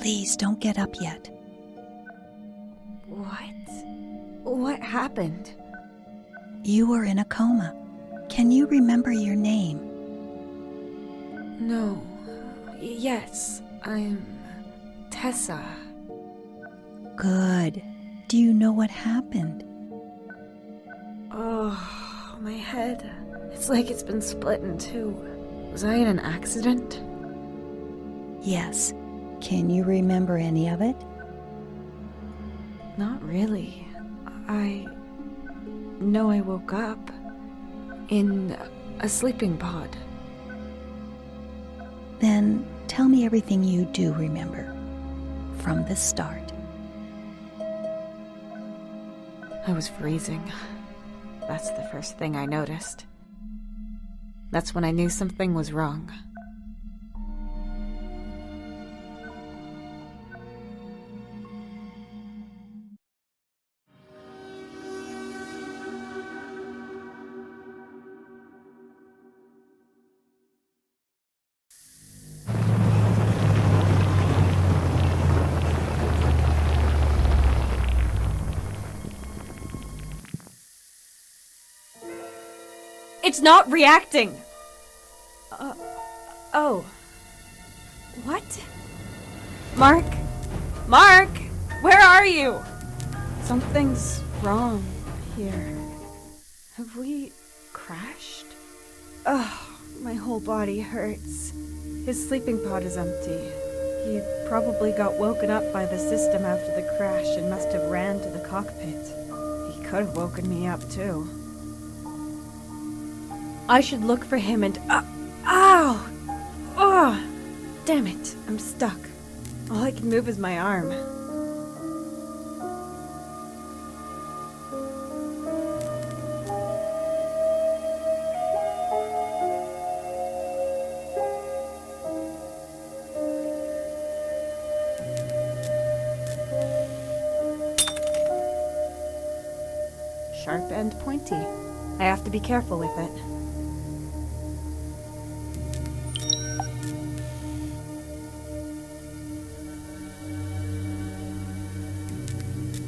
Please don't get up yet. What? What happened? You were in a coma. Can you remember your name? No. Yes, I'm Tessa. Good. Do you know what happened? Oh, my head. It's like it's been split in two. Was I in an accident? Yes. Can you remember any of it? Not really. I know I woke up in a sleeping pod. Then tell me everything you do remember. From the start. I was freezing. That's the first thing I noticed. That's when I knew something was wrong. It's not reacting! Oh. What? Mark? Mark! Where are you? Something's wrong here. Have we crashed? Ugh, my whole body hurts. His sleeping pod is empty. He probably got woken up by the system after the crash and must have ran to the cockpit. He could have woken me up too. I should look for him and... ow! Oh! Damn it, I'm stuck. All I can move is my arm. Sharp and pointy. I have to be careful with it.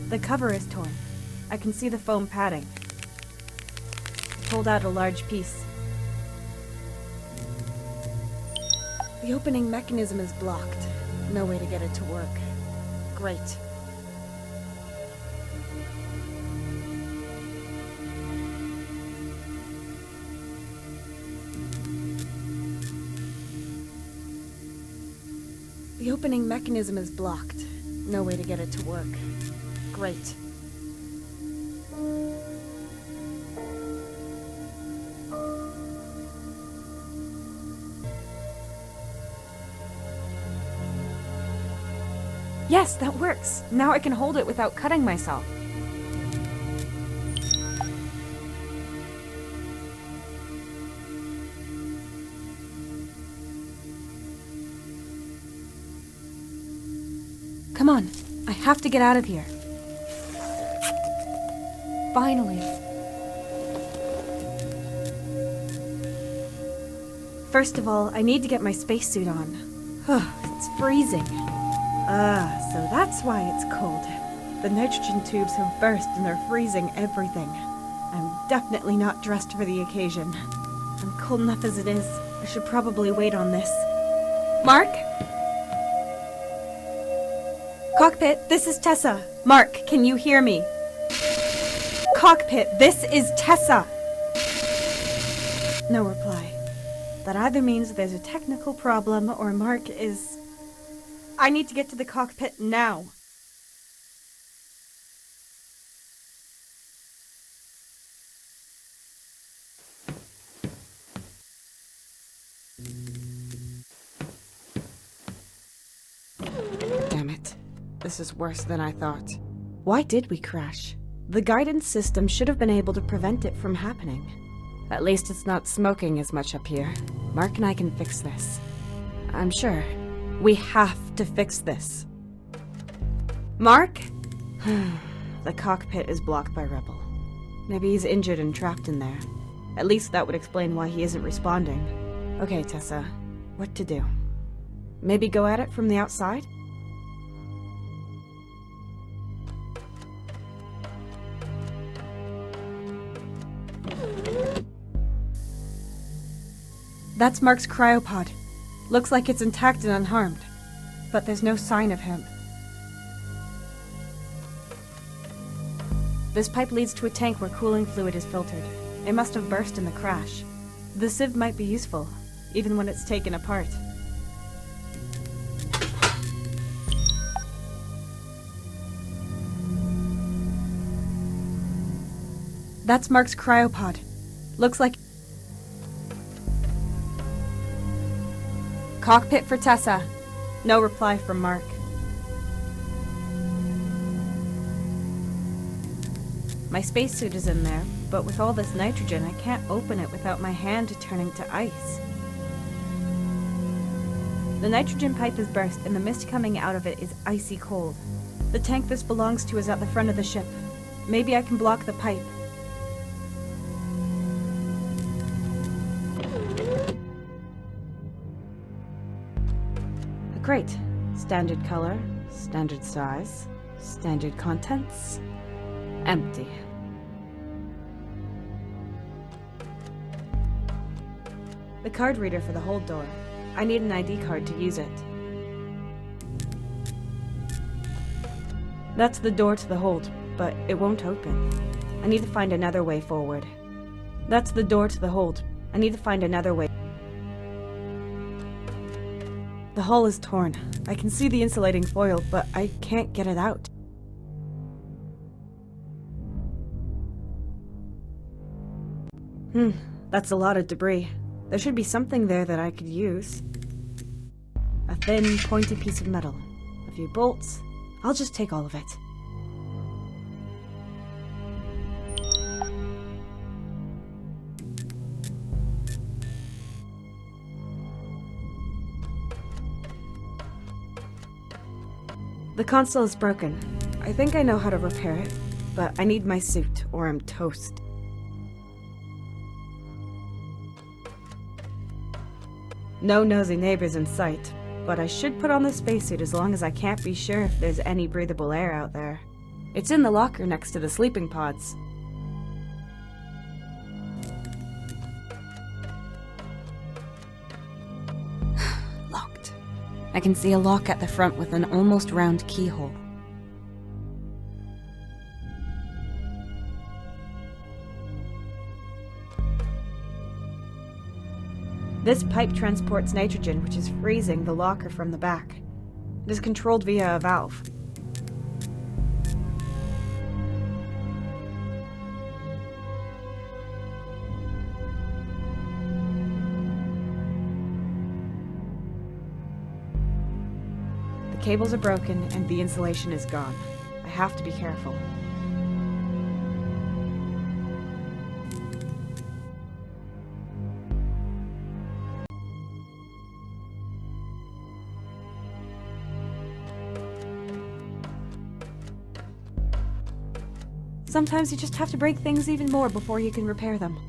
The cover is torn. I can see the foam padding. I pulled out a large piece. The opening mechanism is blocked. No way to get it to work. Great. The opening mechanism is blocked. No way to get it to work. Great. Yes, that works. Now I can hold it without cutting myself. Come on, I have to get out of here. Finally. First of all, I need to get my spacesuit on. It's freezing. So that's why it's cold. The nitrogen tubes have burst and they're freezing everything. I'm definitely not dressed for the occasion. I'm cold enough as it is. I should probably wait on this. Mark? Cockpit, this is Tessa. Mark, can you hear me? Cockpit, this is Tessa. No reply. That either means there's a technical problem or Mark is... I need to get to the cockpit now. Damn it. This is worse than I thought. Why did we crash? The guidance system should have been able to prevent it from happening. At least it's not smoking as much up here. Mark and I can fix this. I'm sure. We have to fix this. Mark? The cockpit is blocked by Rebel. Maybe he's injured and trapped in there. At least that would explain why he isn't responding. Okay, Tessa. What to do? Maybe go at it from the outside? That's Mark's cryopod. Looks like it's intact and unharmed, but there's no sign of him. This pipe leads to a tank where cooling fluid is filtered. It must have burst in the crash. The sieve might be useful, even when it's taken apart. That's Mark's cryopod. Looks like... Cockpit for Tessa. No reply from Mark. My spacesuit is in there, but with all this nitrogen, I can't open it without my hand turning to ice. The nitrogen pipe is burst, and the mist coming out of it is icy cold. The tank this belongs to is at the front of the ship. Maybe I can block the pipe. Great. Standard color, standard size, standard contents. Empty. The card reader for the hold door. I need an ID card to use it. That's the door to the hold, but it won't open. I need to find another way forward. That's the door to the hold. I need to find another way. The hull is torn. I can see the insulating foil, but I can't get it out. That's a lot of debris. There should be something there that I could use. A thin, pointed piece of metal. A few bolts. I'll just take all of it. The console is broken. I think I know how to repair it, but I need my suit or I'm toast. No nosy neighbors in sight, but I should put on the spacesuit as long as I can't be sure if there's any breathable air out there. It's in the locker next to the sleeping pods. Locked. I can see a lock at the front with an almost round keyhole. This pipe transports nitrogen, which is freezing the locker from the back. It is controlled via a valve. The cables are broken and the insulation is gone. I have to be careful. Sometimes you just have to break things even more before you can repair them.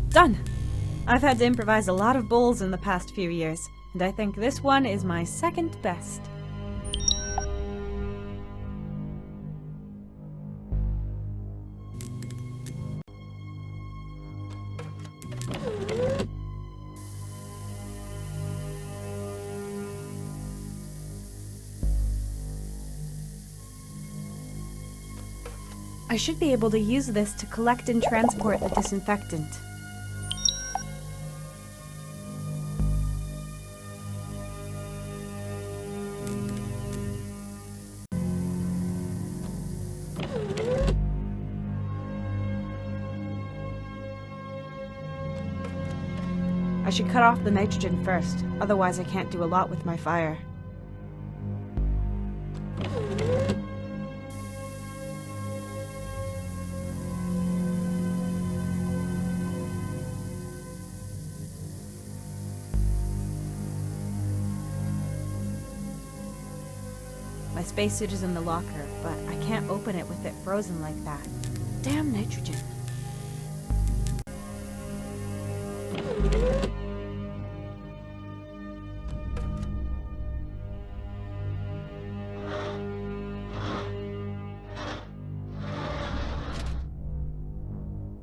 Done! I've had to improvise a lot of bowls in the past few years, and I think this one is my second best. I should be able to use this to collect and transport the disinfectant. I should cut off the nitrogen first, otherwise I can't do a lot with my fire. My spacesuit is in the locker, but I can't open it with it frozen like that. Damn nitrogen.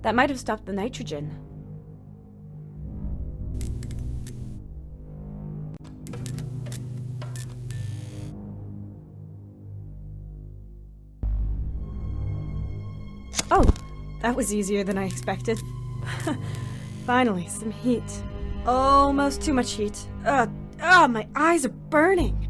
That might have stopped the nitrogen. Oh, that was easier than I expected. Finally, some heat. Almost too much heat. My eyes are burning.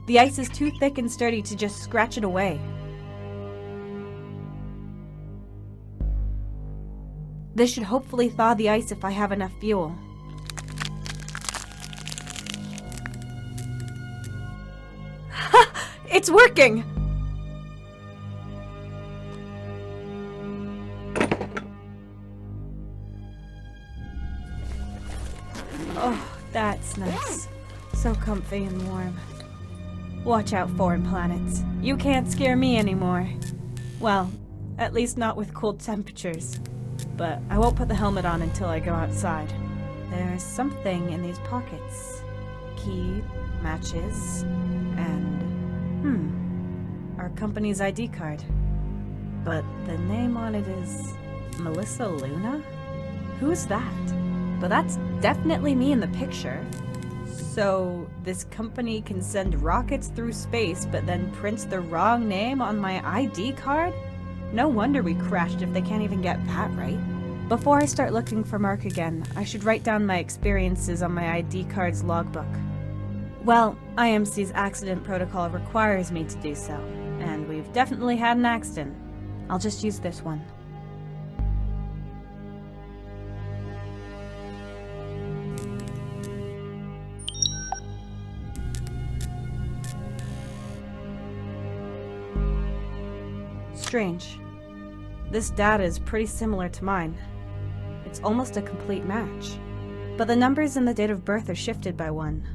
The ice is too thick and sturdy to just scratch it away. This should hopefully thaw the ice if I have enough fuel. It's working! Oh, that's nice. So comfy and warm. Watch out, foreign planets. You can't scare me anymore. Well, at least not with cold temperatures. But I won't put the helmet on until I go outside. There's something in these pockets. Key, matches, and... our company's ID card. But the name on it is... Melissa Luna? Who's that? But that's definitely me in the picture. So, this company can send rockets through space, but then prints the wrong name on my ID card? No wonder we crashed if they can't even get that right. Before I start looking for Mark again, I should write down my experiences on my ID card's logbook. Well, IMC's accident protocol requires me to do so, and we've definitely had an accident. I'll just use this one. Strange. This data is pretty similar to mine. It's almost a complete match. But the numbers and the date of birth are shifted by one.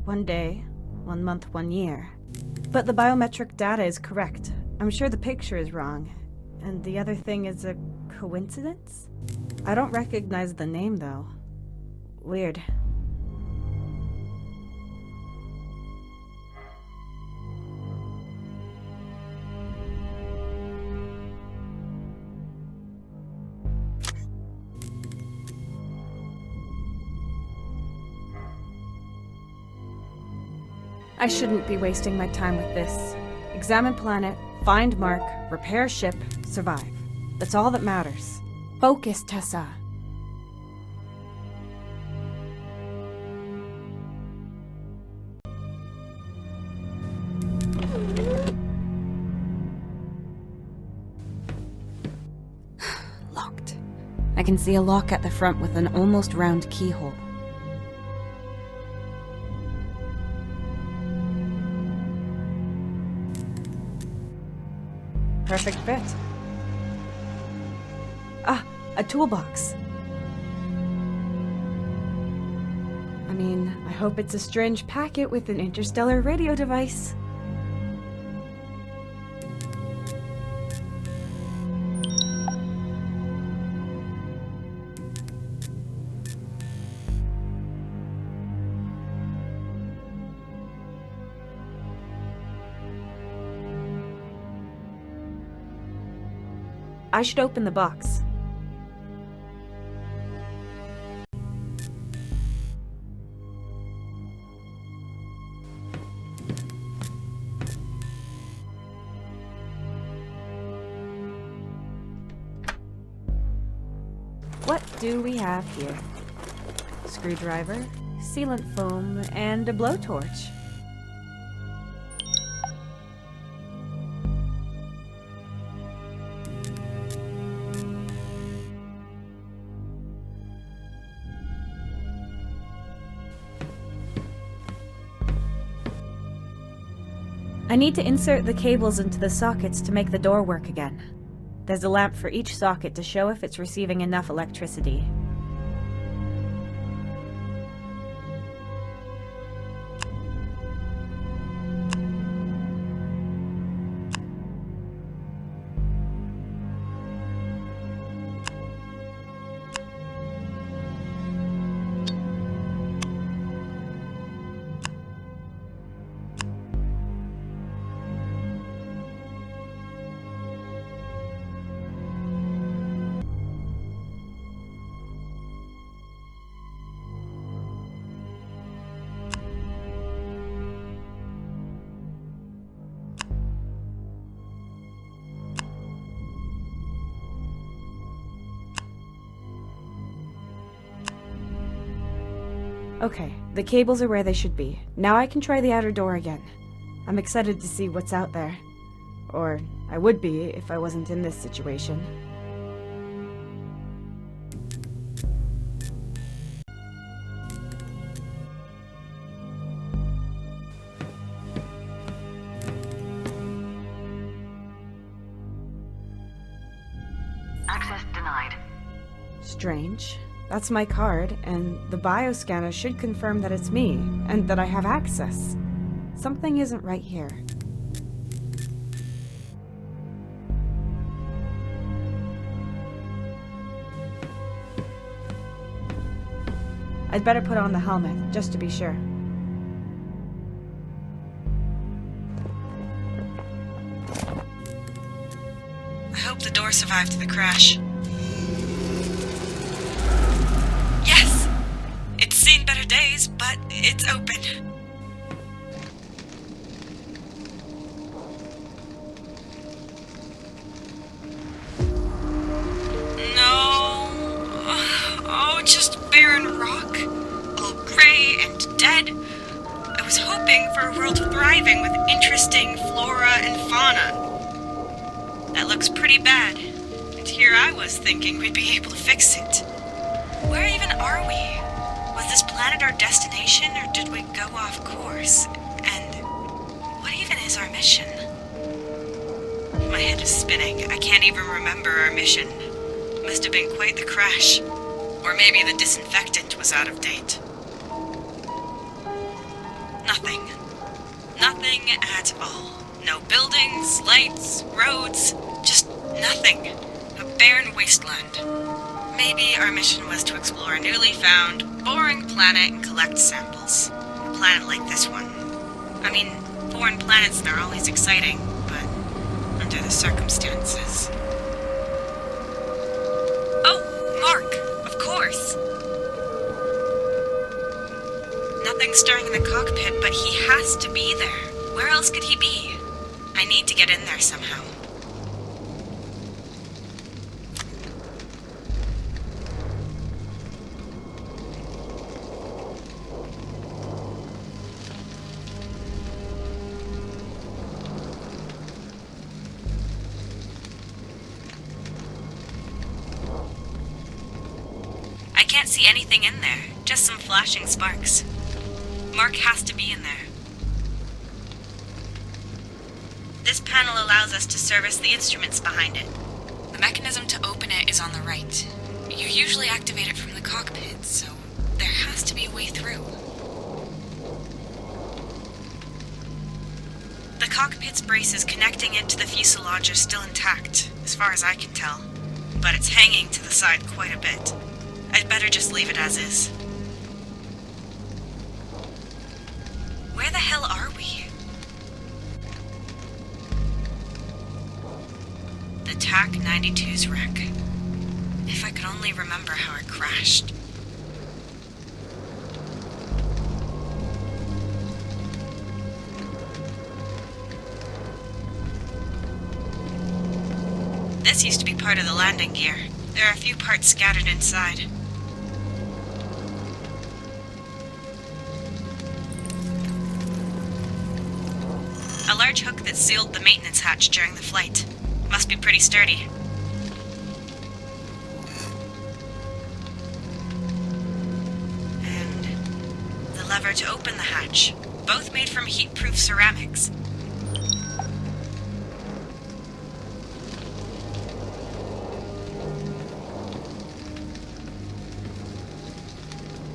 1 day, 1 month, 1 year. But the biometric data is correct. I'm sure the picture is wrong. And the other thing is a coincidence? I don't recognize the name, though. Weird. I shouldn't be wasting my time with this. Examine planet, find Mark, repair ship, survive. That's all that matters. Focus, Tessa. Locked. I can see a lock at the front with an almost round keyhole. Perfect fit. Ah, a toolbox. I mean, I hope it's a strange packet with an interstellar radio device. I should open the box. What do we have here? Screwdriver, sealant foam, and a blowtorch. I need to insert the cables into the sockets to make the door work again. There's a lamp for each socket to show if it's receiving enough electricity. Okay, the cables are where they should be. Now I can try the outer door again. I'm excited to see what's out there. Or I would be if I wasn't in this situation. Access denied. Strange. That's my card, and the bioscanner should confirm that it's me, and that I have access. Something isn't right here. I'd better put on the helmet, just to be sure. I hope the door survived the crash. Yes! It's seen better days, but it's open. No. Oh, just barren rock. All gray and dead. I was hoping for a world thriving with interesting flora and fauna. That looks pretty bad. And here I was thinking we'd be able to fix it. Where even are we? Was this planet our destination, or did we go off course? And what even is our mission? My head is spinning. I can't even remember our mission. Must have been quite the crash. Or maybe the disinfectant was out of date. Nothing. Nothing at all. No buildings, lights, roads, just nothing. A barren wasteland. Maybe our mission was to explore a newly found, boring planet and collect samples. A planet like this one. I mean, foreign planets are always exciting, but under the circumstances. Oh, Mark! Of course! Nothing stirring in the cockpit, but he has to be there. Where else could he be? I need to get in there somehow. I can't see anything in there, just some flashing sparks. Mark has to be in there. This panel allows us to service the instruments behind it. The mechanism to open it is on the right. You usually activate it from the cockpit, so there has to be a way through. The cockpit's braces connecting it to the fuselage are still intact, as far as I can tell. But it's hanging to the side quite a bit. I'd better just leave it as is. Where the hell are we? The TAC-92's wreck. If I could only remember how it crashed. This used to be part of the landing gear. There are a few parts scattered inside. A large hook that sealed the maintenance hatch during the flight. Must be pretty sturdy. And the lever to open the hatch. Both made from heat-proof ceramics.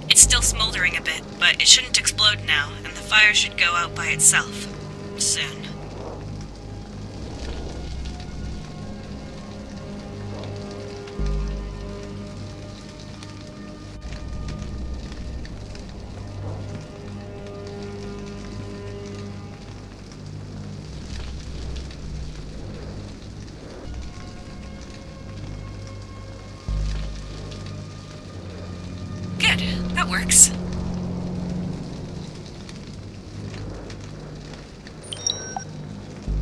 It's still smoldering a bit, but it shouldn't explode now, and the fire should go out by itself. Soon. Good, that works.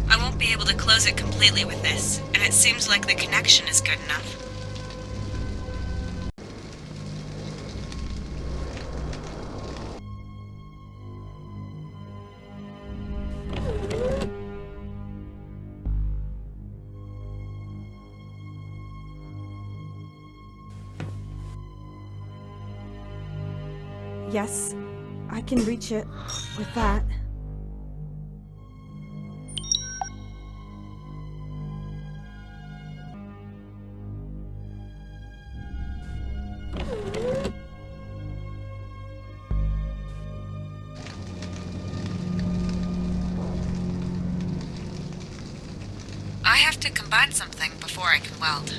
I won't be able to close it completely with this, and it seems like the connection is good enough. Yes, I can reach it with that. I have to combine something before I can weld.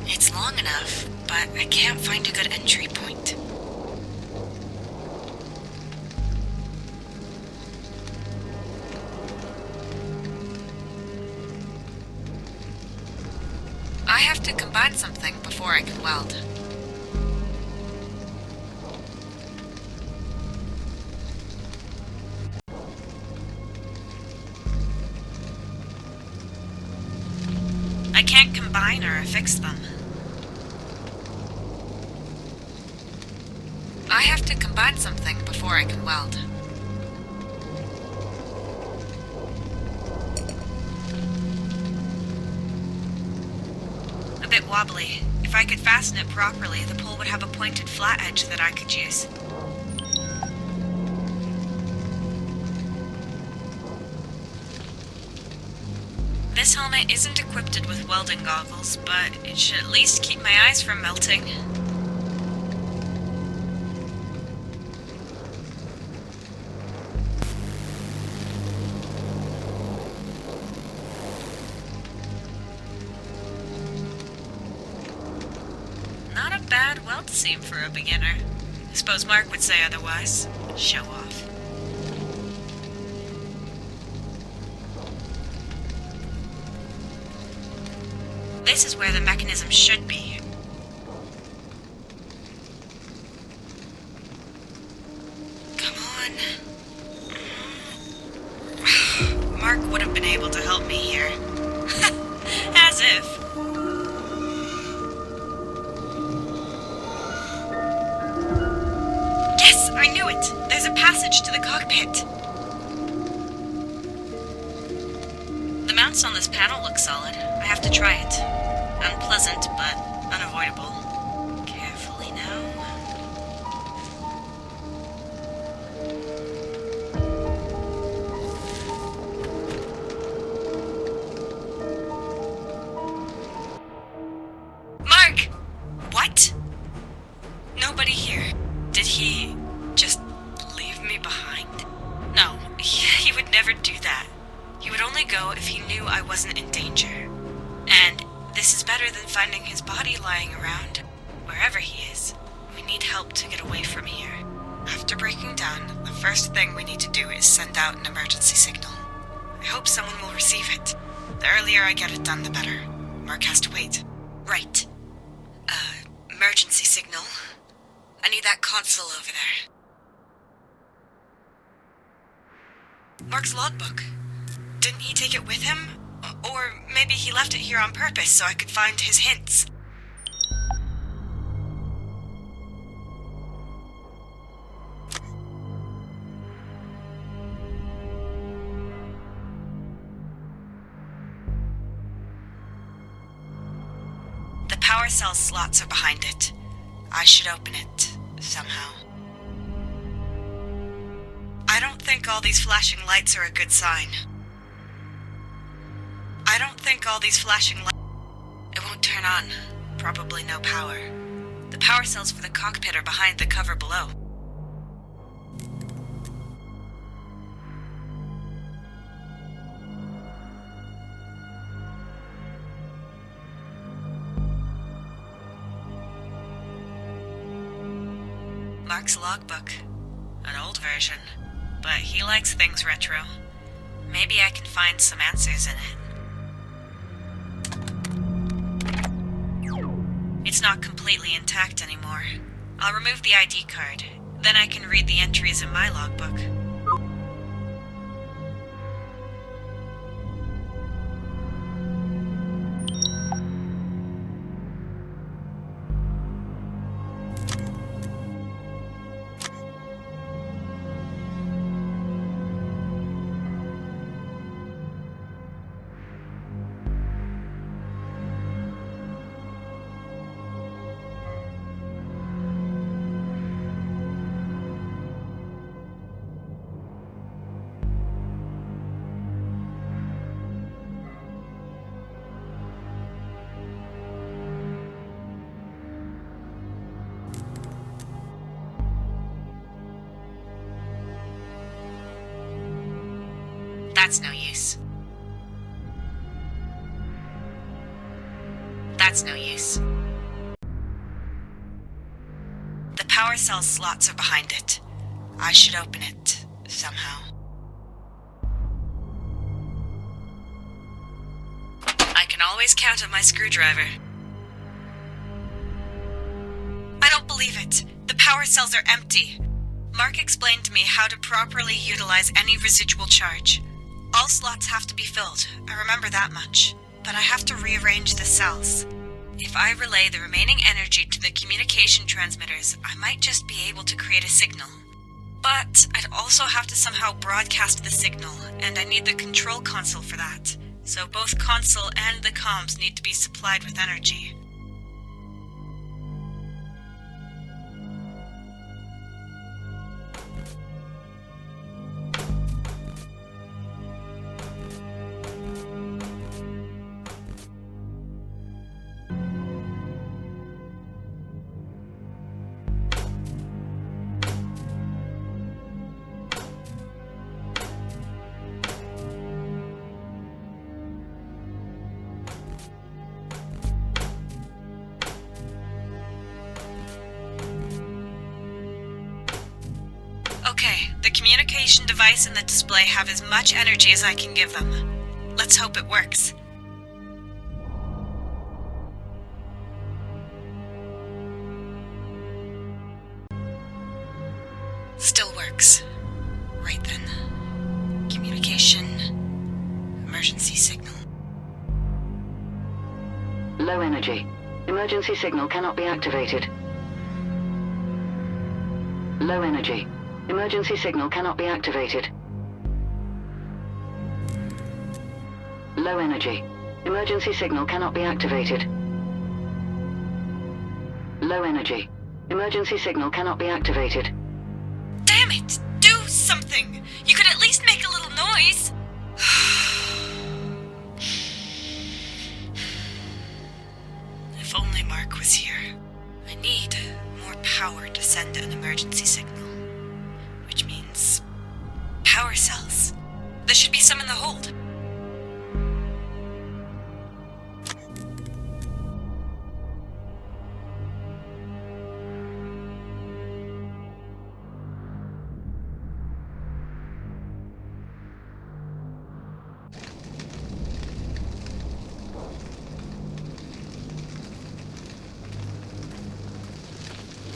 It's long enough, but I can't find a good entry point. I have to combine something before I can weld. I can't combine or affix them. I have to combine something before I can weld. A bit wobbly. If I could fasten it properly, the pole would have a pointed flat edge that I could use. This helmet isn't equipped with welding goggles, but it should at least keep my eyes from melting. Not a bad weld seam for a beginner. I suppose Mark would say otherwise. Show off. This is where the mechanism should be. Come on. Mark would have been able to help me here. As if. Yes, I knew it! There's a passage to the cockpit. The mounts on this panel look solid. I have to try it. Unpleasant, but unavoidable. Carefully now. Mark! What? Nobody here. Did he just leave me behind? No, he would never do that. He would only go if he knew I wasn't in danger. And this is better than finding his body lying around. Wherever he is, we need help to get away from here. After breaking down, the first thing we need to do is send out an emergency signal. I hope someone will receive it. The earlier I get it done, the better. Mark has to wait. Right. Emergency signal. I need that console over there. Mark's logbook. Didn't he take it with him? Or maybe he left it here on purpose so I could find his hints. The power cell slots are behind it. I should open it, somehow. I don't think all these flashing lights are a good sign. I don't think all these flashing lights... It won't turn on. Probably no power. The power cells for the cockpit are behind the cover below. Mark's logbook. An old version. But he likes things retro. Maybe I can find some answers in it. It's not completely intact anymore. I'll remove the ID card. Then I can read the entries in my logbook. That's no use. That's no use. The power cell slots are behind it. I should open it somehow. I can always count on my screwdriver. I don't believe it. The power cells are empty. Mark explained to me how to properly utilize any residual charge. All slots have to be filled, I remember that much. But I have to rearrange the cells. If I relay the remaining energy to the communication transmitters, I might just be able to create a signal. But I'd also have to somehow broadcast the signal, and I need the control console for that. So both console and the comms need to be supplied with energy. Okay, the communication device and the display have as much energy as I can give them. Let's hope it works. Still works. Right then. Communication. Emergency signal. Low energy. Emergency signal cannot be activated. Low energy. Emergency signal cannot be activated. Low energy. Emergency signal cannot be activated. Low energy. Emergency signal cannot be activated. Damn it! Do something! You could at least make a little noise! If only Mark was here. I need more power to send an emergency signal. Which means power cells. There should be some in the hold.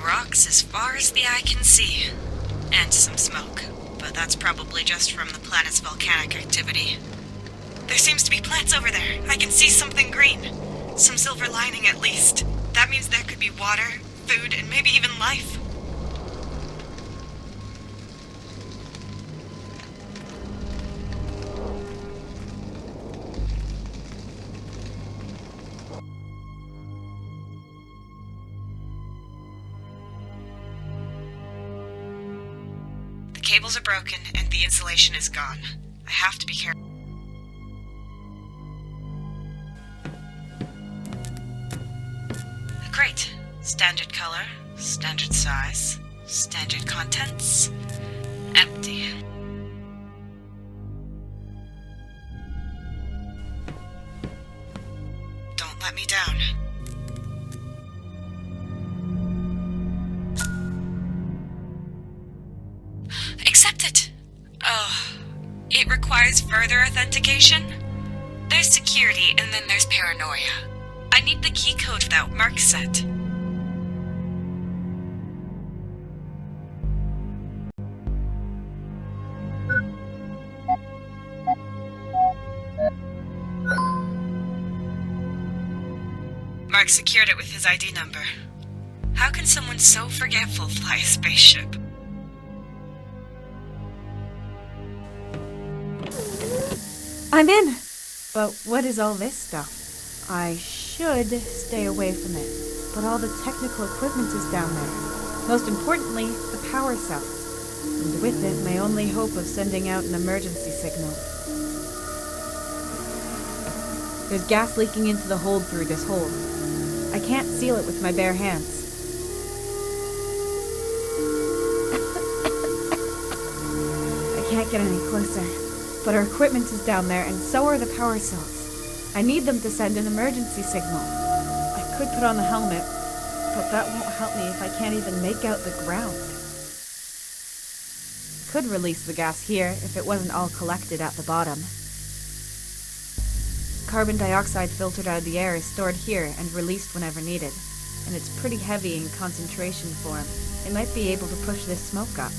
Rocks as far as the eye can see. And some smoke, but that's probably just from the planet's volcanic activity. There seems to be plants over there. I can see something green. Some silver lining at least. That means there could be water, food, and maybe even life. The cables are broken and the insulation is gone. I have to be careful. Great. Standard color, standard size, standard contents. Empty. Don't let me down. Accept it! Oh, it requires further authentication? There's security and then there's paranoia. I need the key code that Mark set. Mark secured it with his ID number. How can someone so forgetful fly a spaceship? I'm in! But what is all this stuff? I should stay away from it, but all the technical equipment is down there. Most importantly, the power cells. And with it, my only hope of sending out an emergency signal. There's gas leaking into the hold through this hole. I can't seal it with my bare hands. I can't get any closer. But our equipment is down there, and so are the power cells. I need them to send an emergency signal. I could put on the helmet, but that won't help me if I can't even make out the ground. I could release the gas here if it wasn't all collected at the bottom. Carbon dioxide filtered out of the air is stored here and released whenever needed, and it's pretty heavy in concentration form. It might be able to push this smoke up.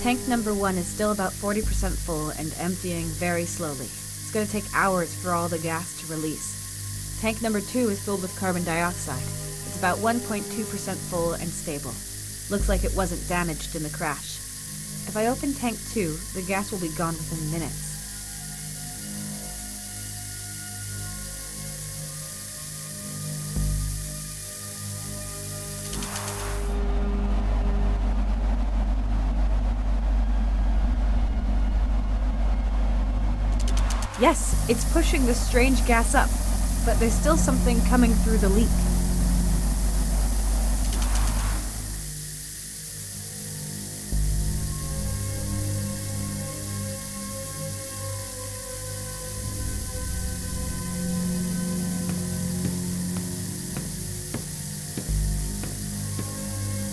Tank number 1 is still about 40% full and emptying very slowly. It's going to take hours for all the gas to release. Tank number 2 is filled with carbon dioxide. It's about 1.2% full and stable. Looks like it wasn't damaged in the crash. If I open tank 2, the gas will be gone within minutes. Yes, it's pushing the strange gas up, but there's still something coming through the leak.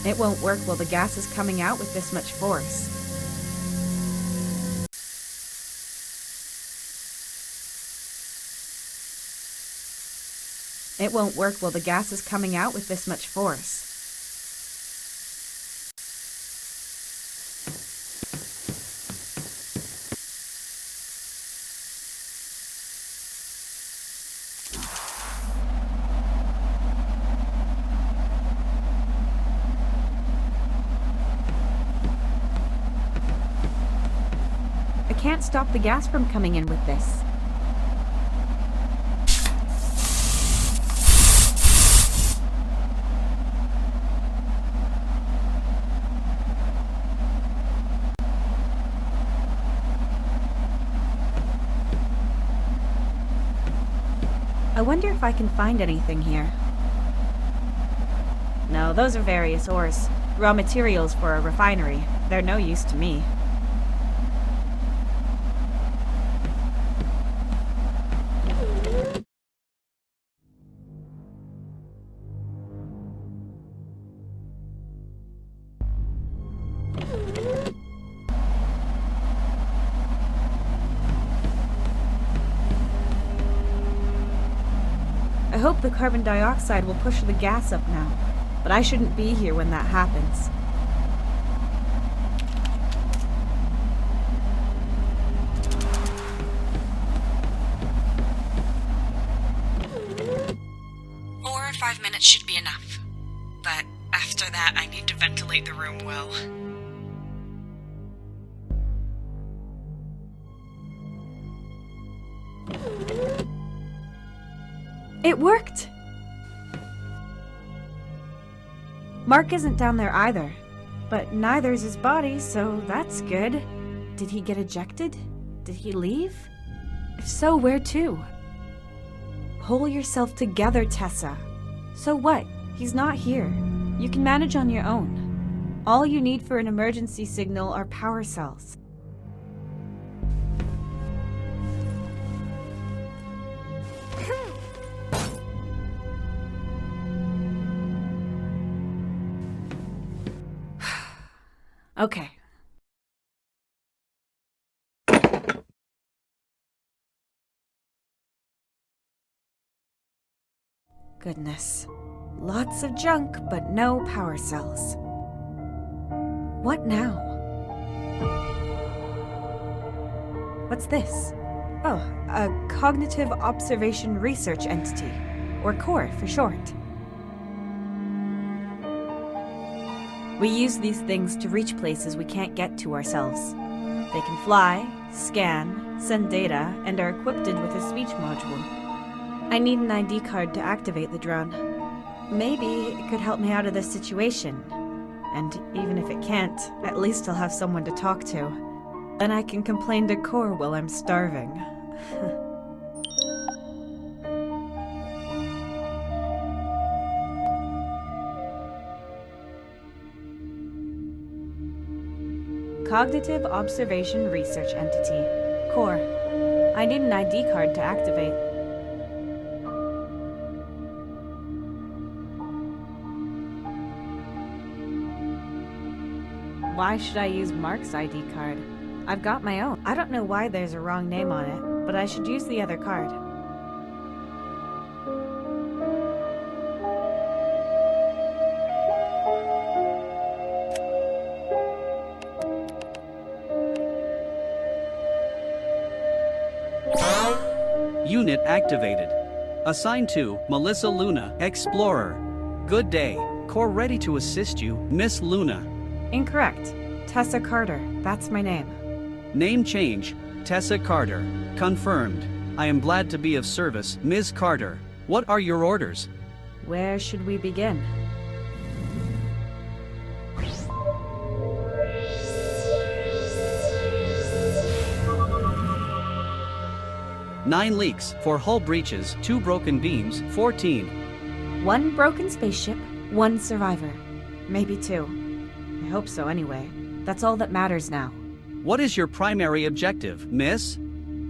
It won't work while the gas is coming out with this much force. It won't work while the gas is coming out with this much force. I can't stop the gas from coming in with this. I wonder if I can find anything here. No, those are various ores. Raw materials for a refinery. They're no use to me. I hope the carbon dioxide will push the gas up now, but I shouldn't be here when that happens. Four or 5 minutes should be enough. But after that, I need to ventilate the room well. It worked! Mark isn't down there either, but neither's his body, so that's good. Did he get ejected? Did he leave? If so, where to? Pull yourself together, Tessa. So what? He's not here. You can manage on your own. All you need for an emergency signal are power cells. Okay. Goodness. Lots of junk, but no power cells. What now? What's this? Oh, a Cognitive Observation Research Entity, or CORE for short. We use these things to reach places we can't get to ourselves. They can fly, scan, send data, and are equipped with a speech module. I need an ID card to activate the drone. Maybe it could help me out of this situation. And even if it can't, at least I'll have someone to talk to. Then I can complain to Core while I'm starving. Cognitive Observation Research Entity. Core. I need an ID card to activate. Why should I use Mark's ID card? I've got my own. I don't know why there's a wrong name on it, but I should use the other card. Unit activated. Assigned to Melissa Luna, Explorer. Good day. Core ready to assist you, Miss Luna. Incorrect. Tessa Carter. That's my name. Name change. Tessa Carter. Confirmed. I am glad to be of service, Ms. Carter. What are your orders? Where should we begin? Nine leaks, 4 hull breaches, 2 broken beams, 14. 1 broken spaceship, 1 survivor. Maybe 2. I hope so anyway. That's all that matters now. What is your primary objective, miss?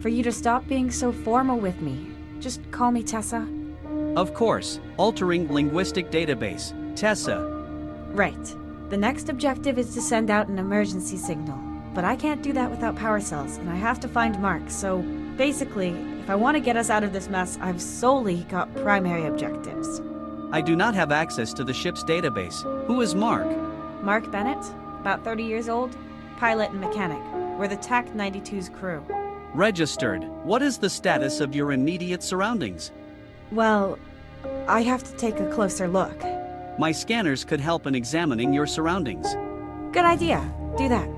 For you to stop being so formal with me. Just call me Tessa. Of course. Altering linguistic database. Tessa. Right. The next objective is to send out an emergency signal. But I can't do that without power cells, and I have to find Mark, so basically, if I want to get us out of this mess, I've solely got primary objectives. I do not have access to the ship's database. Who is Mark? Mark Bennett, about 30 years old, pilot and mechanic. We're the TAC 92's crew. Registered. What is the status of your immediate surroundings? Well, I have to take a closer look. My scanners could help in examining your surroundings. Good idea. Do that.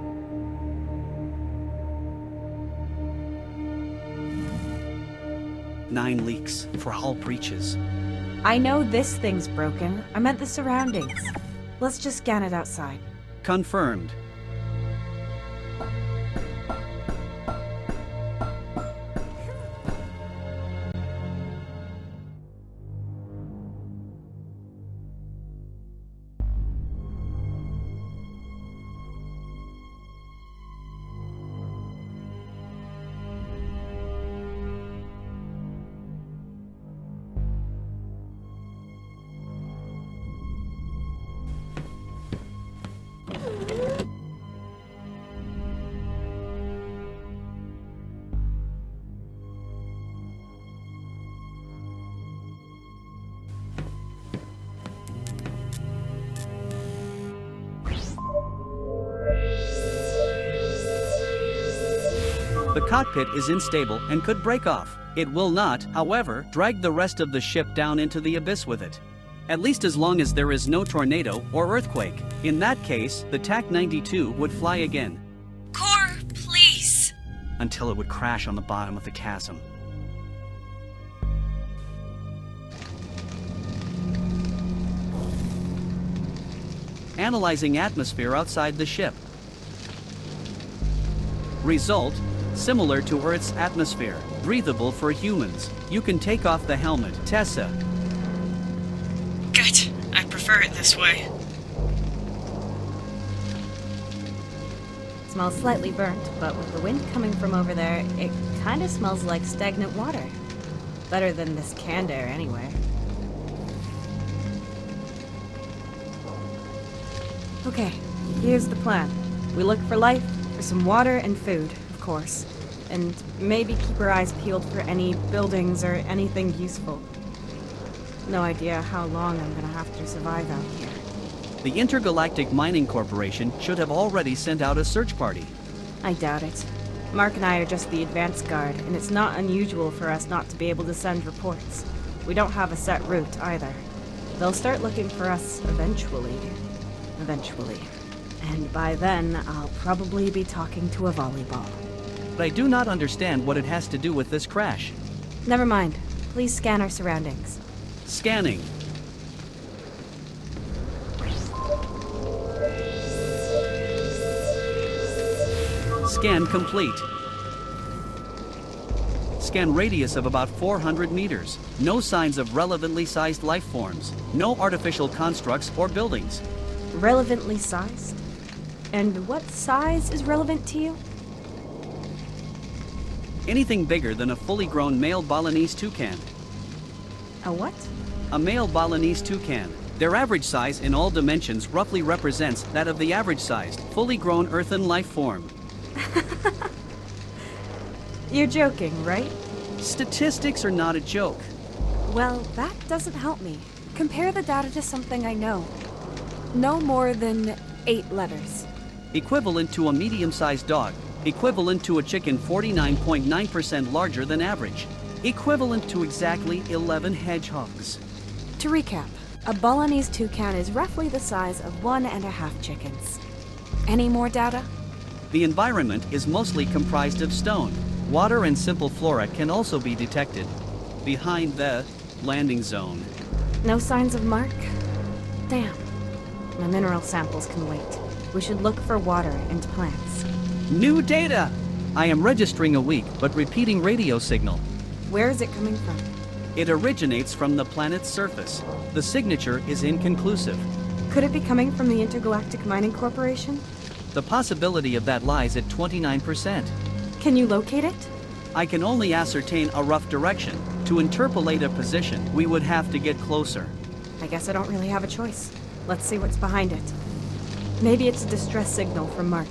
Nine leaks, 4 hull breaches. I know this thing's broken. I meant the surroundings. Let's just scan it outside. Confirmed. The cockpit is unstable and could break off. It will not, however, drag the rest of the ship down into the abyss with it. At least as long as there is no tornado or earthquake. In that case, the TAC 92 would fly again. Core, please. Until it would crash on the bottom of the chasm. Analyzing atmosphere outside the ship. Result, similar to Earth's atmosphere, breathable for humans. You can take off the helmet, Tessa. Good. I prefer it this way. Smells slightly burnt, but with the wind coming from over there, it kind of smells like stagnant water. Better than this canned air anyway. Okay, here's the plan. We look for life, for some water and food, of course. And maybe keep our eyes peeled for any buildings or anything useful. No idea how long I'm gonna have to survive out here. The Intergalactic Mining Corporation should have already sent out a search party. I doubt it. Mark and I are just the advance guard, and it's not unusual for us not to be able to send reports. We don't have a set route either. They'll start looking for us eventually. And by then, I'll probably be talking to a volleyball. But I do not understand what it has to do with this crash. Never mind. Please scan our surroundings. Scanning. Scan complete. Scan radius of about 400 meters. No signs of relevantly sized life forms. No artificial constructs or buildings. Relevantly sized? And what size is relevant to you? Anything bigger than a fully grown male Balinese toucan. A what? A male Balinese toucan. Their average size in all dimensions roughly represents that of the average-sized, fully grown earthen life form. You're joking, right? Statistics are not a joke. Well, that doesn't help me. Compare the data to something I know. No more than 8 letters. Equivalent to a medium-sized dog. Equivalent to a chicken 49.9% larger than average. Equivalent to exactly 11 hedgehogs. To recap, a Balinese toucan is roughly the size of 1.5 chickens. Any more data? The environment is mostly comprised of stone. Water and simple flora can also be detected behind the landing zone. No signs of Mark? Damn. My mineral samples can wait. We should look for water and plants. New data! I am registering a weak but repeating radio signal. Where is it coming from? It originates from the planet's surface. The signature is inconclusive. Could it be coming from the Intergalactic Mining Corporation? The possibility of that lies at 29%. Can you locate it? I can only ascertain a rough direction. To interpolate a position, we would have to get closer. I guess I don't really have a choice. Let's see what's behind it. Maybe it's a distress signal from Mark.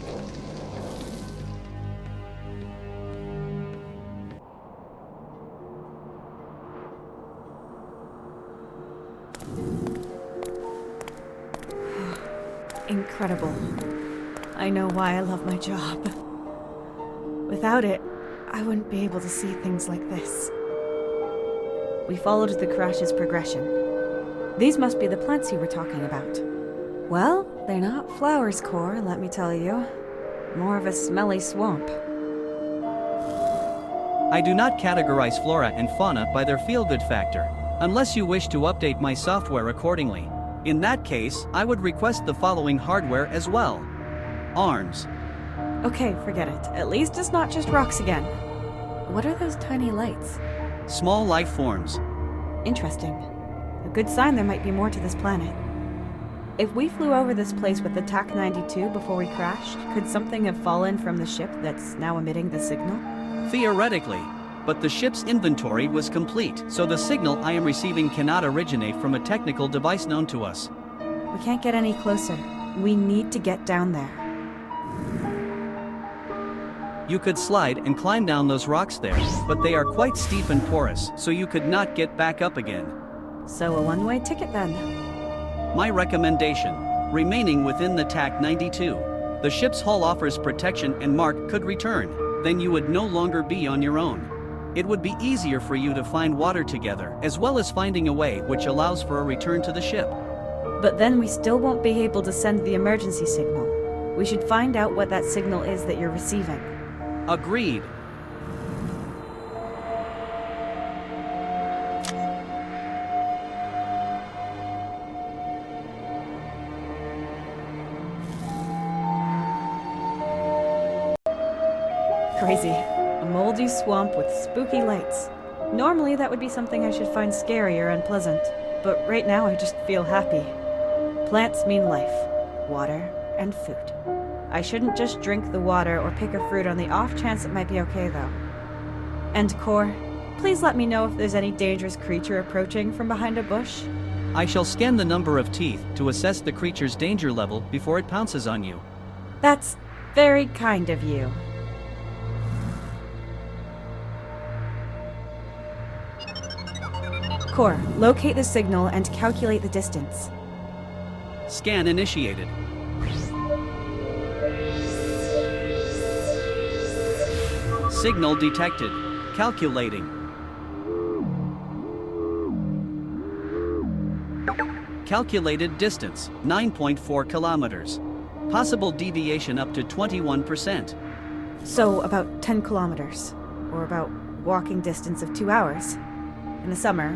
Incredible. I know why I love my job. Without it, I wouldn't be able to see things like this. We followed the crash's progression. These must be the plants you were talking about. Well, they're not flowers, Core, let me tell you. More of a smelly swamp. I do not categorize flora and fauna by their feel-good factor, unless you wish to update my software accordingly. In that case, I would request the following hardware as well. Arms. Okay, forget it. At least it's not just rocks again. What are those tiny lights? Small life forms. Interesting. A good sign there might be more to this planet. If we flew over this place with the TAC-92 before we crashed, could something have fallen from the ship that's now emitting the signal? Theoretically. But the ship's inventory was complete, so the signal I am receiving cannot originate from a technical device known to us. We can't get any closer. We need to get down there. You could slide and climb down those rocks there, but they are quite steep and porous, so you could not get back up again. So a one-way ticket then. My recommendation, remaining within the TAC-92. The ship's hull offers protection and Mark could return, then you would no longer be on your own. It would be easier for you to find water together, as well as finding a way which allows for a return to the ship. But then we still won't be able to send the emergency signal. We should find out what that signal is that you're receiving. Agreed. Crazy. A moldy swamp with spooky lights. Normally that would be something I should find scary or unpleasant, but right now I just feel happy. Plants mean life, water, and food. I shouldn't just drink the water or pick a fruit on the off chance it might be okay though. And Core, please let me know if there's any dangerous creature approaching from behind a bush. I shall scan the number of teeth to assess the creature's danger level before it pounces on you. That's very kind of you. Core, locate the signal and calculate the distance. Scan initiated. Signal detected. Calculating. Calculated distance, 9.4 kilometers. Possible deviation up to 21%. So about 10 kilometers, or about walking distance of 2 hours. In the summer,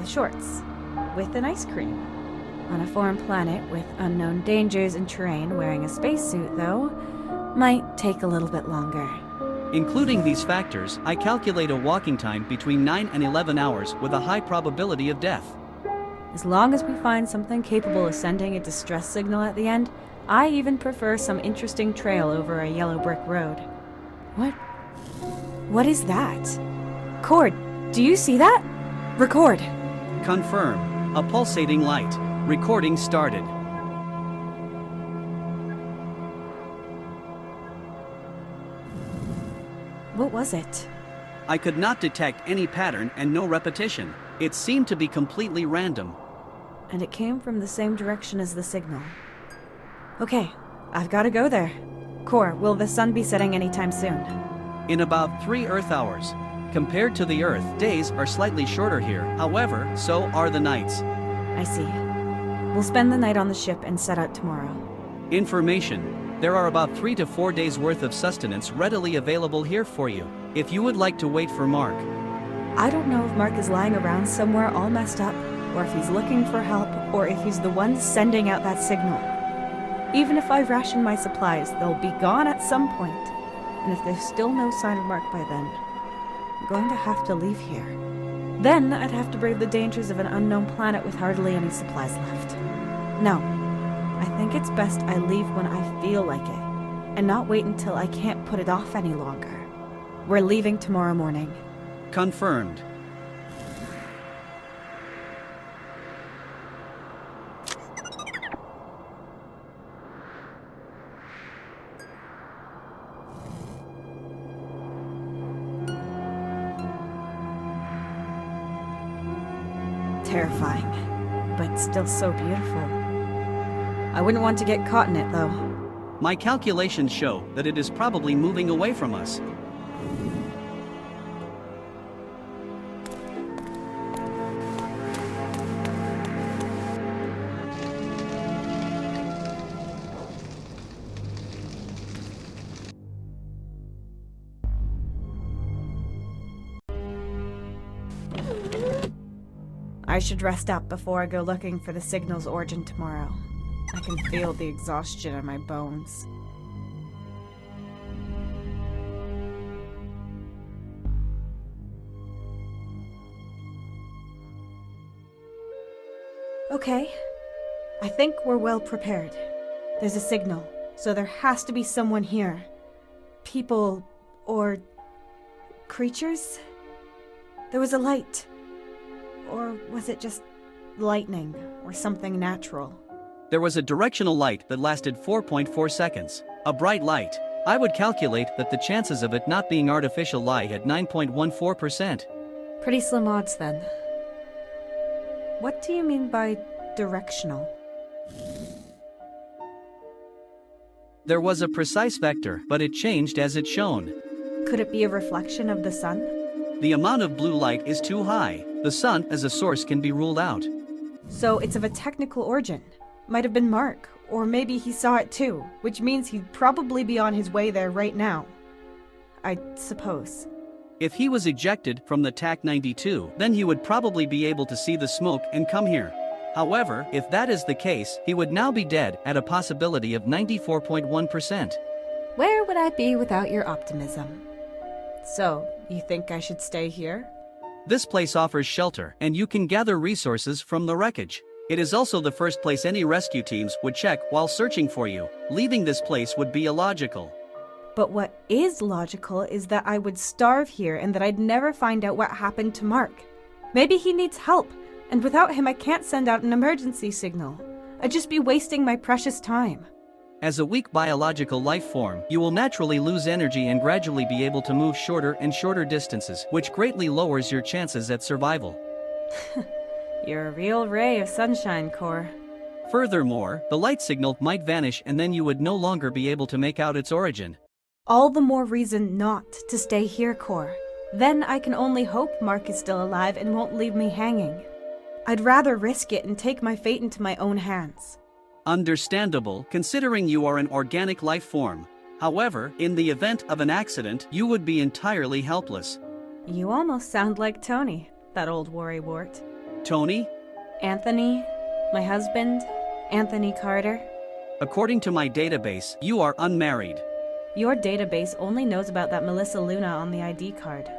the shorts, with an ice cream. On a foreign planet with unknown dangers and terrain, wearing a spacesuit, though, might take a little bit longer. Including these factors, I calculate a walking time between 9 and 11 hours with a high probability of death. As long as we find something capable of sending a distress signal at the end, I even prefer some interesting trail over a yellow brick road. What is that? Cord, do you see that? Record. Confirm. A pulsating light. Recording started. What was it? I could not detect any pattern and no repetition. It seemed to be completely random. And it came from the same direction as the signal. Okay, I've got to go there. Core, will the sun be setting anytime soon? In about 3 Earth hours. Compared to the Earth, days are slightly shorter here. However, so are the nights. I see. We'll spend the night on the ship and set out tomorrow. Information. There are about 3 to 4 days worth of sustenance readily available here for you, if you would like to wait for Mark. I don't know if Mark is lying around somewhere all messed up, or if he's looking for help, or if he's the one sending out that signal. Even if I ration my supplies, they'll be gone at some point. And if there's still no sign of Mark by then, I'm going to have to leave here. Then I'd have to brave the dangers of an unknown planet with hardly any supplies left. No, I think it's best I leave when I feel like it, and not wait until I can't put it off any longer. We're leaving tomorrow morning. Confirmed. Terrifying, but still so beautiful. I wouldn't want to get caught in it, though. My calculations show that it is probably moving away from us. I should rest up before I go looking for the signal's origin tomorrow. I can feel the exhaustion in my bones. Okay, I think we're well prepared. There's a signal, so there has to be someone here. People, or creatures? There was a light. Or was it just lightning, or something natural? There was a directional light that lasted 4.4 seconds. A bright light. I would calculate that the chances of it not being artificial lie at 9.14%. Pretty slim odds, then. What do you mean by directional? There was a precise vector, but it changed as it shone. Could it be a reflection of the sun? The amount of blue light is too high. The sun as a source can be ruled out. So it's of a technical origin. Might have been Mark, or maybe he saw it too, which means he'd probably be on his way there right now. I suppose. If he was ejected from the TAC-92, then he would probably be able to see the smoke and come here. However, if that is the case, he would now be dead at a possibility of 94.1%. Where would I be without your optimism? So, you think I should stay here? This place offers shelter, and you can gather resources from the wreckage. It is also the first place any rescue teams would check while searching for you. Leaving this place would be illogical. But what is logical is that I would starve here and that I'd never find out what happened to Mark. Maybe he needs help, and without him I can't send out an emergency signal. I'd just be wasting my precious time. As a weak biological life form, you will naturally lose energy and gradually be able to move shorter and shorter distances, which greatly lowers your chances at survival. You're a real ray of sunshine, Core. Furthermore, the light signal might vanish and then you would no longer be able to make out its origin. All the more reason not to stay here, Core. Then I can only hope Mark is still alive and won't leave me hanging. I'd rather risk it and take my fate into my own hands. Understandable, considering you are an organic life form. However, in the event of an accident, you would be entirely helpless. You almost sound like Tony, that old worrywart. Tony? Anthony, my husband, Anthony Carter. According to my database, you are unmarried. Your database only knows about that Melissa Luna on the ID card.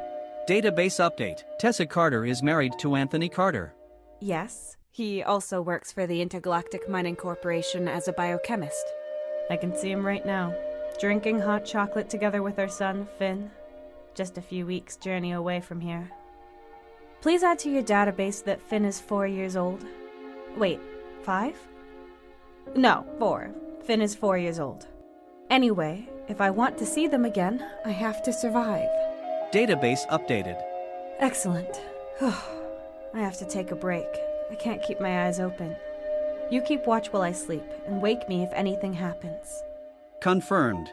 Database update. Tessa Carter is married to Anthony Carter. Yes, he also works for the Intergalactic Mining Corporation as a biochemist. I can see him right now, drinking hot chocolate together with our son, Finn. Just a few weeks' journey away from here. Please add to your database that Finn is 4 years old. Wait, 5? No, 4. Finn is 4 years old. Anyway, if I want to see them again, I have to survive. Database updated. Excellent. I have to take a break. I can't keep my eyes open. You keep watch while I sleep, and wake me if anything happens. Confirmed.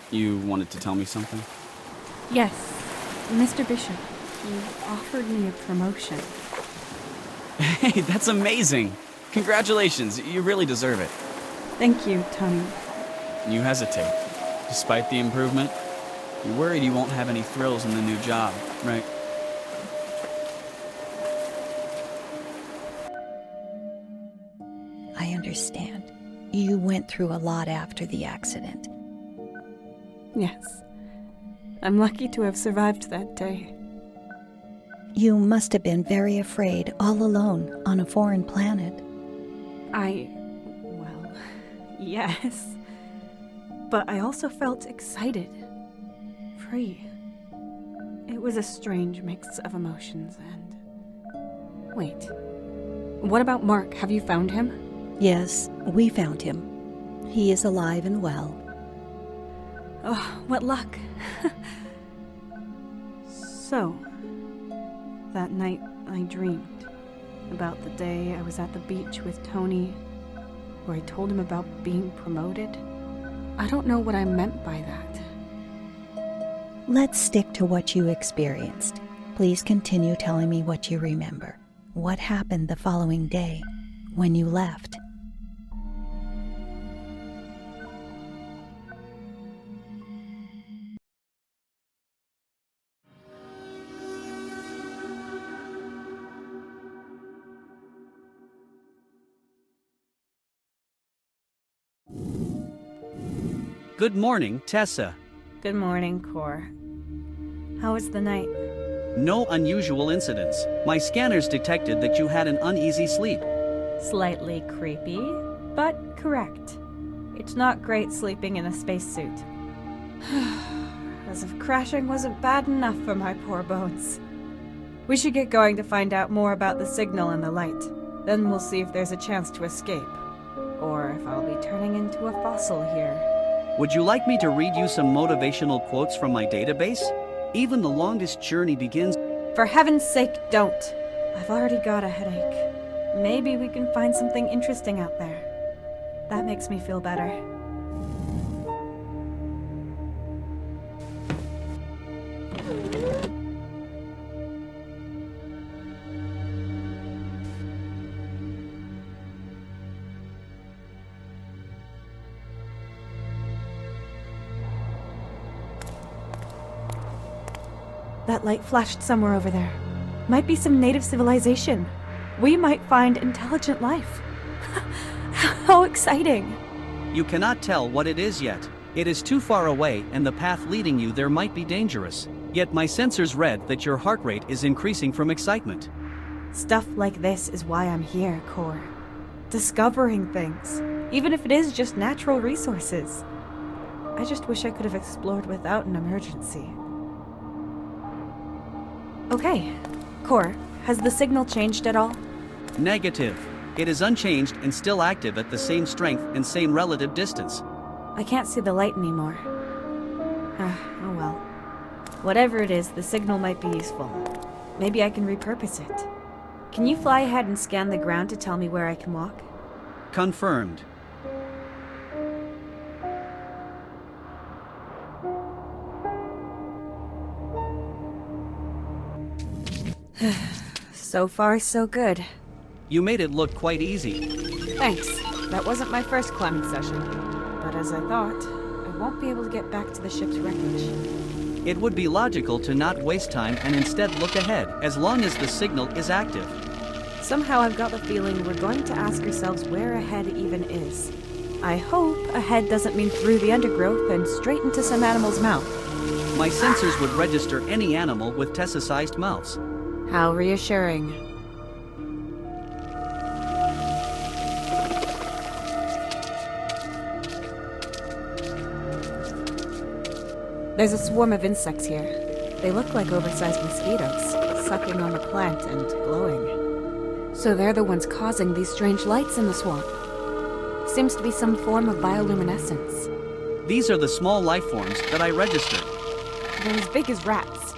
You wanted to tell me something? Yes, Mr. Bishop, you offered me a promotion. Hey, that's amazing! Congratulations, you really deserve it. Thank you, Tony. You hesitate. Despite the improvement, you're worried you won't have any thrills in the new job, right? I understand. You went through a lot after the accident. Yes. I'm lucky to have survived that day. You must have been very afraid, all alone, on a foreign planet. Well, yes. But I also felt excited. Free. It was a strange mix of emotions and... Wait. What about Mark? Have you found him? Yes, we found him. He is alive and well. Oh, what luck. So, that night I dreamed about the day I was at the beach with Tony, where I told him about being promoted. I don't know what I meant by that. Let's stick to what you experienced. Please continue telling me what you remember. What happened the following day, when you left? Good morning, Tessa. Good morning, Cor. How was the night? No unusual incidents. My scanners detected that you had an uneasy sleep. Slightly creepy, but correct. It's not great sleeping in a spacesuit. As if crashing wasn't bad enough for my poor bones. We should get going to find out more about the signal and the light. Then we'll see if there's a chance to escape. Or if I'll be turning into a fossil here. Would you like me to read you some motivational quotes from my database? Even the longest journey begins... For heaven's sake, don't. I've already got a headache. Maybe we can find something interesting out there. That makes me feel better. That light flashed somewhere over there. Might be some native civilization. We might find intelligent life. How exciting! You cannot tell what it is yet. It is too far away and the path leading you there might be dangerous. Yet my sensors read that your heart rate is increasing from excitement. Stuff like this is why I'm here, Cor. Discovering things, even if it is just natural resources. I just wish I could have explored without an emergency. Okay, Cor, has the signal changed at all? Negative. It is unchanged and still active at the same strength and same relative distance. I can't see the light anymore. Oh well. Whatever it is, the signal might be useful. Maybe I can repurpose it. Can you fly ahead and scan the ground to tell me where I can walk? Confirmed. So far, so good. You made it look quite easy. Thanks. That wasn't my first climbing session. But as I thought, I won't be able to get back to the ship's wreckage. It would be logical to not waste time and instead look ahead, as long as the signal is active. Somehow I've got the feeling we're going to ask ourselves where ahead even is. I hope ahead doesn't mean through the undergrowth and straight into some animal's mouth. My sensors would register any animal with Tessa-sized mouths. How reassuring. There's a swarm of insects here. They look like oversized mosquitoes, sucking on the plant and glowing. So they're the ones causing these strange lights in the swamp. Seems to be some form of bioluminescence. These are the small life forms that I registered. They're as big as rats.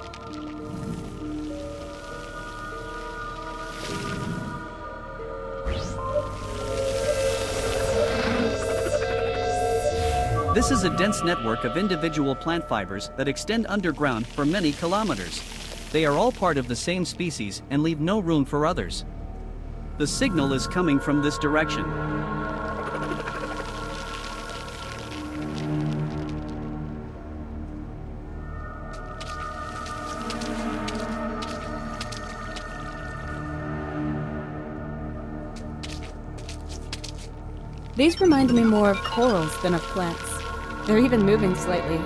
This is a dense network of individual plant fibers that extend underground for many kilometers. They are all part of the same species and leave no room for others. The signal is coming from this direction. These remind me more of corals than of plants. They're even moving slightly,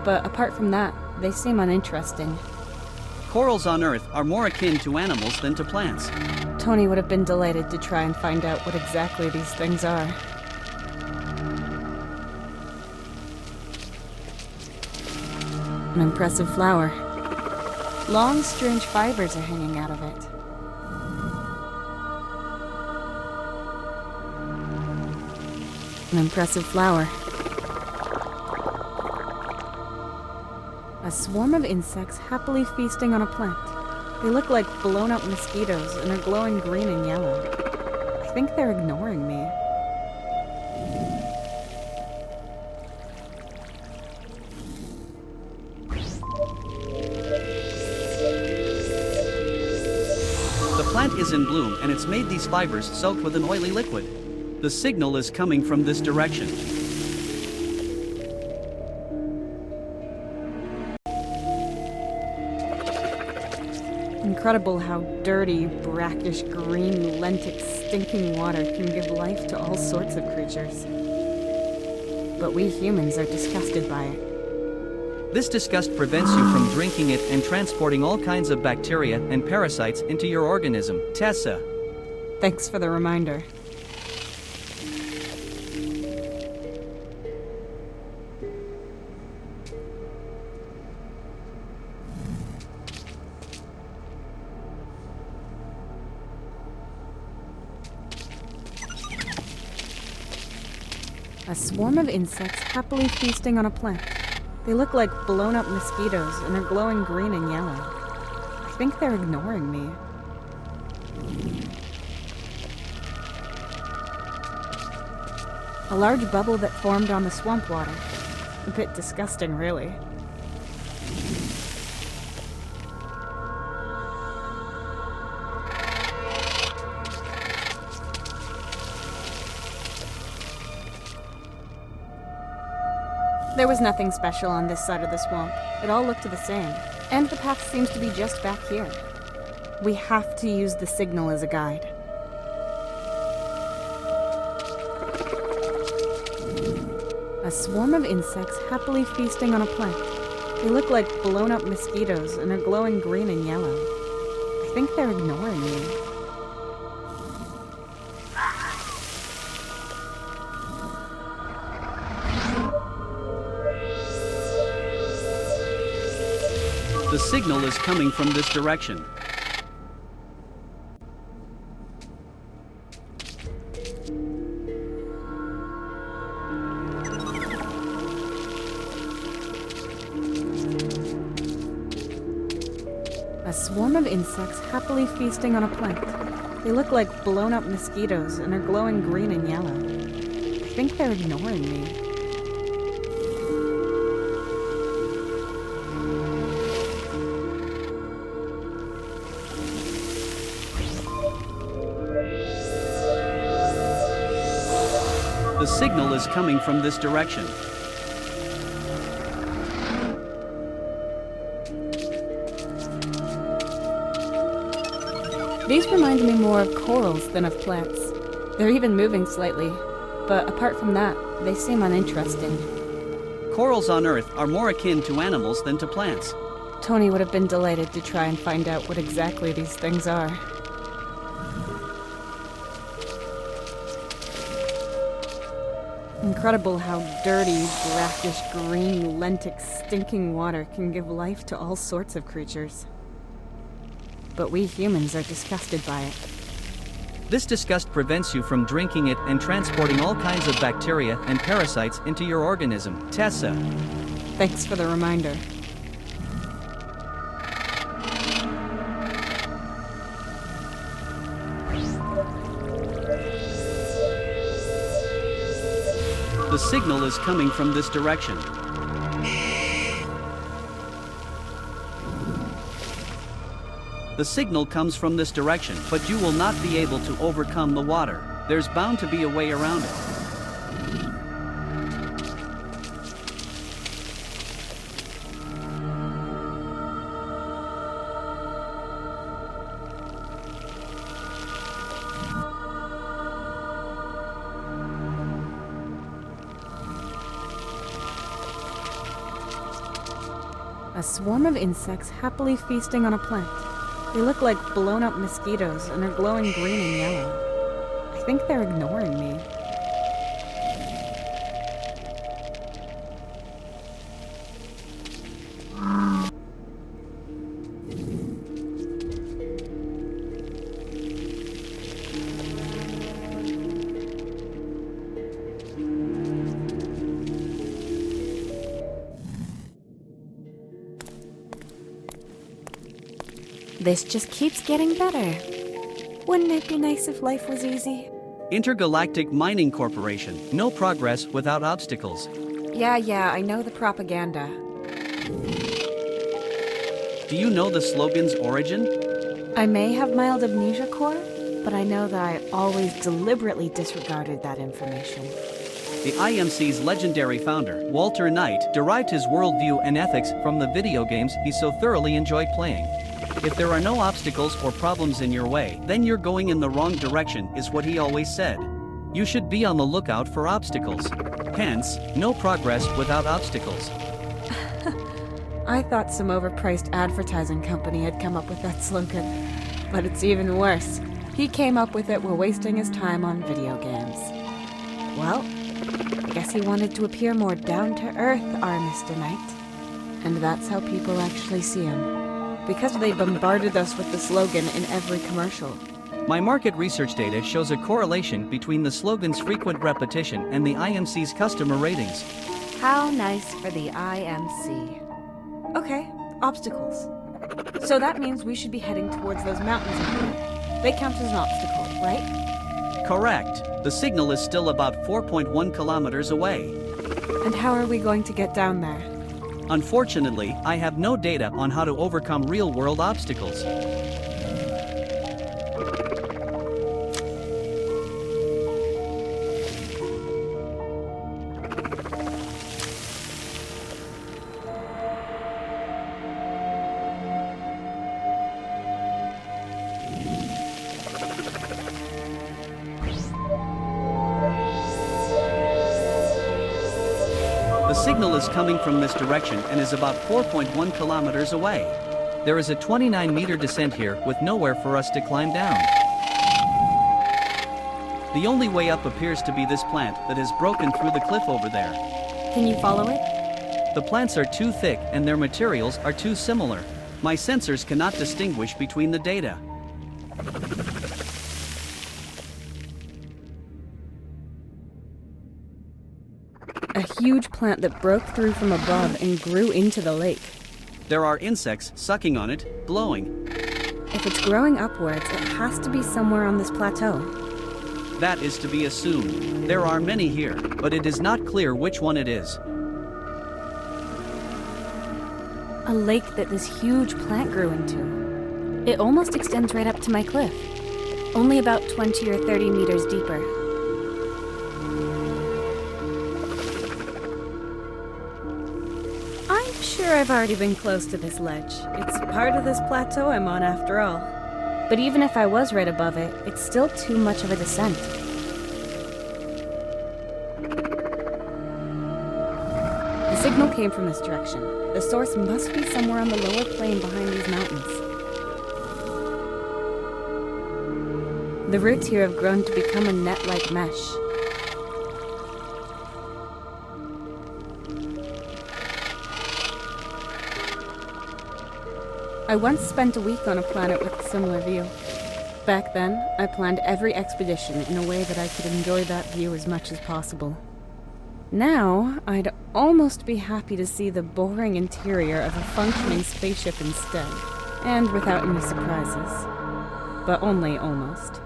but apart from that, they seem uninteresting. Corals on Earth are more akin to animals than to plants. Tony would have been delighted to try and find out what exactly these things are. An impressive flower. Long, strange fibers are hanging out of it. An impressive flower. A swarm of insects happily feasting on a plant. They look like blown-up mosquitoes and are glowing green and yellow. I think they're ignoring me. The plant is in bloom and it's made these fibers soaked with an oily liquid. The signal is coming from this direction. Incredible how dirty, brackish, green, lentic, stinking water can give life to all sorts of creatures. But we humans are disgusted by it. This disgust prevents you from drinking it and transporting all kinds of bacteria and parasites into your organism. Tessa. Thanks for the reminder. A swarm of insects happily feasting on a plant. They look like blown-up mosquitoes and are glowing green and yellow. I think they're ignoring me. A large bubble that formed on the swamp water. A bit disgusting, really. There was nothing special on this side of the swamp. It all looked the same. And the path seems to be just back here. We have to use the signal as a guide. A swarm of insects happily feasting on a plant. They look like blown-up mosquitoes and are glowing green and yellow. I think they're ignoring me. The signal is coming from this direction. A swarm of insects happily feasting on a plant. They look like blown-up mosquitoes and are glowing green and yellow. I think they're ignoring me. The signal is coming from this direction. These remind me more of corals than of plants. They're even moving slightly, but apart from that, they seem uninteresting. Corals on Earth are more akin to animals than to plants. Tony would have been delighted to try and find out what exactly these things are. Incredible how dirty, brackish, green, lentic, stinking water can give life to all sorts of creatures. But we humans are disgusted by it. This disgust prevents you from drinking it and transporting all kinds of bacteria and parasites into your organism. Tessa. Thanks for the reminder. The signal is coming from this direction. The signal comes from this direction, but you will not be able to overcome the water. There's bound to be a way around it. A swarm of insects happily feasting on a plant. They look like blown-up mosquitoes and are glowing green and yellow. I think they're ignoring me. This just keeps getting better. Wouldn't it be nice if life was easy? Intergalactic Mining Corporation. No progress without obstacles. Yeah, I know the propaganda. Do you know the slogan's origin? I may have mild amnesia core, but I know that I always deliberately disregarded that information. The IMC's legendary founder, Walter Knight, derived his worldview and ethics from the video games he so thoroughly enjoyed playing. If there are no obstacles or problems in your way, then you're going in the wrong direction, is what he always said. You should be on the lookout for obstacles. Hence, no progress without obstacles. I thought some overpriced advertising company had come up with that slogan. But it's even worse. He came up with it while wasting his time on video games. Well, I guess he wanted to appear more down-to-earth, our Mr. Knight. And that's how people actually see him. Because they bombarded us with the slogan in every commercial. My market research data shows a correlation between the slogan's frequent repetition and the IMC's customer ratings. How nice for the IMC. Okay, obstacles. So that means we should be heading towards those mountains ahead. They count as an obstacle, right? Correct. The signal is still about 4.1 kilometers away. And how are we going to get down there? Unfortunately, I have no data on how to overcome real-world obstacles. The signal is coming from this direction and is about 4.1 kilometers away. There is a 29-meter descent here with nowhere for us to climb down. The only way up appears to be this plant that has broken through the cliff over there. Can you follow it? The plants are too thick and their materials are too similar. My sensors cannot distinguish between the data. A huge plant that broke through from above and grew into the lake. There are insects sucking on it, blowing. If it's growing upwards, it has to be somewhere on this plateau. That is to be assumed. There are many here, but it is not clear which one it is. A lake that this huge plant grew into. It almost extends right up to my cliff. Only about 20 or 30 meters deeper. I'm sure I've already been close to this ledge. It's part of this plateau I'm on after all. But even if I was right above it, it's still too much of a descent. The The signal came from this direction. The source must be somewhere on the lower plane behind these mountains. The roots here have grown to become a net-like mesh. I once spent a week on a planet with a similar view. Back then, I planned every expedition in a way that I could enjoy that view as much as possible. Now, I'd almost be happy to see the boring interior of a functioning spaceship instead, and without any surprises. But only almost.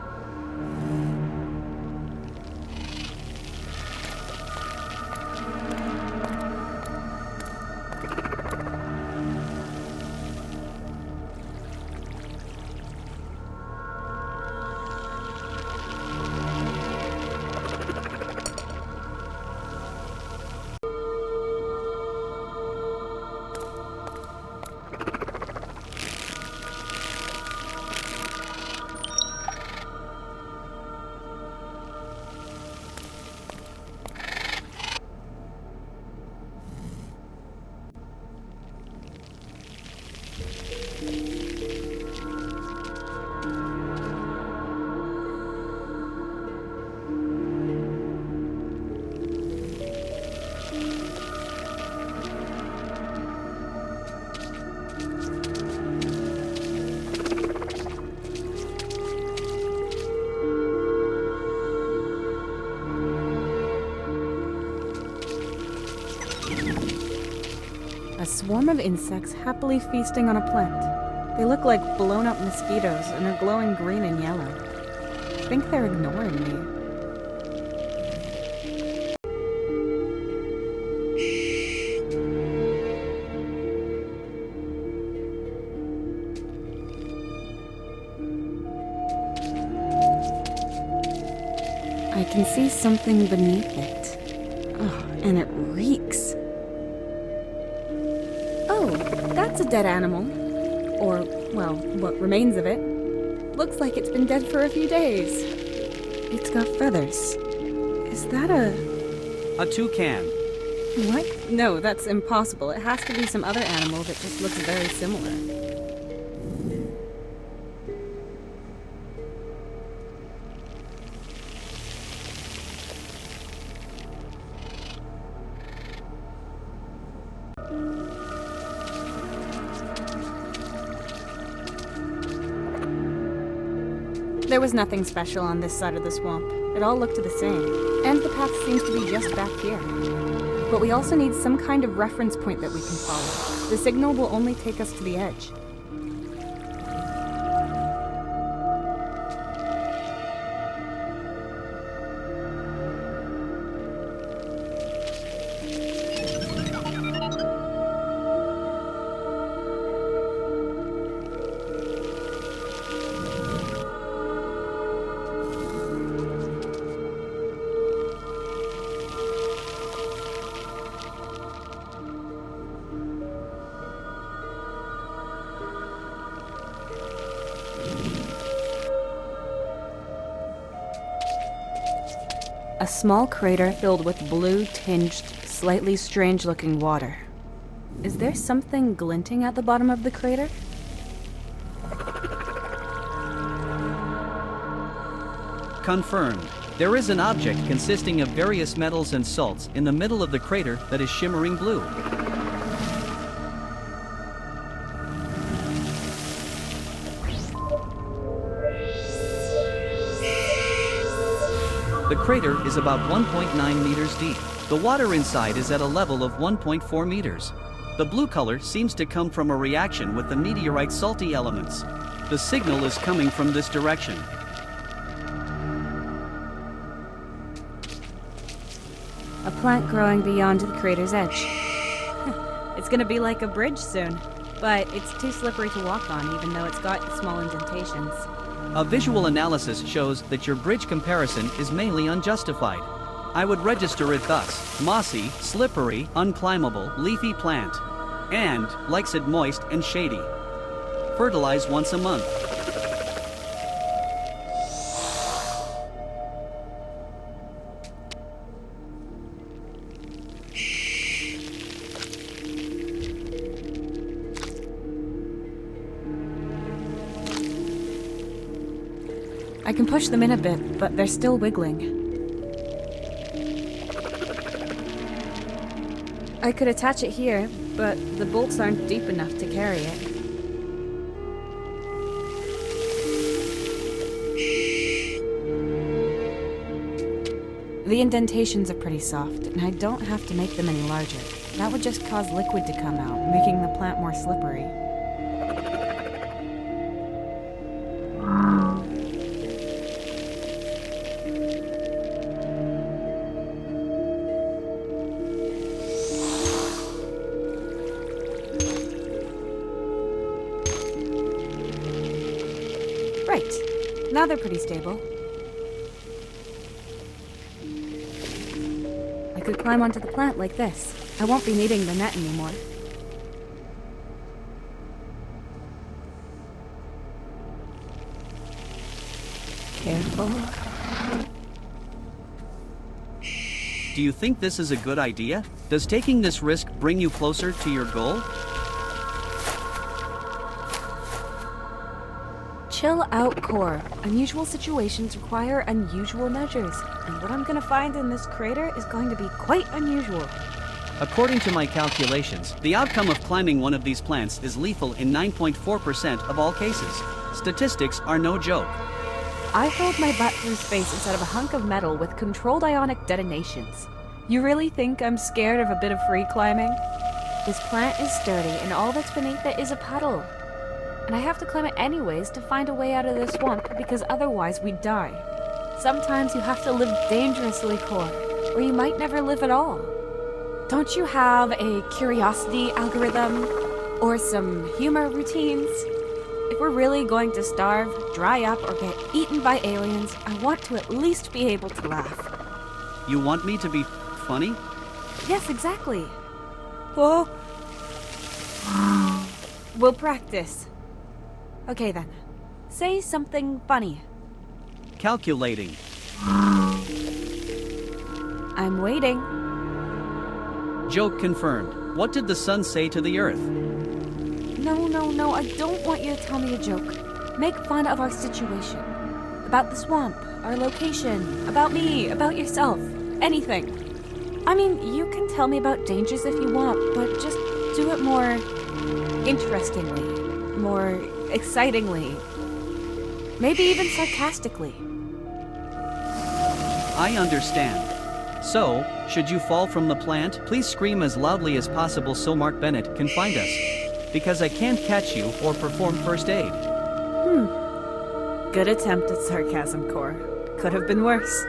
A swarm of insects happily feasting on a plant. They look like blown-up mosquitoes and are glowing green and yellow. I think they're ignoring me. I can see something beneath it. Oh, and it reeks. Oh, that's a dead animal. Or, well, what remains of it. Looks like it's been dead for a few days. It's got feathers. Is that A toucan. What? No, that's impossible. It has to be some other animal that just looks very similar. There was nothing special on this side of the swamp. It all looked the same, and the path seems to be just back here. But we also need some kind of reference point that we can follow. The signal will only take us to the edge. A small crater filled with blue-tinged, slightly strange-looking water. Is there something glinting at the bottom of the crater? Confirmed. There is an object consisting of various metals and salts in the middle of the crater that is shimmering blue. The crater is about 1.9 meters deep. The water inside is at a level of 1.4 meters. The blue color seems to come from a reaction with the meteorite's salty elements. The signal is coming from this direction. A plant growing beyond the crater's edge. It's gonna be like a bridge soon, but it's too slippery to walk on even though it's got small indentations. A visual analysis shows that your bridge comparison is mainly unjustified. I would register it thus: mossy, slippery, unclimbable, leafy plant, and likes it moist and shady. Fertilize once a month. I can push them in a bit, but they're still wiggling. I could attach it here, but the bolts aren't deep enough to carry it. The indentations are pretty soft, and I don't have to make them any larger. That would just cause liquid to come out, making the plant more slippery. Right. Now they're pretty stable. I could climb onto the plant like this. I won't be needing the net anymore. Careful. Do you think this is a good idea? Does taking this risk bring you closer to your goal? Chill out, Core. Unusual situations require unusual measures, and what I'm gonna find in this crater is going to be quite unusual. According to my calculations, the outcome of climbing one of these plants is lethal in 9.4% of all cases. Statistics are no joke. I hurled my butt through space instead of a hunk of metal with controlled ionic detonations. You really think I'm scared of a bit of free climbing? This plant is sturdy, and all that's beneath it is a puddle. And I have to climb it anyways to find a way out of the swamp, because otherwise we'd die. Sometimes you have to live dangerously, Core, or you might never live at all. Don't you have a curiosity algorithm? Or some humor routines? If we're really going to starve, dry up, or get eaten by aliens, I want to at least be able to laugh. You want me to be funny? Yes, exactly. Whoa. We'll practice. Okay then. Say something funny. Calculating. I'm waiting. Joke confirmed. What did the sun say to the earth? No, I don't want you to tell me a joke. Make fun of our situation. About the swamp, our location, about me, about yourself, anything. I mean, you can tell me about dangers if you want, but just do it more interestingly, more excitingly, maybe even sarcastically. I understand. So, should you fall from the plant, please scream as loudly as possible so Mark Bennett can find us. Because I can't catch you or perform first aid. Good attempt at sarcasm, Core. Could have been worse.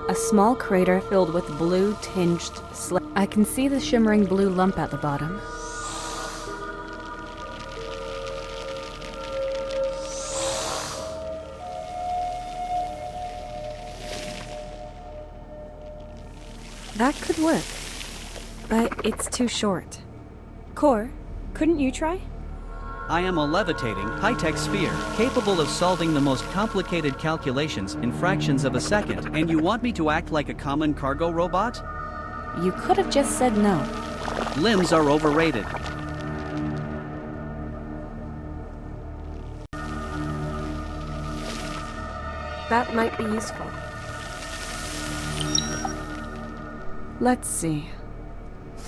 A small crater filled with blue-tinged slate. I can see the shimmering blue lump at the bottom. That could work, but it's too short. Core, couldn't you try? I am a levitating, high-tech sphere, capable of solving the most complicated calculations in fractions of a second, and you want me to act like a common cargo robot? You could have just said no. Limbs are overrated. That might be useful. Let's see.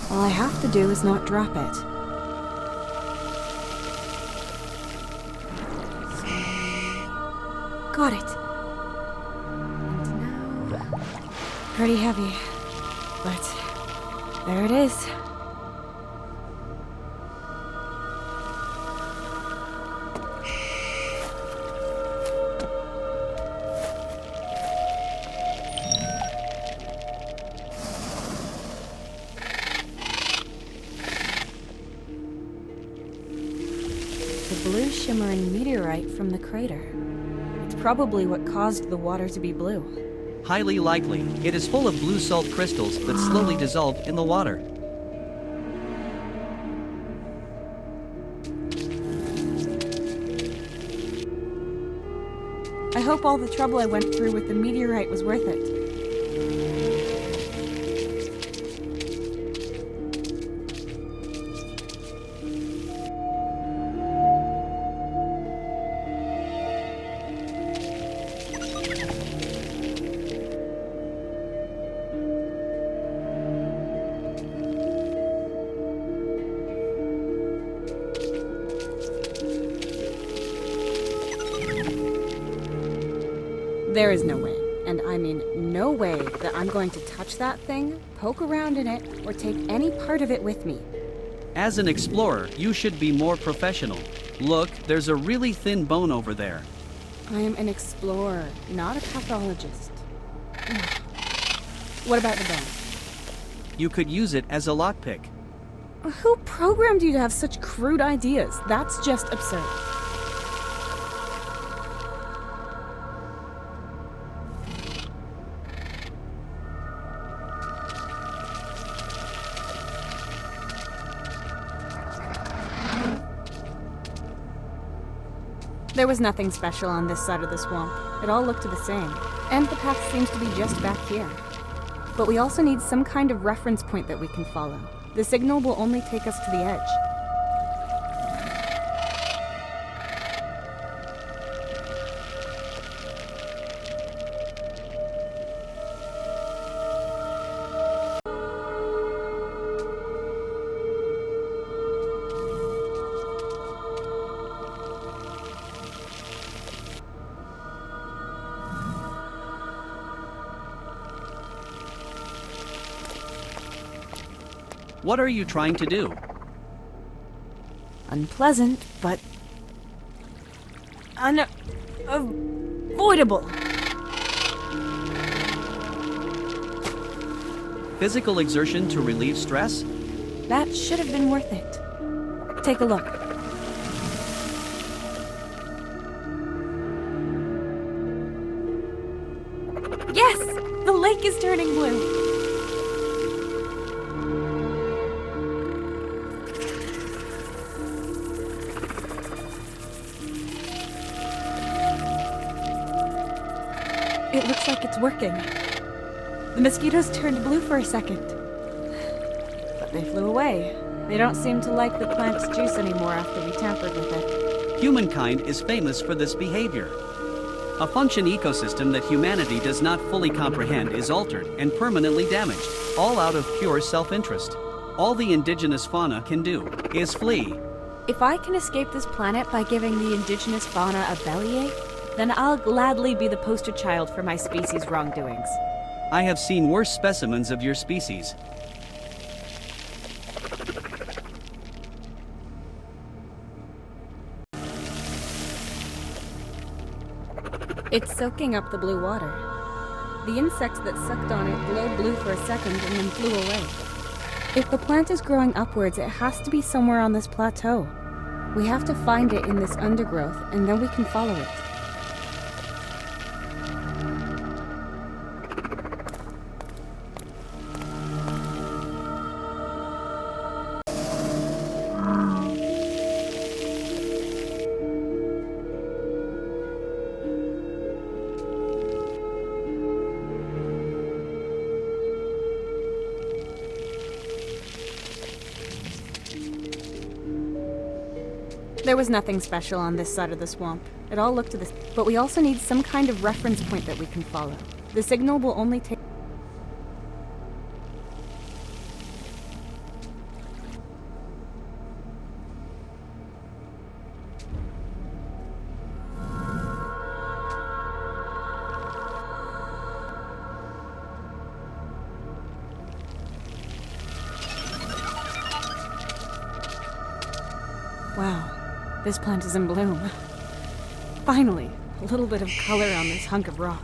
All I have to do is not drop it. Got it. And now... Pretty heavy. But there it is. The blue shimmering meteorite from the crater. It's probably what caused the water to be blue. Highly likely. It is full of blue salt crystals that slowly dissolve in the water. I hope all the trouble I went through with the meteorite was worth it. There is no way, and I mean no way, that I'm going to touch that thing, poke around in it, or take any part of it with me. As an explorer, you should be more professional. Look, there's a really thin bone over there. I am an explorer, not a pathologist. What about the bone? You could use it as a lockpick. Who programmed you to have such crude ideas? That's just absurd. There was nothing special on this side of the swamp. It all looked the same. And the path seems to be just back here. But we also need some kind of reference point that we can follow. The signal will only take us to the edge. What are you trying to do? Unpleasant, but unavoidable. Physical exertion to relieve stress? That should have been worth it. Take a look. Yes! The lake is turning blue. It looks like it's working. The mosquitoes turned blue for a second. But they flew away. They don't seem to like the plant's juice anymore after we tampered with it. Humankind is famous for this behavior. A function ecosystem that humanity does not fully comprehend is altered and permanently damaged, all out of pure self-interest. All the indigenous fauna can do is flee. If I can escape this planet by giving the indigenous fauna a bellyache, then I'll gladly be the poster child for my species' wrongdoings. I have seen worse specimens of your species. It's soaking up the blue water. The insects that sucked on it glowed blue for a second and then flew away. If the plant is growing upwards, it has to be somewhere on this plateau. We have to find it in this undergrowth, and then we can follow it. There was nothing special on this side of the swamp. It all looked the same. But we also need some kind of reference point that we can follow. The signal will only take... Wow. This plant is in bloom. Finally, a little bit of color on this hunk of rock.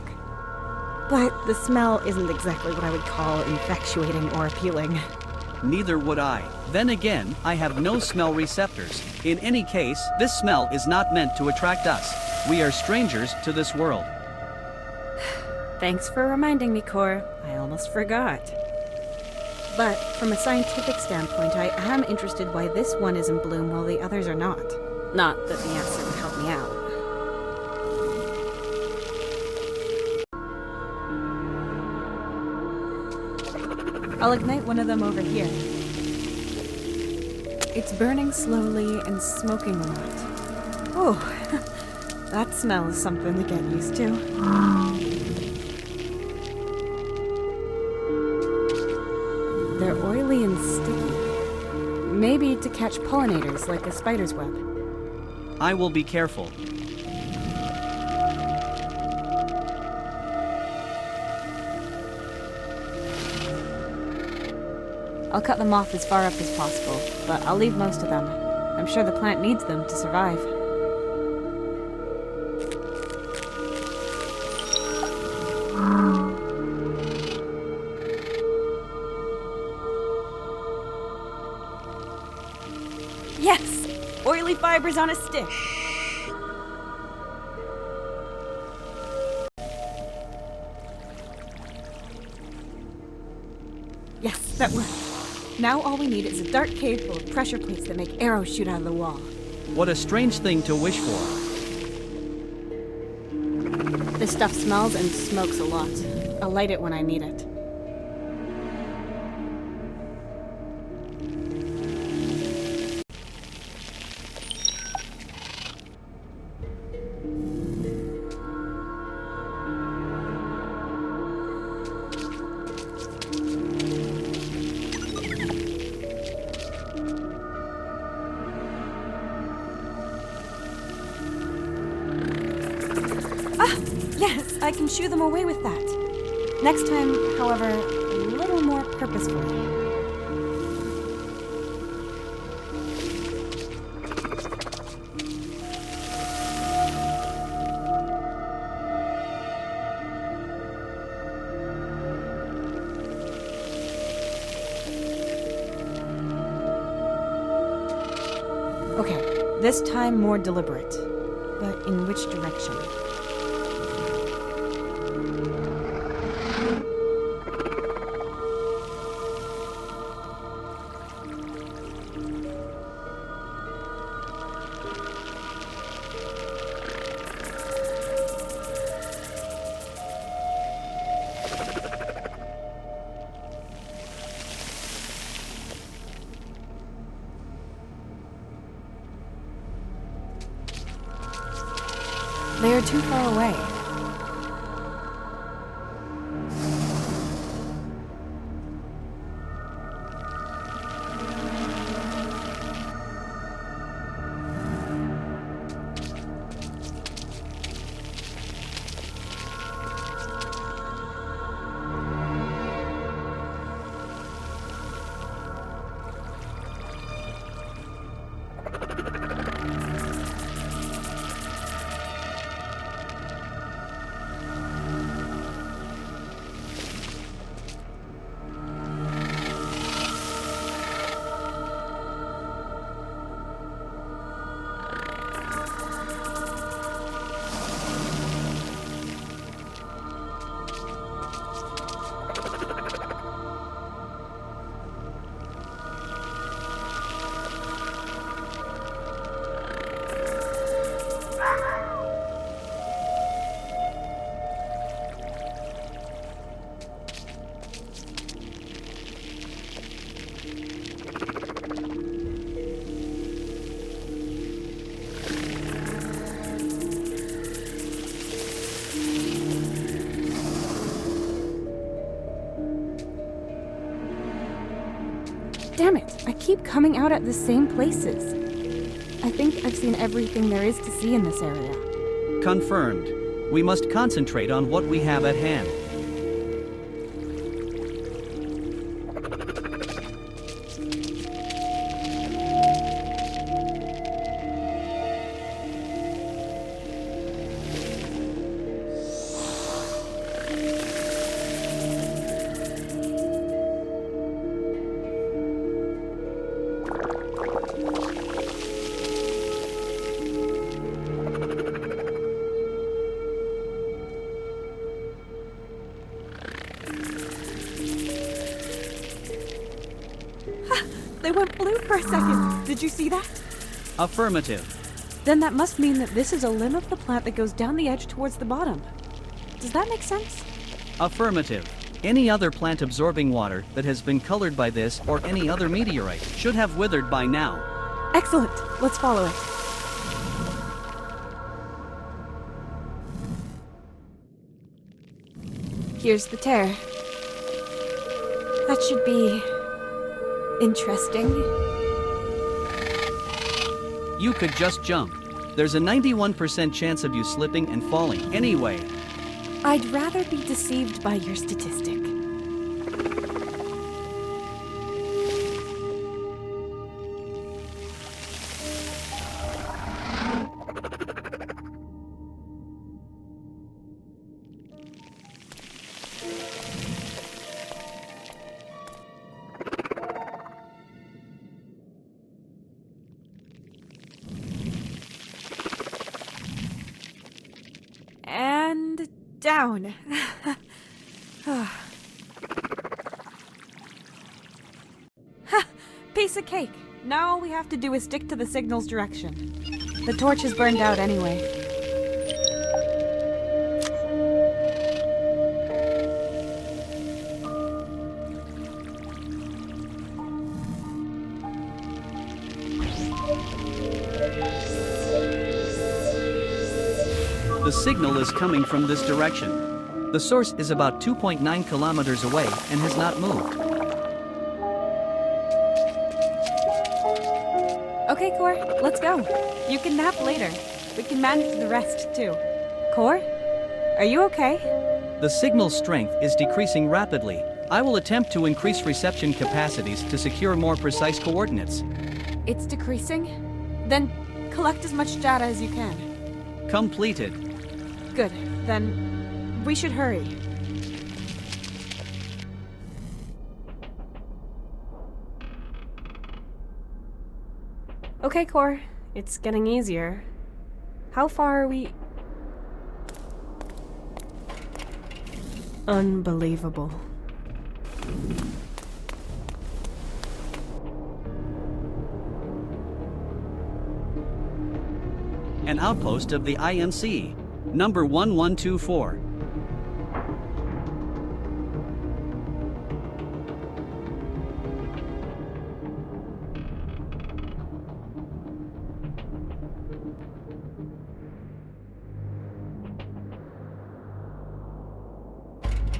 But the smell isn't exactly what I would call infatuating or appealing. Neither would I. Then again, I have no smell receptors. In any case, this smell is not meant to attract us. We are strangers to this world. Thanks for reminding me, Cor. I almost forgot. But from a scientific standpoint, I am interested why this one is in bloom while the others are not. Not that the answer would help me out. I'll ignite one of them over here. It's burning slowly and smoking a lot. Oh, that smell is something to get used to. They're oily and sticky. Maybe to catch pollinators like a spider's web. I will be careful. I'll cut them off as far up as possible, but I'll leave most of them. I'm sure the plant needs them to survive. Yes! Oily fibers on a stick! Yes, that worked. Now all we need is a dark cave full of pressure plates that make arrows shoot out of the wall. What a strange thing to wish for. This stuff smells and smokes a lot. I'll light it when I need it. Yes, I can shoo them away with that. Next time, however, a little more purposefully. Okay, this time more deliberate. But in which direction? They are too far away. Damn it, I keep coming out at the same places. I think I've seen everything there is to see in this area. Confirmed. We must concentrate on what we have at hand. They went blue for a second. Did you see that? Affirmative. Then that must mean that this is a limb of the plant that goes down the edge towards the bottom. Does that make sense? Affirmative. Any other plant absorbing water that has been colored by this or any other meteorite should have withered by now. Excellent. Let's follow it. Here's the tear. That should be interesting. You could just jump. There's a 91% chance of you slipping and falling anyway. I'd rather be deceived by your statistic. down. Ha! Piece of cake. Now all we have to do is stick to the signal's direction. The torch is burned out anyway. The signal is coming from this direction. The source is about 2.9 kilometers away and has not moved. Okay, Core, let's go. You can nap later. We can manage the rest, too. Core? Are you okay? The signal strength is decreasing rapidly. I will attempt to increase reception capacities to secure more precise coordinates. It's decreasing? Then collect as much data as you can. Completed. Good. Then we should hurry. Okay, Core. It's getting easier. How far are we? Unbelievable. An outpost of the IMC, number 1124.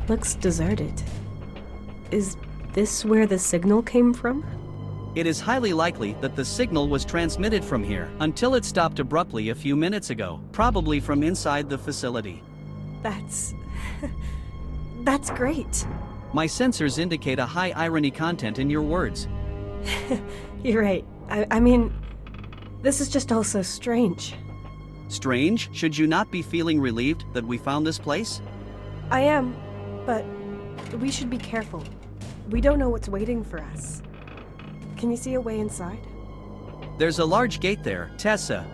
Looks deserted. Is this where the signal came from? It is highly likely that the signal was transmitted from here until it stopped abruptly a few minutes ago, probably from inside the facility. That's... that's great. My sensors indicate a high irony content in your words. You're right. I mean, this is just all so strange. Strange? Should you not be feeling relieved that we found this place? I am, but we should be careful. We don't know what's waiting for us. Can you see a way inside? There's a large gate there, Tessa.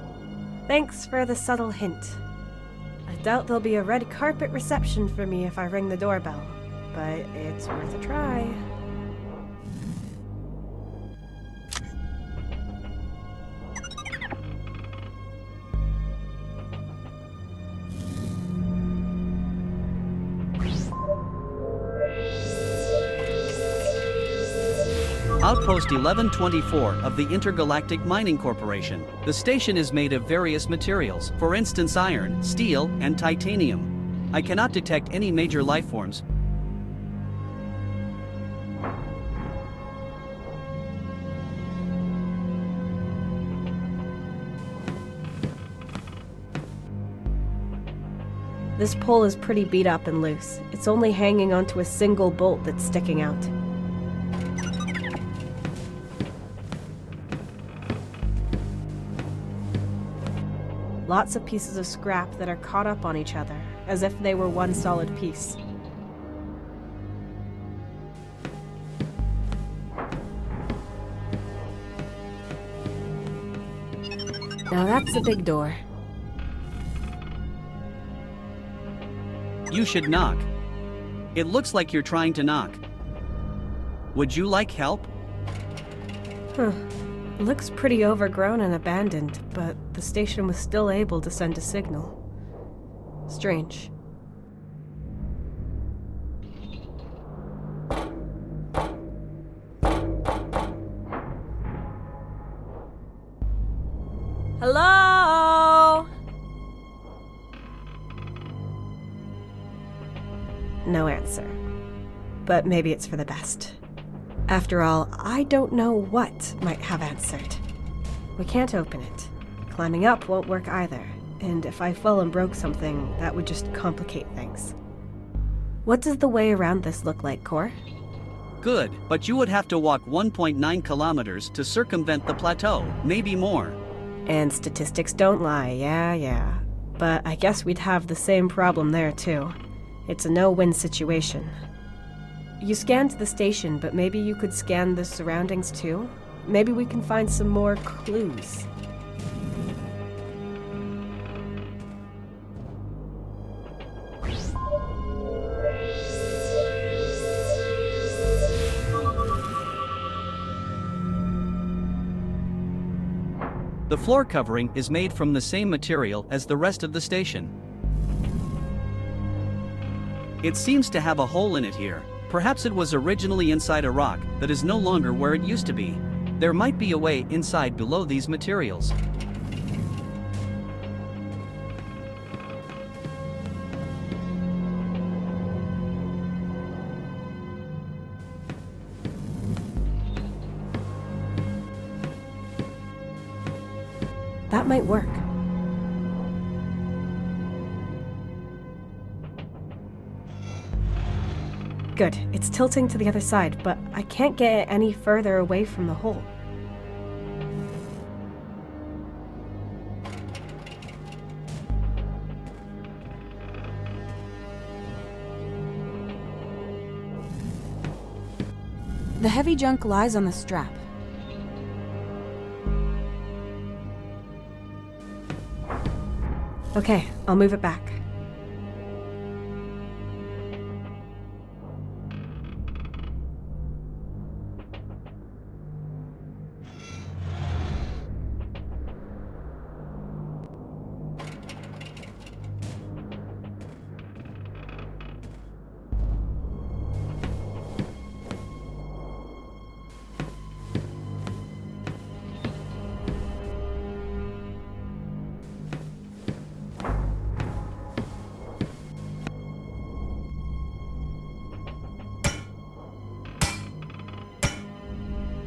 Thanks for the subtle hint. I doubt there'll be a red carpet reception for me if I ring the doorbell, but it's worth a try. Outpost 1124 of the Intergalactic Mining Corporation. The station is made of various materials, for instance iron, steel, and titanium. I cannot detect any major life forms. This pole is pretty beat up and loose. It's only hanging onto a single bolt that's sticking out. Lots of pieces of scrap that are caught up on each other, as if they were one solid piece. Now that's a big door. You should knock. It looks like you're trying to knock. Would you like help? Huh. Looks pretty overgrown and abandoned, but the station was still able to send a signal. Strange. Hello? No answer. But maybe it's for the best. After all, I don't know what might have answered. We can't open it. Climbing up won't work either, and if I fell and broke something, that would just complicate things. What does the way around this look like, Core? Good, but you would have to walk 1.9 kilometers to circumvent the plateau, maybe more. And statistics don't lie, yeah. But I guess we'd have the same problem there, too. It's a no-win situation. You scanned the station, but maybe you could scan the surroundings too? Maybe we can find some more clues. The floor covering is made from the same material as the rest of the station. It seems to have a hole in it here. Perhaps it was originally inside a rock that is no longer where it used to be. There might be a way inside below these materials. That might work. Good, it's tilting to the other side, but I can't get it any further away from the hole. The heavy junk lies on the strap. Okay, I'll move it back.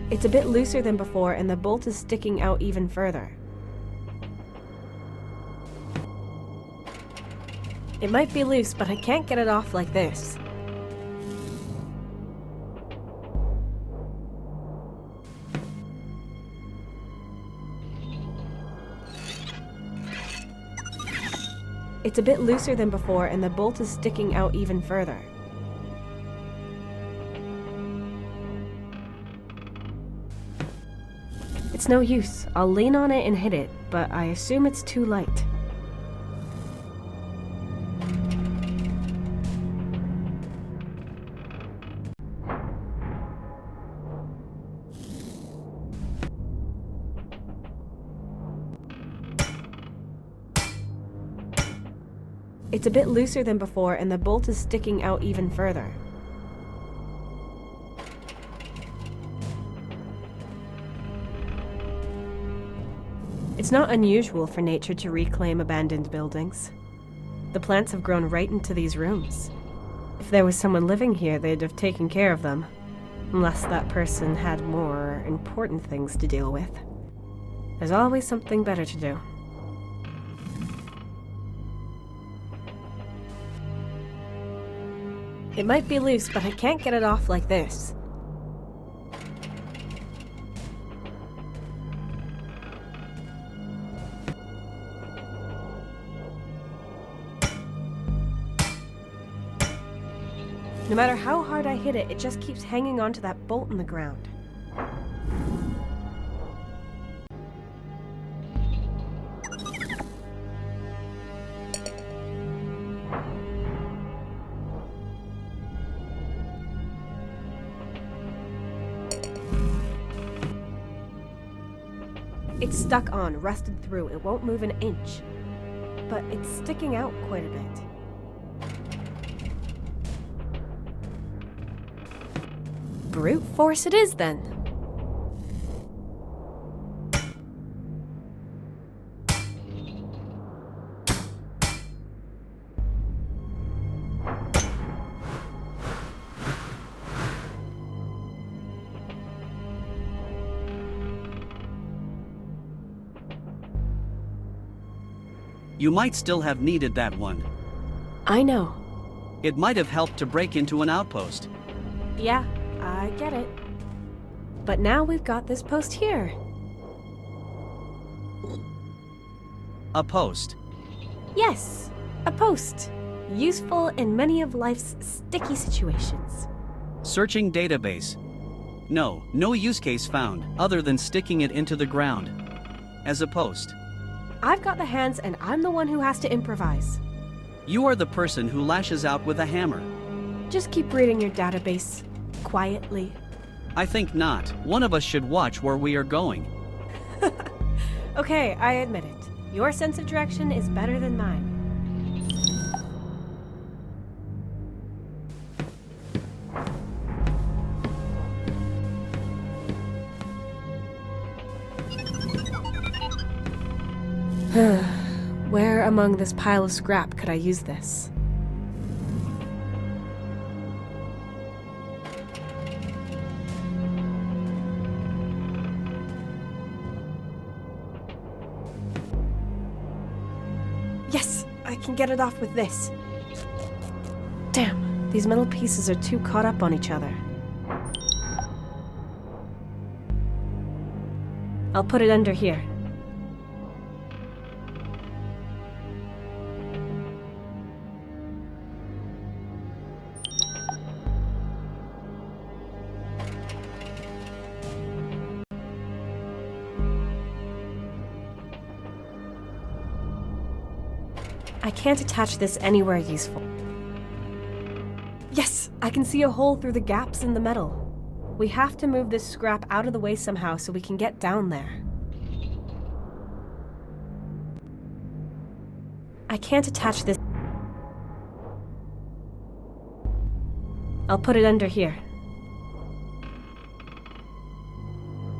It's a bit looser than before, and the bolt is sticking out even further. It might be loose, but I can't get it off like this. It's a bit looser than before, and the bolt is sticking out even further. It's no use. I'll lean on it and hit it, but I assume it's too light. It's a bit looser than before, and the bolt is sticking out even further. It's not unusual for nature to reclaim abandoned buildings. The plants have grown right into these rooms. If there was someone living here, they'd have taken care of them. Unless that person had more important things to deal with. There's always something better to do. It might be loose, but I can't get it off like this. No matter how hard I hit it, it just keeps hanging onto that bolt in the ground. It's stuck on, rusted through. It won't move an inch. But it's sticking out quite a bit. Brute force it is, then. You might still have needed that one. I know. It might have helped to break into an outpost. Yeah, I get it. But now we've got this post here. A post. Yes, a post. Useful in many of life's sticky situations. Searching database. No use case found, other than sticking it into the ground. As a post. I've got the hands, and I'm the one who has to improvise. You are the person who lashes out with a hammer. Just keep reading your database. Quietly. I think not. One of us should watch where we are going. Okay, I admit it. Your sense of direction is better than mine. Where among this pile of scrap could I use this? Yes, I can get it off with this. Damn, these metal pieces are too caught up on each other. I'll put it under here. I can't attach this anywhere useful. Yes, I can see a hole through the gaps in the metal. We have to move this scrap out of the way somehow so we can get down there. I can't attach this. I'll put it under here.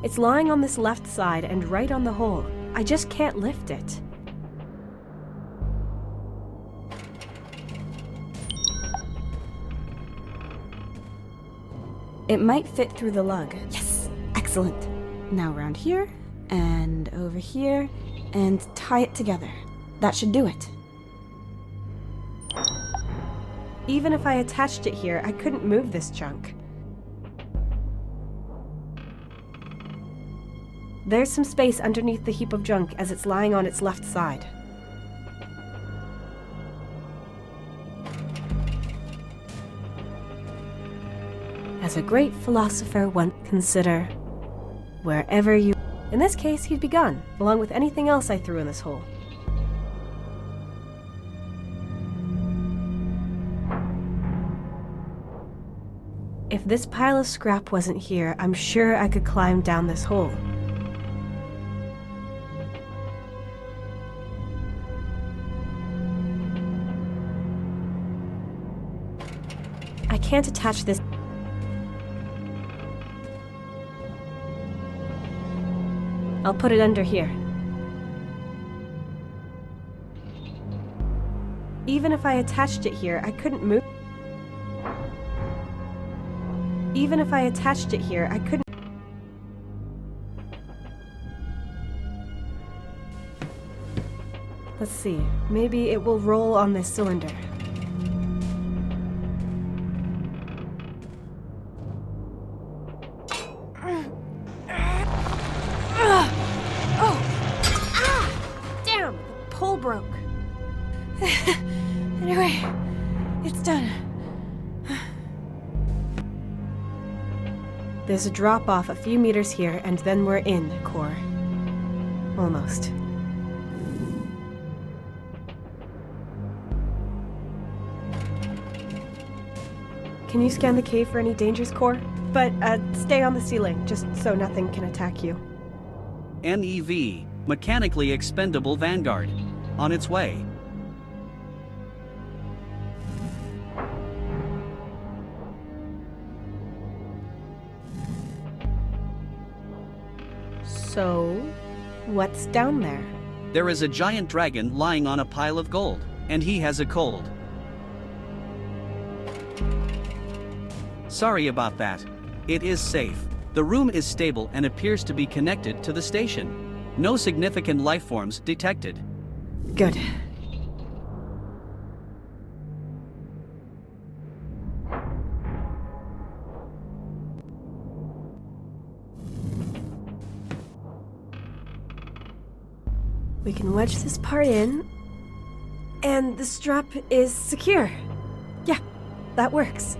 It's lying on this left side and right on the hole. I just can't lift it. It might fit through the lug. Yes, excellent. Now around here, and over here, and tie it together. That should do it. Even if I attached it here, I couldn't move this chunk. There's some space underneath the heap of junk as it's lying on its left side. As a great philosopher once consider, wherever you... In this case, he'd be gone, along with anything else I threw in this hole. If this pile of scrap wasn't here, I'm sure I could climb down this hole. I can't attach this... I'll put it under here. Even if I attached it here, I couldn't move... Even if I attached it here, I couldn't... Let's see. Maybe it will roll on this cylinder. Broke. Anyway, it's done. There's a drop-off a few meters here, and then we're in, Core. Almost. Can you scan the cave for any dangers, Core? But, stay on the ceiling, just so nothing can attack you. NEV, Mechanically Expendable Vanguard. On its way. So, what's down there? There is a giant dragon lying on a pile of gold, and he has a cold. Sorry about that. It is safe. The room is stable and appears to be connected to the station. No significant life forms detected. Good. We can wedge this part in, and the strap is secure. Yeah, that works.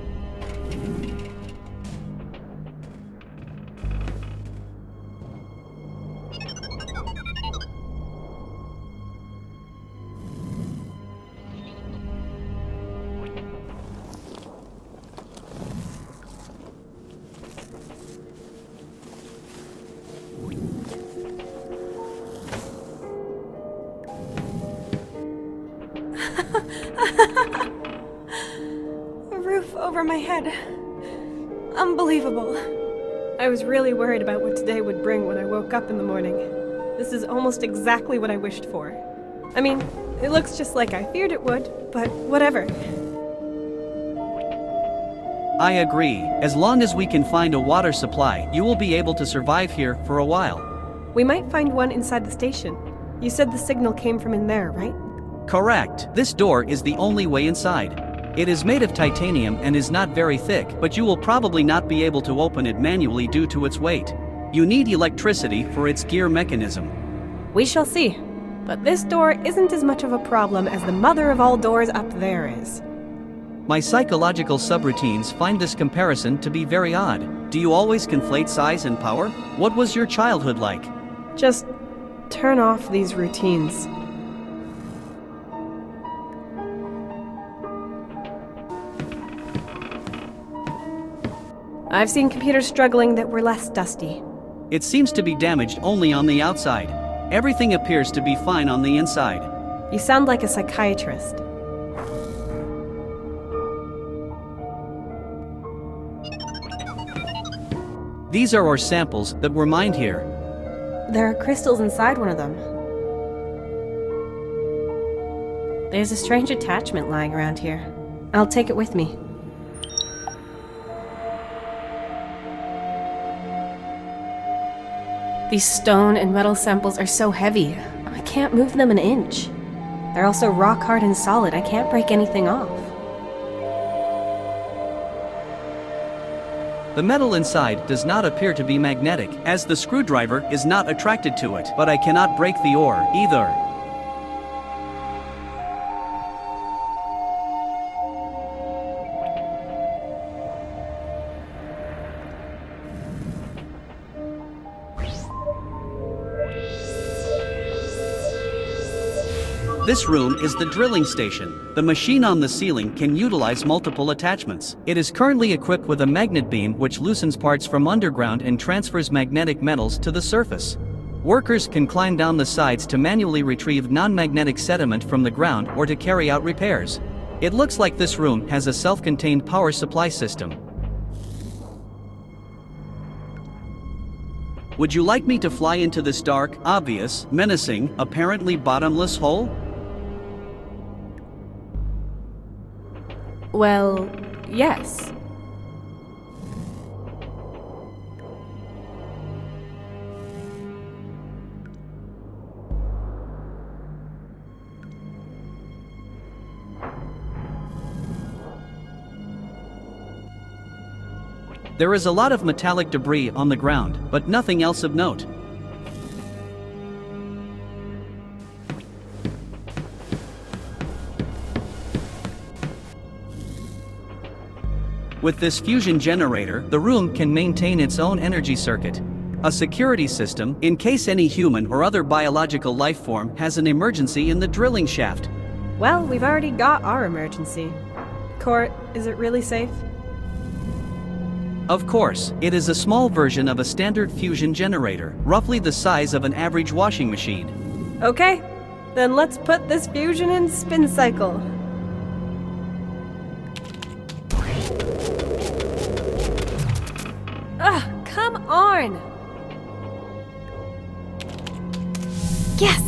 A roof over my head. Unbelievable. I was really worried about what today would bring when I woke up in the morning. This is almost exactly what I wished for. I mean, it looks just like I feared it would, but whatever. I agree. As long as we can find a water supply, you will be able to survive here for a while. We might find one inside the station. You said the signal came from in there, right? Correct. This door is the only way inside. It is made of titanium and is not very thick, but you will probably not be able to open it manually due to its weight. You need electricity for its gear mechanism. We shall see. But this door isn't as much of a problem as the mother of all doors up there is. My psychological subroutines find this comparison to be very odd. Do you always conflate size and power? What was your childhood like? Just turn off these routines. I've seen computers struggling that were less dusty. It seems to be damaged only on the outside. Everything appears to be fine on the inside. You sound like a psychiatrist. These are our samples that were mined here. There are crystals inside one of them. There's a strange attachment lying around here. I'll take it with me. These stone and metal samples are so heavy, I can't move them an inch. They're also rock hard and solid. I can't break anything off. The metal inside does not appear to be magnetic, as the screwdriver is not attracted to it, but I cannot break the ore either. This room is the drilling station. The machine on the ceiling can utilize multiple attachments. It is currently equipped with a magnet beam which loosens parts from underground and transfers magnetic metals to the surface. Workers can climb down the sides to manually retrieve non-magnetic sediment from the ground or to carry out repairs. It looks like this room has a self-contained power supply system. Would you like me to fly into this dark, obvious, menacing, apparently bottomless hole? Well, yes. There is a lot of metallic debris on the ground, but nothing else of note. With this fusion generator, the room can maintain its own energy circuit. A security system, in case any human or other biological life form has an emergency in the drilling shaft. Well, we've already got our emergency. Court, is it really safe? Of course, it is a small version of a standard fusion generator, roughly the size of an average washing machine. Okay, then let's put this fusion in spin cycle. Ugh, come on! Yes!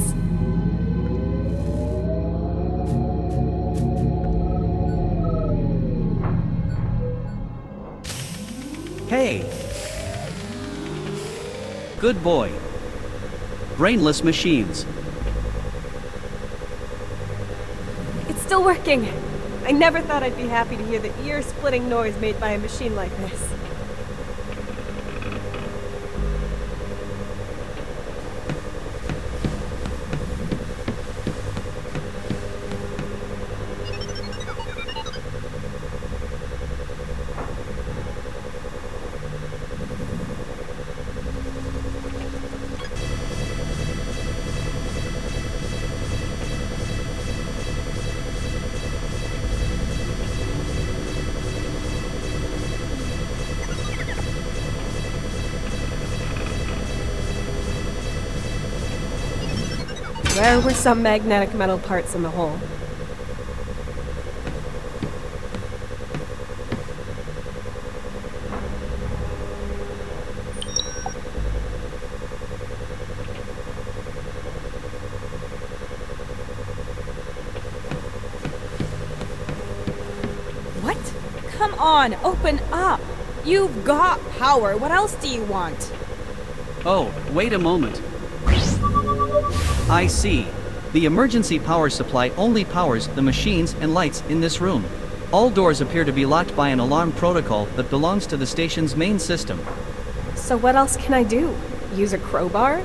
Hey! Good boy. Brainless machines. It's still working! I never thought I'd be happy to hear the ear-splitting noise made by a machine like this. There were some magnetic metal parts in the hole. What? Come on, open up! You've got power. What else do you want? Oh, wait a moment. I see. The emergency power supply only powers the machines and lights in this room. All doors appear to be locked by an alarm protocol that belongs to the station's main system. So what else can I do? Use a crowbar?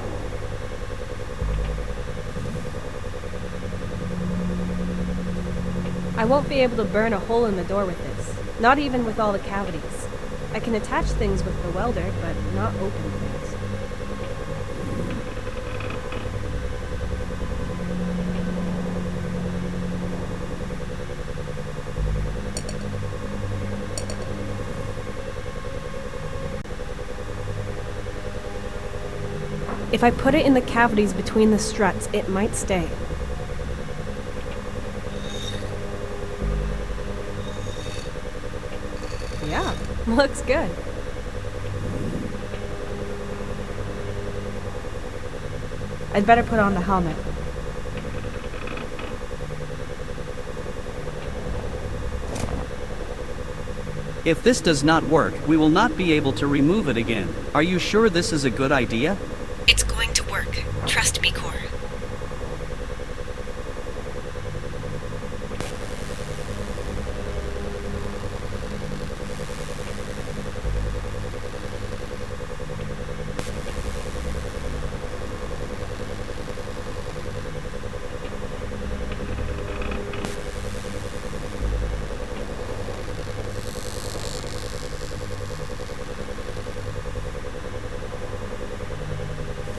I won't be able to burn a hole in the door with this. Not even with all the cavities. I can attach things with the welder, but not open things. If I put it in the cavities between the struts, it might stay. Yeah, looks good. I'd better put on the helmet. If this does not work, we will not be able to remove it again. Are you sure this is a good idea? It's going to work. Trust me, Core.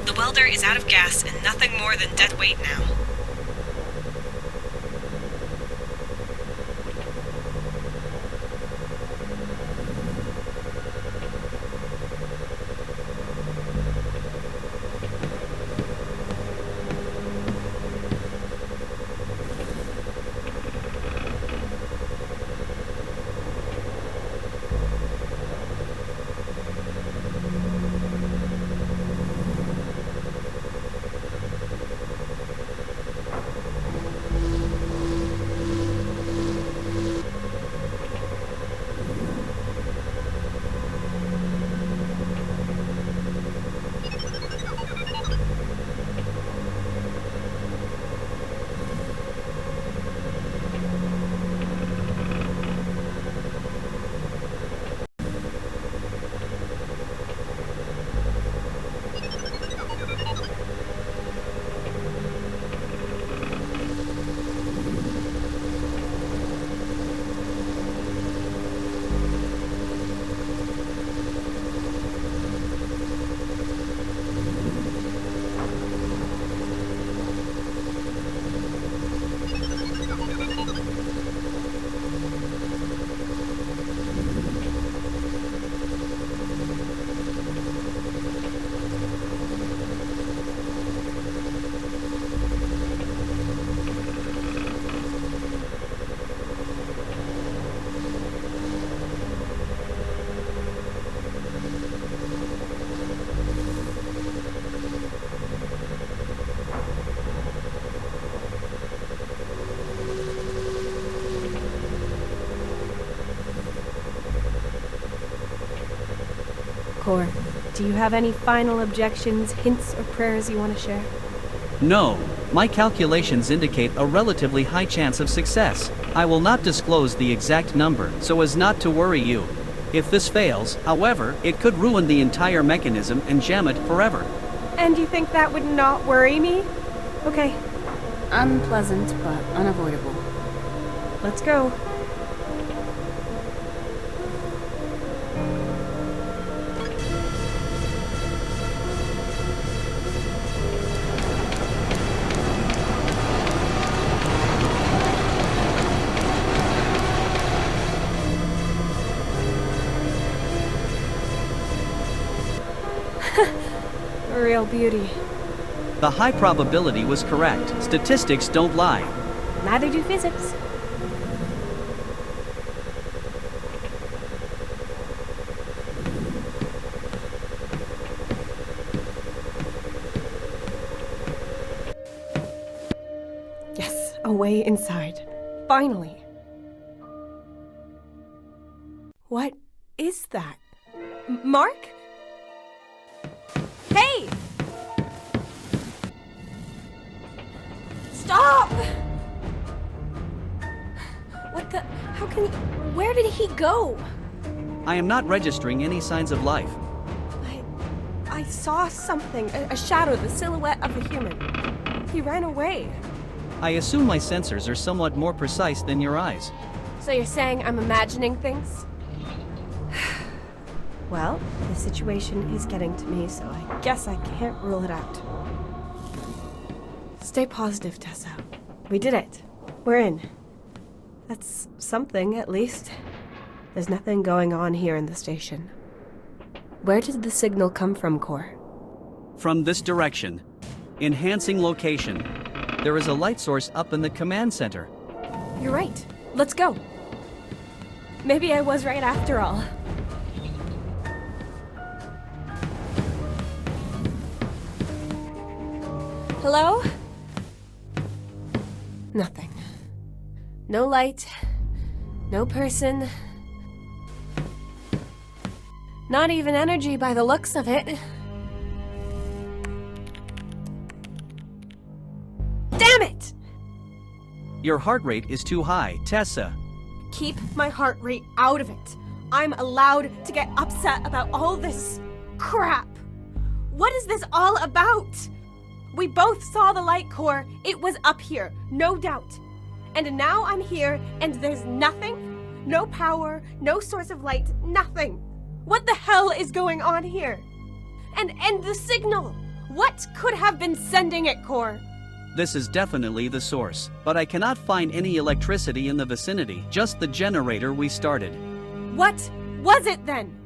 The welder is out of gas and nothing more than dead weight now. Core, do you have any final objections, hints, or prayers you want to share? No. My calculations indicate a relatively high chance of success. I will not disclose the exact number so as not to worry you. If this fails, however, it could ruin the entire mechanism and jam it forever. And you think that would not worry me? Okay, Unpleasant, but unavoidable. let's go. A real beauty. The high probability was correct. Statistics don't lie. Neither do physics. Yes, a way inside. Finally. What is that? Mark? Hey! Stop! What the? How can he? Where did he go? I am not registering any signs of life. I saw something, a shadow, the silhouette of a human. He ran away. I assume my sensors are somewhat more precise than your eyes. So you're saying I'm imagining things? Well, the situation is getting to me, so I guess I can't rule it out. Stay positive, Tessa. We did it. We're in. That's something, at least. There's nothing going on here in the station. Where did the signal come from, Core? From this direction. Enhancing location. There is a light source up in the command center. You're right. Let's go. Maybe I was right after all. Hello? Nothing. No light. No person. Not even energy by the looks of it. Damn it! Your heart rate is too high, Tessa. Keep my heart rate out of it. I'm allowed to get upset about all this crap. What is this all about? We both saw the light core. It was up here, no doubt. And now I'm here and there's nothing? No power, no source of light, nothing. What the hell is going on here? And the signal. What could have been sending it, Core? This is definitely the source, but I cannot find any electricity in the vicinity, just the generator we started. What was it then?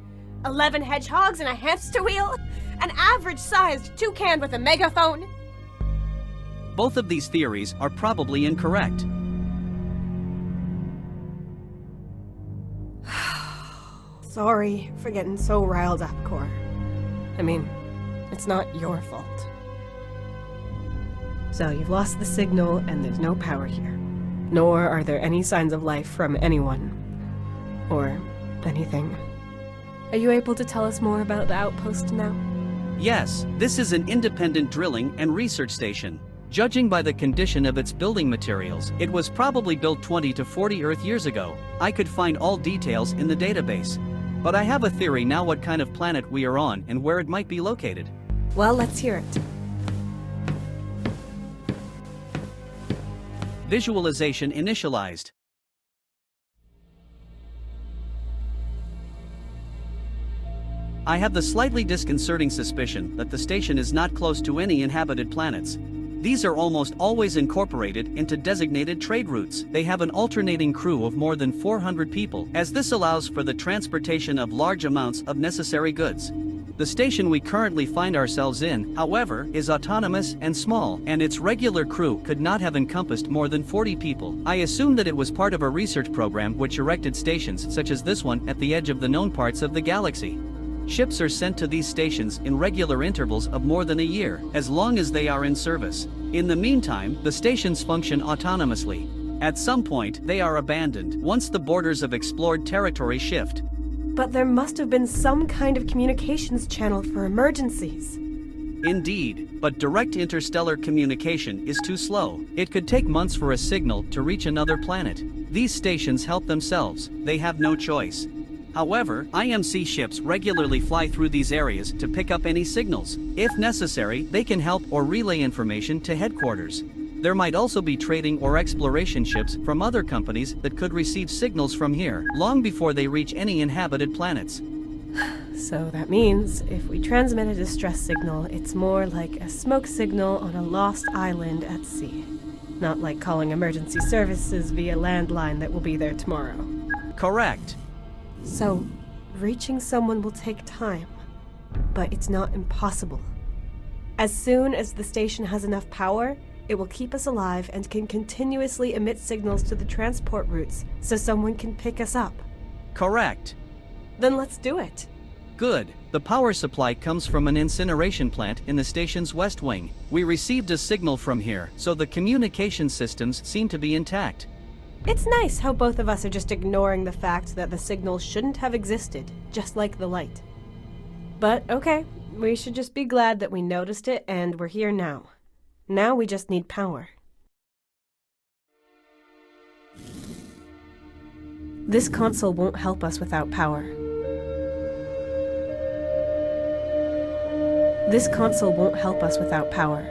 11 hedgehogs and a hamster wheel? An average-sized toucan with a megaphone? Both of these theories are probably incorrect. Sorry for getting so riled up, Core. I mean, it's not your fault. So you've lost the signal and there's no power here. Nor are there any signs of life from anyone. Or anything. Are you able to tell us more about the outpost now? Yes, this is an independent drilling and research station. Judging by the condition of its building materials, it was probably built 20 to 40 Earth years ago. I could find all details in the database. But I have a theory now what kind of planet we are on and where it might be located. Well, let's hear it. Visualization initialized. I have the slightly disconcerting suspicion that the station is not close to any inhabited planets. These are almost always incorporated into designated trade routes. They have an alternating crew of more than 400 people, as this allows for the transportation of large amounts of necessary goods. The station we currently find ourselves in, however, is autonomous and small, and its regular crew could not have encompassed more than 40 people. I assume that it was part of a research program which erected stations such as this one at the edge of the known parts of the galaxy. Ships are sent to these stations in regular intervals of more than a year, as long as they are in service. In the meantime, the stations function autonomously. At some point, they are abandoned once the borders of explored territory shift. But there must have been some kind of communications channel for emergencies. Indeed, but direct interstellar communication is too slow. It could take months for a signal to reach another planet. These stations help themselves. They have no choice. However, IMC ships regularly fly through these areas to pick up any signals. If necessary, they can help or relay information to headquarters. There might also be trading or exploration ships from other companies that could receive signals from here, long before they reach any inhabited planets. So that means, if we transmit a distress signal, it's more like a smoke signal on a lost island at sea. Not like calling emergency services via landline that will be there tomorrow. Correct. So, reaching someone will take time, but it's not impossible. As soon as the station has enough power, it will keep us alive and can continuously emit signals to the transport routes so someone can pick us up. Correct. Then let's do it. Good. The power supply comes from an incineration plant in the station's west wing. We received a signal from here, so the communication systems seem to be intact. It's nice how both of us are just ignoring the fact that the signal shouldn't have existed, just like the light. But okay, we should just be glad that we noticed it and we're here now. Now we just need power. This console won't help us without power. This console won't help us without power.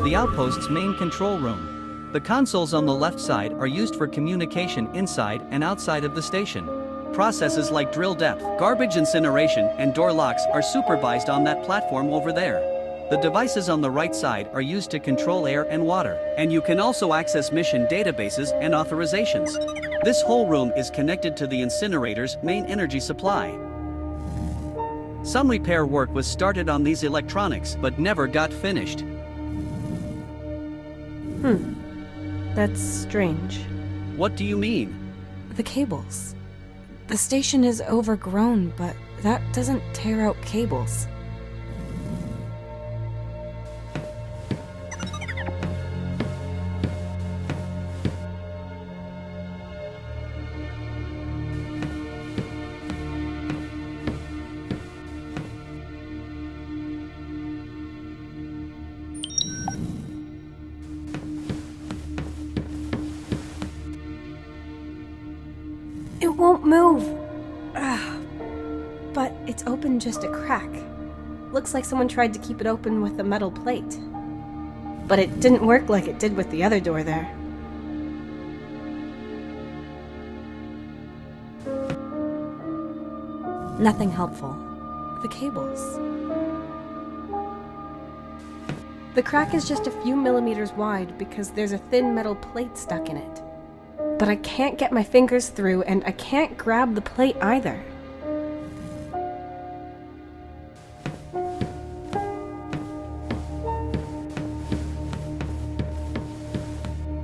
The outpost's main control room. The consoles on the left side are used for communication inside and outside of the station. Processes like drill depth, garbage incineration, and door locks are supervised on that platform over there. The devices on the right side are used to control air and water, and you can also access mission databases and authorizations. This whole room is connected to the incinerator's main energy supply. Some repair work was started on these electronics, but never got finished. That's strange. What do you mean? The cables. The station is overgrown, but that doesn't tear out cables. It won't move. But it's open just a crack. Looks like someone tried to keep it open with a metal plate. But it didn't work like it did with the other door there. Nothing helpful. The cables. The crack is just a few millimeters wide because there's a thin metal plate stuck in it. But I can't get my fingers through, and I can't grab the plate either.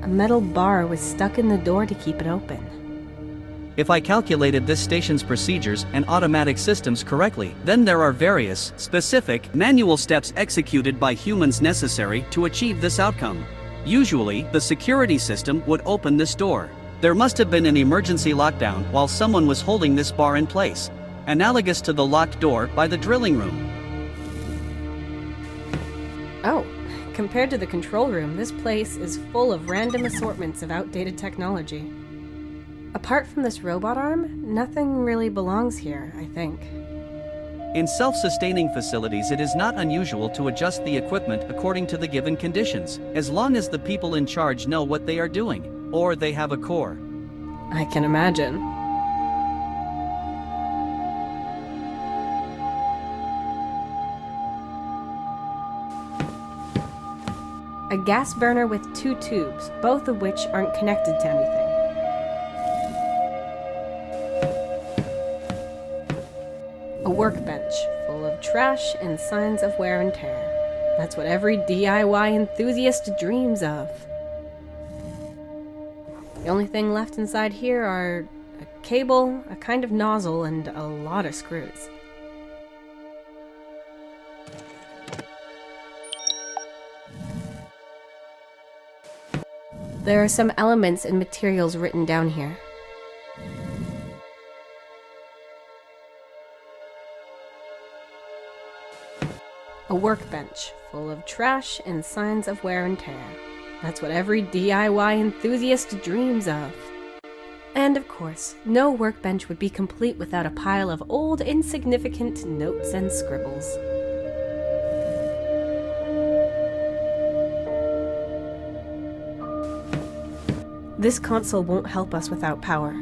A metal bar was stuck in the door to keep it open. If I calculated this station's procedures and automatic systems correctly, then there are various, specific, manual steps executed by humans necessary to achieve this outcome. Usually, the security system would open this door. There must have been an emergency lockdown while someone was holding this bar in place, analogous to the locked door by the drilling room. Oh, compared to the control room, this place is full of random assortments of outdated technology. Apart from this robot arm, nothing really belongs here, I think. In self-sustaining facilities, it is not unusual to adjust the equipment according to the given conditions, as long as the people in charge know what they are doing, or they have a core. I can imagine. A gas burner with 2 tubes, both of which aren't connected to anything. A workbench full of trash and signs of wear and tear. That's what every DIY enthusiast dreams of. The only thing left inside here are a cable, a kind of nozzle, and a lot of screws. There are some elements and materials written down here. A workbench full of trash and signs of wear and tear. That's what every DIY enthusiast dreams of. And of course, no workbench would be complete without a pile of old, insignificant notes and scribbles. This console won't help us without power.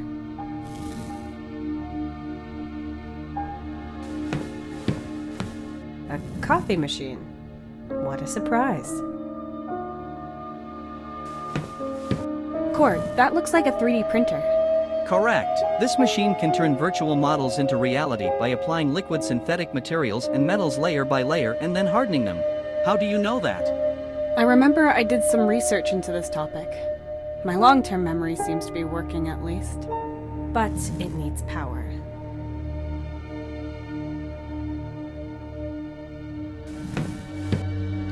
A coffee machine. What a surprise. Cord, that looks like a 3D printer. Correct. This machine can turn virtual models into reality by applying liquid synthetic materials and metals layer by layer and then hardening them. How do you know that? I remember I did some research into this topic. My long-term memory seems to be working at least. But it needs power.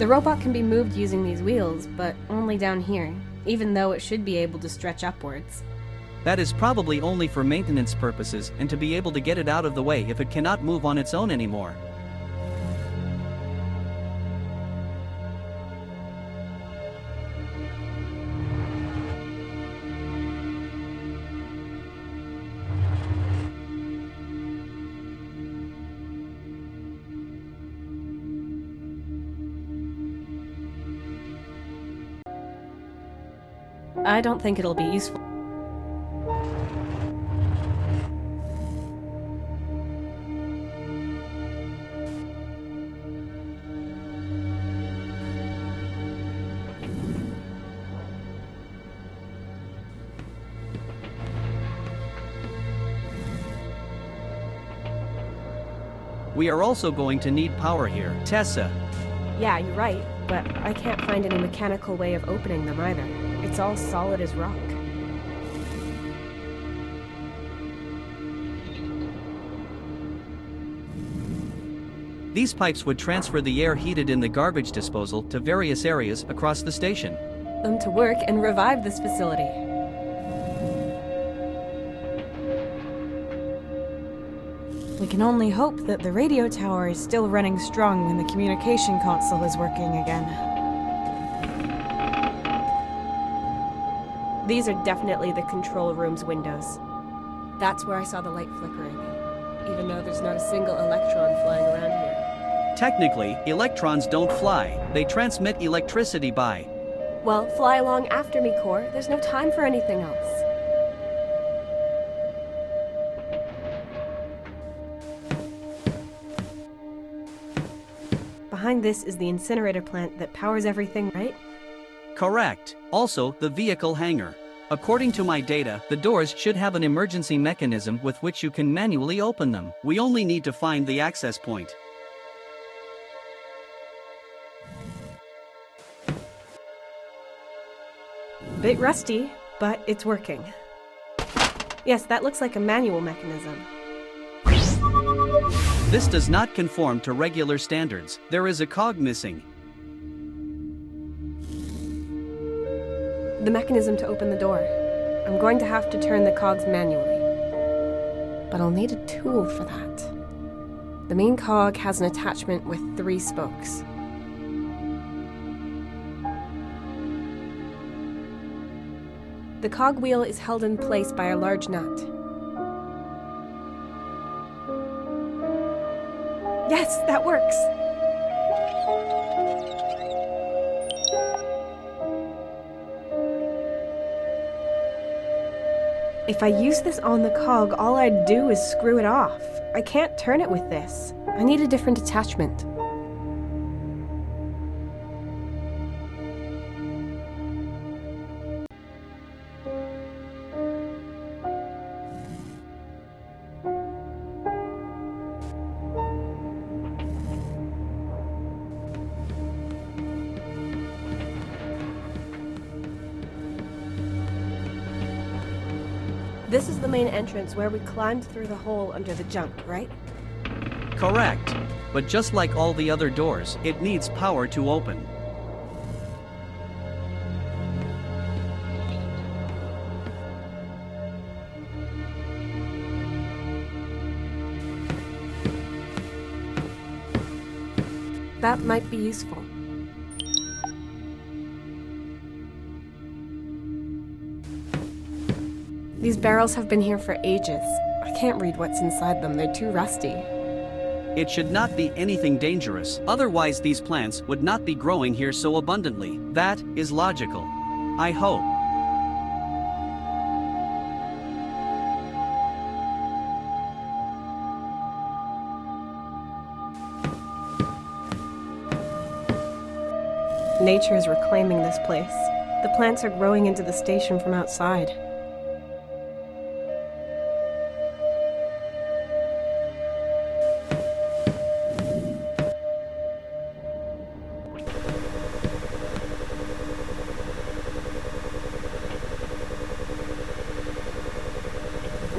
The robot can be moved using these wheels, but only down here, even though it should be able to stretch upwards. That is probably only for maintenance purposes and to be able to get it out of the way if it cannot move on its own anymore. I don't think it'll be useful. We are also going to need power here. Tessa, Yeah, you're right, but I can't find any mechanical way of opening them either. It's all solid as rock. these pipes would transfer the air heated in the garbage disposal to various areas across the station. Them to work and revive this facility. We can only hope that the radio tower is still running strong when the communication console is working again. These are definitely the control room's windows. That's where I saw the light flickering, even though there's not a single electron flying around here. Technically, electrons don't fly. They transmit electricity by. Well, fly along after me, Core. There's no time for anything else. Behind this is the incinerator plant that powers everything, right? Correct. Also, the vehicle hangar. According to my data, the doors should have an emergency mechanism with which you can manually open them. We only need to find the access point. Bit rusty, but it's working. Yes, that looks like a manual mechanism. This does not conform to regular standards. There is a cog missing. The mechanism to open the door. I'm going to have to turn the cogs manually. But I'll need a tool for that. The main cog has an attachment with 3 spokes. The cog wheel is held in place by a large nut. Yes, that works! If I use this on the cog, all I'd do is screw it off. I can't turn it with this. I need a different attachment. This is the main entrance where we climbed through the hole under the junk, right? Correct. But just like all the other doors, it needs power to open. That might be useful. These barrels have been here for ages. I can't read what's inside them, they're too rusty. It should not be anything dangerous, otherwise these plants would not be growing here so abundantly. That is logical. I hope. Nature is reclaiming this place. The plants are growing into the station from outside.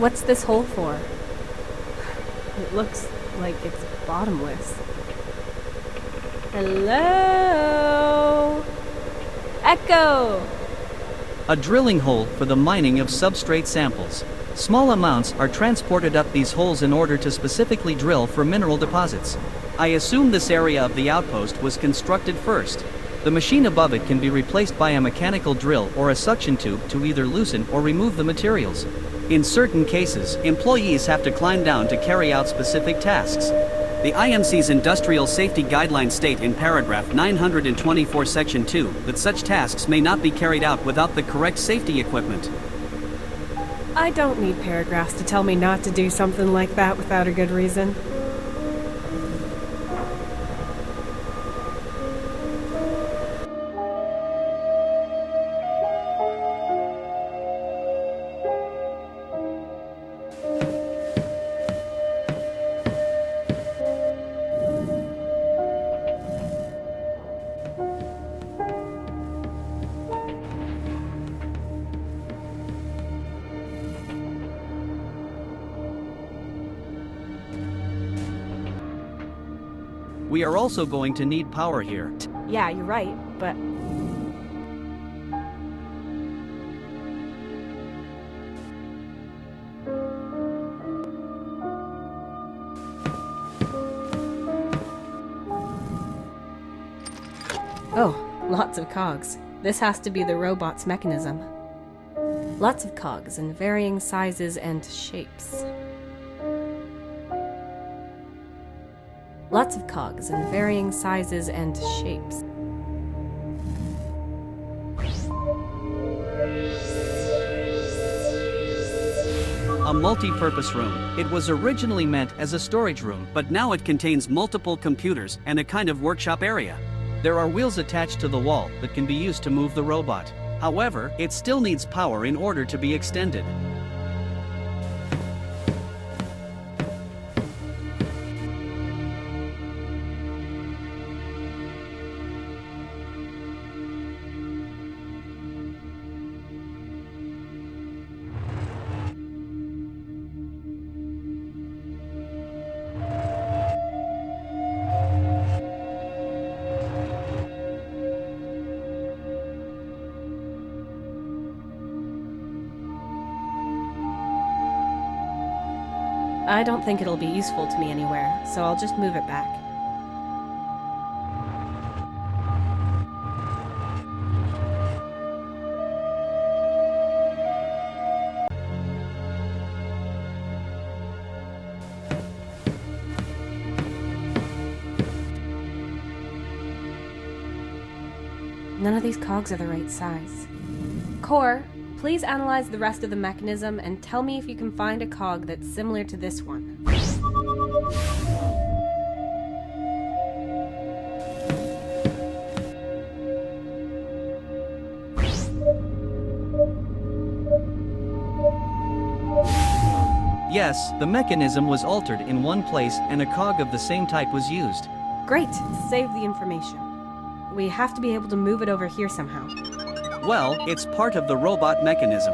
What's this hole for? It looks like it's bottomless. Hello? Echo! A drilling hole for the mining of substrate samples. Small amounts are transported up these holes in order to specifically drill for mineral deposits. I assume this area of the outpost was constructed first. The machine above it can be replaced by a mechanical drill or a suction tube to either loosen or remove the materials. In certain cases, employees have to climb down to carry out specific tasks. The IMC's Industrial Safety Guidelines state in paragraph 924 section 2 that such tasks may not be carried out without the correct safety equipment. I don't need paragraphs to tell me not to do something like that without a good reason. We are also going to need power here. Yeah, you're right, but... Oh, lots of cogs. This has to be the robot's mechanism. Lots of cogs in varying sizes and shapes. Lots of cogs in varying sizes and shapes. A multi-purpose room. It was originally meant as a storage room, but now it contains multiple computers and a kind of workshop area. There are wheels attached to the wall that can be used to move the robot. However, it still needs power in order to be extended. I don't think it'll be useful to me anywhere, so I'll just move it back. None of these cogs are the right size. Core, please analyze the rest of the mechanism and tell me if you can find a cog that's similar to this one. Yes, the mechanism was altered in one place and a cog of the same type was used. Great, save the information. We have to be able to move it over here somehow. Well, it's part of the robot mechanism.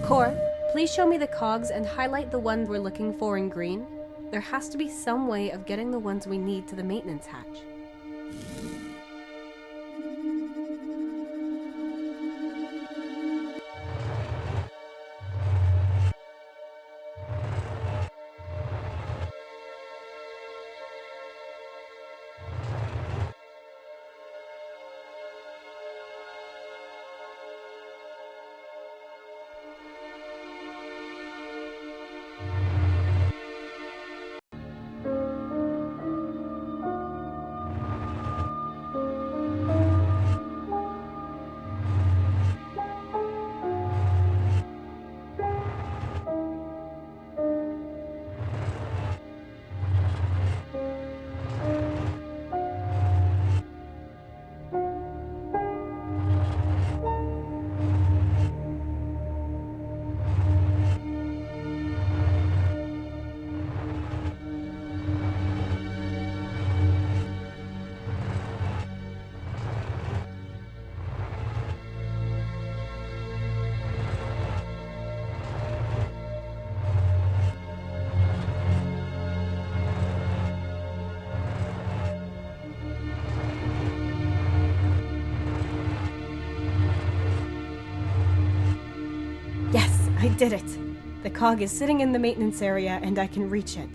Core, please show me the cogs and highlight the ones we're looking for in green. There has to be some way of getting the ones we need to the maintenance hatch. I did it. The cog is sitting in the maintenance area and I can reach it.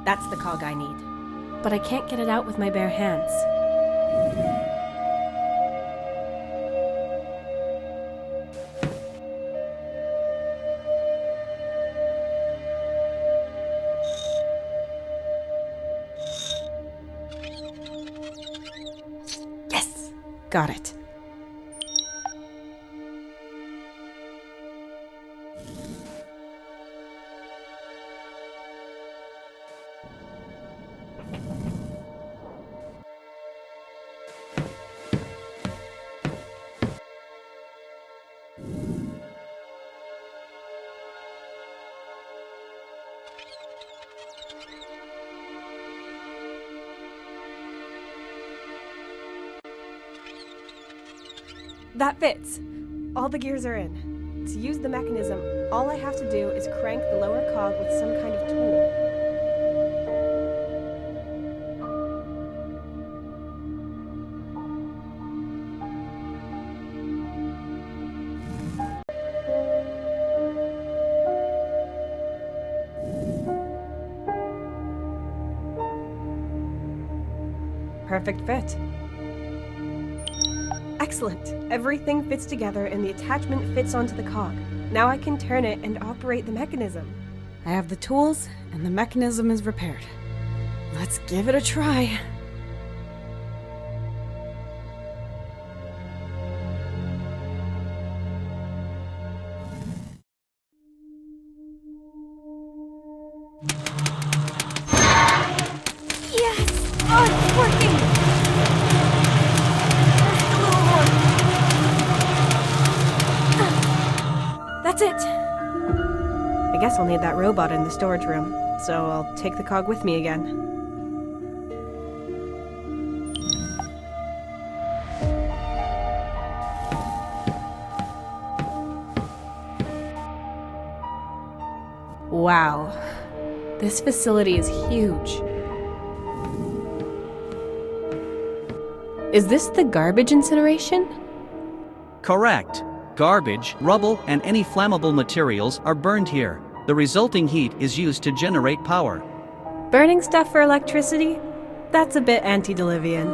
That's the cog I need. But I can't get it out with my bare hands. Yes! Got it. That fits. All the gears are in. To use the mechanism, all I have to do is crank the lower cog with some kind of tool. Perfect fit. Excellent. Everything fits together and the attachment fits onto the cog. Now I can turn it and operate the mechanism. I have the tools, and the mechanism is repaired. Let's give it a try. Yes! Oh, it's working! Just a little more. That's it! I guess I'll need that robot in the storage room, so I'll take the cog with me again. Wow. This facility is huge. Is this the garbage incineration? Correct. Garbage, rubble, and any flammable materials are burned here. The resulting heat is used to generate power. Burning stuff for electricity? That's a bit antediluvian.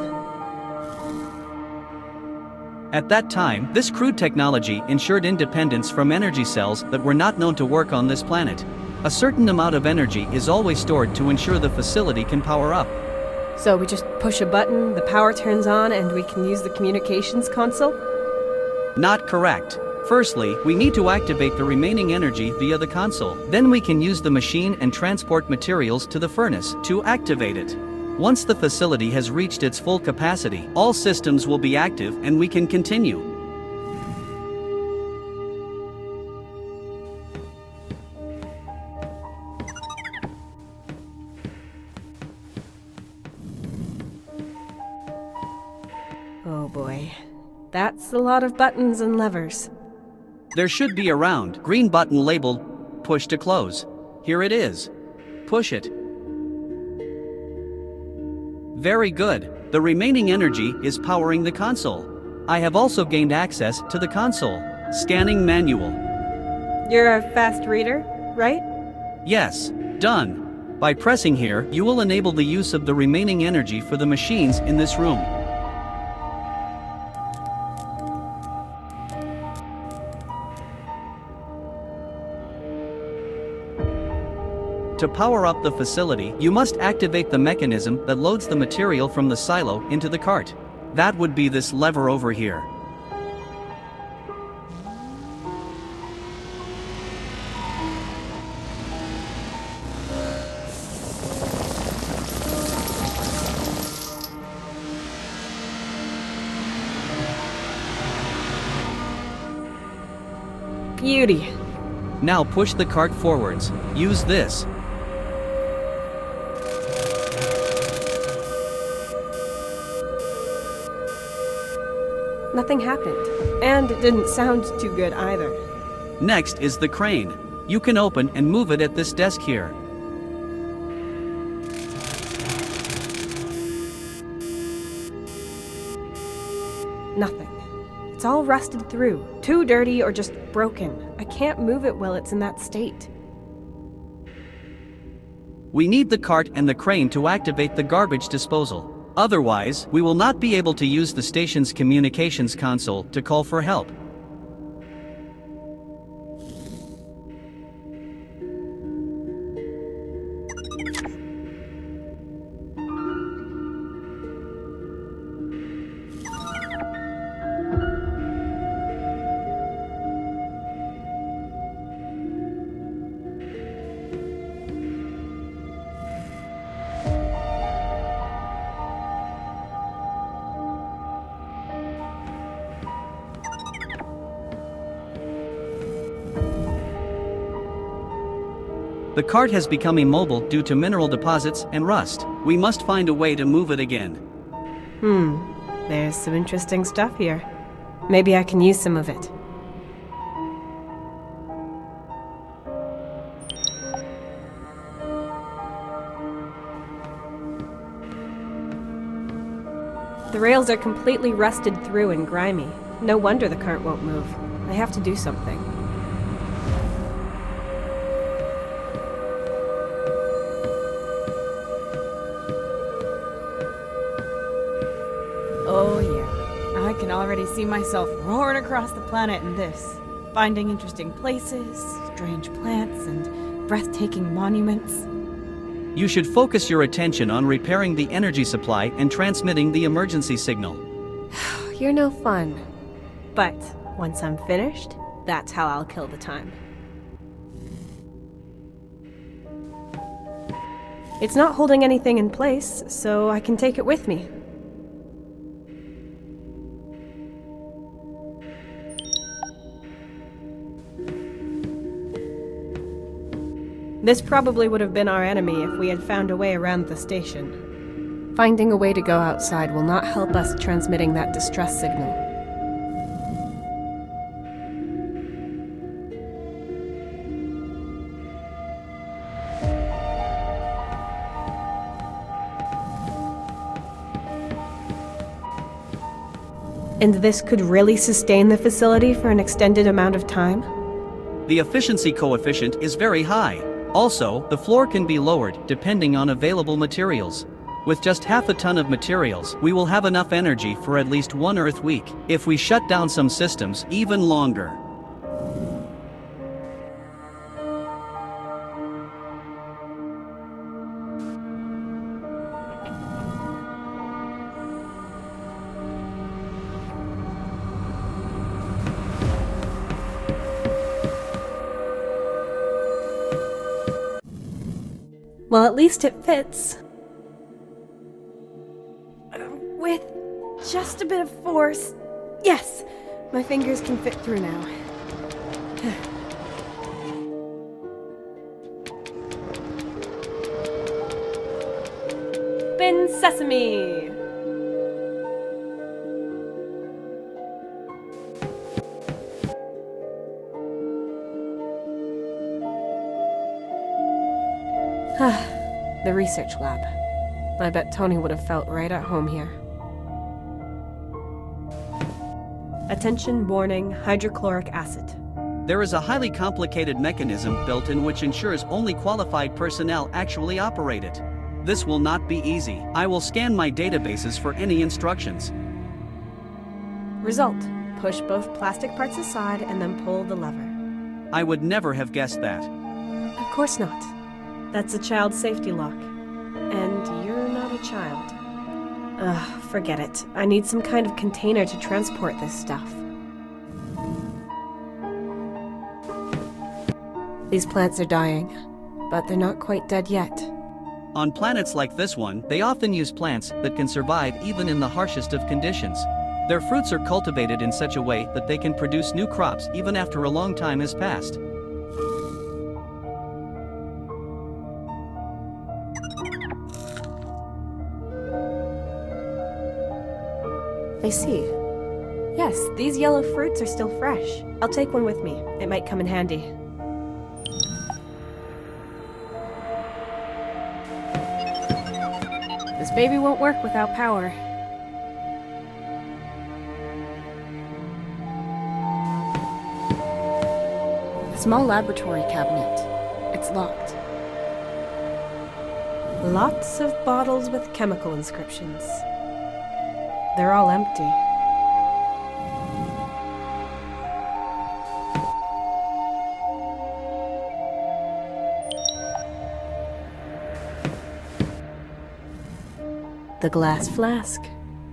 At that time, this crude technology ensured independence from energy cells that were not known to work on this planet. A certain amount of energy is always stored to ensure the facility can power up. So we just push a button, the power turns on, and we can use the communications console? Not correct. Firstly, we need to activate the remaining energy via the console. Then we can use the machine and transport materials to the furnace to activate it. Once the facility has reached its full capacity, all systems will be active and we can continue. Oh boy. That's a lot of buttons and levers. There should be a round, green button labeled "Push to close." Here it is. Push it. Very good. The remaining energy is powering the console. I have also gained access to the console. Scanning manual. You're a fast reader, right? Yes, done. By pressing here, you will enable the use of the remaining energy for the machines in this room. To power up the facility, you must activate the mechanism that loads the material from the silo into the cart. That would be this lever over here. Beauty. Now push the cart forwards. Use this. Nothing happened. And it didn't sound too good either. Next is the crane. You can open and move it at this desk here. Nothing. It's all rusted through, too dirty or just broken. I can't move it while it's in that state. We need the cart and the crane to activate the garbage disposal. Otherwise, we will not be able to use the station's communications console to call for help. The cart has become immobile due to mineral deposits and rust. We must find a way to move it again. There's some interesting stuff here. Maybe I can use some of it. The rails are completely rusted through and grimy. No wonder the cart won't move. I have to do something. Oh yeah, I can already see myself roaring across the planet in this, finding interesting places, strange plants, and breathtaking monuments. You should focus your attention on repairing the energy supply and transmitting the emergency signal. You're no fun. But once I'm finished, that's how I'll kill the time. It's not holding anything in place, so I can take it with me. This probably would have been our enemy if we had found a way around the station. Finding a way to go outside will not help us transmitting that distress signal. And this could really sustain the facility for an extended amount of time? The efficiency coefficient is very high. Also, the floor can be lowered depending on available materials. With just half a ton of materials, we will have enough energy for at least one Earth week. If we shut down some systems, even longer. Well, at least it fits. With just a bit of force. Yes! My fingers can fit through now. Spin sesame! The research lab. I bet Tony would have felt right at home here. Attention warning, hydrochloric acid. There is a highly complicated mechanism built in which ensures only qualified personnel actually operate it. This will not be easy. I will scan my databases for any instructions. Result. Push both plastic parts aside and then pull the lever. I would never have guessed that. Of course not. That's a child safety lock. And you're not a child. Ugh, forget it. I need some kind of container to transport this stuff. These plants are dying, but they're not quite dead yet. On planets like this one, they often use plants that can survive even in the harshest of conditions. Their fruits are cultivated in such a way that they can produce new crops even after a long time has passed. I see. Yes, these yellow fruits are still fresh. I'll take one with me. It might come in handy. This baby won't work without power. Small laboratory cabinet. It's locked. Lots of bottles with chemical inscriptions. They're all empty. The glass flask.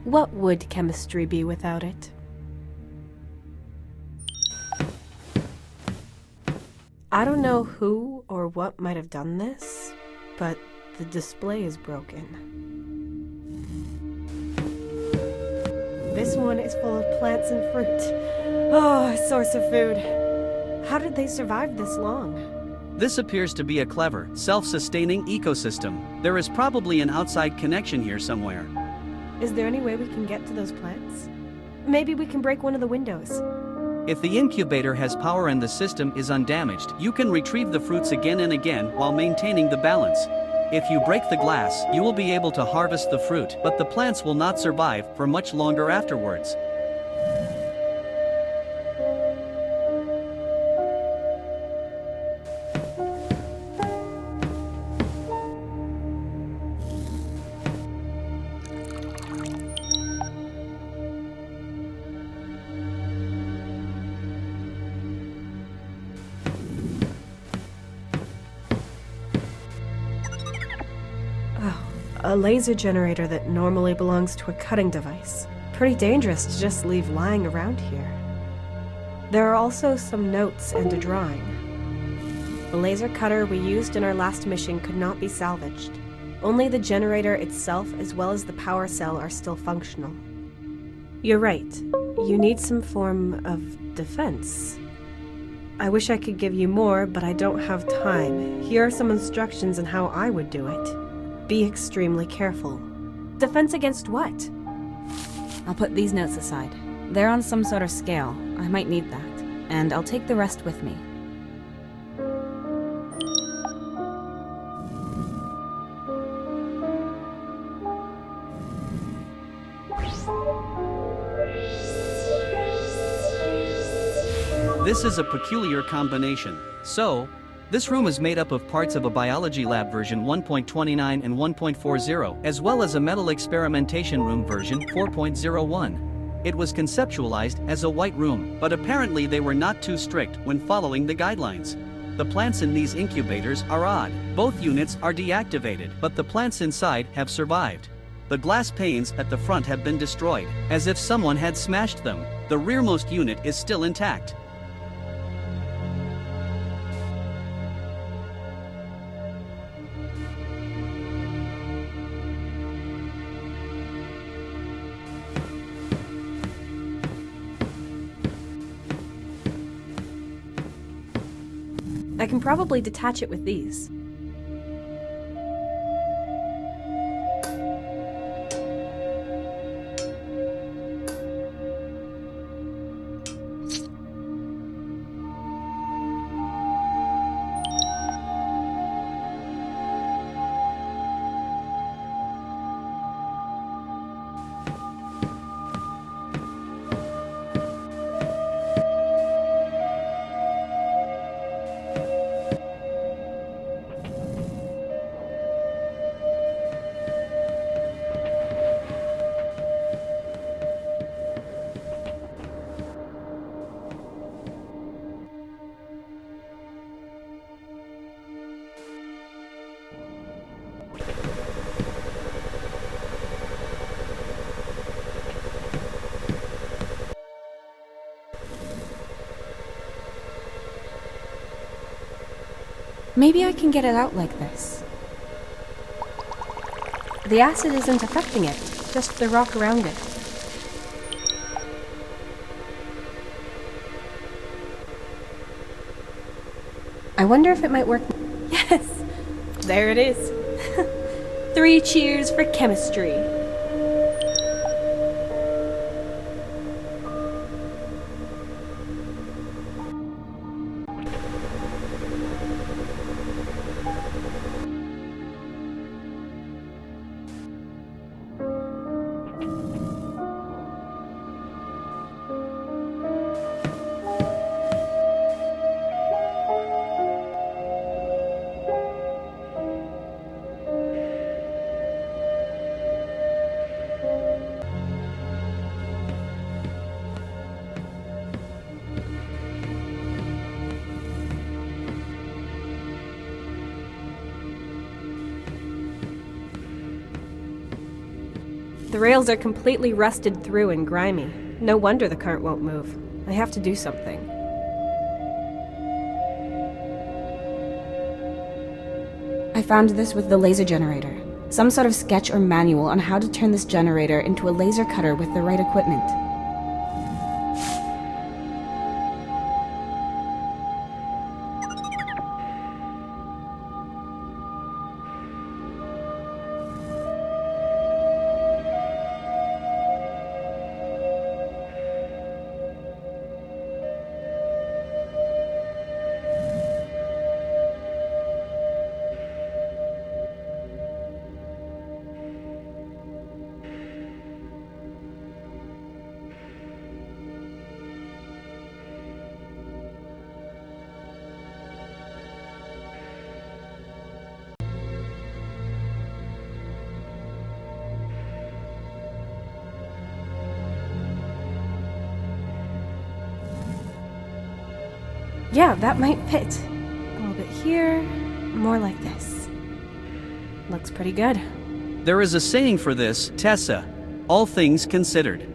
What would chemistry be without it? I don't know who or what might have done this, but the display is broken. This one is full of plants and fruit. Oh, a source of food. How did they survive this long? This appears to be a clever, self-sustaining ecosystem. There is probably an outside connection here somewhere. Is there any way we can get to those plants? Maybe we can break one of the windows. If the incubator has power and the system is undamaged, you can retrieve the fruits again and again while maintaining the balance. If you break the glass, you will be able to harvest the fruit, but the plants will not survive for much longer afterwards. A laser generator that normally belongs to a cutting device. Pretty dangerous to just leave lying around here. There are also some notes and a drawing. The laser cutter we used in our last mission could not be salvaged. Only the generator itself as well as the power cell are still functional. You're right. You need some form of defense. I wish I could give you more, but I don't have time. Here are some instructions on how I would do it. Be extremely careful. Defense against what? I'll put these notes aside. They're on some sort of scale. I might need that. And I'll take the rest with me. This is a peculiar combination. So, this room is made up of parts of a biology lab version 1.29 and 1.40, as well as a metal experimentation room version 4.01. It was conceptualized as a white room, but apparently they were not too strict when following the guidelines. The plants in these incubators are odd. Both units are deactivated, but the plants inside have survived. The glass panes at the front have been destroyed, as if someone had smashed them. The rearmost unit is still intact. I can probably detach it with these. Maybe I can get it out like this. The acid isn't affecting it, just the rock around it. I wonder if it might work. Yes! There it is. 3 cheers for chemistry. The rails are completely rusted through and grimy. No wonder the cart won't move. I have to do something. I found this with the laser generator. Some sort of sketch or manual on how to turn this generator into a laser cutter with the right equipment. Yeah, that might fit. A little bit here, more like this. Looks pretty good. There is a saying for this, Tessa. All things considered.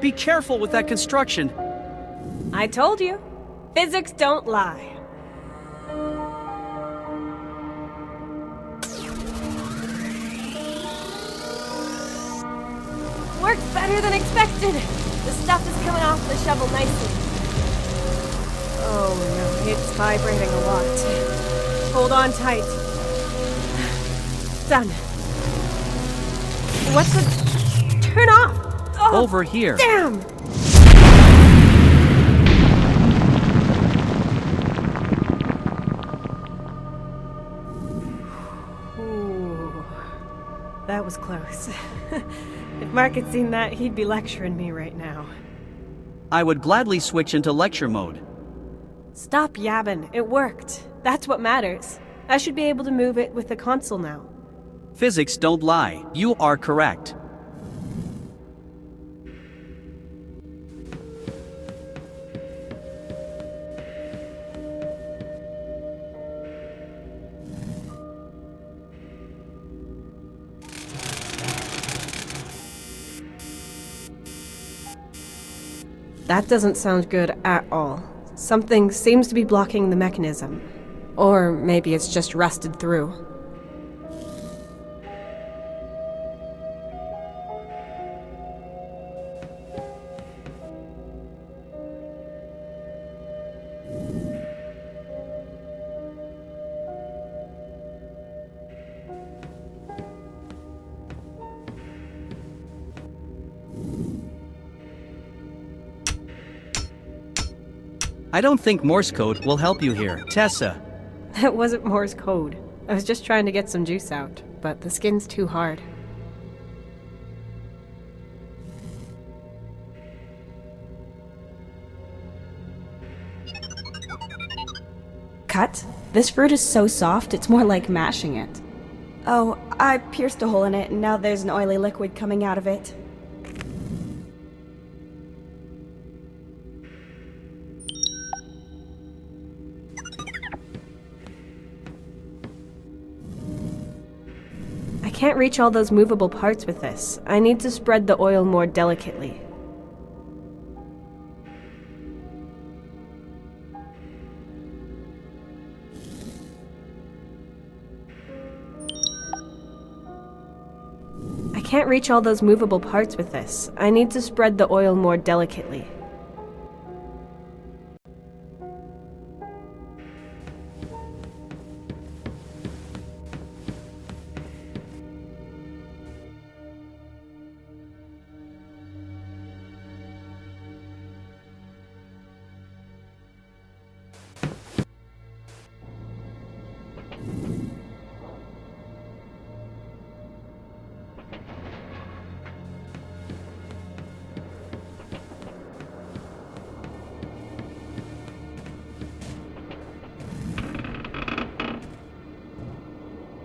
Be careful with that construction. I told you. Physics don't lie. Works better than expected. The stuff is coming off the shovel nicely. Oh no, it's vibrating a lot. Hold on tight. Done. What's the... Turn off! Oh, Over here. Damn! Ooh, that was close. If Mark had seen that, he'd be lecturing me right now. I would gladly switch into lecture mode. Stop yabbing. It worked. That's what matters. I should be able to move it with the console now. Physics don't lie. You are correct. That doesn't sound good at all. Something seems to be blocking the mechanism. Or maybe it's just rusted through. I don't think Morse code will help you here, Tessa. That wasn't Morse code. I was just trying to get some juice out, but the skin's too hard. Cut? This fruit is so soft, it's more like mashing it. Oh, I pierced a hole in it, and now there's an oily liquid coming out of it. I can't reach all those movable parts with this. I need to spread the oil more delicately. I can't reach all those movable parts with this. I need to spread the oil more delicately.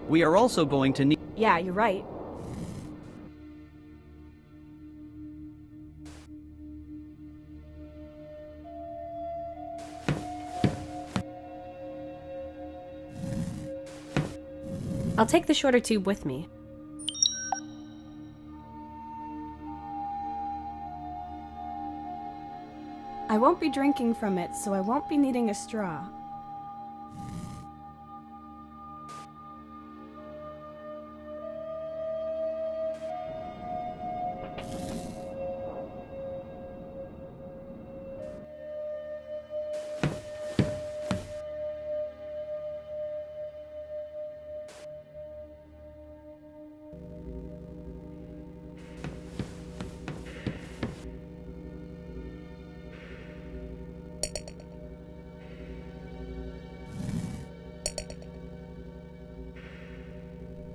We are also going to need... Yeah, you're right. I'll take the shorter tube with me. I won't be drinking from it, so I won't be needing a straw.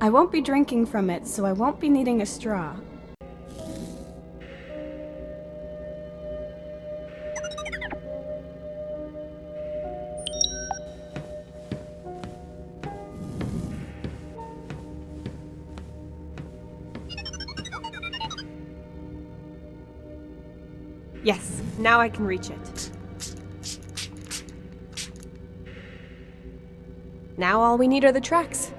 I won't be drinking from it, so I won't be needing a straw. Yes, now I can reach it. Now all we need are the tracks.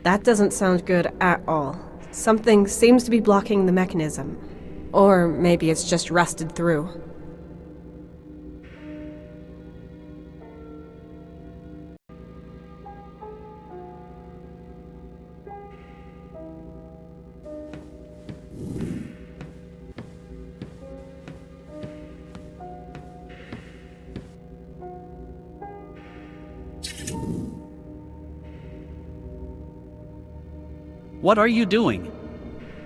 That doesn't sound good at all. Something seems to be blocking the mechanism. Or maybe it's just rusted through. What are you doing?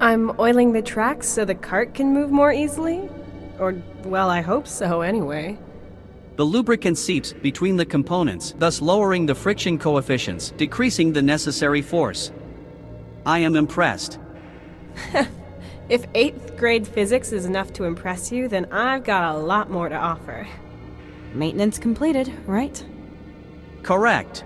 I'm oiling the tracks so the cart can move more easily? Or, well, I hope so anyway. The lubricant seeps between the components, thus lowering the friction coefficients, decreasing the necessary force. I am impressed. If 8th grade physics is enough to impress you, then I've got a lot more to offer. Maintenance completed, right? Correct.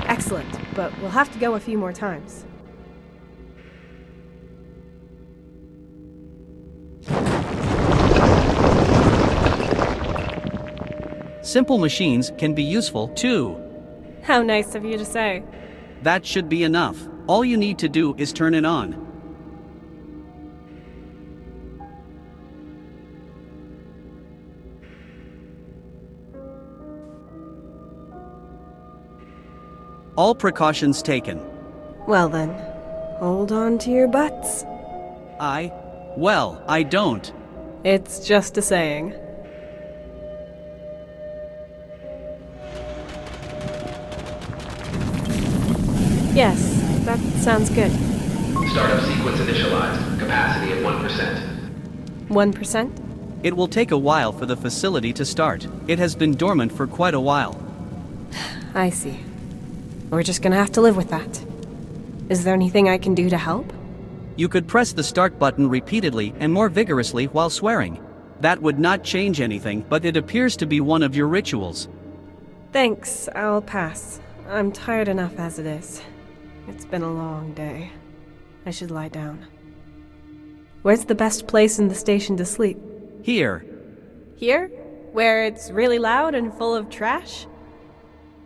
Excellent, but we'll have to go a few more times. Simple machines can be useful too. How nice of you to say. That should be enough. All you need to do is turn it on. All precautions taken. Well then, hold on to your butts. I don't. It's just a saying. Yes, that sounds good. Startup sequence initialized. Capacity at 1%. 1%? It will take a while for the facility to start. It has been dormant for quite a while. I see. We're just gonna have to live with that. Is there anything I can do to help? You could press the start button repeatedly and more vigorously while swearing. That would not change anything, but it appears to be one of your rituals. Thanks, I'll pass. I'm tired enough as it is. It's been a long day. I should lie down. Where's the best place in the station to sleep? Here. Here? Where it's really loud and full of trash?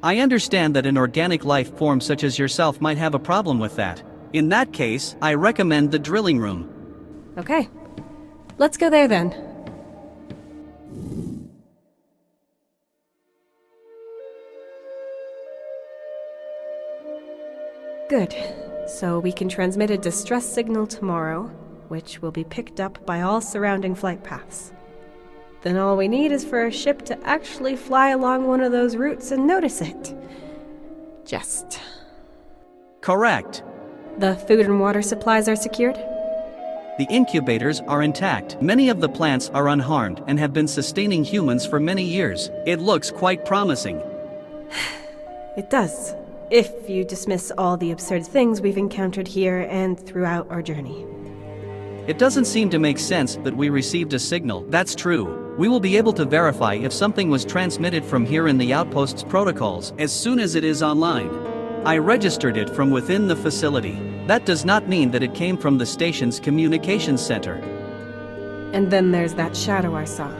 I understand that an organic life form such as yourself might have a problem with that. In that case, I recommend the drilling room. Okay. Let's go there then. Good. So we can transmit a distress signal tomorrow, which will be picked up by all surrounding flight paths. Then all we need is for a ship to actually fly along one of those routes and notice it. Just. Correct. The food and water supplies are secured? The incubators are intact. Many of the plants are unharmed and have been sustaining humans for many years. It looks quite promising. It does, if you dismiss all the absurd things we've encountered here and throughout our journey. It doesn't seem to make sense that we received a signal. That's true. We will be able to verify if something was transmitted from here in the outpost's protocols as soon as it is online. I registered it from within the facility. That does not mean that it came from the station's communications center. And then there's that shadow I saw.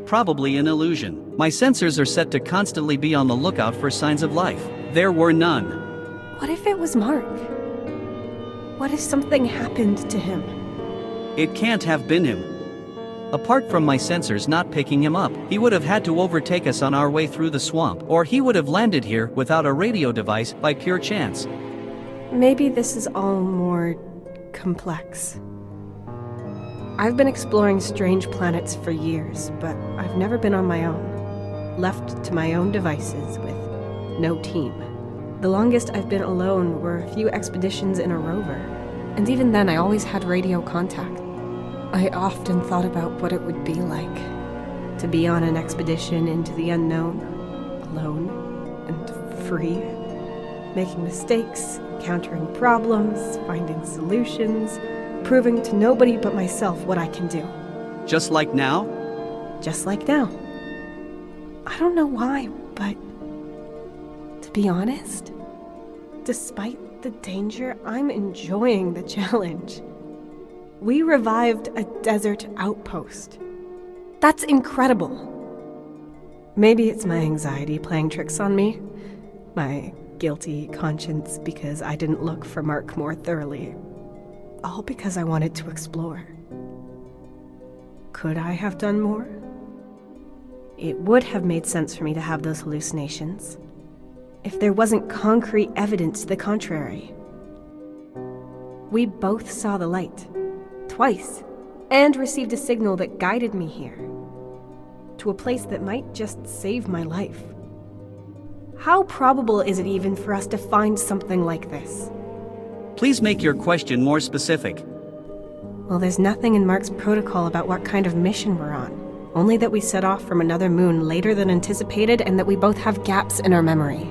Probably an illusion. My sensors are set to constantly be on the lookout for signs of life. There were none. What if it was Mark? What if something happened to him? It can't have been him. Apart from my sensors not picking him up, he would have had to overtake us on our way through the swamp, or he would have landed here without a radio device by pure chance. Maybe this is all more complex. I've been exploring strange planets for years, but I've never been on my own, left to my own devices with no team. The longest I've been alone were a few expeditions in a rover, and even then I always had radio contact. I often thought about what it would be like to be on an expedition into the unknown, alone and free, making mistakes, encountering problems, finding solutions, proving to nobody but myself what I can do. Just like now? Just like now. I don't know why, but to be honest, despite the danger, I'm enjoying the challenge. We revived a desert outpost. That's incredible. Maybe it's my anxiety playing tricks on me, my guilty conscience because I didn't look for Mark more thoroughly, all because I wanted to explore. Could I have done more? It would have made sense for me to have those hallucinations if there wasn't concrete evidence to the contrary. We both saw the light, twice, and received a signal that guided me here, to a place that might just save my life. How probable is it even for us to find something like this? Please make your question more specific. Well, there's nothing in Mark's protocol about what kind of mission we're on, only that we set off from another moon later than anticipated and that we both have gaps in our memory.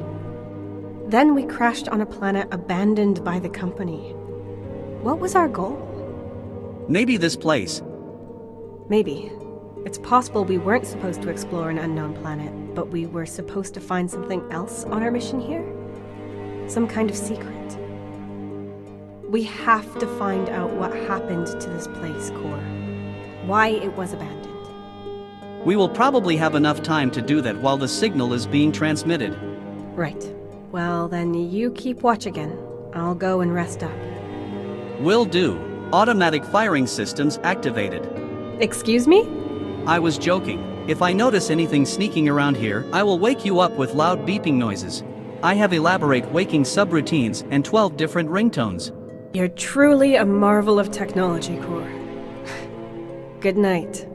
Then we crashed on a planet abandoned by the company. What was our goal? Maybe this place. Maybe. It's possible we weren't supposed to explore an unknown planet, but we were supposed to find something else on our mission here? Some kind of secret. We have to find out what happened to this place, Core. Why it was abandoned. We will probably have enough time to do that while the signal is being transmitted. Right. Well, then you keep watch again. I'll go and rest up. Will do. Automatic firing systems activated. Excuse me? I was joking. If I notice anything sneaking around here, I will wake you up with loud beeping noises. I have elaborate waking subroutines and 12 different ringtones. You're truly a marvel of technology, Core. Good night.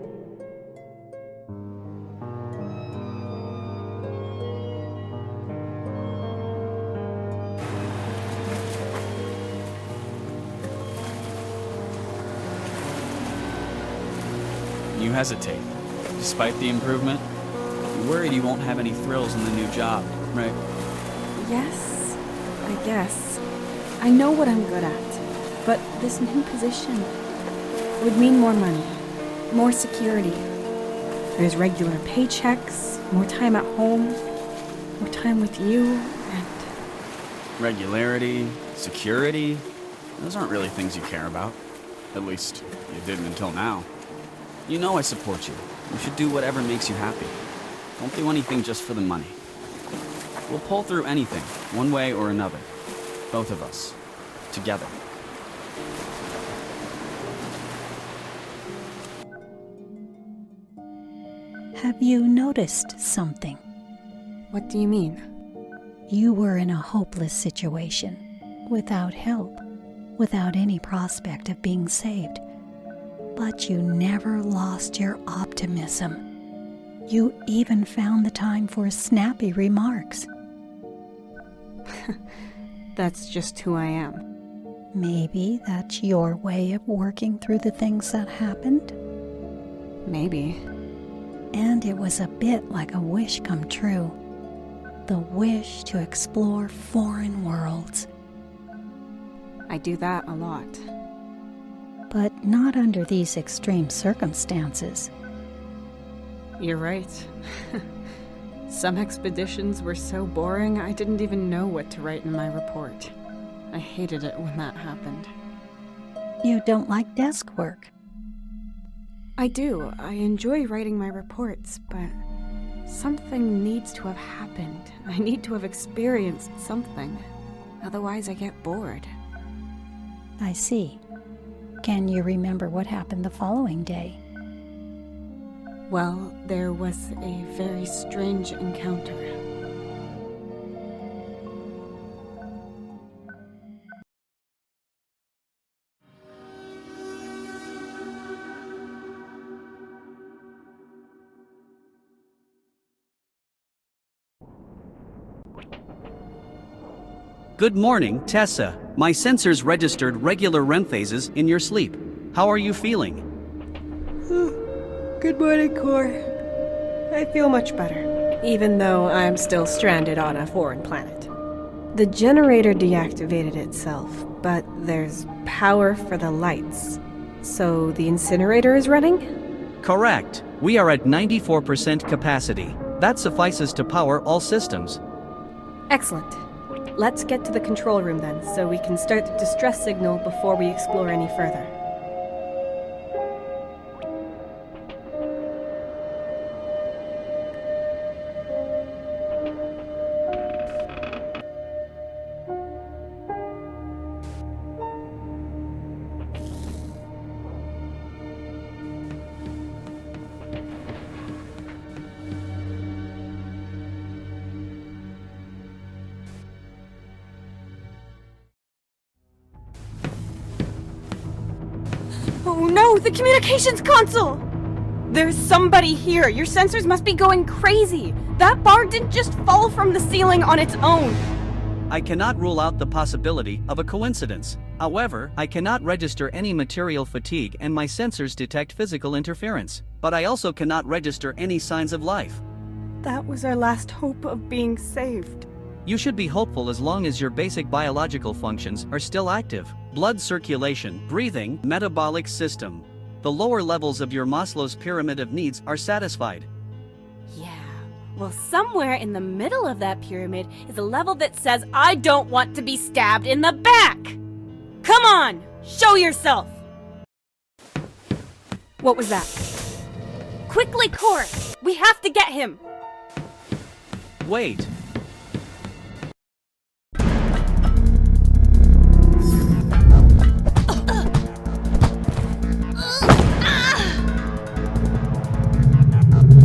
You hesitate. Despite the improvement, you're worried you won't have any thrills in the new job, right? Yes, I guess. I know what I'm good at, but this new position would mean more money, more security. There's regular paychecks, more time at home, more time with you, and... Regularity, security, those aren't really things you care about. At least, you didn't until now. You know I support you. You should do whatever makes you happy. Don't do anything just for the money. We'll pull through anything, one way or another. Both of us. Together. Have you noticed something? What do you mean? You were in a hopeless situation, without help, without any prospect of being saved. But you never lost your optimism. You even found the time for snappy remarks. That's just who I am. Maybe that's your way of working through the things that happened? Maybe. And it was a bit like a wish come true. The wish to explore foreign worlds. I do that a lot. But not under these extreme circumstances. You're right. Some expeditions were so boring I didn't even know what to write in my report. I hated it when that happened. You don't like desk work? I do. I enjoy writing my reports, but something needs to have happened. I need to have experienced something. Otherwise, I get bored. I see. Can you remember what happened the following day? Well, there was a very strange encounter. Good morning, Tessa. My sensors registered regular REM phases in your sleep. How are you feeling? Good morning, Core. I feel much better, even though I'm still stranded on a foreign planet. The generator deactivated itself, but there's power for the lights. So the incinerator is running? Correct. We are at 94% capacity. That suffices to power all systems. Excellent. Let's get to the control room then, so we can start the distress signal before we explore any further. Oh no, the communications console! There's somebody here. Your sensors must be going crazy. That bar didn't just fall from the ceiling on its own. I cannot rule out the possibility of a coincidence. However, I cannot register any material fatigue and my sensors detect physical interference. But I also cannot register any signs of life. That was our last hope of being saved. You should be hopeful as long as your basic biological functions are still active. Blood circulation, breathing, metabolic system. The lower levels of your Maslow's pyramid of needs are satisfied. Yeah. Well, somewhere in the middle of that pyramid is a level that says I don't want to be stabbed in the back! Come on! Show yourself! What was that? Quickly, Core! We have to get him! Wait.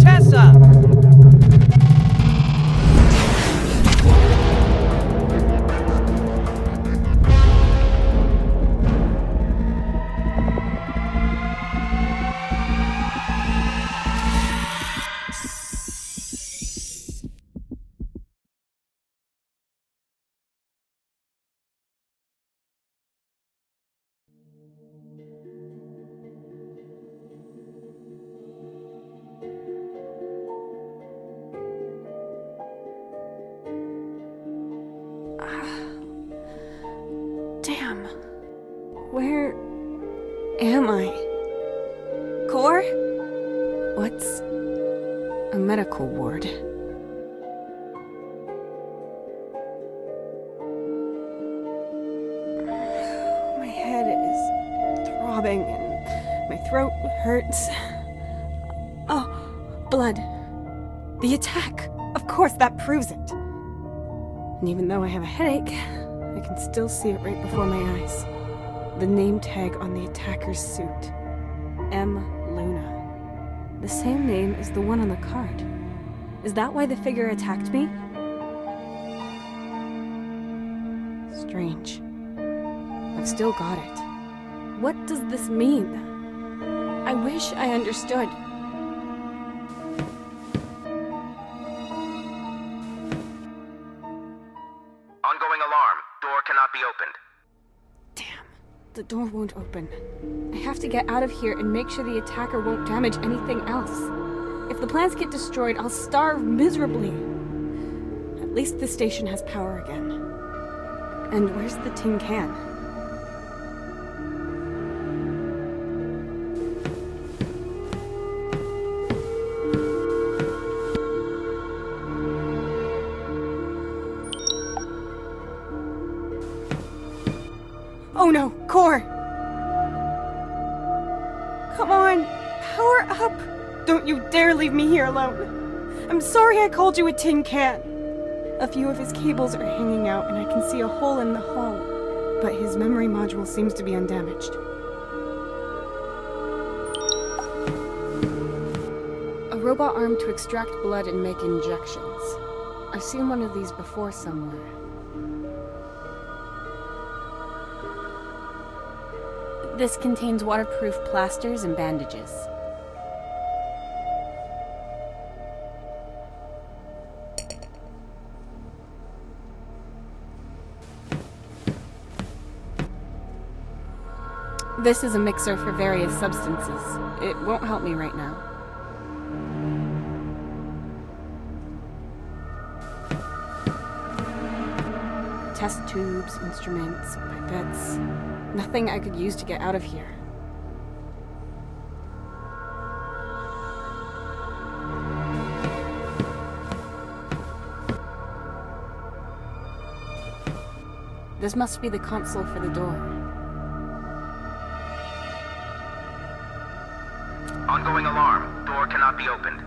Tessa! Damn. Where am I? Core? What's a medical ward? My head is throbbing and my throat hurts. Oh, blood. The attack. Of course, that proves it. And even though I have a headache, I can still see it right before my eyes. The name tag on the attacker's suit. M. Luna. The same name as the one on the card. Is that why the figure attacked me? Strange. I've still got it. What does this mean? I wish I understood. Ongoing alarm. Door cannot be opened. Damn, the door won't open. I have to get out of here and make sure the attacker won't damage anything else. If the plants get destroyed, I'll starve miserably. At least the station has power again. And where's the tin can? Oh no, Core! Come on, power up! Don't you dare leave me here alone. I'm sorry I called you a tin can. A few of his cables are hanging out and I can see a hole in the hull, but his memory module seems to be undamaged. A robot arm to extract blood and make injections. I've seen one of these before somewhere. This contains waterproof plasters and bandages. This is a mixer for various substances. It won't help me right now. Test tubes, instruments, pipettes. Nothing I could use to get out of here. This must be the console for the door. Ongoing alarm. Door cannot be opened.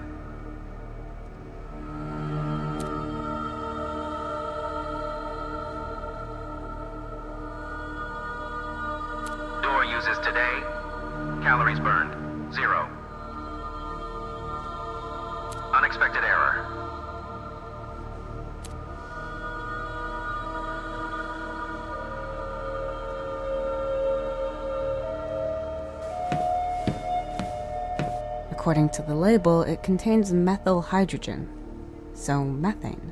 Door uses today. Calories burned. 0. Unexpected error. According to the label, it contains methyl hydrogen, so methane.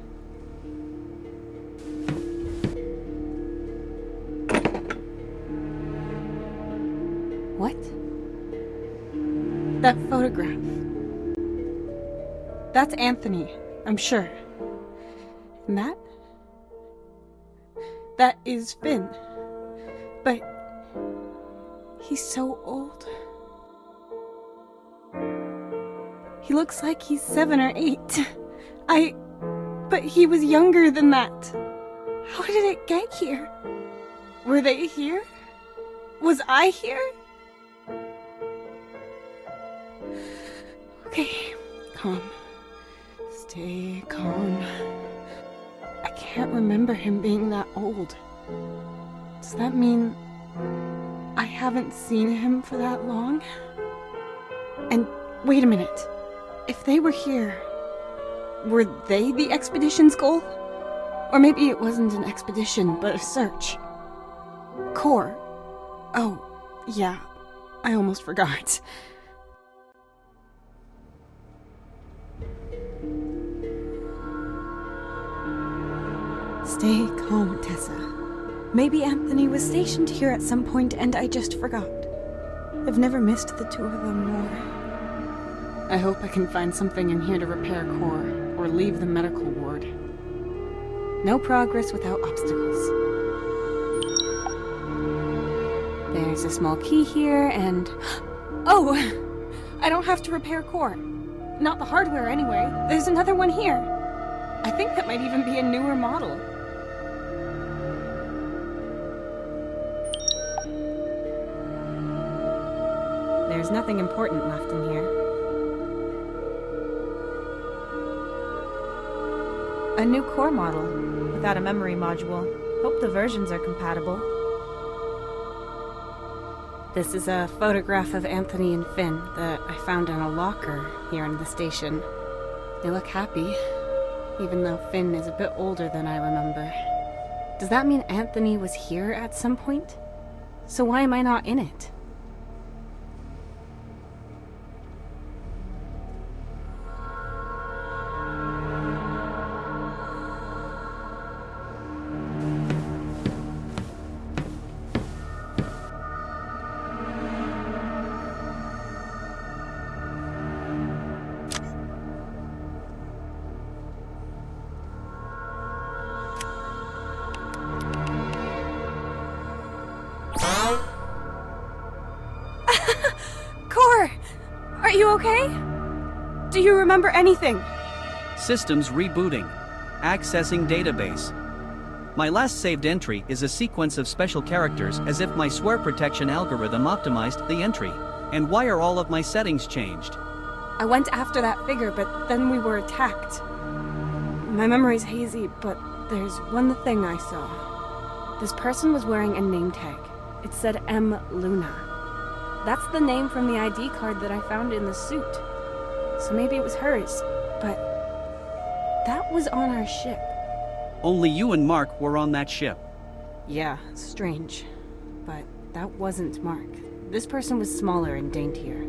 What? That photograph. That's Anthony, I'm sure. And that is Finn. But he's so old. He looks like he's 7 or 8. But he was younger than that. How did it get here? Were they here? Was I here? Okay, calm. Stay calm. I can't remember him being that old. Does that mean I haven't seen him for that long? And wait a minute. If they were here, were they the expedition's goal? Or maybe it wasn't an expedition, but a search. Core. Oh, yeah. I almost forgot. Stay calm, Tessa. Maybe Anthony was stationed here at some point and I just forgot. I've never missed the two of them more. I hope I can find something in here to repair Core, or leave the medical ward. No progress without obstacles. There's a small key here, and... Oh! I don't have to repair core. Not the hardware, anyway. There's another one here. I think that might even be a newer model. There's nothing important left in here. A new core model, without a memory module. Hope the versions are compatible. This is a photograph of Anthony and Finn that I found in a locker here in the station. They look happy, even though Finn is a bit older than I remember. Does that mean Anthony was here at some point? So why am I not in it? Core! Are you okay? Do you remember anything? Systems rebooting. Accessing database. My last saved entry is a sequence of special characters as if my swear protection algorithm optimized the entry. And why are all of my settings changed? I went after that figure, but then we were attacked. My memory's hazy, but there's one thing I saw. This person was wearing a name tag. It said M. Luna. That's the name from the ID card that I found in the suit. So maybe it was hers, but that was on our ship. Only you and Mark were on that ship. Yeah, strange. But that wasn't Mark. This person was smaller and daintier.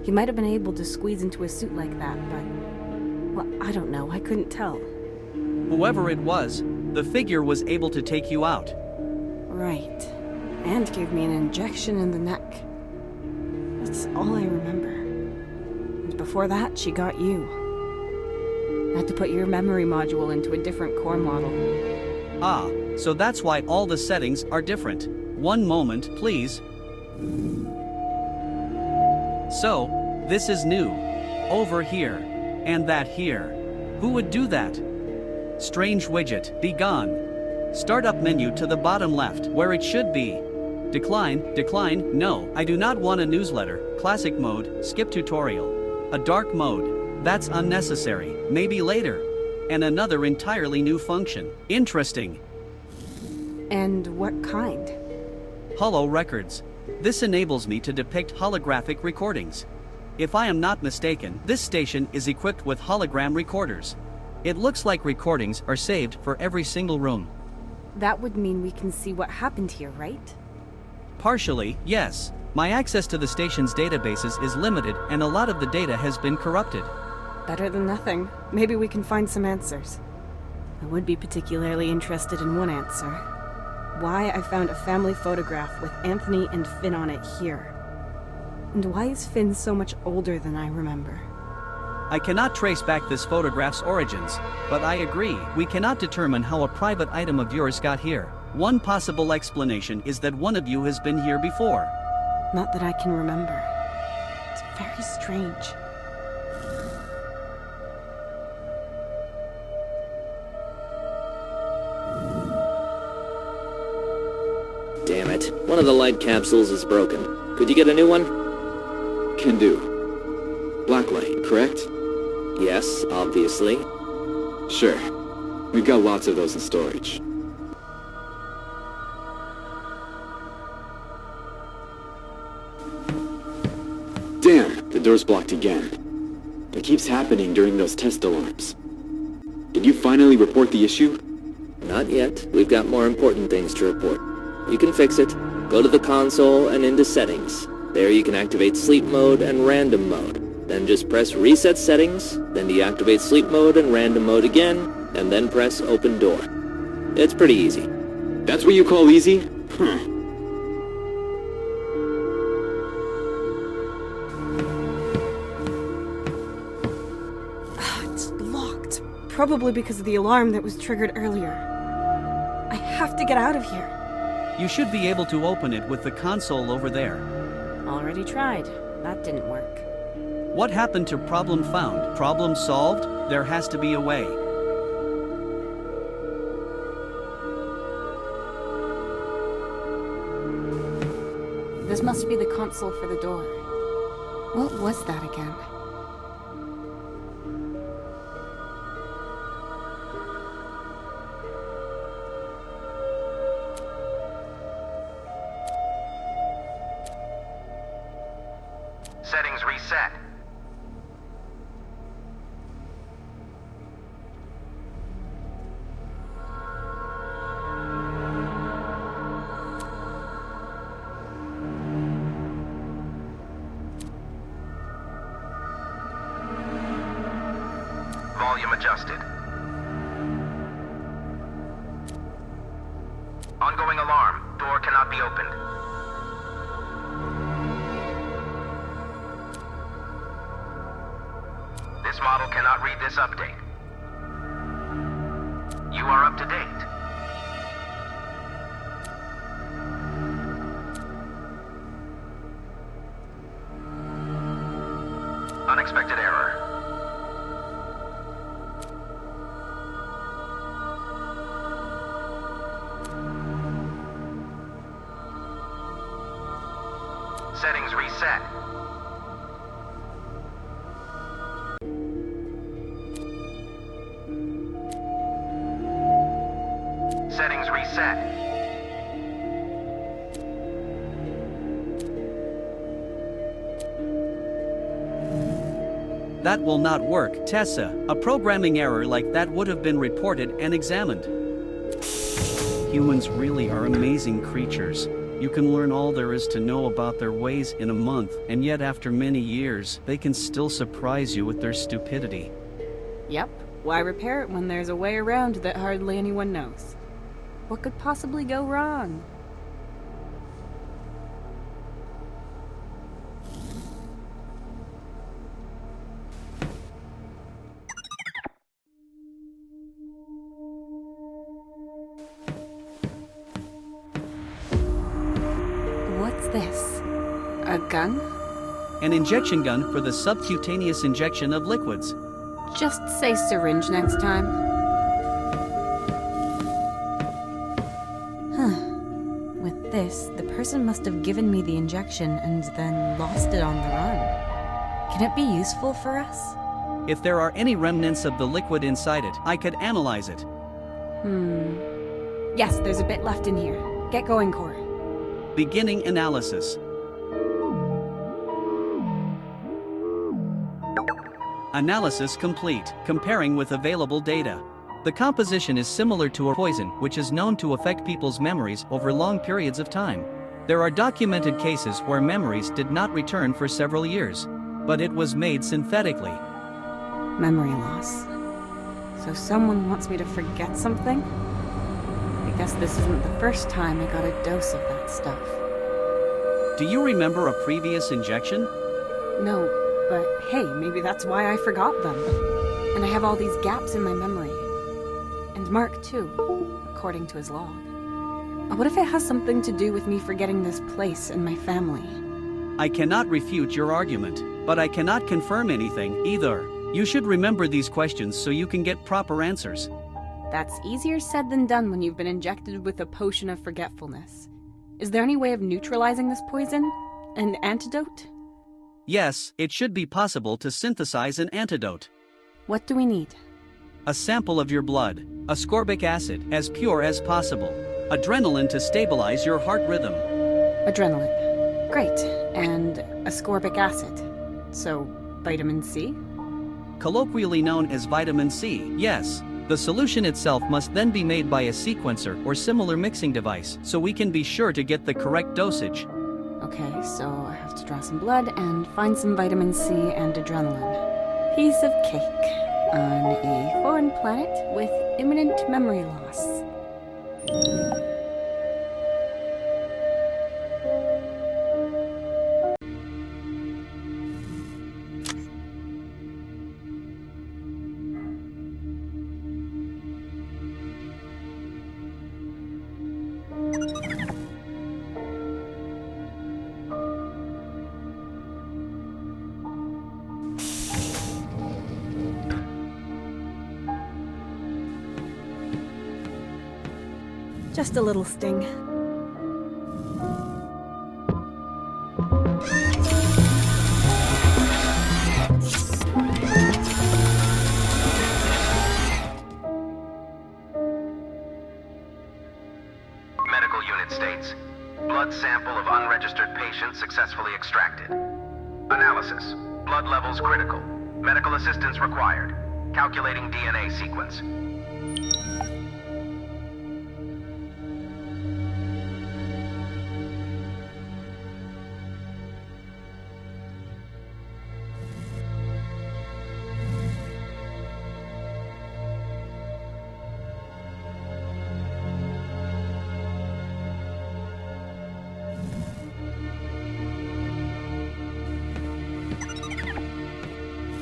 He might have been able to squeeze into a suit like that, but... well, I don't know. I couldn't tell. Whoever it was, the figure was able to take you out. Right. And gave me an injection in the neck. That's all I remember. And before that, she got you. I had to put your memory module into a different core model. Ah, so that's why all the settings are different. One moment, please. So, this is new. Over here. And that here. Who would do that? Strange widget, be gone. Startup menu to the bottom left, where it should be. Decline, no, I do not want a newsletter. Classic mode, skip tutorial. A dark mode, that's unnecessary, maybe later. And another entirely new function. Interesting. And what kind? Holo records. This enables me to depict holographic recordings. If I am not mistaken, this station is equipped with hologram recorders. It looks like recordings are saved for every single room. That would mean we can see what happened here, right? Partially, yes. My access to the station's databases is limited and a lot of the data has been corrupted. Better than nothing. Maybe we can find some answers. I would be particularly interested in one answer. Why I found a family photograph with Anthony and Finn on it here. And why is Finn so much older than I remember? I cannot trace back this photograph's origins, but I agree, we cannot determine how a private item of yours got here. One possible explanation is that one of you has been here before. Not that I can remember. It's very strange. Damn it. One of the light capsules is broken. Could you get a new one? Can do. Blacklight, correct? Yes, obviously. Sure. We've got lots of those in storage. Damn, the door's blocked again. That keeps happening during those test alarms. Did you finally report the issue? Not yet. We've got more important things to report. You can fix it. Go to the console and into settings. There you can activate sleep mode and random mode. Then just press reset settings, then deactivate sleep mode and random mode again, and then press open door. It's pretty easy. That's what you call easy? It's locked. Probably because of the alarm that was triggered earlier. I have to get out of here. You should be able to open it with the console over there. Already tried. That didn't work. What happened to problem found? Problem solved? There has to be a way. This must be the console for the door. What was that again? Settings reset. Volume adjusted. Ongoing alarm. Door cannot be opened. This model cannot read this update. You are up to date. Unexpected error. Settings reset. Settings reset. That will not work, Tessa. A programming error like that would have been reported and examined. Humans really are amazing creatures. You can learn all there is to know about their ways in a month, and yet after many years, they can still surprise you with their stupidity. Yep. Why repair it when there's a way around that hardly anyone knows? What could possibly go wrong? What's this? A gun? An injection gun for the subcutaneous injection of liquids. Just say syringe next time. With this, the person must have given me the injection and then lost it on the run. Can it be useful for us? If there are any remnants of the liquid inside it, I could analyze it. Yes, there's a bit left in here. Get going, Core. Beginning analysis. Analysis complete, comparing with available data. The composition is similar to a poison, which is known to affect people's memories over long periods of time. There are documented cases where memories did not return for several years, but it was made synthetically. Memory loss. So someone wants me to forget something? I guess this isn't the first time I got a dose of that stuff. Do you remember a previous injection? No, but hey, maybe that's why I forgot them. And I have all these gaps in my memory. And Mark, too, according to his log. What if it has something to do with me forgetting this place and my family? I cannot refute your argument, but I cannot confirm anything either. You should remember these questions so you can get proper answers. That's easier said than done when you've been injected with a potion of forgetfulness. Is there any way of neutralizing this poison? An antidote? Yes, it should be possible to synthesize an antidote. What do we need? A sample of your blood, ascorbic acid, as pure as possible, adrenaline to stabilize your heart rhythm. Adrenaline. Great. And ascorbic acid. So, vitamin C? Colloquially known as vitamin C, yes. The solution itself must then be made by a sequencer or similar mixing device, so we can be sure to get the correct dosage. Okay, so I have to draw some blood and find some vitamin C and adrenaline. Piece of cake. On a foreign planet with imminent memory loss. Just a little sting. Medical unit states. Blood sample of unregistered patient successfully extracted. Analysis. Blood levels critical. Medical assistance required. Calculating DNA sequence.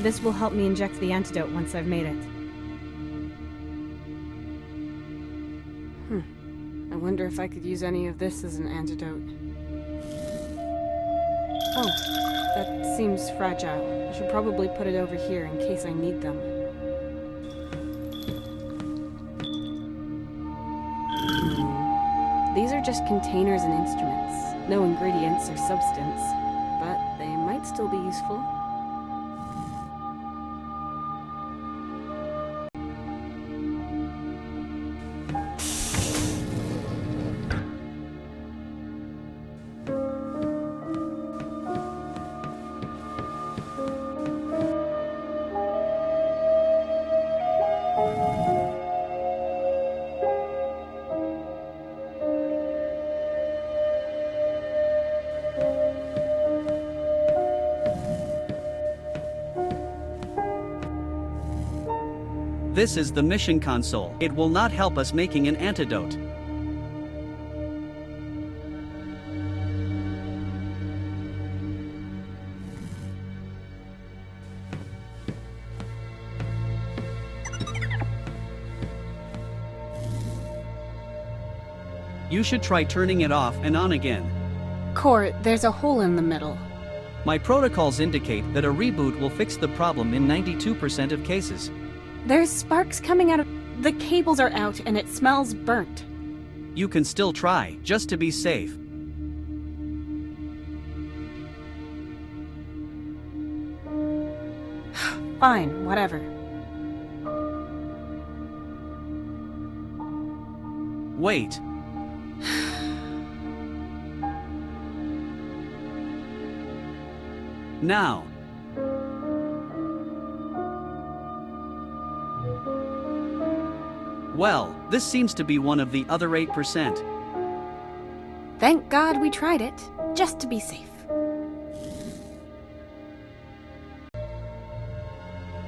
This will help me inject the antidote once I've made it. I wonder if I could use any of this as an antidote. Oh, that seems fragile. I should probably put it over here in case I need them. These are just containers and instruments. No ingredients or substance, but they might still be useful. This is the mission console. It will not help us making an antidote. You should try turning it off and on again. Core, there's a hole in the middle. My protocols indicate that a reboot will fix the problem in 92% of cases. There's sparks coming out of... The cables are out and it smells burnt. You can still try, just to be safe. Fine, whatever. Wait. Now. Well, this seems to be one of the other 8%. Thank God we tried it, just to be safe.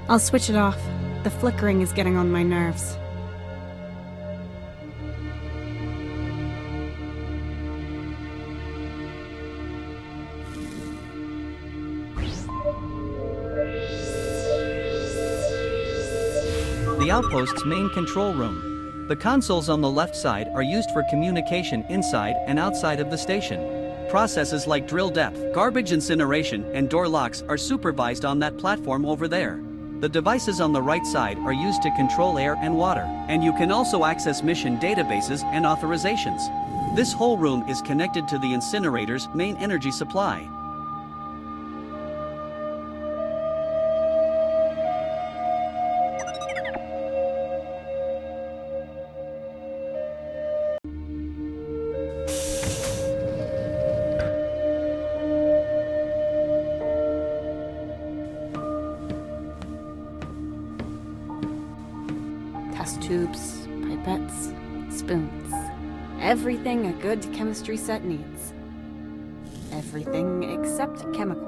I'll switch it off. The flickering is getting on my nerves. The outpost's main control room. The consoles on the left side are used for communication inside and outside of the station. Processes like drill depth, garbage incineration, and door locks are supervised on that platform over there. The devices on the right side are used to control air and water, and you can also access mission databases and authorizations. This whole room is connected to the incinerator's main energy supply. Test tubes, pipettes, spoons. Everything a good chemistry set needs. Everything except chemicals.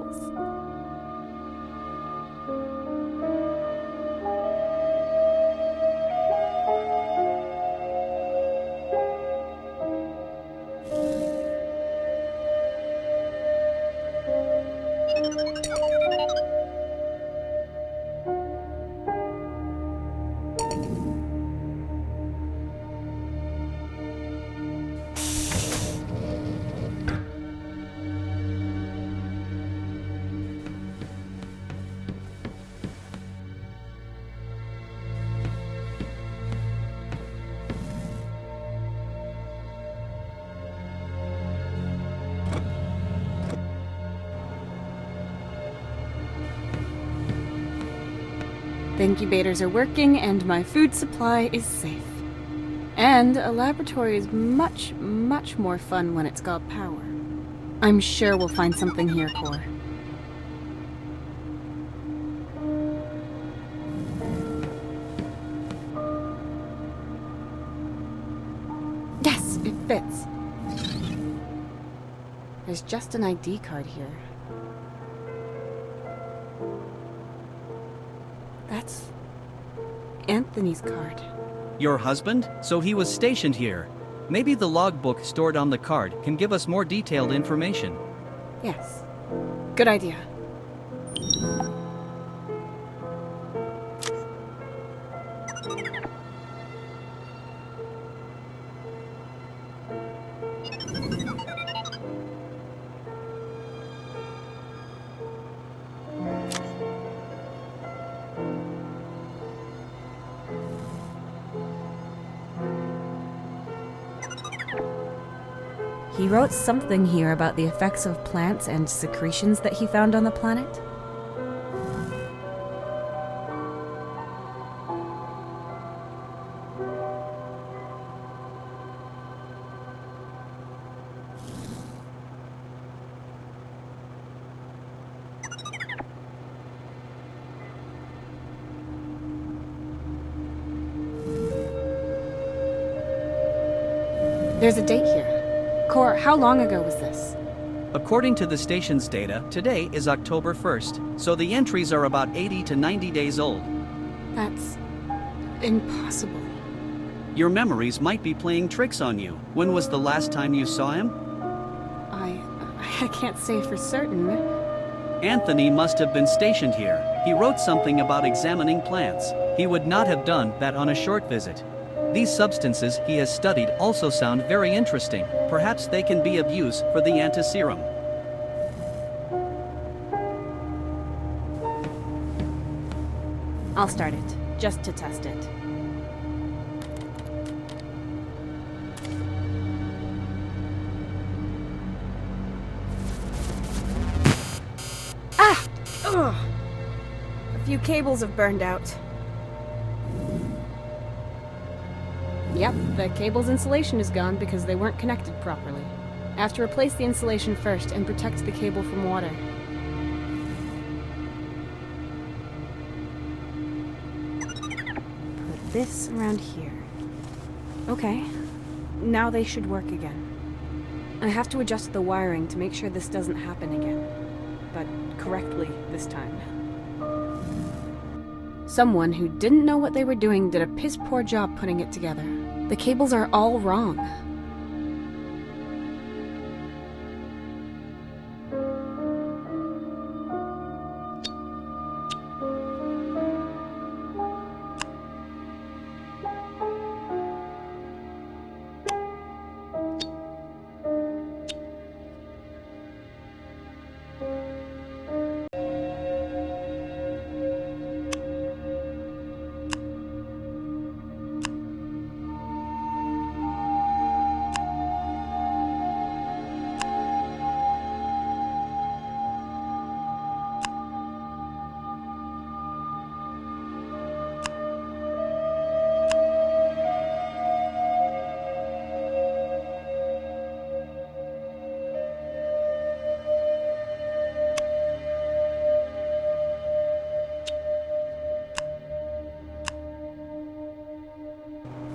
The incubators are working and my food supply is safe. And a laboratory is much, much more fun when it's got power. I'm sure we'll find something here, Core. Yes, it fits. There's just an ID card here. That's Anthony's card. Your husband? So he was stationed here. Maybe the logbook stored on the card can give us more detailed information. Yes. Good idea. He wrote something here about the effects of plants and secretions that he found on the planet. There's a date here. Core, how long ago was this? According to the station's data, today is October 1st, so the entries are about 80 to 90 days old. That's impossible. Your memories might be playing tricks on you. When was the last time you saw him? I can't say for certain. Anthony must have been stationed here. He wrote something about examining plants. He would not have done that on a short visit. These substances he has studied also sound very interesting. Perhaps they can be of use for the antiserum. I'll start it, just to test it. Ah! Ugh! A few cables have burned out. Yep, the cable's insulation is gone because they weren't connected properly. I have to replace the insulation first and protect the cable from water. Put this around here. Okay, now they should work again. I have to adjust the wiring to make sure this doesn't happen again, but correctly this time. Someone who didn't know what they were doing did a piss-poor job putting it together. The cables are all wrong.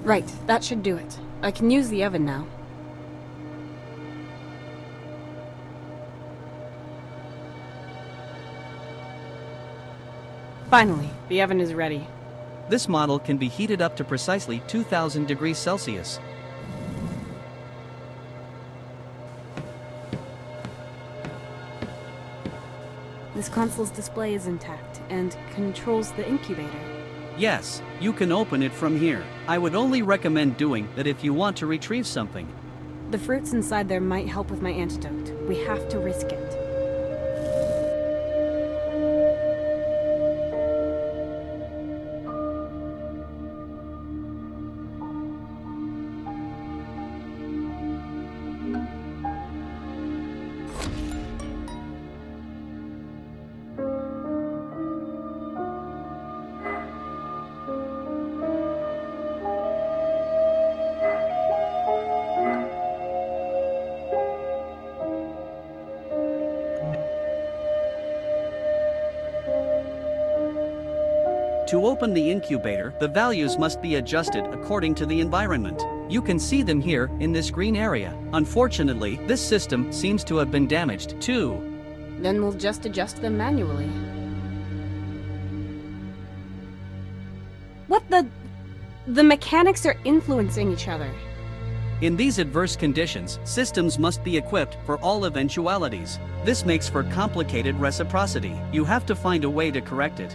Right, that should do it. I can use the oven now. Finally, the oven is ready. This model can be heated up to precisely 2000 degrees Celsius. This console's display is intact and controls the incubator. Yes, you can open it from here. I would only recommend doing that if you want to retrieve something. The fruits inside there might help with my antidote. We have to risk it. To open the incubator, the values must be adjusted according to the environment. You can see them here in this green area. Unfortunately, this system seems to have been damaged too. Then we'll just adjust them manually. What the... The mechanics are influencing each other. In these adverse conditions, systems must be equipped for all eventualities. This makes for complicated reciprocity. You have to find a way to correct it.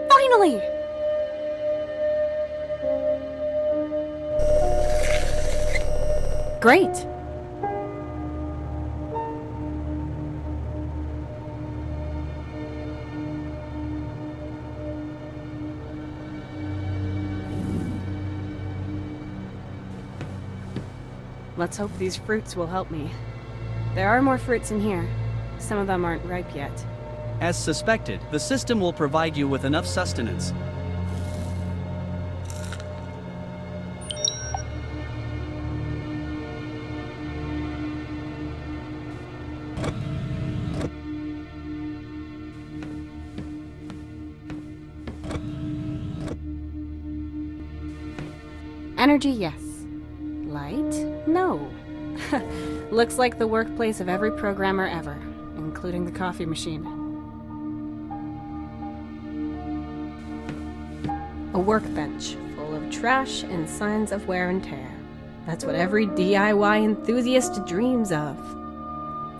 Finally! Great! Let's hope these fruits will help me. There are more fruits in here. Some of them aren't ripe yet. As suspected, the system will provide you with enough sustenance. Energy, yes. Light? No. Looks like the workplace of every programmer ever, including the coffee machine. A workbench full of trash and signs of wear and tear. That's what every DIY enthusiast dreams of.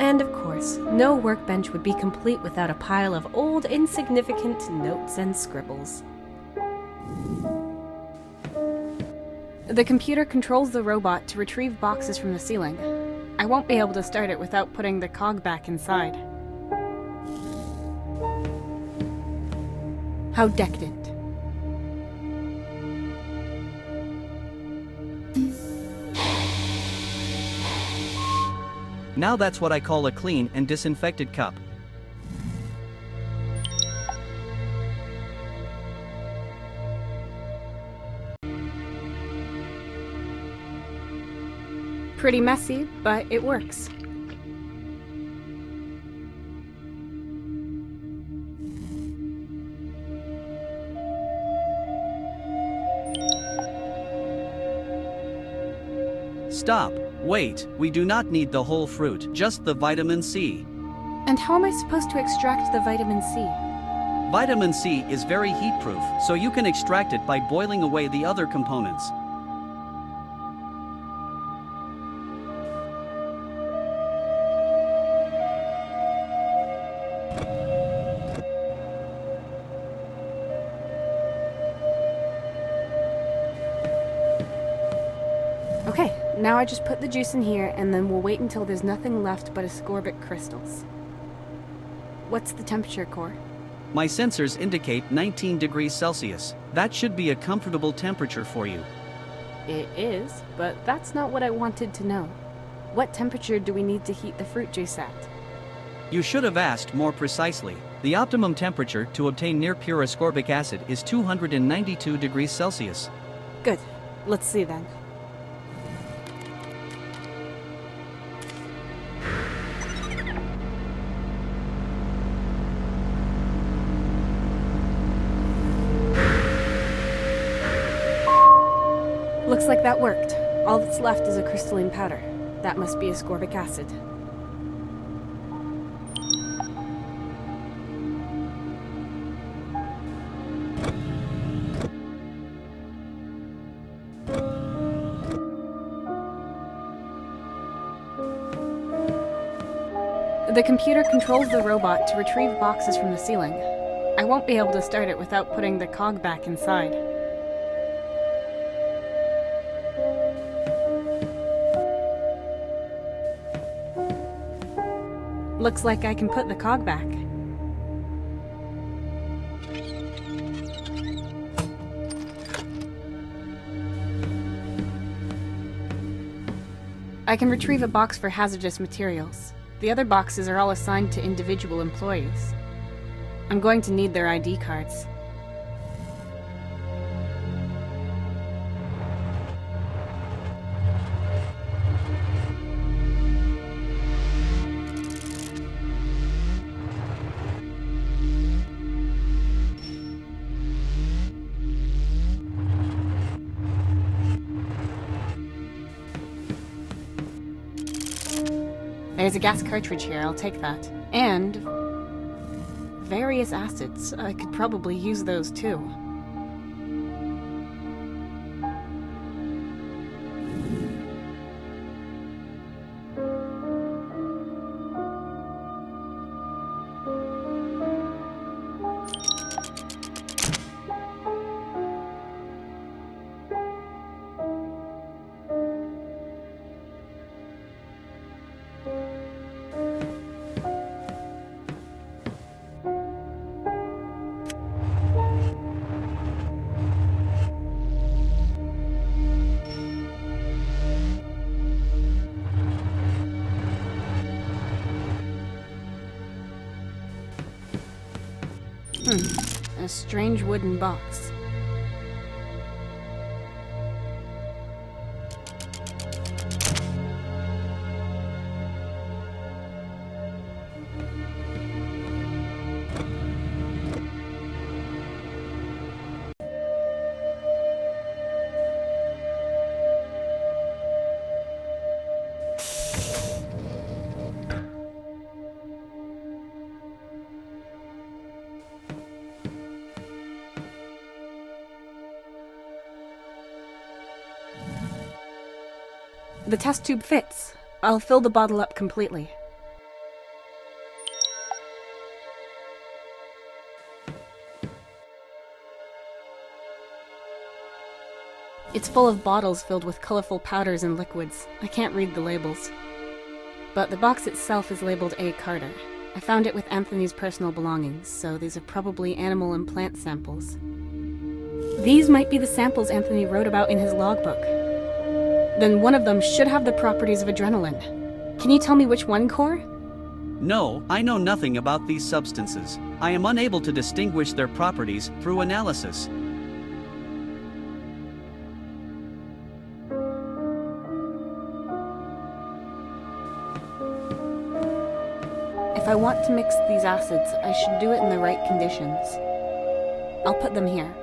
And of course, no workbench would be complete without a pile of old, insignificant notes and scribbles. The computer controls the robot to retrieve boxes from the ceiling. I won't be able to start it without putting the cog back inside. How decadent. Now that's what I call a clean and disinfected cup. Pretty messy, but it works. Stop. Wait, we do not need the whole fruit, just the vitamin C. And how am I supposed to extract the vitamin C? Vitamin C is very heat-proof, so you can extract it by boiling away the other components. Okay, now I just put the juice in here and then we'll wait until there's nothing left but ascorbic crystals. What's the temperature, Core? My sensors indicate 19 degrees Celsius. That should be a comfortable temperature for you. It is, but that's not what I wanted to know. What temperature do we need to heat the fruit juice at? You should have asked more precisely. The optimum temperature to obtain near pure ascorbic acid is 292 degrees Celsius. Good. Let's see then. Looks like that worked. All that's left is a crystalline powder. That must be ascorbic acid. The computer controls the robot to retrieve boxes from the ceiling. I won't be able to start it without putting the cog back inside. Looks like I can put the cog back. I can retrieve a box for hazardous materials. The other boxes are all assigned to individual employees. I'm going to need their ID cards. There's a gas cartridge here, I'll take that. And various acids. I could probably use those too. A strange wooden box. The test tube fits. I'll fill the bottle up completely. It's full of bottles filled with colorful powders and liquids. I can't read the labels. But the box itself is labeled A. Carter. I found it with Anthony's personal belongings, so these are probably animal and plant samples. These might be the samples Anthony wrote about in his logbook. Then one of them should have the properties of adrenaline. Can you tell me which one, Core? No, I know nothing about these substances. I am unable to distinguish their properties through analysis. If I want to mix these acids, I should do it in the right conditions. I'll put them here.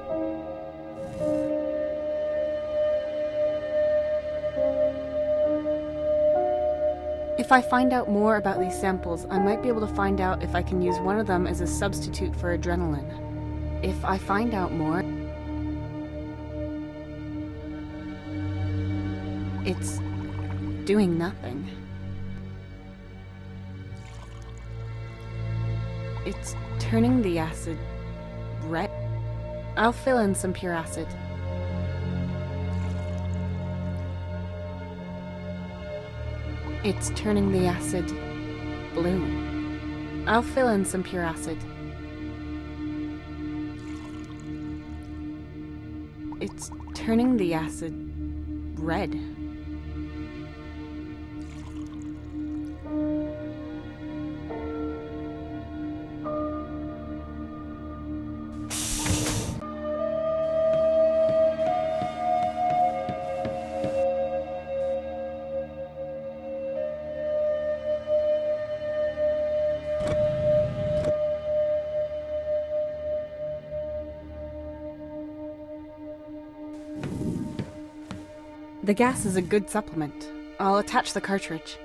If I find out more about these samples, I might be able to find out if I can use one of them as a substitute for adrenaline. If I find out more, it's doing nothing. It's turning the acid red. I'll fill in some pure acid. It's turning the acid blue. I'll fill in some pure acid. It's turning the acid red. The gas is a good supplement. I'll attach the cartridge.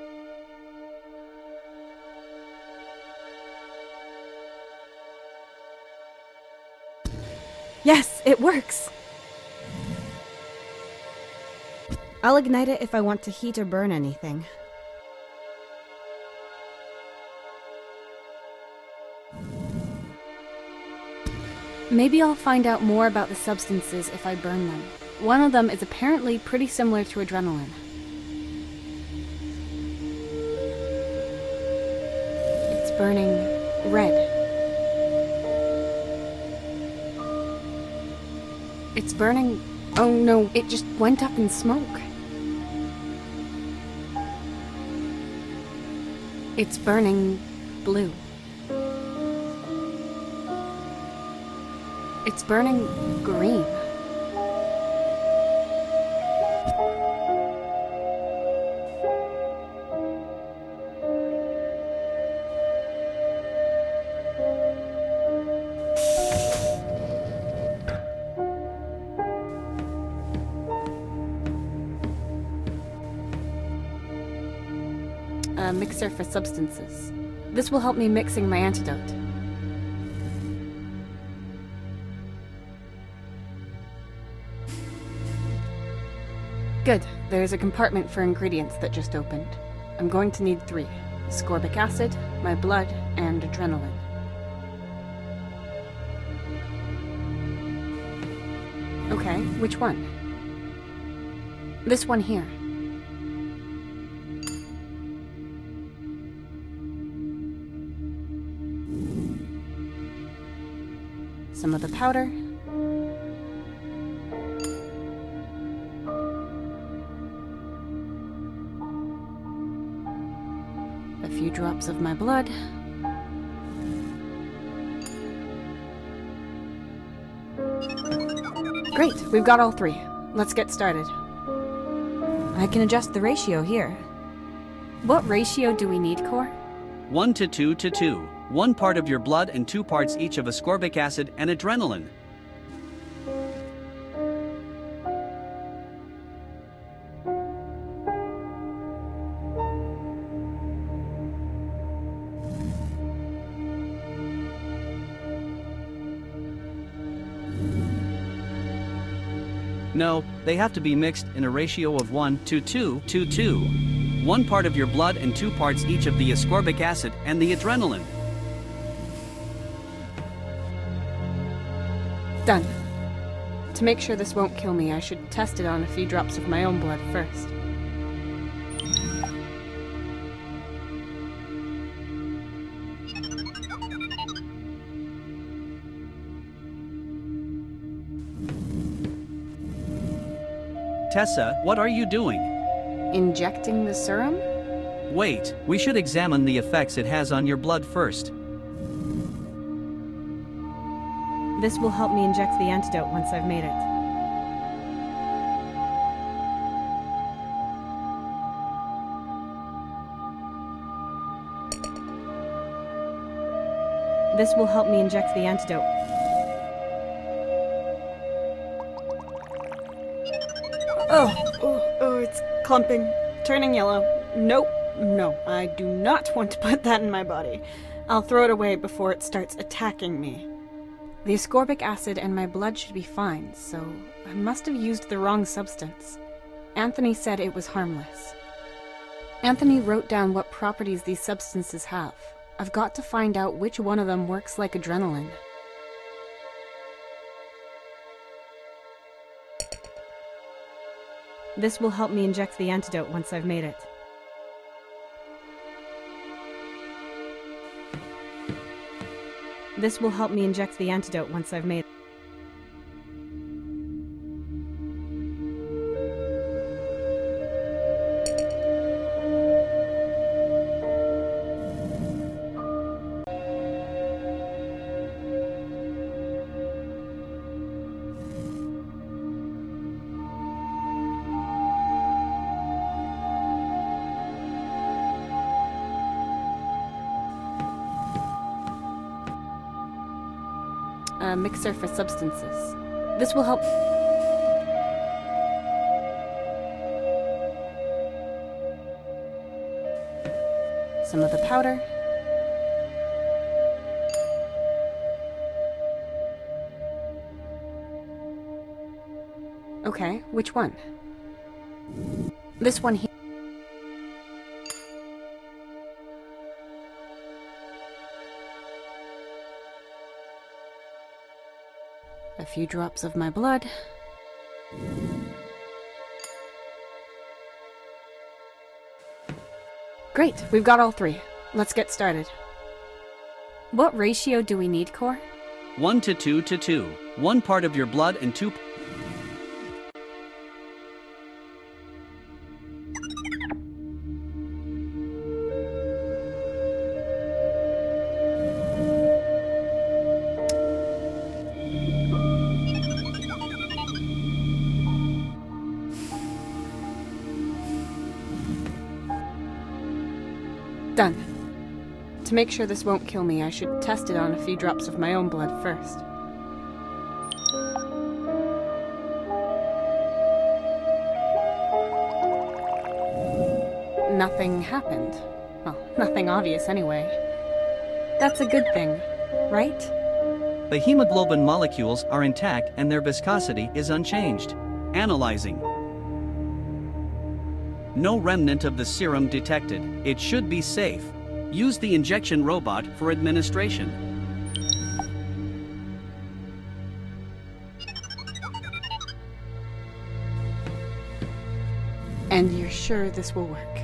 Yes, it works! I'll ignite it if I want to heat or burn anything. Maybe I'll find out more about the substances if I burn them. One of them is apparently pretty similar to adrenaline. It's burning red. It's burning... Oh no, it just went up in smoke. It's burning blue. It's burning green. A mixer for substances. This will help me mixing my antidote. Good. There's a compartment for ingredients that just opened. I'm going to need 3. Ascorbic acid, my blood, and adrenaline. Okay, which one? This one here. Some of the powder. A few drops of my blood. Great, we've got all 3. Let's get started. I can adjust the ratio here. What ratio do we need, Core? 1 to 2 to 2. 1 part of your blood and 2 parts each of ascorbic acid and adrenaline. No, they have to be mixed in a ratio of 1 to 2 to 2. 1 part of your blood and 2 parts each of the ascorbic acid and the adrenaline. To To make sure this won't kill me, I should test it on a few drops of my own blood first. Tessa, what are you doing? Injecting the serum? Wait, we should examine the effects it has on your blood first. This will help me inject the antidote once I've made it. This will help me inject the antidote. Oh, it's clumping, turning yellow. Nope, no, I do not want to put that in my body. I'll throw it away before it starts attacking me. The ascorbic acid and my blood should be fine, so I must have used the wrong substance. Anthony said it was harmless. Anthony wrote down what properties these substances have. I've got to find out which one of them works like adrenaline. This will help me inject the antidote once I've made it. This will help me inject the antidote once I've made it. A mixer for substances. This will help. Some of the powder. Okay, which one? This one here. A few drops of my blood. Great, we've got all three. Let's get started. What ratio do we need, Core? 1 to 2 to 2. 1 part of your blood and 2... Done. To make sure this won't kill me, I should test it on a few drops of my own blood first. Nothing happened. Well, nothing obvious anyway. That's a good thing, right? The hemoglobin molecules are intact and their viscosity is unchanged. Analyzing. No remnant of the serum detected. It should be safe. Use the injection robot for administration. And you're sure this will work?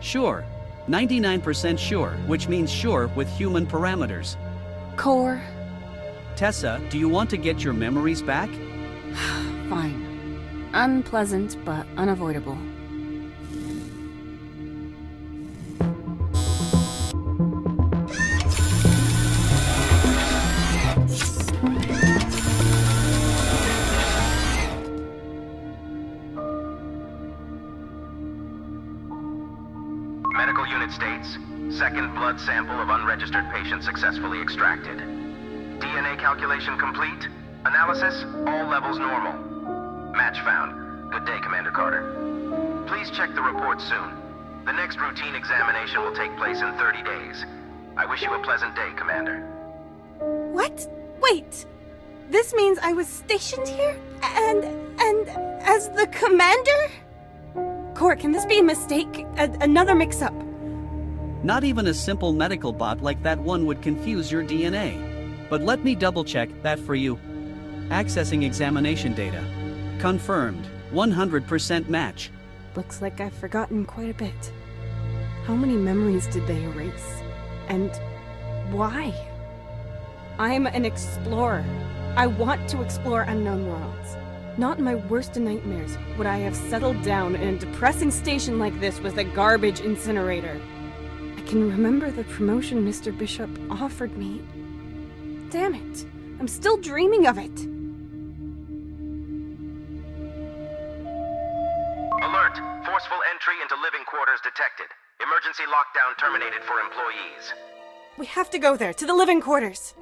Sure. 99% sure, which means sure with human parameters. Core. Tessa, do you want to get your memories back? Fine. Unpleasant, but unavoidable. Medical unit states, second blood sample of unregistered patient successfully extracted. DNA calculation complete. Analysis, all levels normal. Match found. Good day, Commander Carter. Please check the report soon. The next routine examination will take place in 30 days. I wish you a pleasant day, Commander. What? Wait! This means I was stationed here? And as the commander? Court, can this be a mistake? Another mix-up? Not even a simple medical bot like that one would confuse your DNA. But let me double-check that for you. Accessing examination data. Confirmed. 100% match. Looks like I've forgotten quite a bit. How many memories did they erase? And why? I'm an explorer. I want to explore unknown worlds. Not in my worst of nightmares would I have settled down in a depressing station like this with a garbage incinerator. I can remember the promotion Mr. Bishop offered me. Damn it! I'm still dreaming of it! Alert! Forceful entry into living quarters detected. Emergency lockdown terminated for employees. We have to go there, to the living quarters.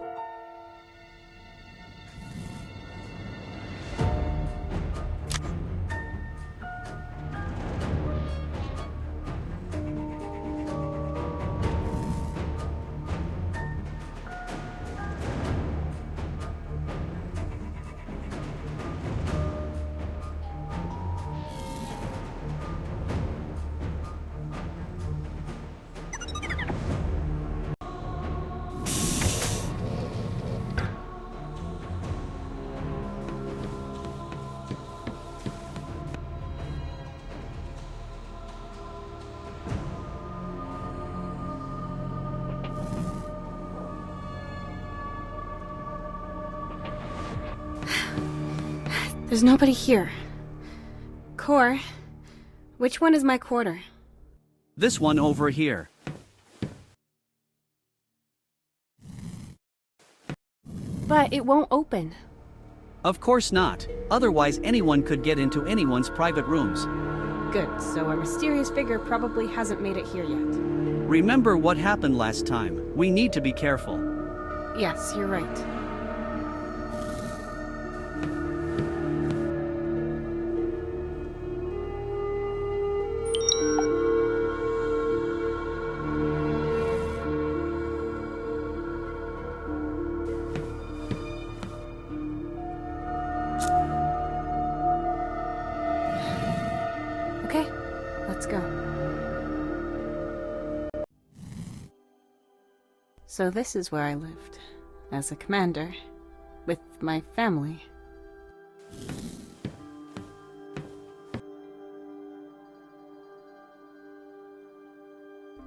There's nobody here. Core, which one is my quarter? This one over here. But it won't open. Of course not. Otherwise, anyone could get into anyone's private rooms. Good, so a mysterious figure probably hasn't made it here yet. Remember what happened last time. We need to be careful. Yes, you're right. Okay, let's go. So this is where I lived, as a commander, with my family.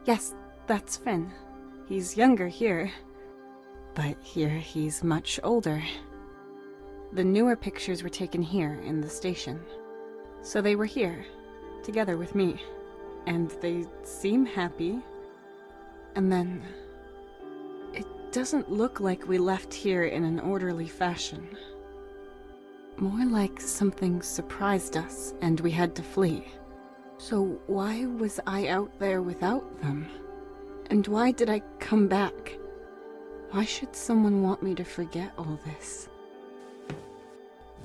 Yes, that's Finn. He's younger here, but here he's much older. The newer pictures were taken here in the station, so they were here, together with me, and they seem happy. And then it doesn't look like we left here in an orderly fashion. More like something surprised us and we had to flee. So why was I out there without them? And why did I come back? Why should someone want me to forget all this?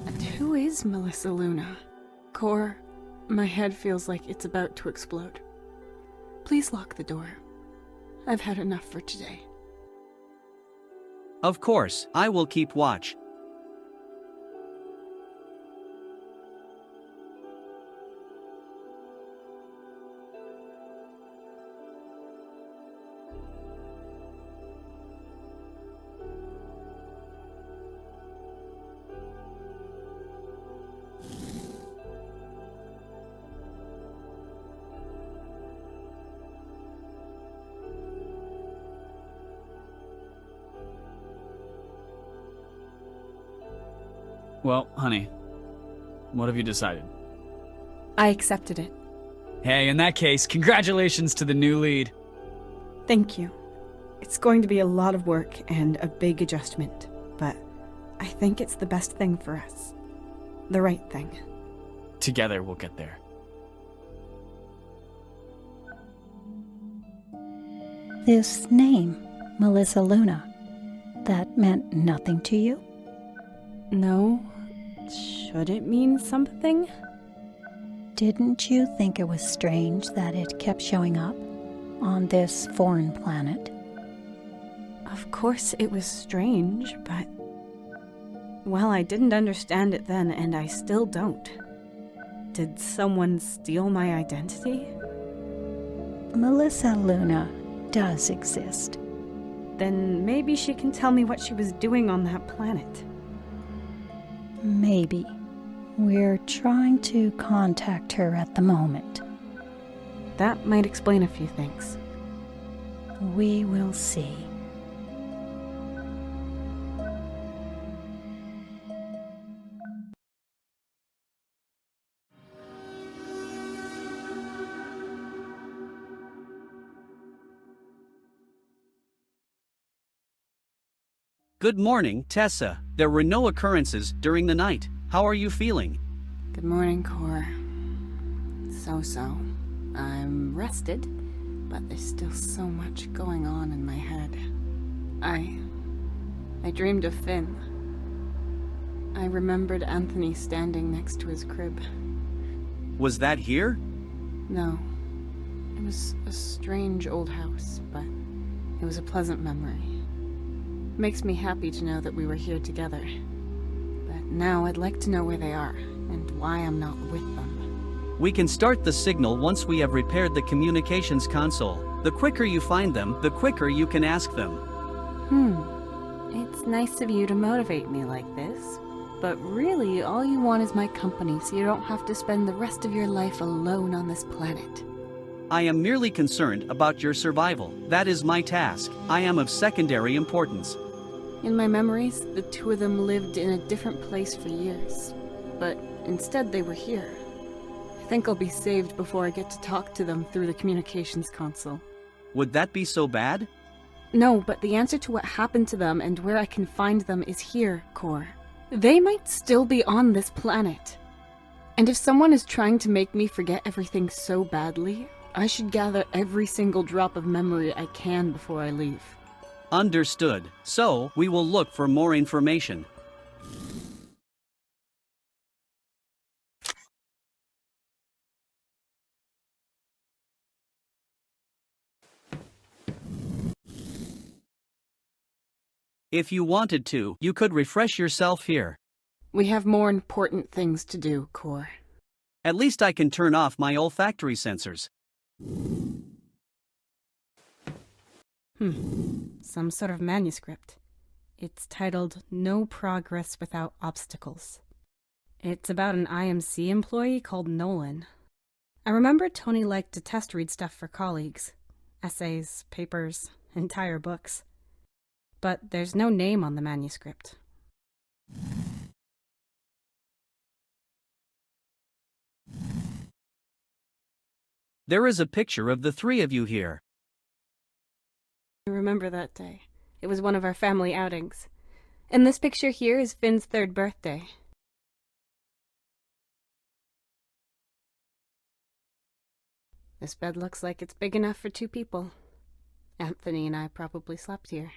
And who is Melissa Luna? Core, my head feels like it's about to explode. Please lock the door. I've had enough for today. Of course, I will keep watch. Well, honey, what have you decided? I accepted it. Hey, in that case, congratulations to the new lead. Thank you. It's going to be a lot of work and a big adjustment, but I think it's the best thing for us. The right thing. Together we'll get there. This name, Melissa Luna, that meant nothing to you? No. Should it mean something? Didn't you think it was strange that it kept showing up on this foreign planet? Of course it was strange, but... well, I didn't understand it then, and I still don't. Did someone steal my identity? Melissa Luna does exist. Then maybe she can tell me what she was doing on that planet. Maybe. We're trying to contact her at the moment. That might explain a few things. We will see. Good morning, Tessa. There were no occurrences during the night. How are you feeling? Good morning, Cor. So. I'm rested, but there's still so much going on in my head. I dreamed of Finn. I remembered Anthony standing next to his crib. Was that here? No. It was a strange old house, but it was a pleasant memory. It makes me happy to know that we were here together. But now I'd like to know where they are, and why I'm not with them. We can start the signal once we have repaired the communications console. The quicker you find them, the quicker you can ask them. It's nice of you to motivate me like this, but really all you want is my company so you don't have to spend the rest of your life alone on this planet. I am merely concerned about your survival. That is my task. I am of secondary importance. In my memories, the two of them lived in a different place for years, but instead they were here. I think I'll be saved before I get to talk to them through the communications console. Would that be so bad? No, but the answer to what happened to them and where I can find them is here, Cor. They might still be on this planet. And if someone is trying to make me forget everything so badly, I should gather every single drop of memory I can before I leave. Understood. So, we will look for more information. If you wanted to, you could refresh yourself here. We have more important things to do, Cor. At least I can turn off my olfactory sensors. Some sort of manuscript. It's titled No Progress Without Obstacles. It's about an IMC employee called Nolan. I remember Tony liked to test read stuff for colleagues. Essays, papers, entire books. But there's no name on the manuscript. There is a picture of the three of you here. I remember that day. It was one of our family outings. And this picture here is Finn's 3rd birthday. This bed looks like it's big enough for 2 people. Anthony and I probably slept here.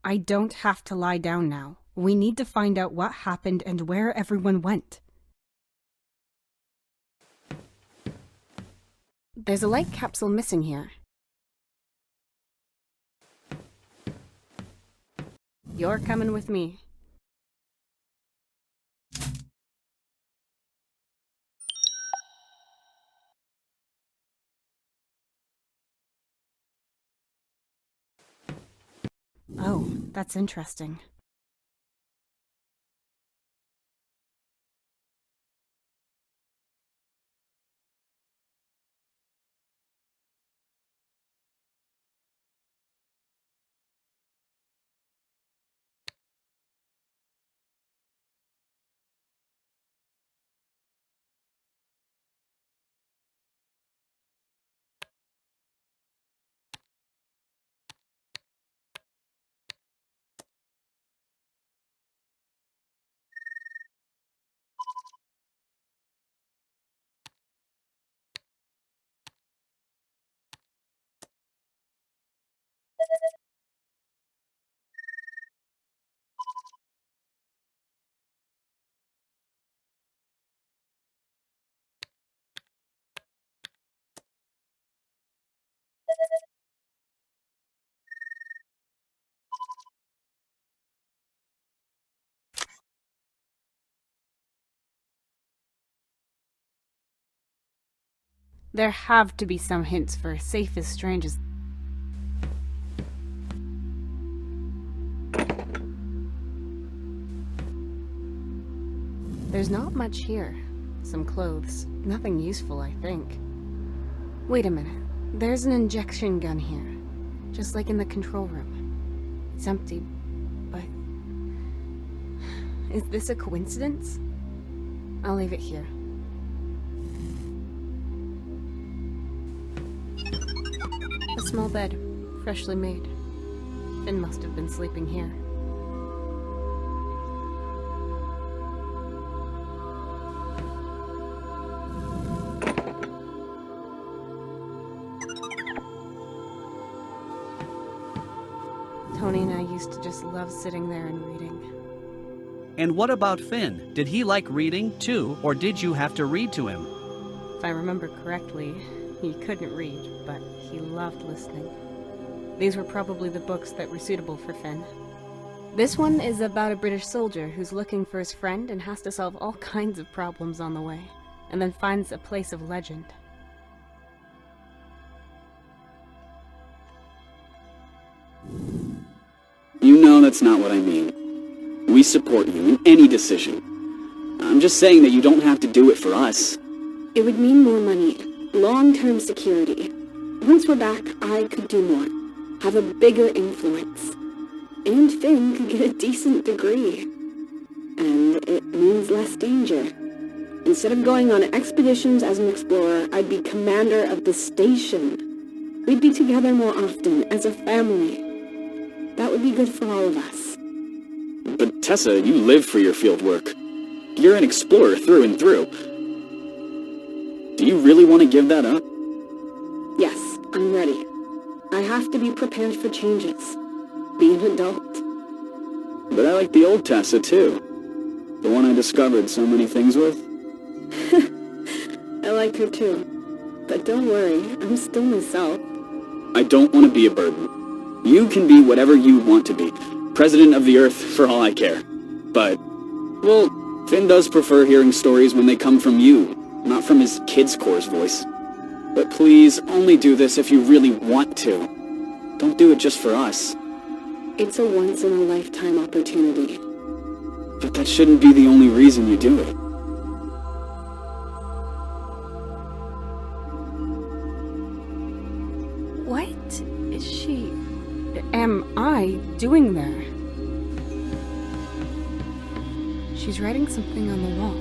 I don't have to lie down now. We need to find out what happened and where everyone went. There's a light capsule missing here. You're coming with me. Oh, that's interesting. There have to be some hints for a safe as strange as... There's not much here. Some clothes. Nothing useful, I think. Wait a minute. There's an injection gun here. Just like in the control room. It's empty, but... Is this a coincidence? I'll leave it here. A small bed, freshly made. Finn must have been sleeping here. Tony and I used to just love sitting there and reading. And what about Finn? Did he like reading too, or did you have to read to him? If I remember correctly, he couldn't read, but he loved listening. These were probably the books that were suitable for Finn. This one is about a British soldier who's looking for his friend and has to solve all kinds of problems on the way, and then finds a place of legend. You know that's not what I mean. We support you in any decision. I'm just saying that you don't have to do it for us. It would mean more money, long-term security. Once we're back, I could do more, have a bigger influence. And Finn could get a decent degree. And it means less danger. Instead of going on expeditions as an explorer, I'd be commander of the station. We'd be together more often, as a family. That would be good for all of us. But Tessa, you live for your field work. You're an explorer through and through. Do you really want to give that up? Yes, I'm ready. I have to be prepared for changes. Be an adult. But I like the old Tessa, too. The one I discovered so many things with. I like her too. But don't worry, I'm still myself. I don't want to be a burden. You can be whatever you want to be. President of the Earth, for all I care. But, well, Finn does prefer hearing stories when they come from you, not from his Kids Corps voice. But please, only do this if you really want to. Don't do it just for us. It's a once-in-a-lifetime opportunity. But that shouldn't be the only reason you do it. What is she... am I doing there? She's writing something on the wall.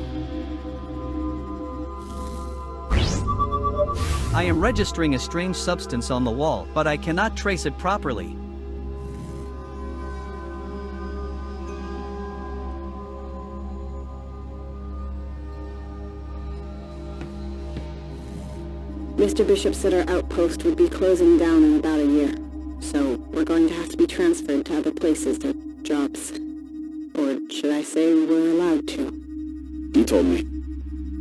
I am registering a strange substance on the wall, but I cannot trace it properly. Mr. Bishop said our outpost would be closing down in about a year. So we're going to have to be transferred to other places or jobs. Or should I say we're allowed to? You told me.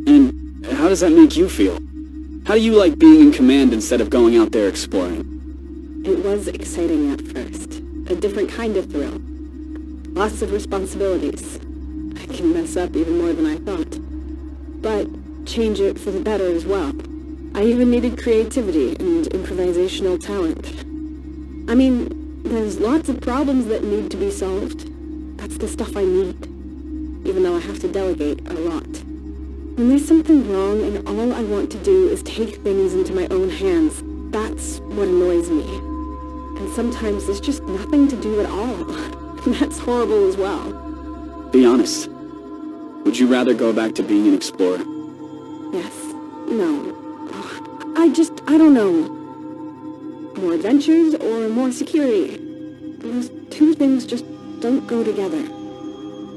And how does that make you feel? How do you like being in command instead of going out there exploring? It was exciting at first. A different kind of thrill. Lots of responsibilities. I can mess up even more than I thought. But change it for the better as well. I even needed creativity and improvisational talent. I mean, there's lots of problems that need to be solved. That's the stuff I need. Even though I have to delegate a lot. When there's something wrong and all I want to do is take things into my own hands, that's what annoys me. And sometimes there's just nothing to do at all. That's horrible as well. Be honest. Would you rather go back to being an explorer? Yes. No. I don't know. More adventures or more security? Those two things just don't go together.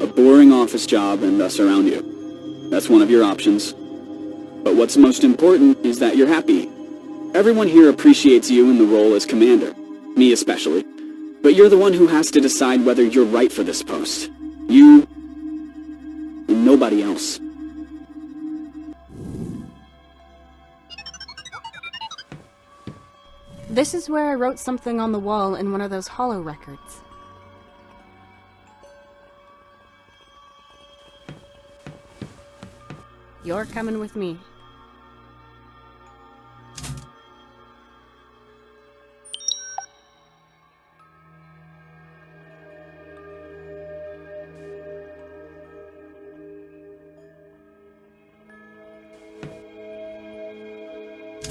A boring office job and us around you. That's one of your options. But what's most important is that you're happy. Everyone here appreciates you in the role as commander. Me especially. But you're the one who has to decide whether you're right for this post. You... and nobody else. This is where I wrote something on the wall in one of those holo records. You're coming with me.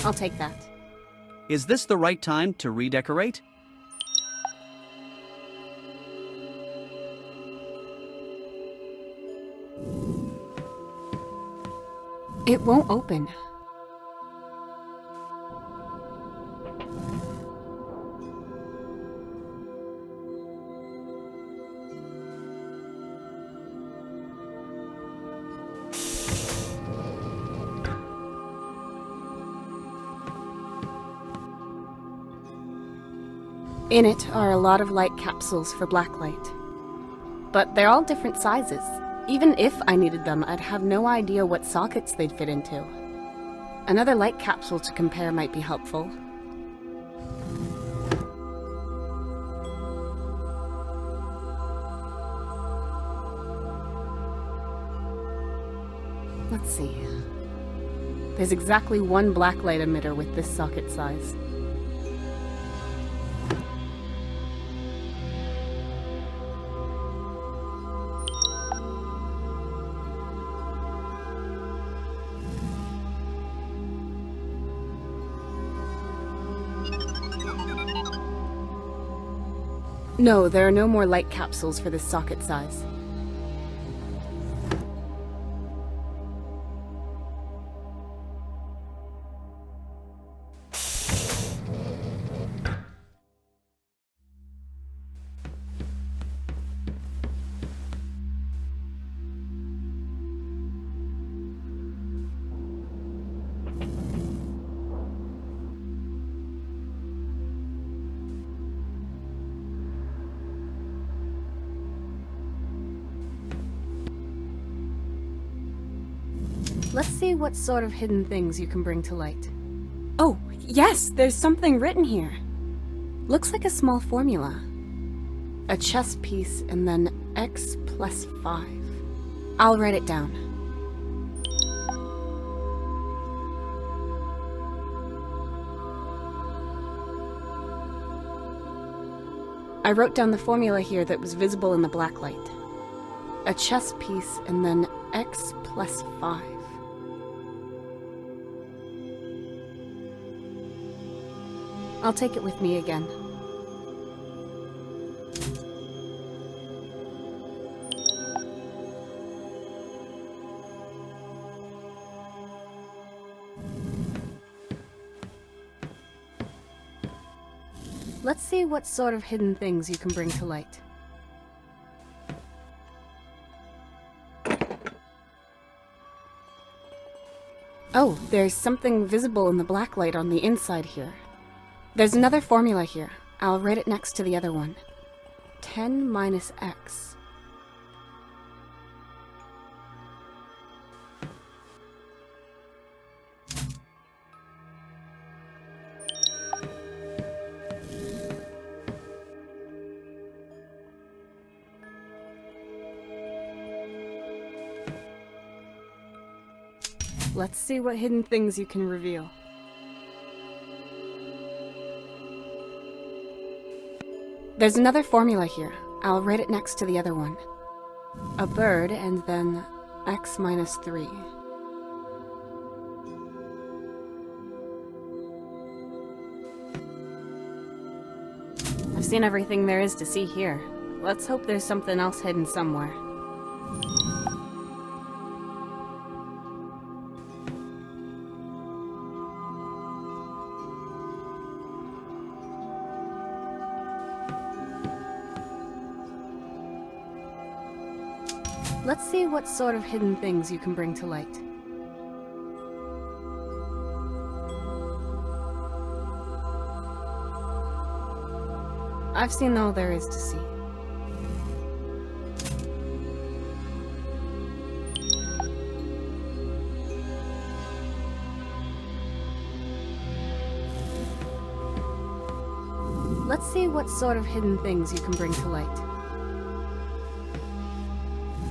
I'll take that. Is this the right time to redecorate? It won't open. In it are a lot of light capsules for blacklight. But they're all different sizes. Even if I needed them, I'd have no idea what sockets they'd fit into. Another light capsule to compare might be helpful. Let's see. There's exactly one blacklight emitter with this socket size. No, there are no more light capsules for this socket size. Let's see what sort of hidden things you can bring to light. Oh, yes, there's something written here. Looks like a small formula. A chess piece and then x plus 5. I'll write it down. I wrote down the formula here that was visible in the blacklight. A chess piece and then x plus 5. I'll take it with me again. Let's see what sort of hidden things you can bring to light. Oh, there's something visible in the blacklight on the inside here. There's another formula here. I'll write it next to the other one. 10 minus x. Let's see what hidden things you can reveal. There's another formula here. I'll write it next to the other one. A bird and then x minus 3. I've seen everything there is to see here. Let's hope there's something else hidden somewhere. Let's see what sort of hidden things you can bring to light. I've seen all there is to see. Let's see what sort of hidden things you can bring to light.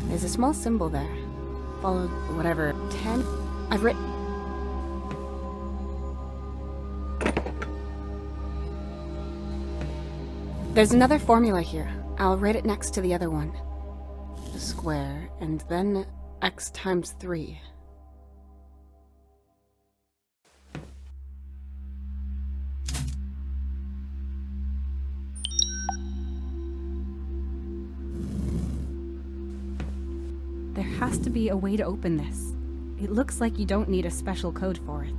There's a small symbol there. Followed, whatever, 10? I've written... There's another formula here. I'll write it next to the other one. A square, and then x times 3. There has to be a way to open this. It looks like you don't need a special code for it.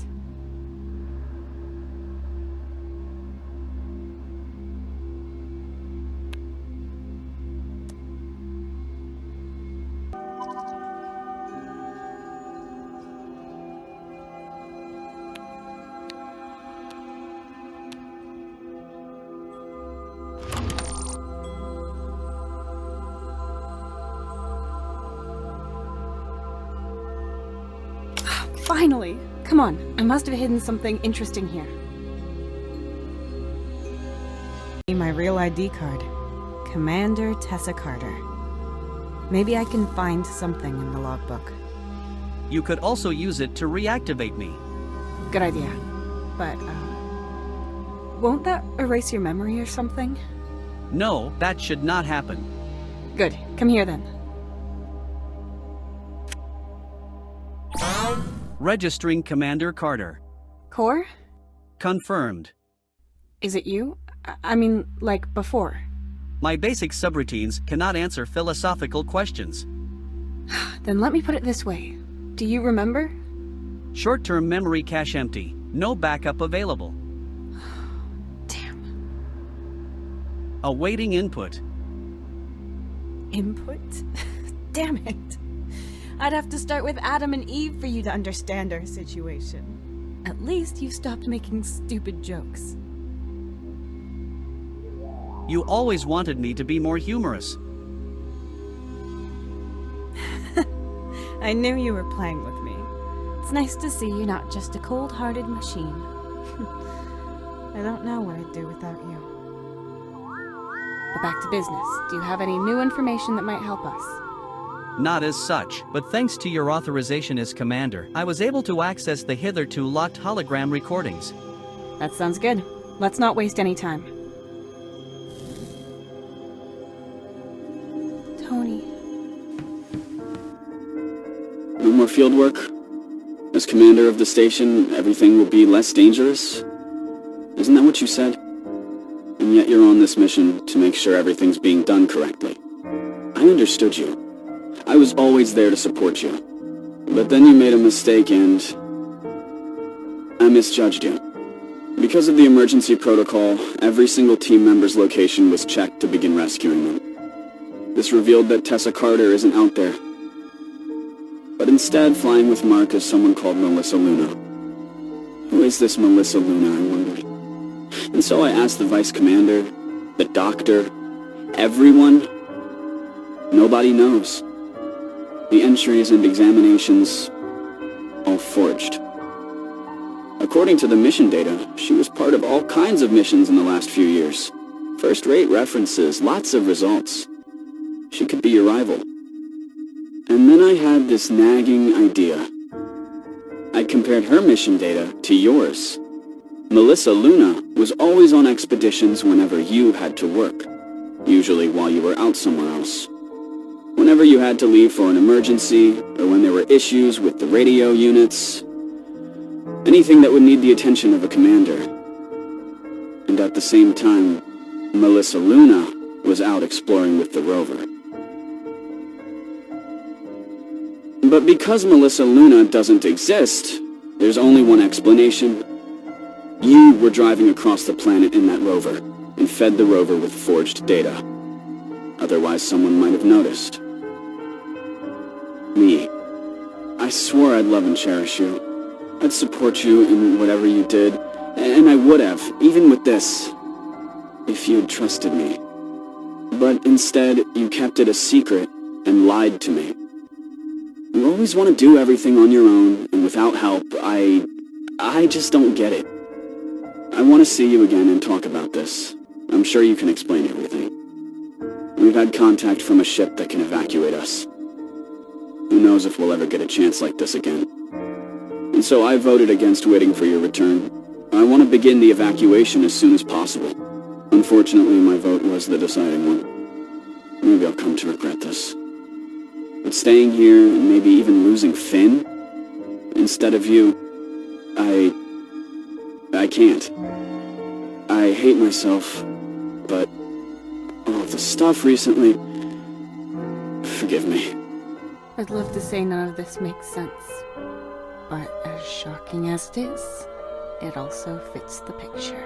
Finally! Come on, I must have hidden something interesting here. My real ID card. Commander Tessa Carter. Maybe I can find something in the logbook. You could also use it to reactivate me. Good idea. But, won't that erase your memory or something? No, that should not happen. Good. Come here then. Registering Commander Carter. Core? Confirmed. Is it you? I mean, like before. My basic subroutines cannot answer philosophical questions. Then let me put it this way. Do you remember? Short-term memory cache empty. No backup available. Damn. Awaiting input. Input? Damn it. I'd have to start with Adam and Eve for you to understand our situation. At least you've stopped making stupid jokes. You always wanted me to be more humorous. I knew you were playing with me. It's nice to see you're not just a cold-hearted machine. I don't know what I'd do without you. But back to business. Do you have any new information that might help us? Not as such, but thanks to your authorization as commander, I was able to access the hitherto locked hologram recordings. That sounds good. Let's not waste any time. Tony. No more field work? As commander of the station, everything will be less dangerous? Isn't that what you said? And yet you're on this mission to make sure everything's being done correctly. I understood you. I was always there to support you. But then you made a mistake and I misjudged you. Because of the emergency protocol, every single team member's location was checked to begin rescuing them. This revealed that Tessa Carter isn't out there. But instead, flying with Mark is someone called Melissa Luna. Who is this Melissa Luna, I wondered. And so I asked the vice commander, the doctor, everyone. Nobody knows. The entries and examinations, all forged. According to the mission data, she was part of all kinds of missions in the last few years. First-rate references, lots of results. She could be your rival. And then I had this nagging idea. I compared her mission data to yours. Melissa Luna was always on expeditions whenever you had to work, usually while you were out somewhere else. Whenever you had to leave for an emergency, or when there were issues with the radio units, anything that would need the attention of a commander. And at the same time, Melissa Luna was out exploring with the rover. But because Melissa Luna doesn't exist, there's only one explanation. You were driving across the planet in that rover, and fed the rover with forged data. Otherwise, someone might have noticed. Me. I swore I'd love and cherish you. I'd support you in whatever you did, and I would have, even with this, if you'd trusted me. But instead, you kept it a secret and lied to me. You always want to do everything on your own, and without help. I just don't get it. I want to see you again and talk about this. I'm sure you can explain everything. We've had contact from a ship that can evacuate us. Who knows if we'll ever get a chance like this again. And so I voted against waiting for your return. I want to begin the evacuation as soon as possible. Unfortunately, my vote was the deciding one. Maybe I'll come to regret this. But staying here and maybe even losing Finn instead of you, I can't. I hate myself, but all of the stuff recently, forgive me. I'd love to say none of this makes sense, but as shocking as it is, it also fits the picture.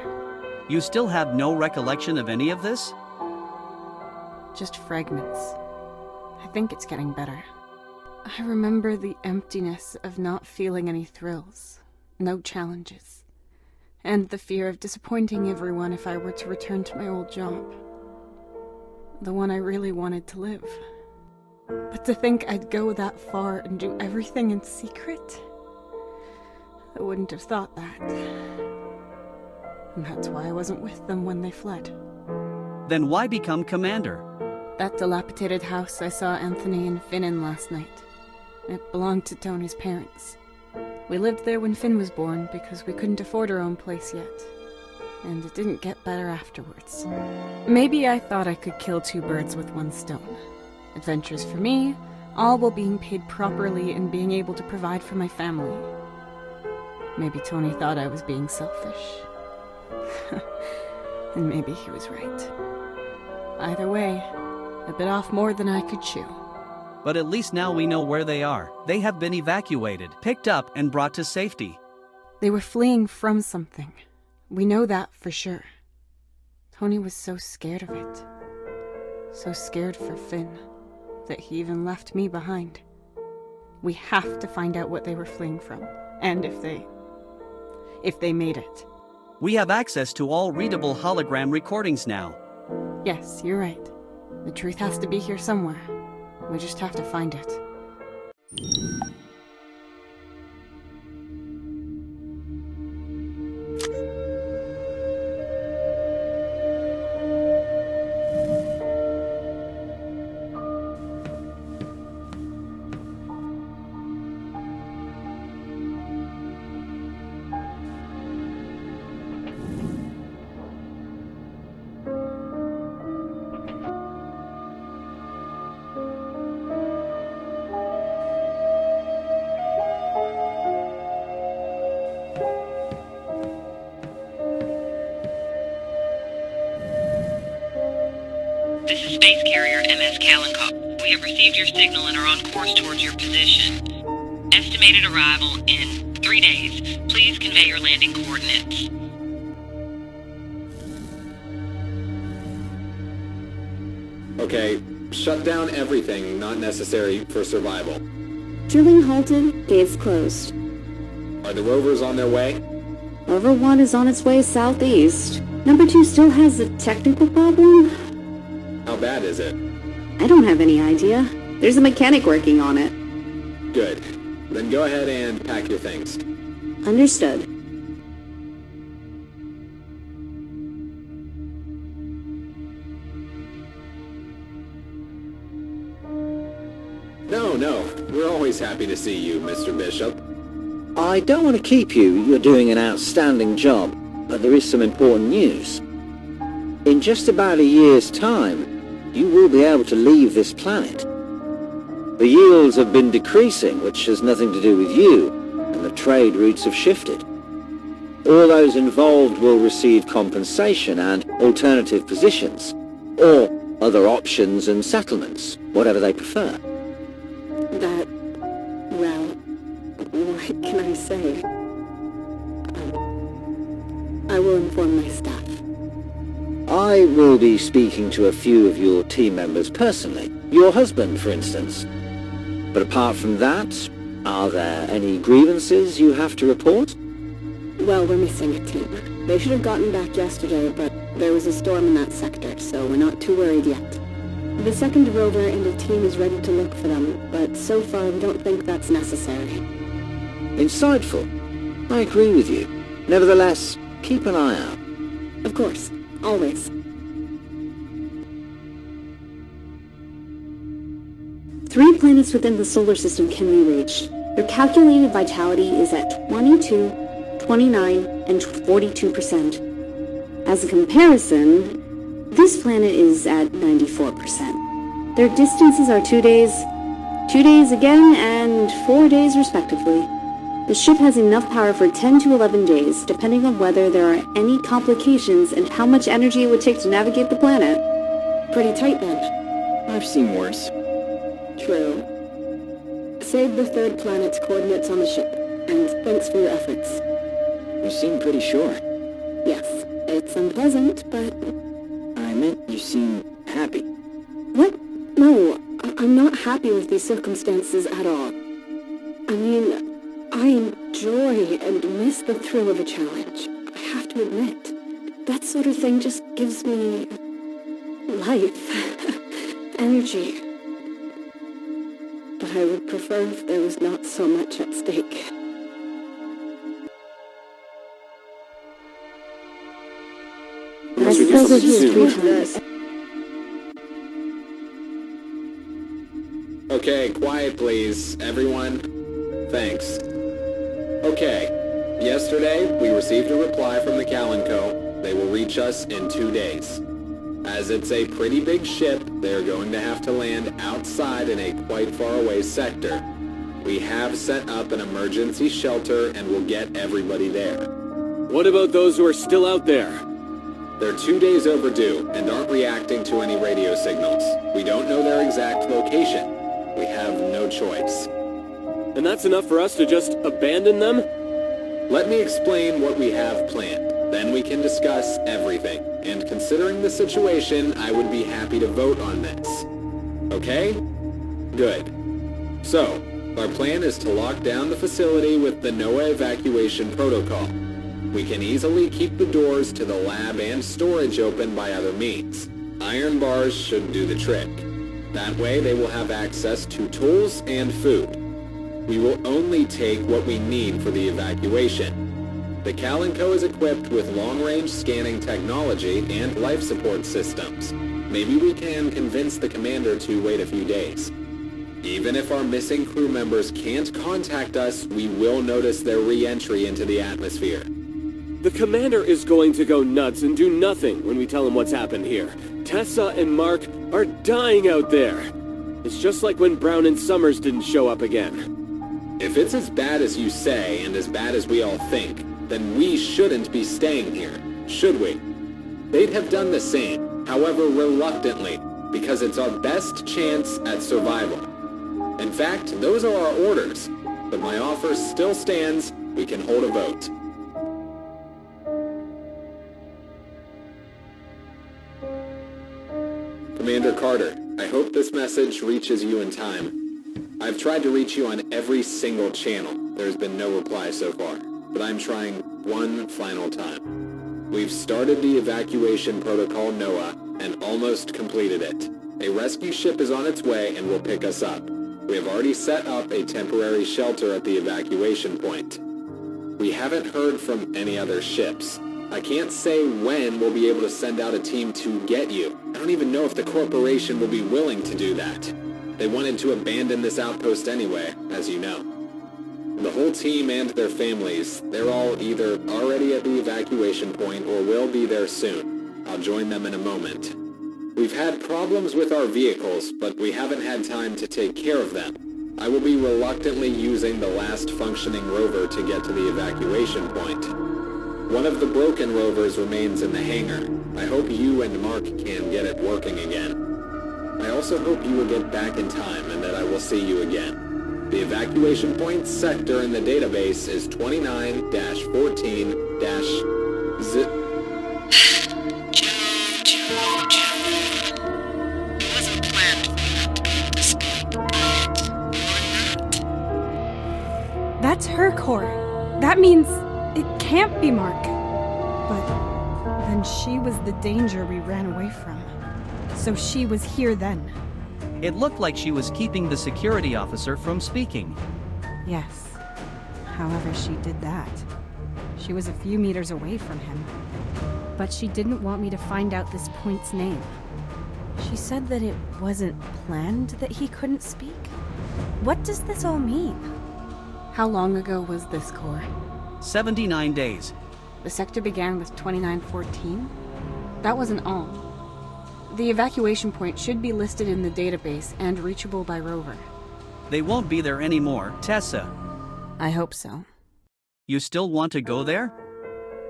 You still have no recollection of any of this? Just fragments. I think it's getting better. I remember the emptiness of not feeling any thrills, no challenges, and the fear of disappointing everyone if I were to return to my old job. The one I really wanted to live. But to think I'd go that far and do everything in secret? I wouldn't have thought that. And that's why I wasn't with them when they fled. Then why become commander? That dilapidated house I saw Anthony and Finn in last night. It belonged to Tony's parents. We lived there when Finn was born because we couldn't afford our own place yet. And it didn't get better afterwards. Maybe I thought I could kill two birds with one stone. Adventures for me, all while being paid properly and being able to provide for my family. Maybe Tony thought I was being selfish. And maybe he was right. Either way, I bit off more than I could chew. But at least now we know where they are. They have been evacuated, picked up, and brought to safety. They were fleeing from something. We know that for sure. Tony was so scared of it. So scared for Finn that he even left me behind. We have to find out what they were fleeing from, and if they made it. We have access to all readable hologram recordings now. Yes, you're right. The truth has to be here somewhere. We just have to find it. This is Space Carrier MS Kalinkoff. We have received your signal and are on course towards your position. Estimated arrival in 3 days. Please convey your landing coordinates. Okay, shut down everything not necessary for survival. Drilling halted, gates closed. Are the rovers on their way? Rover 1 is on its way southeast. Number 2 still has a technical problem. How bad is it? I don't have any idea. There's a mechanic working on it. Good. Then go ahead and pack your things. Understood. No. We're always happy to see you, Mr. Bishop. I don't want to keep you. You're doing an outstanding job. But there is some important news. In just about a year's time, you will be able to leave this planet. The yields have been decreasing, which has nothing to do with you, and the trade routes have shifted. All those involved will receive compensation and alternative positions, or other options and settlements, whatever they prefer. Well, what can I say? I will inform my staff. I will be speaking to a few of your team members personally. Your husband, for instance. But apart from that, are there any grievances you have to report? Well, we're missing a team. They should have gotten back yesterday, but there was a storm in that sector, so we're not too worried yet. The second rover and a team is ready to look for them, but so far we don't think that's necessary. Insightful. I agree with you. Nevertheless, keep an eye out. Of course. Always. 3 planets within the solar system can be reached. Their calculated vitality is at 22, 29, and 42%. As a comparison, this planet is at 94%. Their distances are 2 days, 2 days again, and 4 days respectively. The ship has enough power for 10 to 11 days, depending on whether there are any complications and how much energy it would take to navigate the planet. Pretty tight then. I've seen worse. True. saved the third planet's coordinates on the ship, and thanks for your efforts. You seem pretty sure. Yes, it's unpleasant, but... I meant you seem happy. What? No, I'm not happy with these circumstances at all. I mean, I enjoy and miss the thrill of a challenge. I have to admit, that sort of thing just gives me... life. Energy. But I would prefer if there was not so much at stake. Okay, quiet please, everyone. Thanks. Okay, yesterday we received a reply from the Kalenko. They will reach us in 2 days. As it's a pretty big ship, they're going to have to land outside in a quite far away sector. We have set up an emergency shelter and will get everybody there. What about those who are still out there? They're 2 days overdue and aren't reacting to any radio signals. We don't know their exact location. We have no choice. And that's enough for us to just abandon them? Let me explain what we have planned. Then we can discuss everything. And considering the situation, I would be happy to vote on this. Okay? Good. So, our plan is to lock down the facility with the NOAA evacuation protocol. We can easily keep the doors to the lab and storage open by other means. Iron bars should do the trick. That way they will have access to tools and food. We will only take what we need for the evacuation. The Kalenko is equipped with long-range scanning technology and life support systems. Maybe we can convince the commander to wait a few days. Even if our missing crew members can't contact us, we will notice their re-entry into the atmosphere. The commander is going to go nuts and do nothing when we tell him what's happened here. Tessa and Mark are dying out there. It's just like when Brown and Summers didn't show up again. If it's as bad as you say and as bad as we all think, then we shouldn't be staying here, should we? They'd have done the same, however reluctantly, because it's our best chance at survival. In fact, those are our orders, but my offer still stands. We can hold a vote. Commander Carter, I hope this message reaches you in time. I've tried to reach you on every single channel. There's been no reply so far, but I'm trying one final time. We've started the evacuation protocol NOAA and almost completed it. A rescue ship is on its way and will pick us up. We have already set up a temporary shelter at the evacuation point. We haven't heard from any other ships. I can't say when we'll be able to send out a team to get you. I don't even know if the corporation will be willing to do that. They wanted to abandon this outpost anyway, as you know. The whole team and their families, they're all either already at the evacuation point or will be there soon. I'll join them in a moment. We've had problems with our vehicles, but we haven't had time to take care of them. I will be reluctantly using the last functioning rover to get to the evacuation point. One of the broken rovers remains in the hangar. I hope you and Mark can get it working again. I also hope you will get back in time and that I will see you again. The evacuation point sector in the database is 29-14-Z... That's her core. That means it can't be Mark. But then she was the danger we ran away from. So she was here then. It looked like she was keeping the security officer from speaking. Yes. However, she did that. She was a few meters away from him. But she didn't want me to find out this point's name. She said that it wasn't planned that he couldn't speak. What does this all mean? How long ago was this core? 79 days. The sector began with 2914? That wasn't all. The evacuation point should be listed in the database and reachable by rover. They won't be there anymore, Tessa. I hope so. You still want to go there?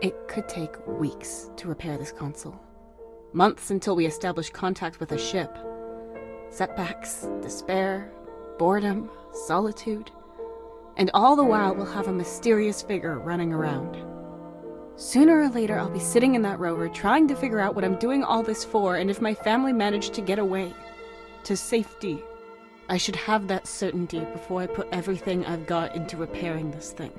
It could take weeks to repair this console. Months until we establish contact with a ship. Setbacks, despair, boredom, solitude, and all the while we'll have a mysterious figure running around. Sooner or later, I'll be sitting in that rover trying to figure out what I'm doing all this for and if my family managed to get away. To safety. I should have that certainty before I put everything I've got into repairing this thing.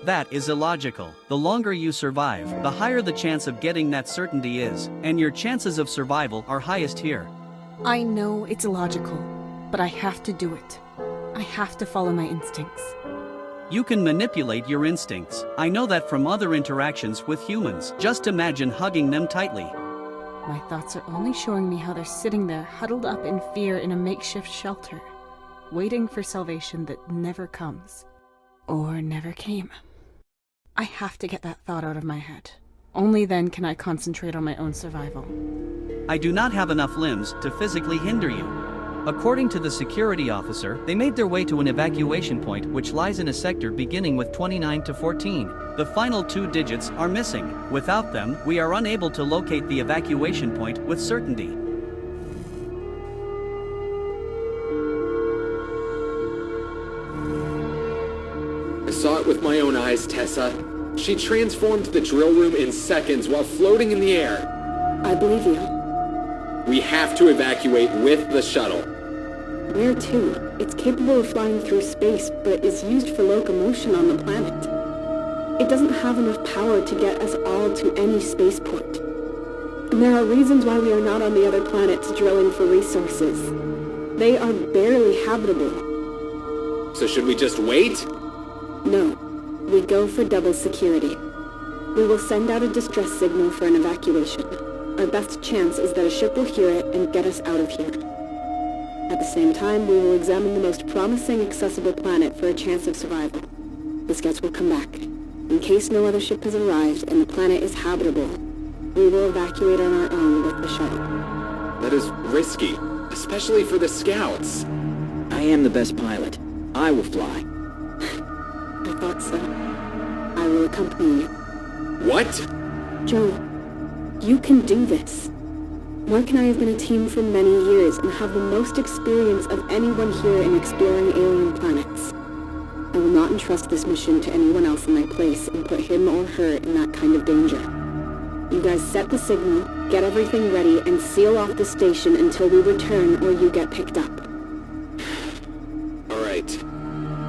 That is illogical. The longer you survive, the higher the chance of getting that certainty is, and your chances of survival are highest here. I know it's illogical, but I have to do it. I have to follow my instincts. You can manipulate your instincts. I know that from other interactions with humans. Just imagine hugging them tightly. My thoughts are only showing me how they're sitting there, huddled up in fear in a makeshift shelter, waiting for salvation that never comes. Or never came. I have to get that thought out of my head. Only then can I concentrate on my own survival. I do not have enough limbs to physically hinder you. According to the security officer, they made their way to an evacuation point which lies in a sector beginning with 29 to 14. The final 2 digits are missing. Without them, we are unable to locate the evacuation point with certainty. I saw it with my own eyes, Tessa. She transformed the drill room in seconds while floating in the air. I believe you. We have to evacuate with the shuttle. Where to? It's capable of flying through space, but is used for locomotion on the planet. It doesn't have enough power to get us all to any spaceport. And there are reasons why we are not on the other planets drilling for resources. They are barely habitable. So should we just wait? No. We go for double security. We will send out a distress signal for an evacuation. Our best chance is that a ship will hear it and get us out of here. At the same time, we will examine the most promising accessible planet for a chance of survival. The scouts will come back. In case no other ship has arrived and the planet is habitable, we will evacuate on our own with the shuttle. That is risky, especially for the scouts. I am the best pilot. I will fly. I thought so. I will accompany you. What? Joe, you can do this. Mark and I have been a team for many years and have the most experience of anyone here in exploring alien planets. I will not entrust this mission to anyone else in my place and put him or her in that kind of danger. You guys set the signal, get everything ready, and seal off the station until we return or you get picked up. All right.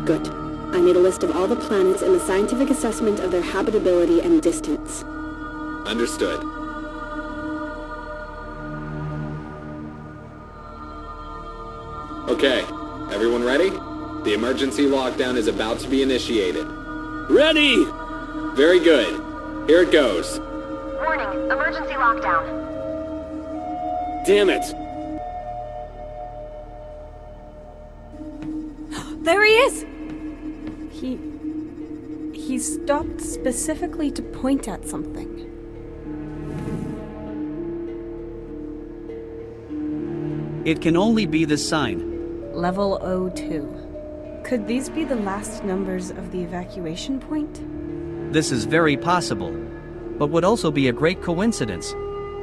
Good. I need a list of all the planets and the scientific assessment of their habitability and distance. Understood. Okay, everyone ready? The emergency lockdown is about to be initiated. Ready! Very good. Here it goes. Warning, emergency lockdown. Damn it! There he is! He stopped specifically to point at something. It can only be this sign. Level 02. Could these be the last numbers of the evacuation point? This is very possible, but would also be a great coincidence.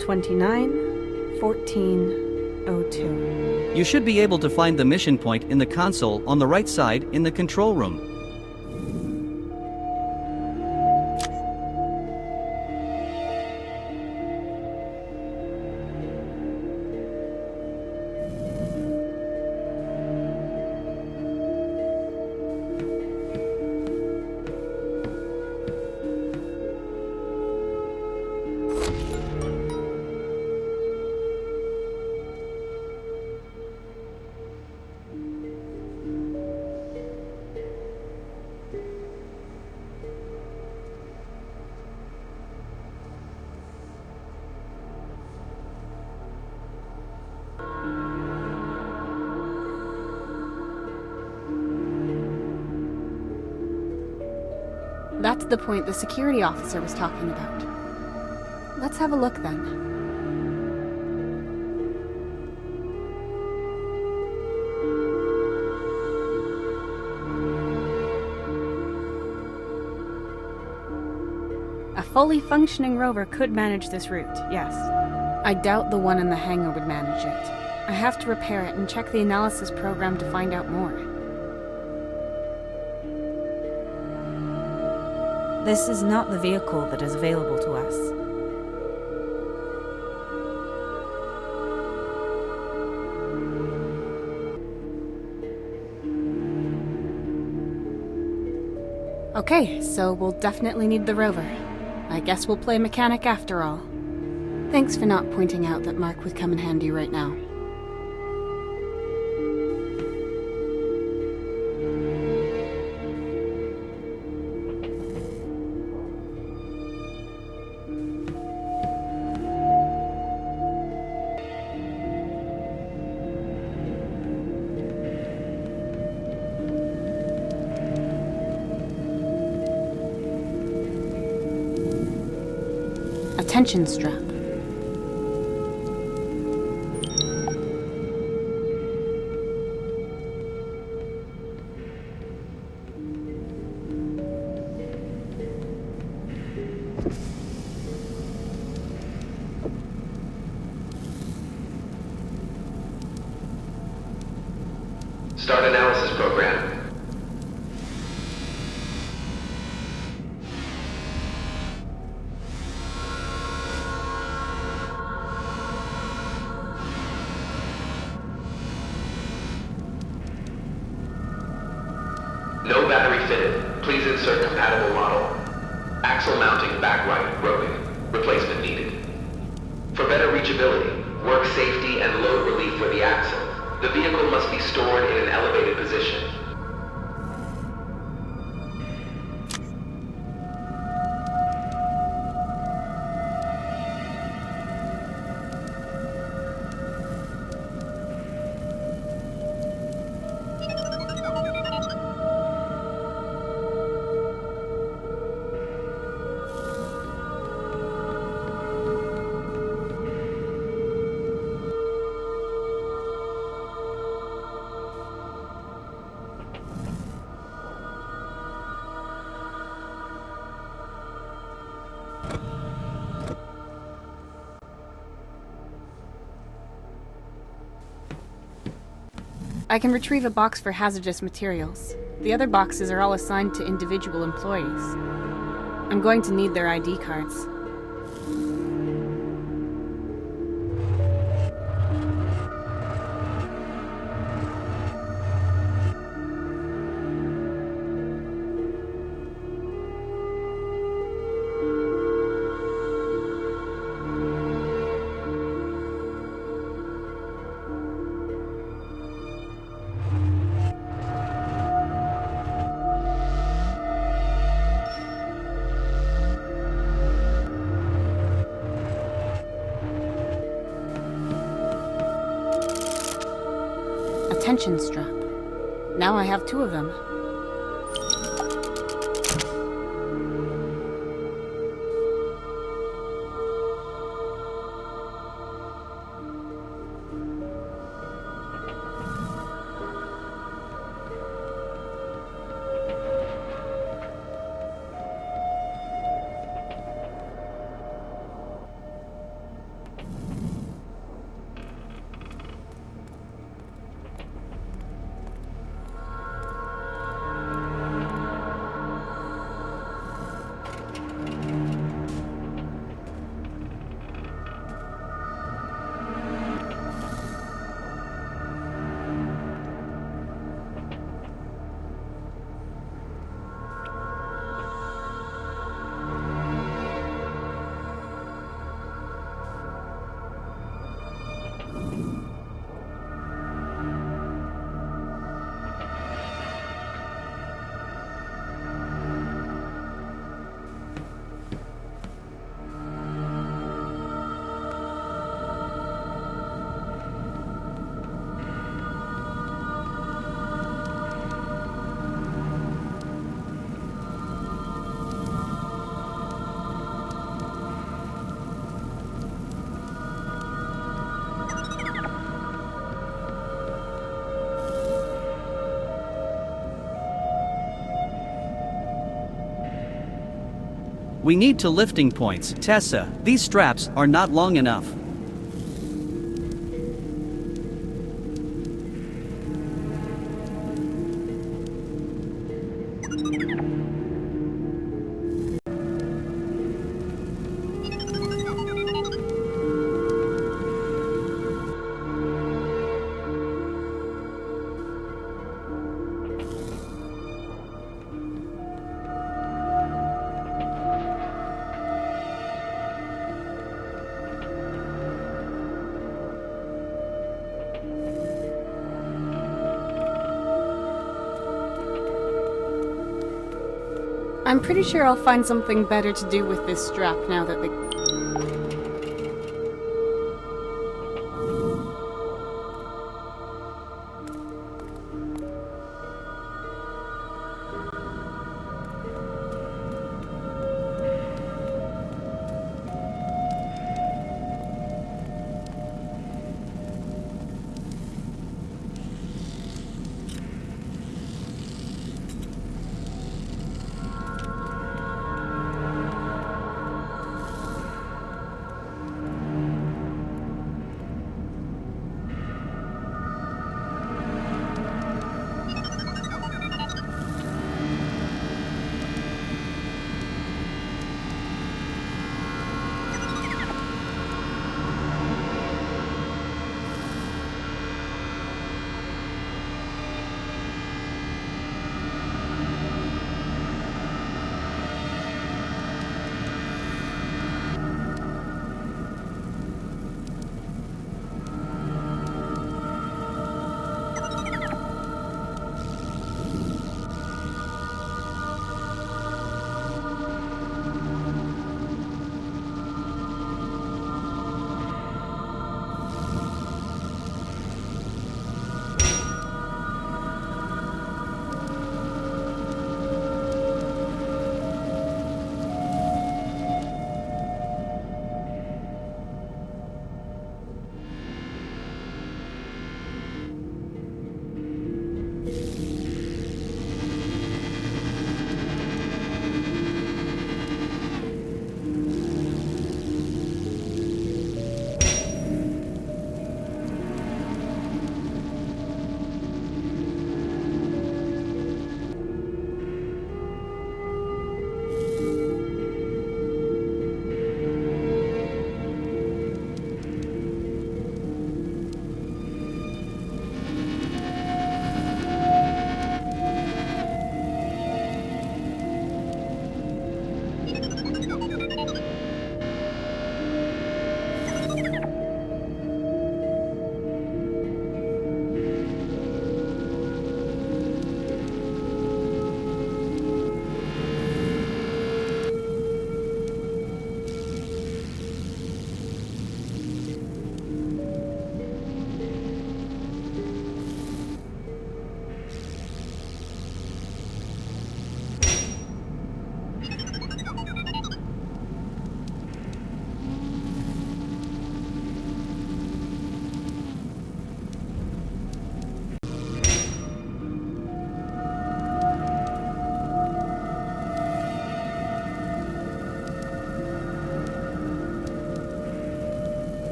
29, 14, 02. You should be able to find the mission point in the console on the right side in the control room. That's the point the security officer was talking about. Let's have a look then. A fully functioning rover could manage this route, yes. I doubt the one in the hangar would manage it. I have to repair it and check the analysis program to find out more. This is not the vehicle that is available to us. Okay, so we'll definitely need the rover. I guess we'll play mechanic after all. Thanks for not pointing out that Mark would come in handy right now. Attention strap. Start analysis program. No battery fitted. Please insert compatible model. Axle mounting back right broken. Replacement needed. For better reachability, work safety and load relief for the axle. The vehicle must be stored in an elevated position. I can retrieve a box for hazardous materials. The other boxes are all assigned to individual employees. I'm going to need their ID cards. Attention strap. Now I have 2 of them. We need to lifting points. Tessa, these straps are not long enough. I'm pretty sure I'll find something better to do with this strap now that the...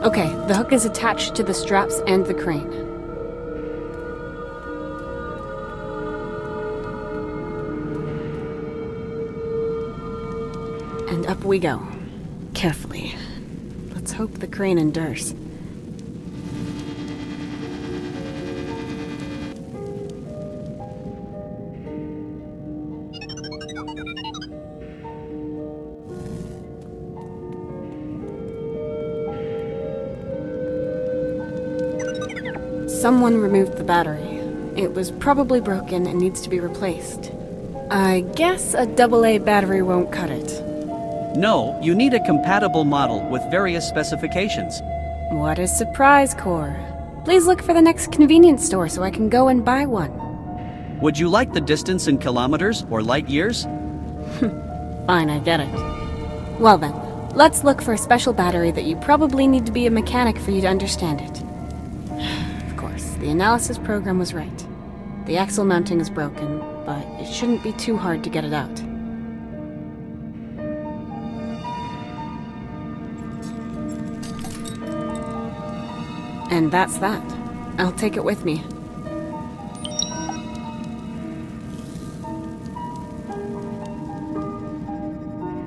Okay, the hook is attached to the straps and the crane. And up we go. Carefully. Let's hope the crane endures. Someone removed the battery. It was probably broken and needs to be replaced. I guess a AA battery won't cut it. No, you need a compatible model with various specifications. What a surprise, Core. Please look for the next convenience store so I can go and buy one. Would you like the distance in kilometers or light years? Fine, I get it. Well then, let's look for a special battery that you probably need to be a mechanic for you to understand it. Of course, the analysis program was right. The axle mounting is broken, but it shouldn't be too hard to get it out. And that's that. I'll take it with me.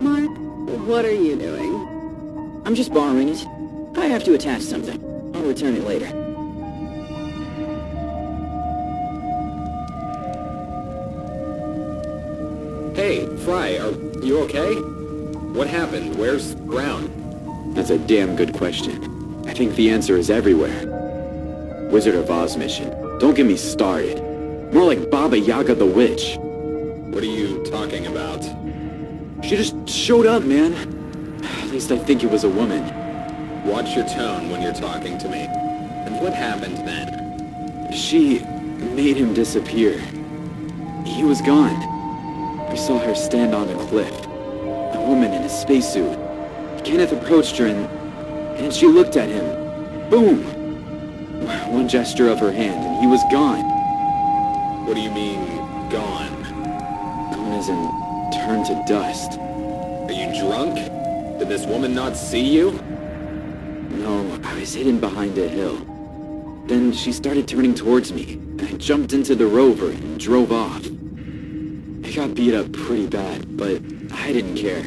Mark, what are you doing? I'm just borrowing it. I have to attach something. I'll return it later. Hey, Fry, are you okay? What happened? Where's Brown? That's a damn good question. I think the answer is everywhere. Wizard of Oz mission. Don't get me started. More like Baba Yaga the witch. What are you talking about? She just showed up, man. At least I think it was a woman. Watch your tone when you're talking to me. And what happened then? She made him disappear. He was gone. I saw her stand on a cliff. A woman in a spacesuit. Kenneth approached her and she looked at him. Boom! One gesture of her hand and he was gone. What do you mean, gone? Gone as in turned to dust. Are you drunk? Did this woman not see you? No, I was hidden behind a hill. Then she started turning towards me, and I jumped into the rover and drove off. I got beat up pretty bad, but I didn't care.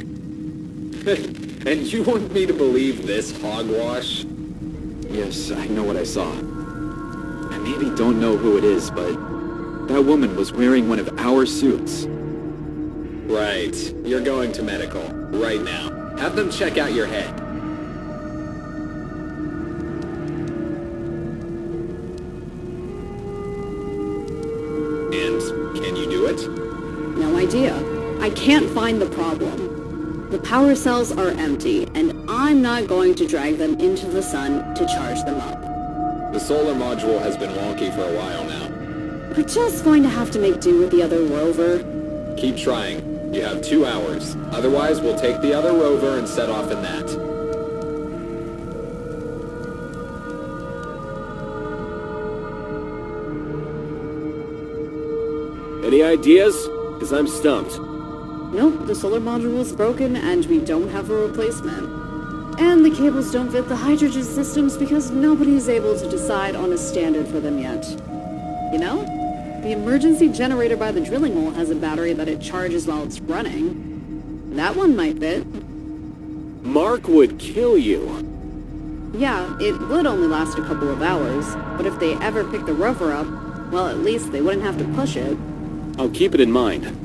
And you want me to believe this hogwash? Yes, I know what I saw. I maybe don't know who it is, but that woman was wearing one of our suits. Right. You're going to medical. Right now. Have them check out your head. And can you do it? No idea. I can't find the problem. The power cells are empty, and I'm not going to drag them into the sun to charge them up. The solar module has been wonky for a while now. We're just going to have to make do with the other rover. Keep trying. You have 2 hours. Otherwise, we'll take the other rover and set off in that. Any ideas? Because I'm stumped. Nope, the solar module is broken and we don't have a replacement. And the cables don't fit the hydrogen systems because nobody's able to decide on a standard for them yet. You know, the emergency generator by the drilling hole has a battery that it charges while it's running. That one might fit. Mark would kill you. Yeah, it would only last a couple of hours, but if they ever pick the rover up, well, at least they wouldn't have to push it. I'll keep it in mind.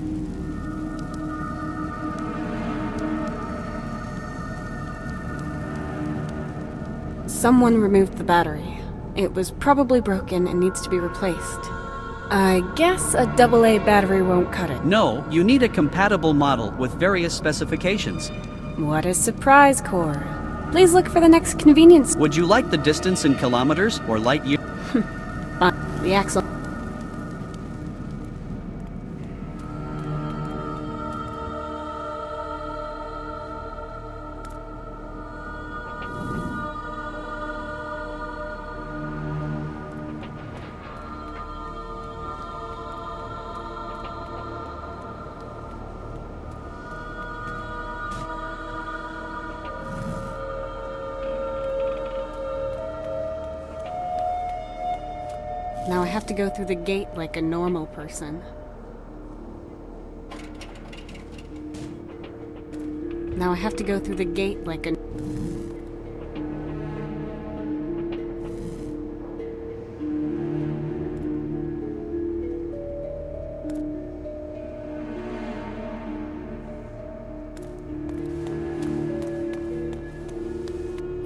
Someone removed the battery. It was probably broken and needs to be replaced. I guess a AA battery won't cut it. No, you need a compatible model with various specifications. What a surprise, Core. Please look for the next convenience. Would you like the distance in kilometers or light years? The axle. Now I have to go through the gate like a normal person. Now I have to go through the gate like a...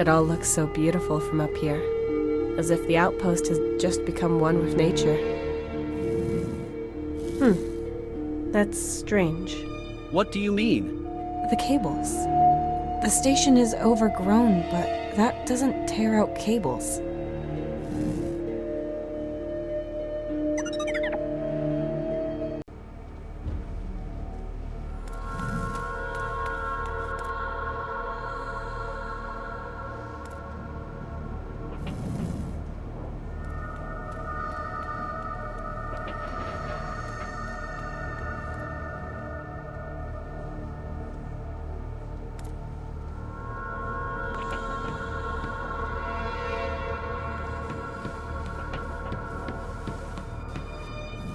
It all looks so beautiful from up here. As if the outpost has just become one with nature. That's strange. What do you mean? The cables. The station is overgrown, but that doesn't tear out cables.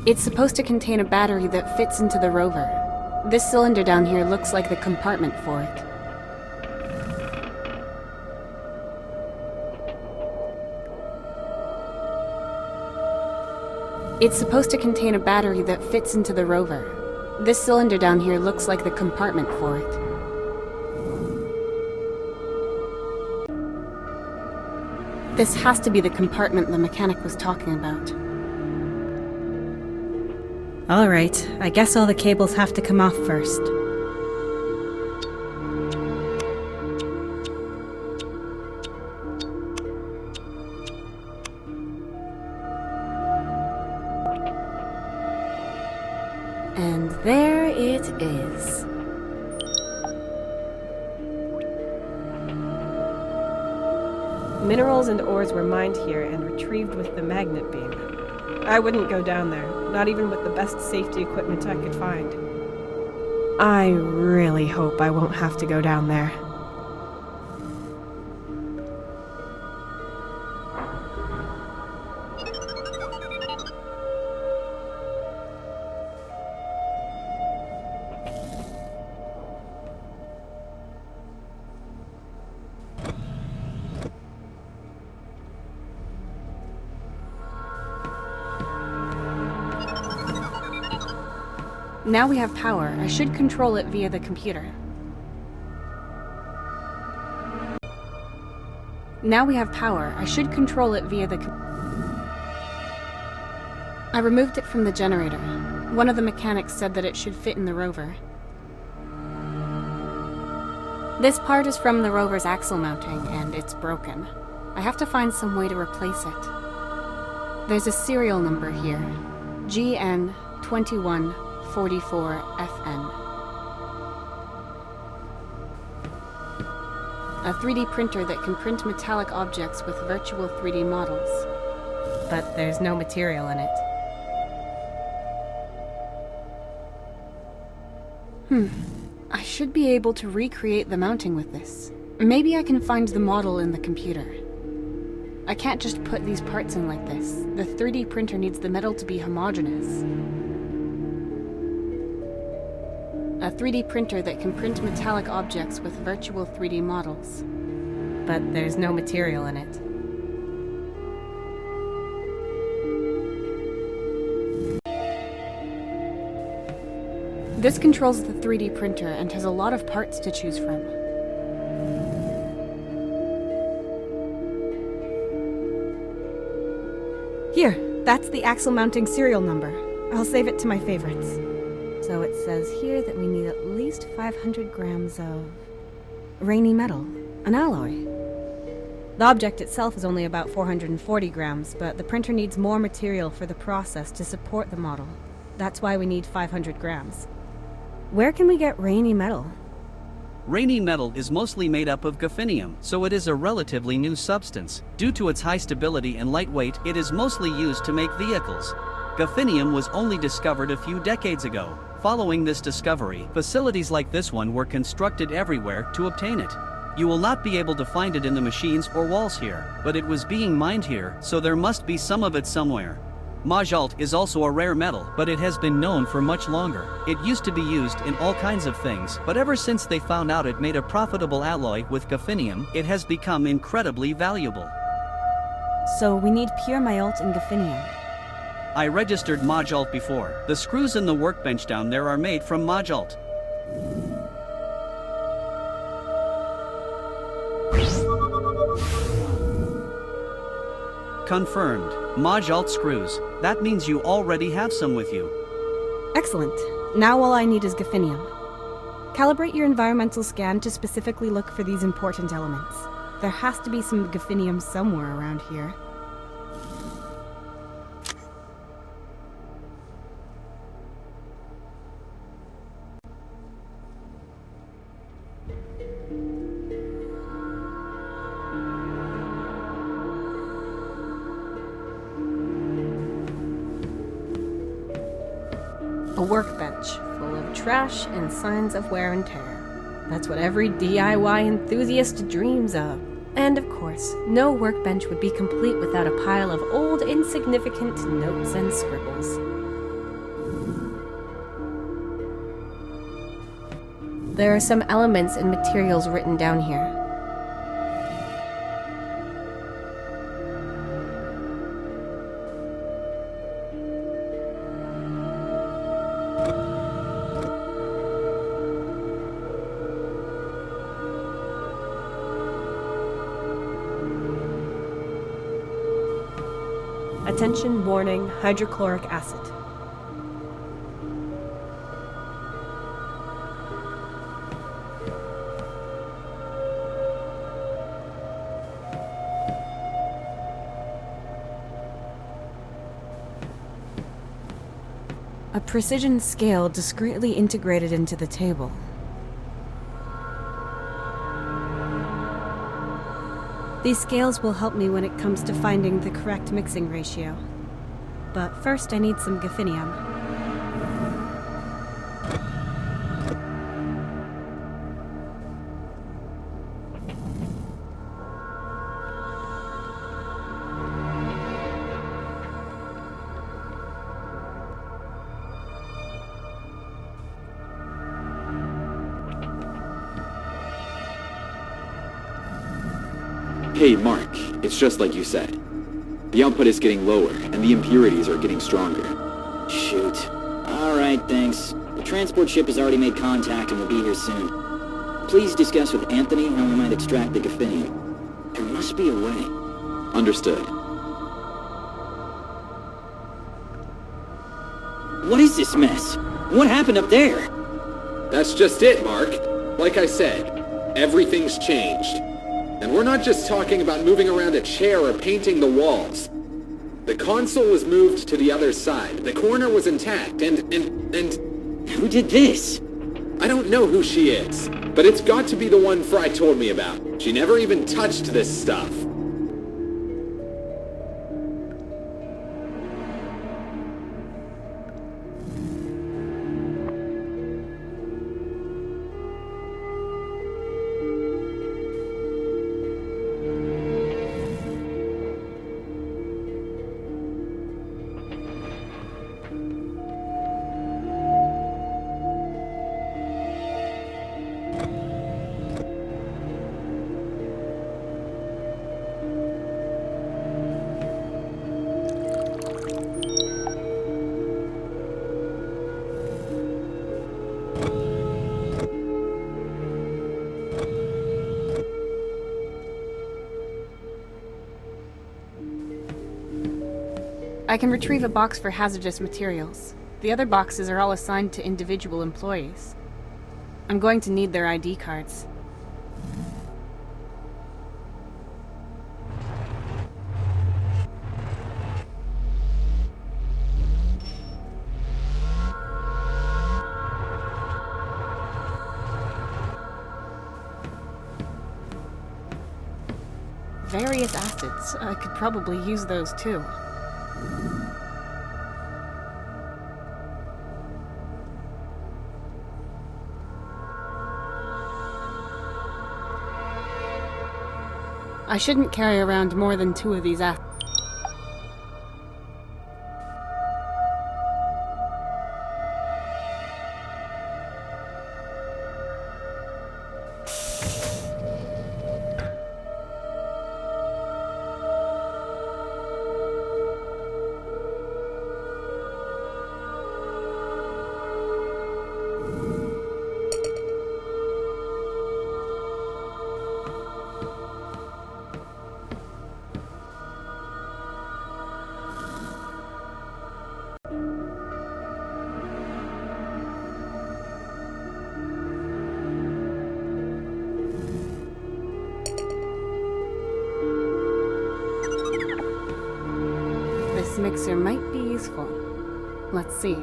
It's supposed to contain a battery that fits into the rover. This cylinder down here looks like the compartment for it. It's supposed to contain a battery that fits into the rover. This cylinder down here looks like the compartment for it. This has to be the compartment the mechanic was talking about. Alright, I guess all the cables have to come off first. And there it is. Minerals and ores were mined here and retrieved with the magnet beam. I wouldn't go down there, not even with the best safety equipment I could find. I really hope I won't have to go down there. Now we have power. I should control it via the computer. Now we have power. I should control it via the I removed it from the generator. One of the mechanics said that it should fit in the rover. This part is from the rover's axle mounting, and it's broken. I have to find some way to replace it. There's a serial number here. GN2144FN. A 3D printer that can print metallic objects with virtual 3D models. But there's no material in it. I should be able to recreate the mounting with this. Maybe I can find the model in the computer. I can't just put these parts in like this. The 3D printer needs the metal to be homogeneous. A 3D printer that can print metallic objects with virtual 3D models. But there's no material in it. This controls the 3D printer and has a lot of parts to choose from. Here, that's the axle mounting serial number. I'll save it to my favorites. So it says here that we need at least 500 grams of rainy metal, an alloy. The object itself is only about 440 grams, but the printer needs more material for the process to support the model. That's why we need 500 grams. Where can we get rainy metal? Rainy metal is mostly made up of gophinium, so it is a relatively new substance. Due to its high stability and lightweight, it is mostly used to make vehicles. Gophinium was only discovered a few decades ago. Following this discovery, facilities like this one were constructed everywhere to obtain it. You will not be able to find it in the machines or walls here, but it was being mined here, so there must be some of it somewhere. Monolith is also a rare metal, but it has been known for much longer. It used to be used in all kinds of things, but ever since they found out it made a profitable alloy with gophinium, it has become incredibly valuable. So we need pure Monolith and gophinium. I registered Monolith before. The screws in the workbench down there are made from Monolith. Confirmed. Monolith screws. That means you already have some with you. Excellent. Now all I need is gophinium. Calibrate your environmental scan to specifically look for these important elements. There has to be some gophinium somewhere around here. A workbench full of trash and signs of wear and tear. That's what every DIY enthusiast dreams of. And of course, no workbench would be complete without a pile of old, insignificant notes and scribbles. There are some elements and materials written down here. Attention, warning, hydrochloric acid. A precision scale discreetly integrated into the table. These scales will help me when it comes to finding the correct mixing ratio. But first I need some gaffinium. Hey, Mark, it's just like you said. The output is getting lower, and the impurities are getting stronger. Shoot. Alright, thanks. The transport ship has already made contact and will be here soon. Please discuss with Anthony how we might extract the gaffinium. There must be a way. Understood. What is this mess? What happened up there? That's just it, Mark. Like I said, everything's changed. And we're not just talking about moving around a chair or painting the walls. The console was moved to the other side. The corner was intact, and... Who did this? I don't know who she is, but it's got to be the one Fry told me about. She never even touched this stuff. I can retrieve a box for hazardous materials. The other boxes are all assigned to individual employees. I'm going to need their ID cards. Various acids. I could probably use those too. I shouldn't carry around more than 2 of these acids. This mixer might be useful. Let's see.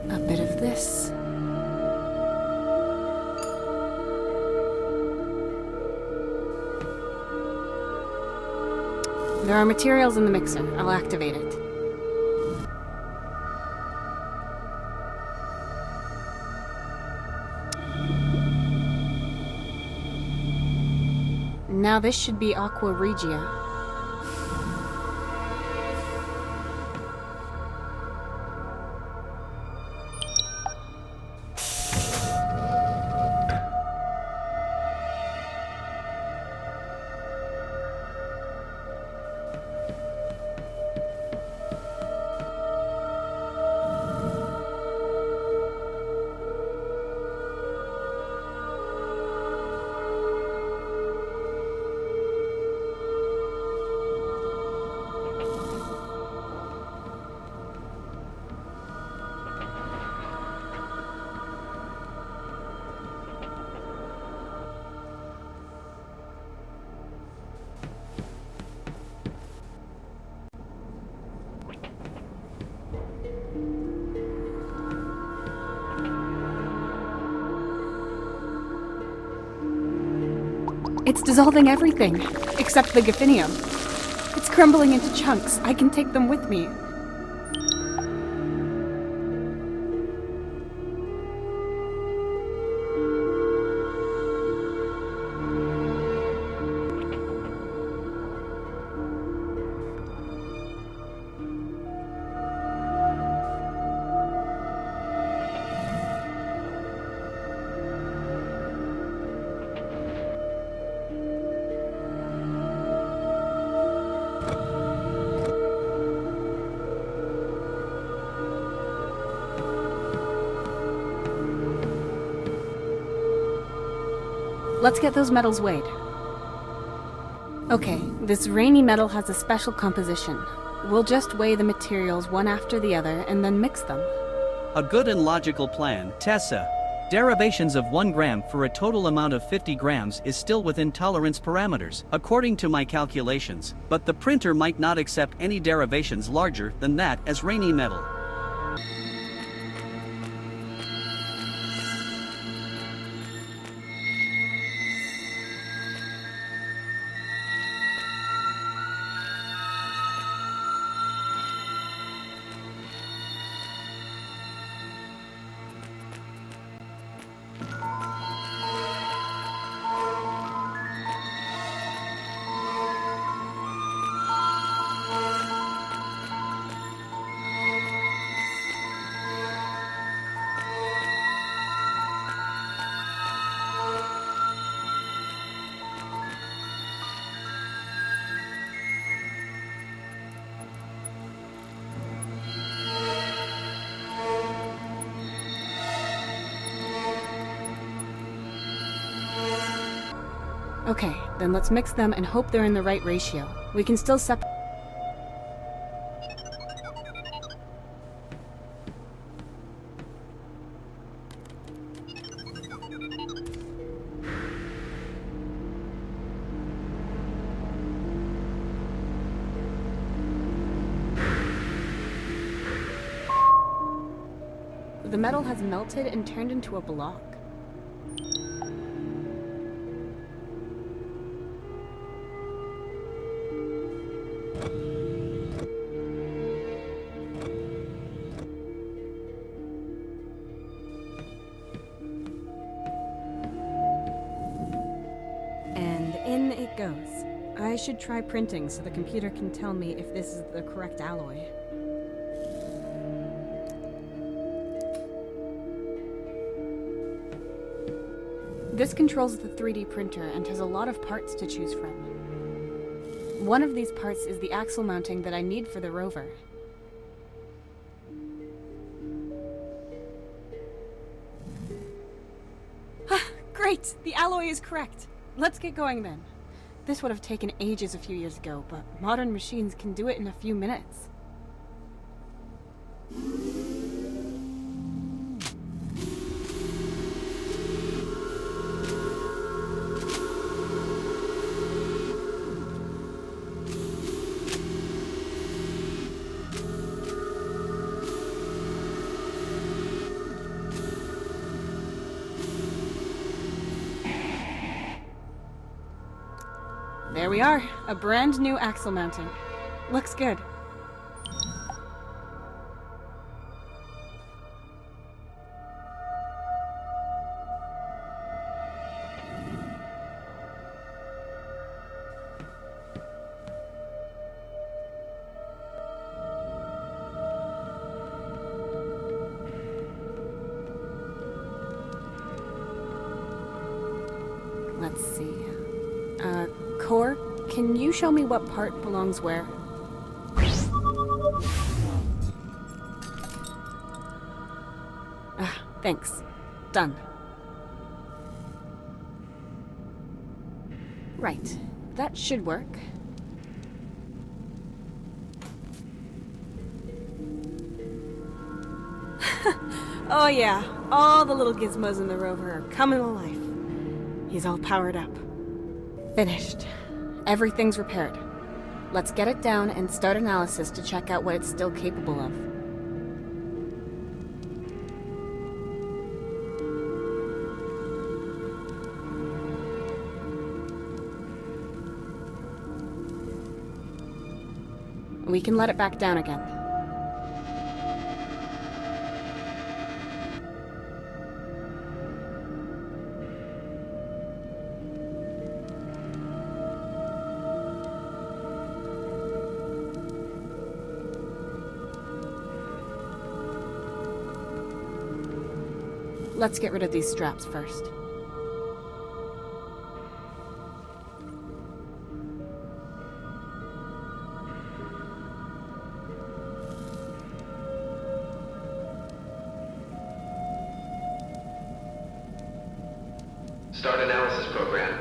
A bit of this. There are materials in the mixer. I'll activate it. Now this should be Aqua Regia. It's dissolving everything, except the Gaffinium. It's crumbling into chunks. I can take them with me. Let's get those metals weighed. Okay, this rainy metal has a special composition. We'll just weigh the materials one after the other and then mix them. A good and logical plan, Tessa. Derivations of 1 gram for a total amount of 50 grams is still within tolerance parameters, according to my calculations, but the printer might not accept any derivations larger than that as rainy metal. Okay, then let's mix them and hope they're in the right ratio. We can still separate. The metal has melted and turned into a block. And in it goes. I should try printing so the computer can tell me if this is the correct alloy. This controls the 3D printer and has a lot of parts to choose from. One of these parts is the axle mounting that I need for the rover. Great! The alloy is correct! Let's get going then. This would have taken ages a few years ago, but modern machines can do it in a few minutes. There we are, a brand new axle mounting. Looks good. Let's see. Core, can you show me what part belongs where? Thanks. Done. Right. That should work. Oh yeah, all the little gizmos in the rover are coming to life. He's all powered up. Finished. Everything's repaired. Let's get it down and start analysis to check out what it's still capable of. We can let it back down again. Let's get rid of these straps first. Start analysis program.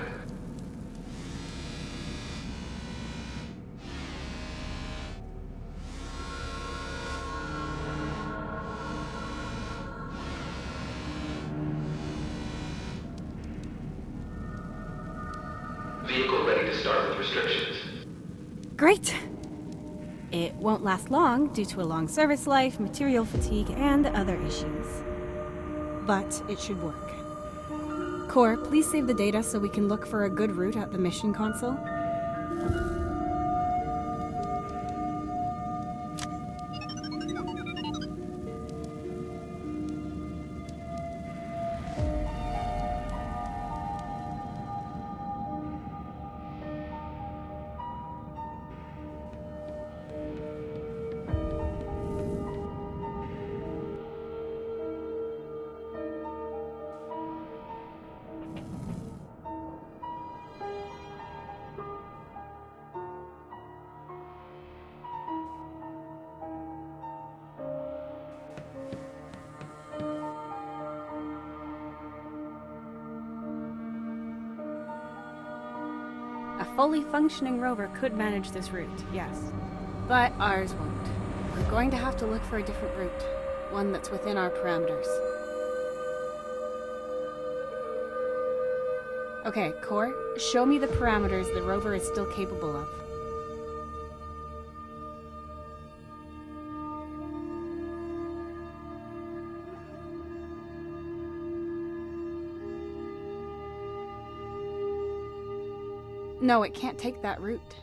Vehicle ready to start with restrictions. Great! It won't last long due to a long service life, material fatigue, and other issues. But it should work. Core, please save the data so we can look for a good route at the mission console. A fully functioning rover could manage this route, yes. But ours won't. We're going to have to look for a different route. One that's within our parameters. Okay, Core, show me the parameters the rover is still capable of. No, it can't take that route.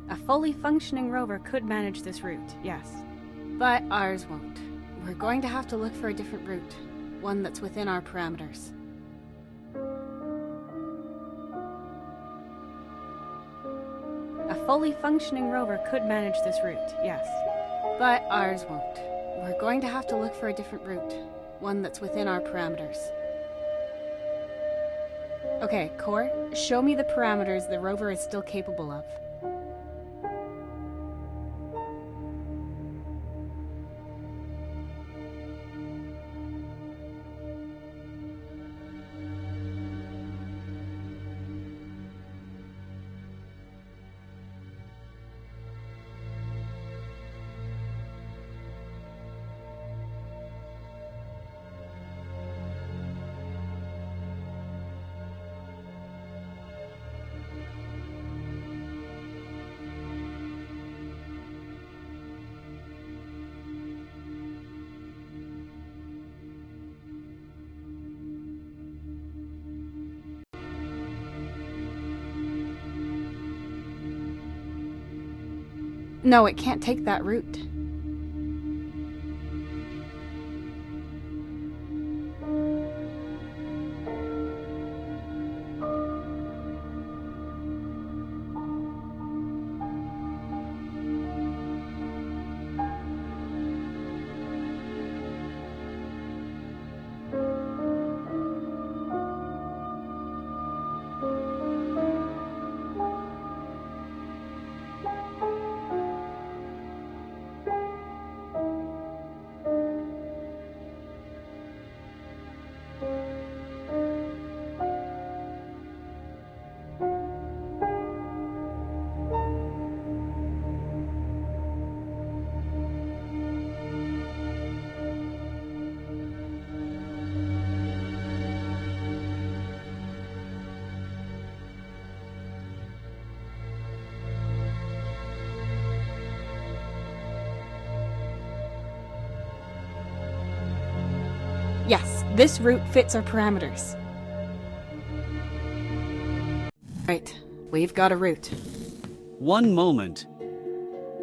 A fully functioning rover could manage this route, yes. But ours won't. We're going to have to look for a different route. One that's within our parameters. A fully functioning rover could manage this route, yes. But ours won't. We're going to have to look for a different route. One that's within our parameters. Okay, Core, show me the parameters the rover is still capable of. No, it can't take that route. Yes, this route fits our parameters. Right, we've got a route. One moment.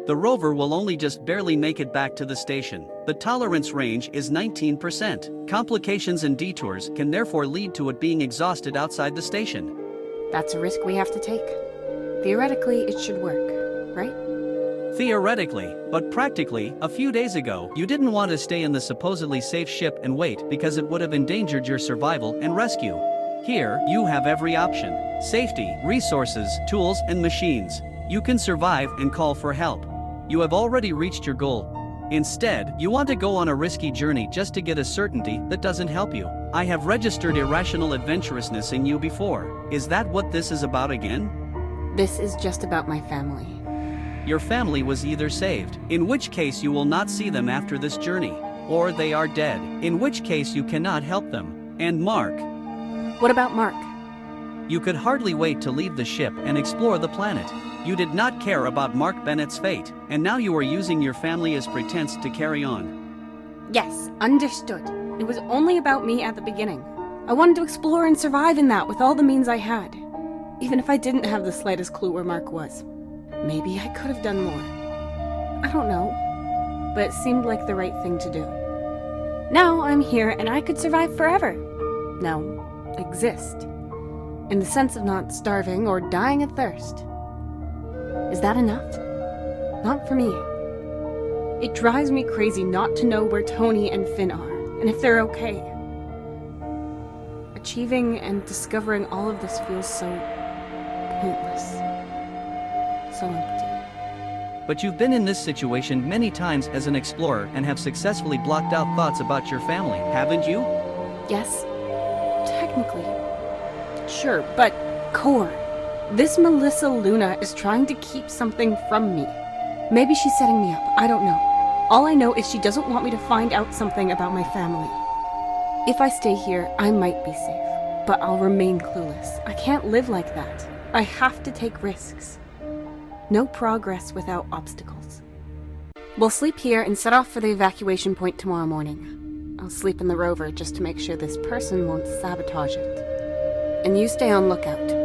The rover will only just barely make it back to the station. The tolerance range is 19%. Complications and detours can therefore lead to it being exhausted outside the station. That's a risk we have to take. Theoretically, it should work, right? Theoretically, but practically, a few days ago, you didn't want to stay in the supposedly safe ship and wait because it would have endangered your survival and rescue. Here, you have every option: safety, resources, tools, and machines. You can survive and call for help. You have already reached your goal. Instead, you want to go on a risky journey just to get a certainty that doesn't help you. I have registered irrational adventurousness in you before. Is that what this is about again? This is just about my family. Your family was either saved, in which case you will not see them after this journey, or they are dead, in which case you cannot help them. And Mark. What about Mark? You could hardly wait to leave the ship and explore the planet. You did not care about Mark Bennett's fate, and now you are using your family as pretense to carry on. Yes, understood. It was only about me at the beginning. I wanted to explore and survive in that with all the means I had. Even if I didn't have the slightest clue where Mark was. Maybe I could have done more. I don't know. But it seemed like the right thing to do. Now I'm here and I could survive forever. No, exist. In the sense of not starving or dying of thirst. Is that enough? Not for me. It drives me crazy not to know where Tony and Finn are, and if they're okay. Achieving and discovering all of this feels so pointless. So empty. But you've been in this situation many times as an explorer and have successfully blocked out thoughts about your family, haven't you? Yes, technically. Sure, but Core, this Melissa Luna is trying to keep something from me. Maybe she's setting me up, I don't know. All I know is she doesn't want me to find out something about my family. If I stay here, I might be safe, but I'll remain clueless. I can't live like that. I have to take risks. No progress without obstacles. We'll sleep here and set off for the evacuation point tomorrow morning. I'll sleep in the rover just to make sure this person won't sabotage it. And you stay on lookout.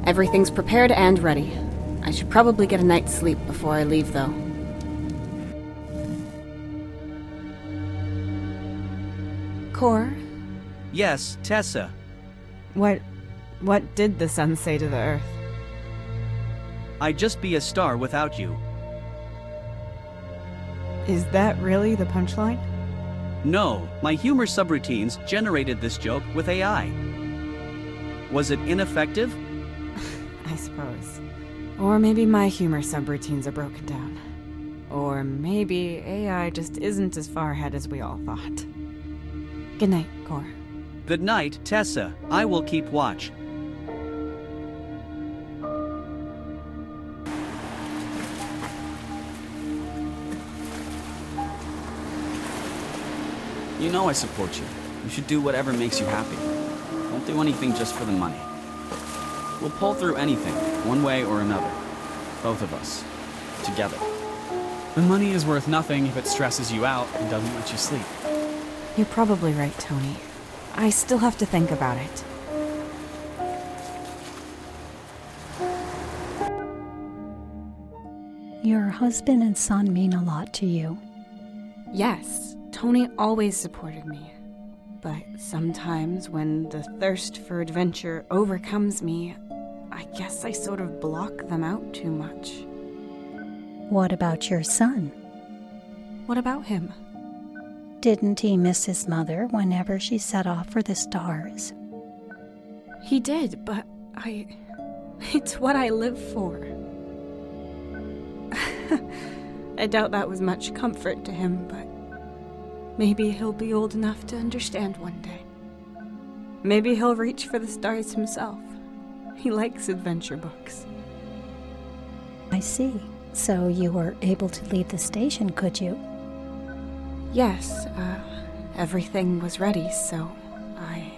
Everything's prepared and ready. I should probably get a night's sleep before I leave, though. Core? Yes, Tessa. What did the sun say to the earth? I'd just be a star without you. Is that really the punchline? No, my humor subroutines generated this joke with AI. Was it ineffective? I suppose. Or maybe my humor subroutines are broken down. Or maybe AI just isn't as far ahead as we all thought. Good night, Core. Good night, Tessa. I will keep watch. You know I support you. You should do whatever makes you happy. Don't do anything just for the money. We'll pull through anything, one way or another. Both of us. Together. The money is worth nothing if it stresses you out and doesn't let you sleep. You're probably right, Tony. I still have to think about it. Your husband and son mean a lot to you. Yes, Tony always supported me. But sometimes when the thirst for adventure overcomes me, I guess I sort of block them out too much. What about your son? What about him? Didn't he miss his mother whenever she set off for the stars? He did, but it's what I live for. I doubt that was much comfort to him, but maybe he'll be old enough to understand one day. Maybe he'll reach for the stars himself. He likes adventure books. I see. So you were able to leave the station, could you? Yes, everything was ready, so I...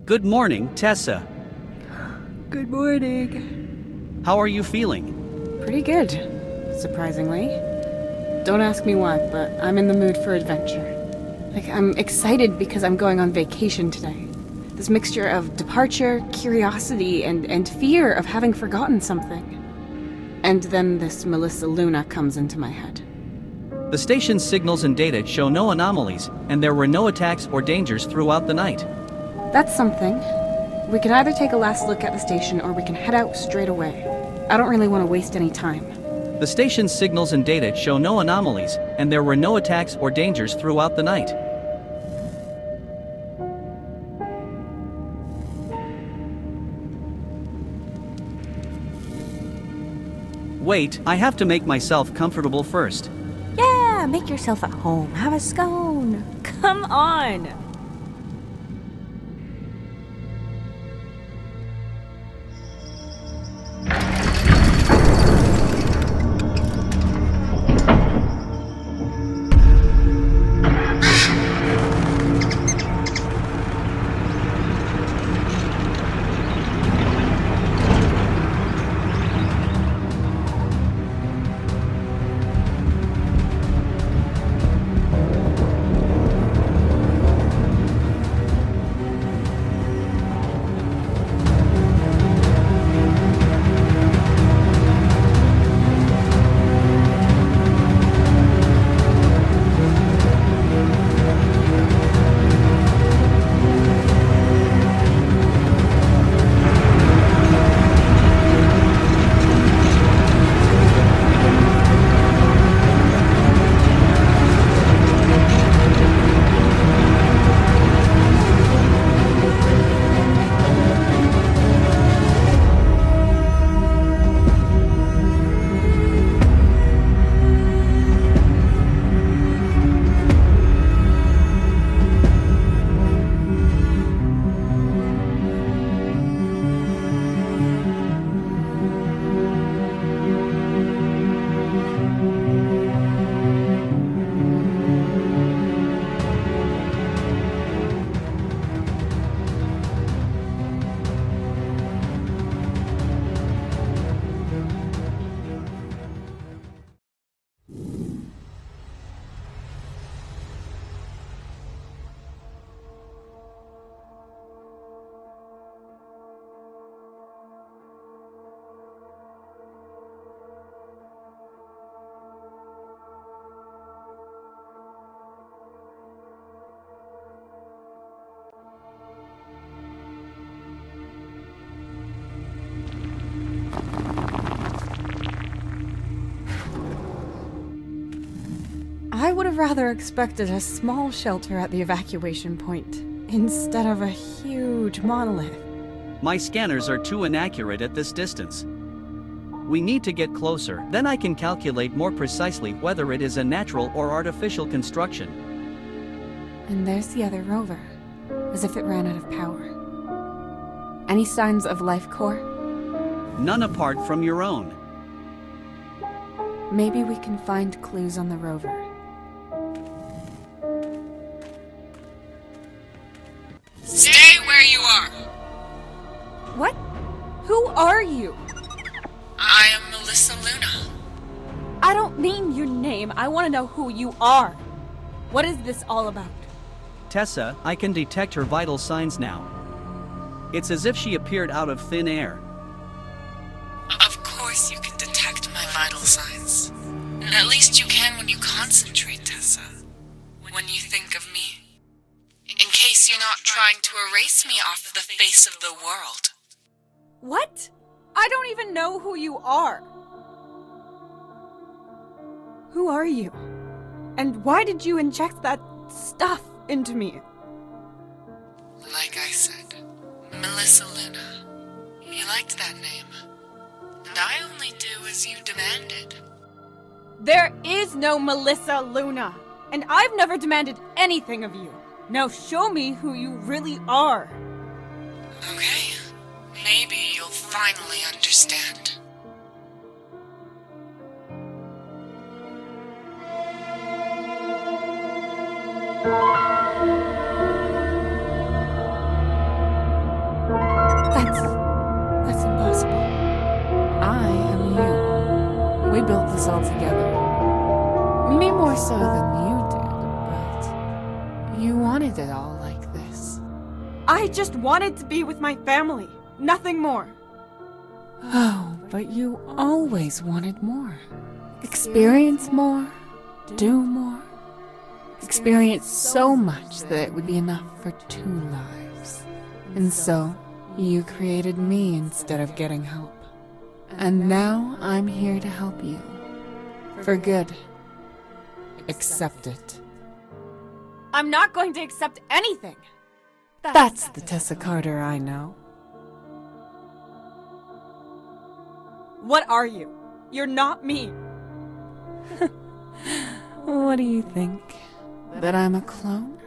Good morning, Tessa. Good morning. How are you feeling? Pretty good, surprisingly. Don't ask me why, but I'm in the mood for adventure. Like, I'm excited because I'm going on vacation today. This mixture of departure, curiosity, and fear of having forgotten something. And then this Melissa Luna comes into my head. The station's signals and data show no anomalies, and there were no attacks or dangers throughout the night. That's something. We can either take a last look at the station or we can head out straight away. I don't really want to waste any time. The station's signals and data show no anomalies, and there were no attacks or dangers throughout the night. Wait, I have to make myself comfortable first. Yeah, make yourself at home. Have a scone. Come on. I would have rather expected a small shelter at the evacuation point, instead of a huge monolith. My scanners are too inaccurate at this distance. We need to get closer, then I can calculate more precisely whether it is a natural or artificial construction. And there's the other rover, as if it ran out of power. Any signs of life core? None apart from your own. Maybe we can find clues on the rover. Stay where you are. What? Who are you? I am Melissa Luna. I don't mean your name. I want to know who you are. What is this all about? Tessa, I can detect her vital signs now. It's as if she appeared out of thin air. Of course you can detect my vital signs. At least you can when you concentrate, Tessa. When you think of me. In case you're not trying to erase me off the face of the world. What? I don't even know who you are. Who are you? And why did you inject that stuff into me? Like I said, Melissa Luna. You liked that name. And I only do as you demanded. There is no Melissa Luna, and I've never demanded anything of you. Now show me who you really are. Okay, maybe you'll finally understand. That's impossible. I am you. We built this all together. Me more so than you did, but you wanted it all like this. I just wanted to be with my family, nothing more. Oh, but you always wanted more. Experience more, do more. Experience so much that it would be enough for 2 lives. And so, you created me instead of getting help. And now I'm here to help you. For good. Accept it. I'm not going to accept anything. That's the Tessa Carter I know. What are you? You're not me. What do you think? That I'm a clone?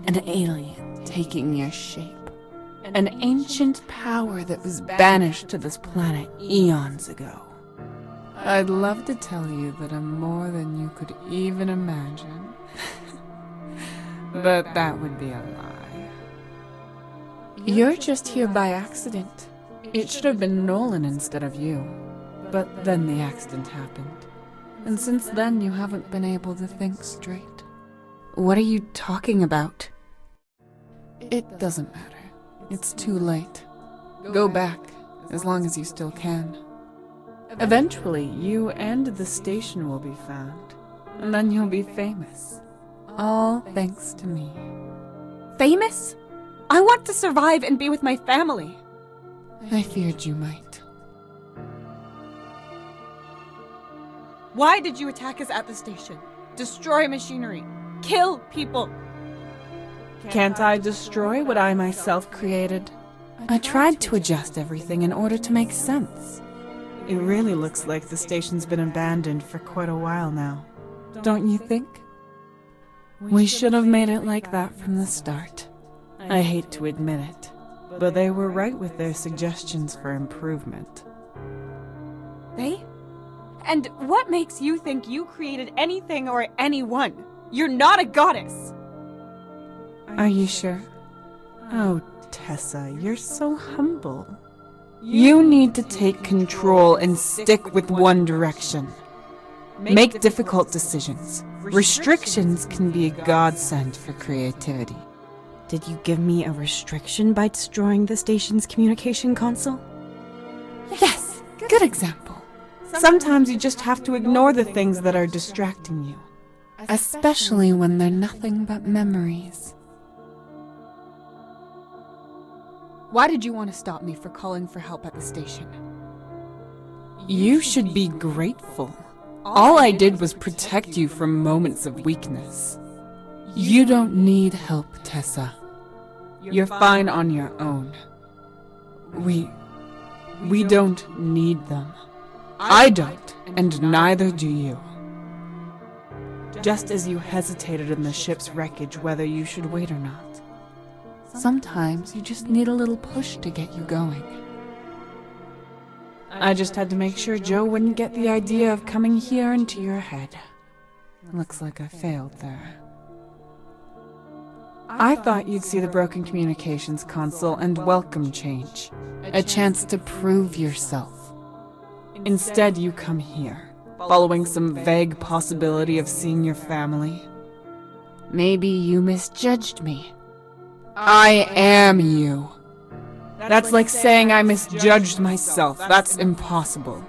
An alien taking your shape? An ancient power that was banished to this planet eons ago? I'd love to tell you that I'm more than you could even imagine. But that would be a lie. You're just here by accident. It should have been Nolan instead of you. But then the accident happened. And since then you haven't been able to think straight. What are you talking about? It doesn't matter. It's too late. Go back, as long as you still can. Eventually, you and the station will be found. And then you'll be famous. All thanks to me. Famous? I want to survive and be with my family. I feared you might. Why did you attack us at the station? Destroy machinery. Kill people. Can't I destroy what I myself created? I tried to adjust everything in order to make sense. It really looks like the station's been abandoned for quite a while now. Don't you think? We should have made it like that from the start. I hate to admit it, but they were right with their suggestions for improvement. They? And what makes you think you created anything or anyone? You're not a goddess! Are you sure? Oh, Tessa, you're so humble. You need to take control and stick with one direction. Make difficult decisions. Restrictions can be a godsend for creativity. Did you give me a restriction by destroying the station's communication console? Yes, good example. Sometimes you just have to ignore the things that are distracting you. Especially when they're nothing but memories. Why did you want to stop me for calling for help at the station? You should be grateful. All I did was protect you from moments of weakness. You don't need help, Tessa. You're fine on your own. We don't need them. I don't, and neither do you. Just as you hesitated in the ship's wreckage whether you should wait or not. Sometimes you just need a little push to get you going. I just had to make sure Joe wouldn't get the idea of coming here into your head. Looks like I failed there. I thought you'd see the broken communications console and welcome change. A chance to prove yourself. Instead, you come here, following some vague possibility of seeing your family. Maybe you misjudged me. I am you. That's like saying I misjudged myself. That's impossible.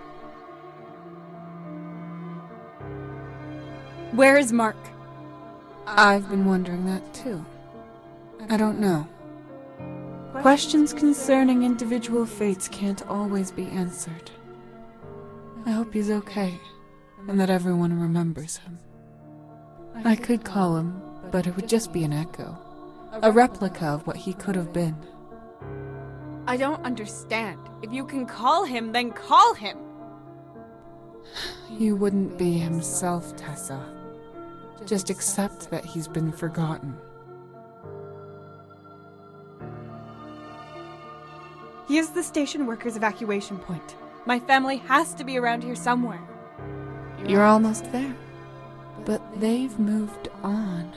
Where is Mark? I've been wondering that too. I don't know. Questions concerning individual fates can't always be answered. I hope he's okay, and that everyone remembers him. I could call him, but it would just be an echo. A replica of what he could have been. I don't understand. If you can call him, then call him! He wouldn't be himself, Tessa. Just accept that he's been forgotten. Here's the station workers' evacuation point. My family has to be around here somewhere. You're almost there. But they've moved on.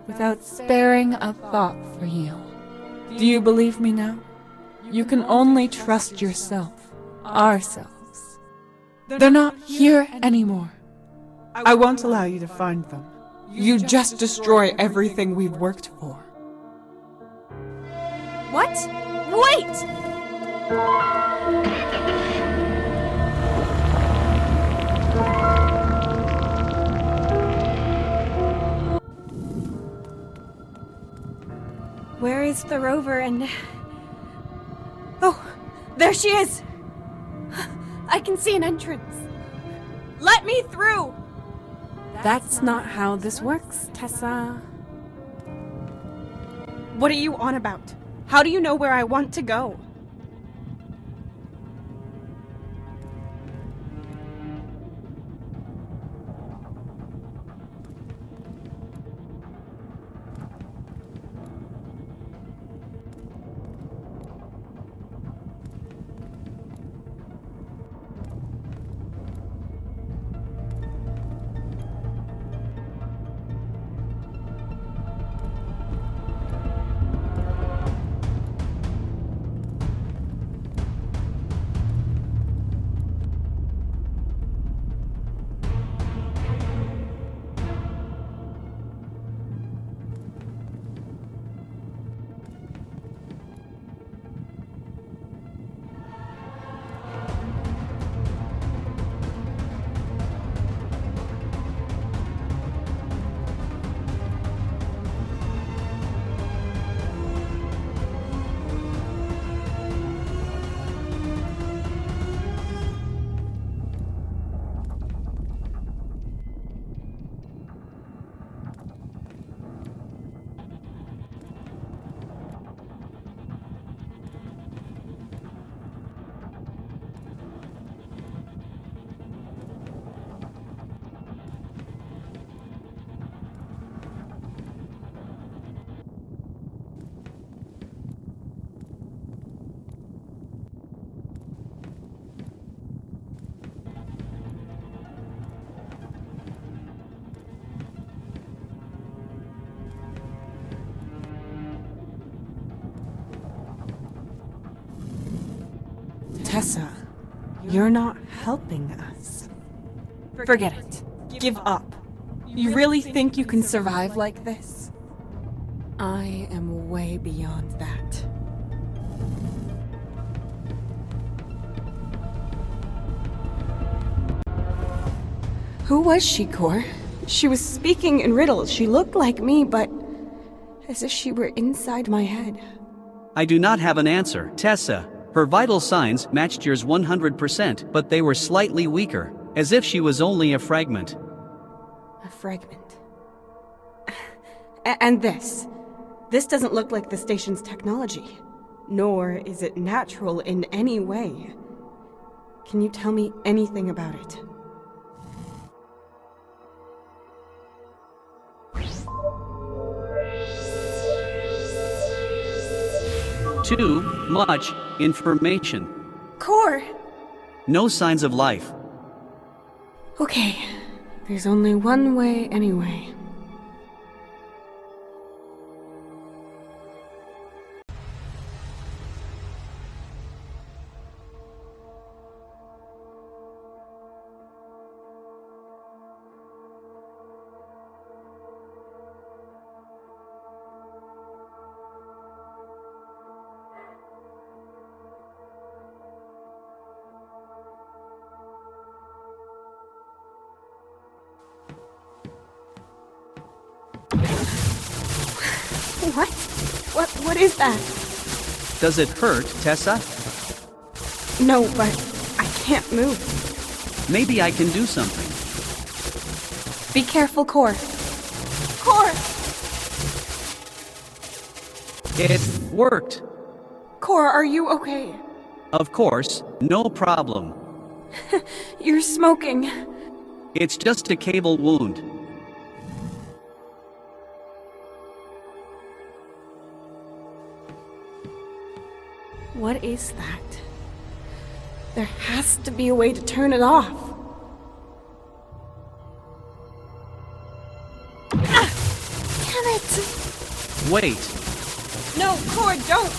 Without sparing a thought for you. Do you believe me now? You can only trust yourself. Ourselves. They're not here anymore. I won't allow you to find them. You just destroy everything we've worked for. What? Wait! Where is the rover and... Oh, there she is! I can see an entrance. Let me through! That's not how this works, Tessa. What are you on about? How do you know where I want to go? Tessa, you're not helping us. Forget it. Give up. You really think you can survive like this? I am way beyond that. Who was she, Cor? She was speaking in riddles. She looked like me, but as if she were inside my head. I do not have an answer, Tessa. Her vital signs matched yours 100%, but they were slightly weaker, as if she was only a fragment. A fragment. And this. This doesn't look like the station's technology. Nor is it natural in any way. Can you tell me anything about it? Too much information. Cor! No signs of life. Okay, there's only one way anyway. What is that? Does it hurt, Tessa? No, but I can't move. Maybe I can do something. Be careful, Core. Core! It worked. Core, are you okay? Of course, no problem. You're smoking. It's just a cable wound. What is that? There has to be a way to turn it off. Ah! Damn it! Wait. No, Core, don't!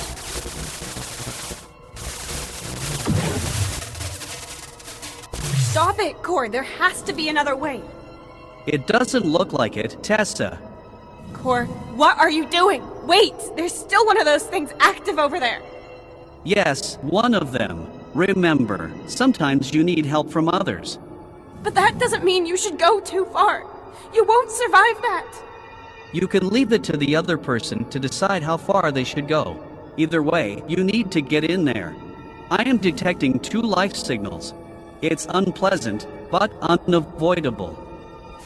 Stop it, Core. There has to be another way. It doesn't look like it, Tessa. Core, what are you doing? Wait! There's still one of those things active over there. Yes, one of them. Remember, sometimes you need help from others. But that doesn't mean you should go too far. You won't survive that. You can leave it to the other person to decide how far they should go. Either way, you need to get in there. I am detecting 2 life signals. It's unpleasant, but unavoidable.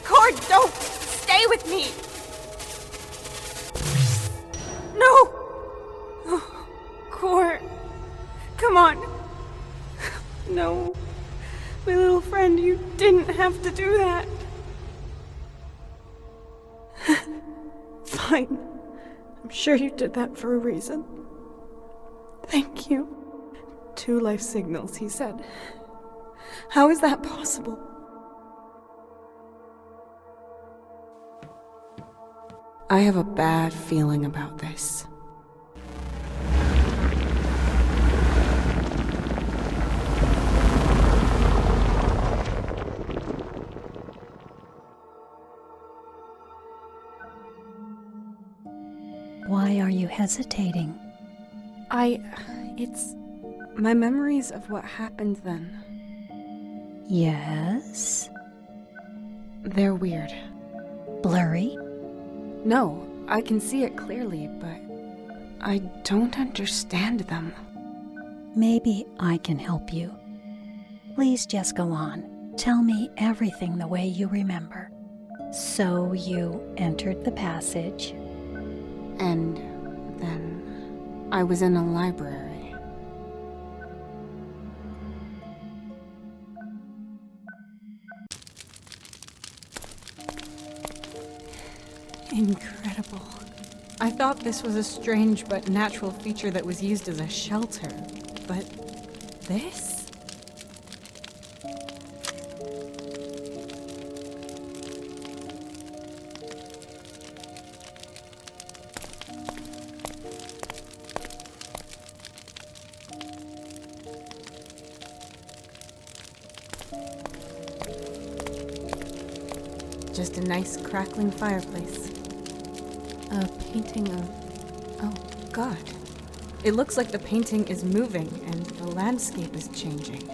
Cord, don't! Stay with me! No! Oh, Cord, come on. No. My little friend, you didn't have to do that. Fine. I'm sure you did that for a reason. Thank you. 2 life signals, he said. How is that possible? I have a bad feeling about this. Why are you hesitating? It's my memories of what happened then. Yes? They're weird. Blurry? No, I can see it clearly, but I don't understand them. Maybe I can help you. Please just go on. Tell me everything the way you remember. So you entered the passage. And then I was in a library. Incredible. I thought this was a strange but natural feature that was used as a shelter, but this? Just a nice crackling fireplace. A painting of... oh, God. It looks like the painting is moving and the landscape is changing.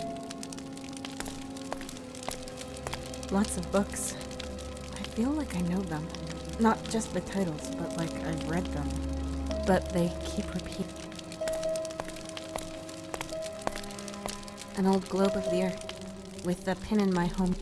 Lots of books. I feel like I know them. Not just the titles, but like I've read them. But they keep repeating. An old globe of the earth, with the pin in my home.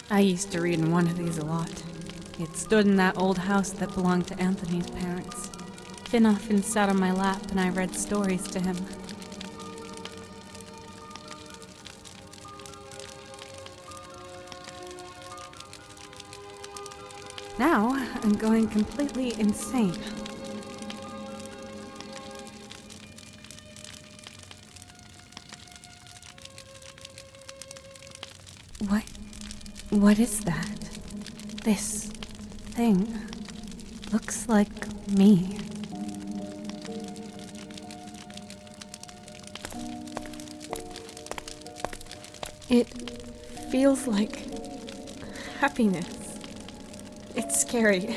I used to read in one of these a lot. It stood in that old house that belonged to Anthony's parents. Finn often sat on my lap and I read stories to him. Now, I'm going completely insane. What is that? This thing? Looks like me. It feels like happiness. It's scary,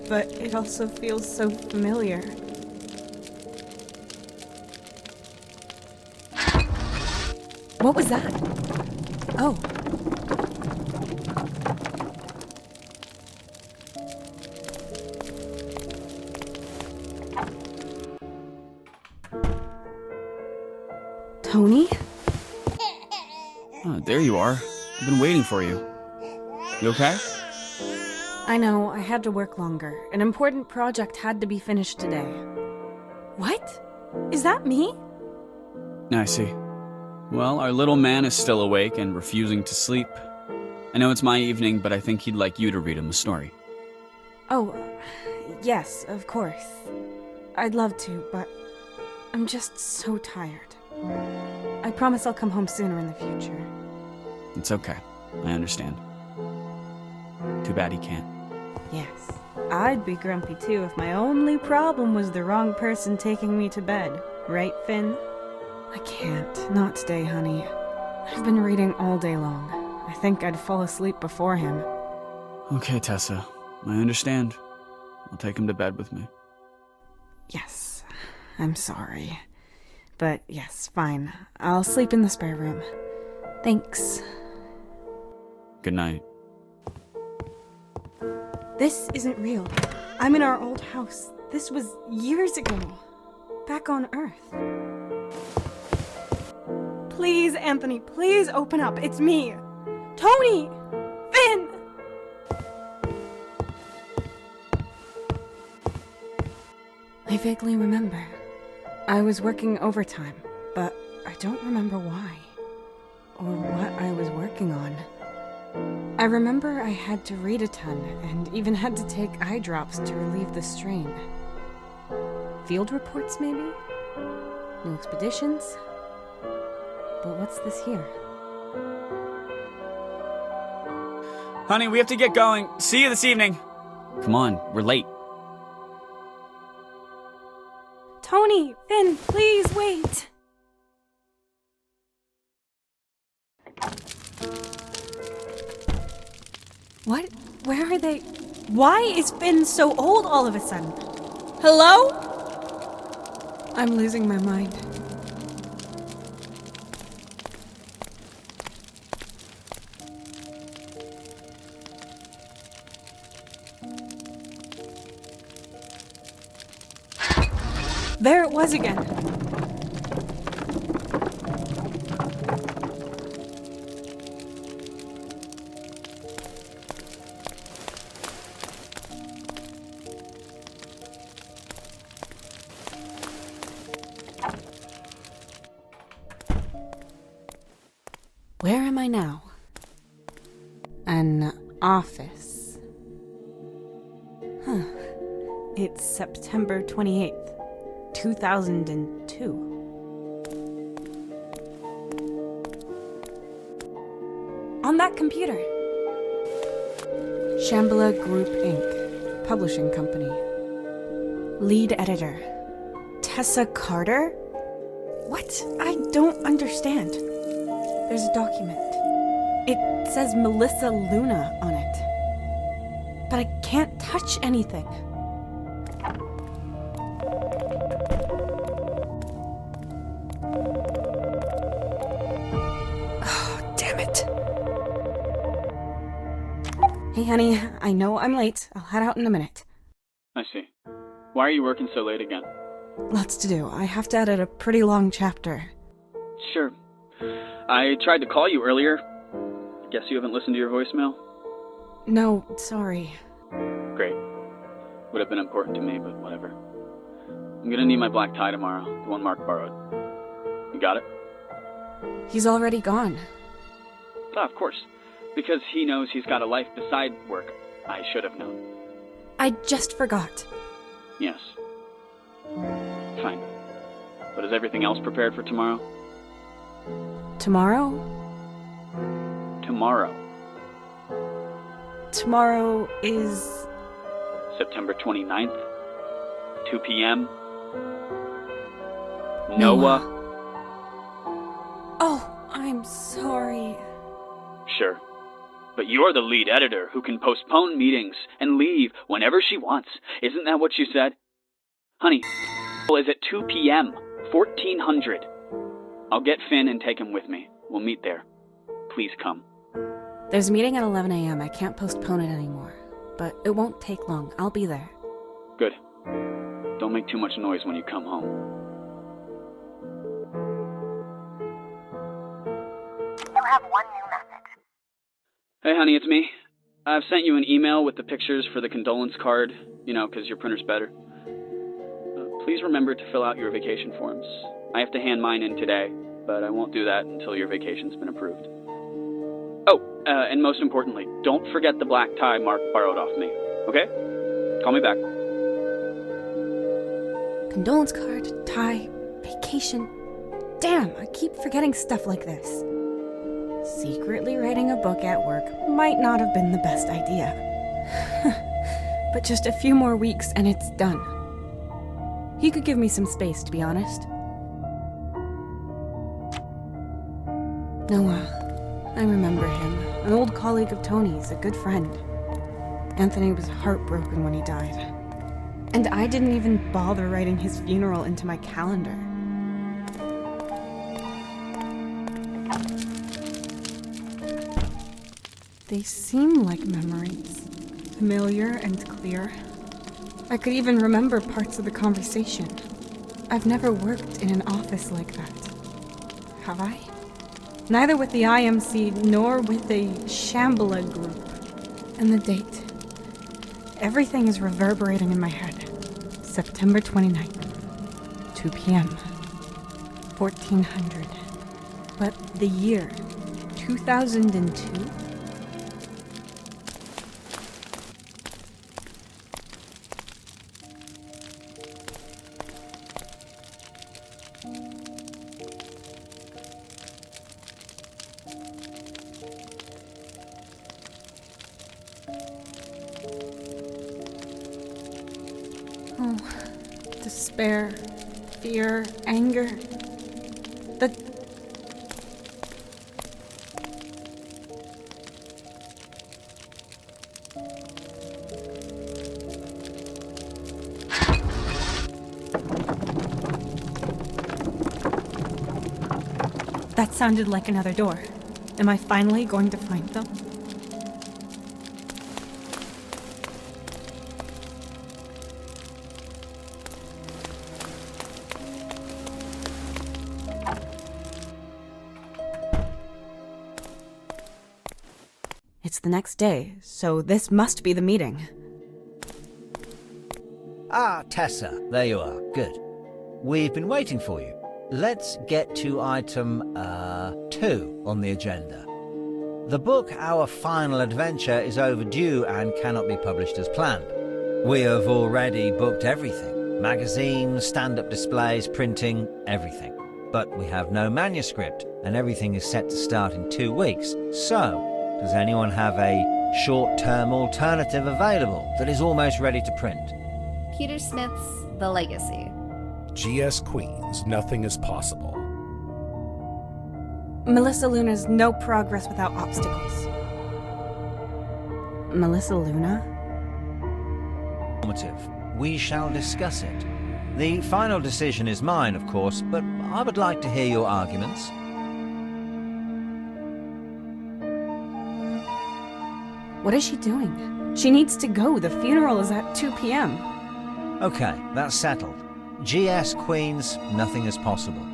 but it also feels so familiar. What was that? Oh. Tony? Oh, there you are. I've been waiting for you. You okay? I know, I had to work longer. An important project had to be finished today. What? Is that me? I see. Well, our little man is still awake and refusing to sleep. I know it's my evening, but I think he'd like you to read him a story. Oh, yes, of course. I'd love to, but I'm just so tired. I promise I'll come home sooner in the future. It's okay. I understand. Too bad he can't. Yes, I'd be grumpy too if my only problem was the wrong person taking me to bed. Right, Finn? I can't. Not today, honey. I've been reading all day long. I think I'd fall asleep before him. Okay, Tessa. I understand. I'll take him to bed with me. Yes, I'm sorry. But yes, fine. I'll sleep in the spare room. Thanks. Good night. This isn't real. I'm in our old house. This was years ago. Back on Earth. Please, Anthony, please open up. It's me. Tony! Finn! I vaguely remember. I was working overtime, but I don't remember why. Or what I was working on. I remember I had to read a ton, and even had to take eye drops to relieve the strain. Field reports, maybe? New expeditions? But what's this here? Honey, we have to get going. See you this evening. Come on, we're late. Tony! Finn, please wait! What? Where are they? Why is Finn so old all of a sudden? Hello? I'm losing my mind. There it was again. Where am I now? An office. Huh. It's September 28th. 2002. On that computer. Shambhala Group Inc., publishing company. Lead editor. Tessa Carter? What? I don't understand. There's a document. It says Melissa Luna on it. But I can't touch anything. Hey, honey, I know I'm late. I'll head out in a minute. I see. Why are you working so late again? Lots to do. I have to edit a pretty long chapter. Sure. I tried to call you earlier. Guess you haven't listened to your voicemail? No, sorry. Great. Would have been important to me, but whatever. I'm gonna need my black tie tomorrow, the one Mark borrowed. You got it? He's already gone. Ah, of course. Because he knows he's got a life beside work. I should have known. I just forgot. Yes. Fine. But is everything else prepared for tomorrow? Tomorrow? Tomorrow. Tomorrow is... September 29th, 2 p.m. Noah. Oh, I'm sorry. Sure. But you're the lead editor who can postpone meetings and leave whenever she wants. Isn't that what you said? Honey, is at 2 p.m., 1400. I'll get Finn and take him with me. We'll meet there. Please come. There's a meeting at 11 a.m. I can't postpone it anymore. But it won't take long. I'll be there. Good. Don't make too much noise when you come home. You have one new message. Hey, honey, it's me. I've sent you an email with the pictures for the condolence card, you know, 'cause your printer's better. Please remember to fill out your vacation forms. I have to hand mine in today, but I won't do that until your vacation's been approved. Oh, and most importantly, don't forget the black tie Mark borrowed off me, okay? Call me back. Condolence card, tie, vacation. Damn, I keep forgetting stuff like this. Secretly writing a book at work might not have been the best idea. But just a few more weeks and it's done. He could give me some space, to be honest. Noah, I remember him. An old colleague of Tony's, a good friend. Anthony was heartbroken when he died. And I didn't even bother writing his funeral into my calendar. They seem like memories. Familiar and clear. I could even remember parts of the conversation. I've never worked in an office like that. Have I? Neither with the IMC nor with the Shambhala group. And the date. Everything is reverberating in my head. September 29th, 2 p.m., 1400. But the year, 2002? Oh, despair, fear, anger. That sounded like another door. Am I finally going to find them? It's the next day, so this must be the meeting. Ah, Tessa, there you are. Good. We've been waiting for you. Let's get to item 2 on the agenda. The book Our Final Adventure is overdue and cannot be published as planned. We have already booked everything. Magazines, stand-up displays, printing, everything. But we have no manuscript, and everything is set to start in 2 weeks. So, does anyone have a short-term alternative available that is almost ready to print? Peter Smith's The Legacy. G.S. Queen's Nothing is Possible. Melissa Luna's No Progress Without Obstacles. Melissa Luna? We shall discuss it. The final decision is mine, of course, but I would like to hear your arguments. What is she doing? She needs to go. The funeral is at 2 p.m. Okay, that's settled. G.S. Queen's Nothing is Possible.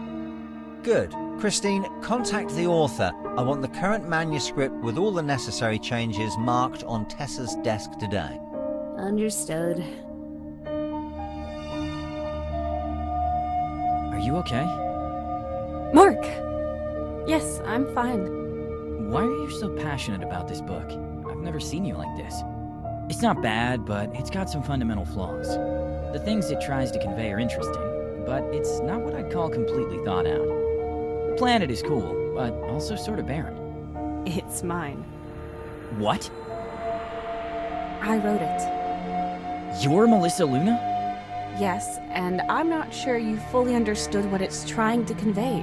Good. Christine, contact the author. I want the current manuscript with all the necessary changes marked on Tessa's desk today. Understood. Are you okay? Mark! Yes, I'm fine. Why are you so passionate about this book? I've never seen you like this. It's not bad, but it's got some fundamental flaws. The things it tries to convey are interesting, but it's not what I'd call completely thought out. The planet is cool, but also sort of barren. It's mine. What? I wrote it. You're Melissa Luna? Yes, and I'm not sure you fully understood what it's trying to convey.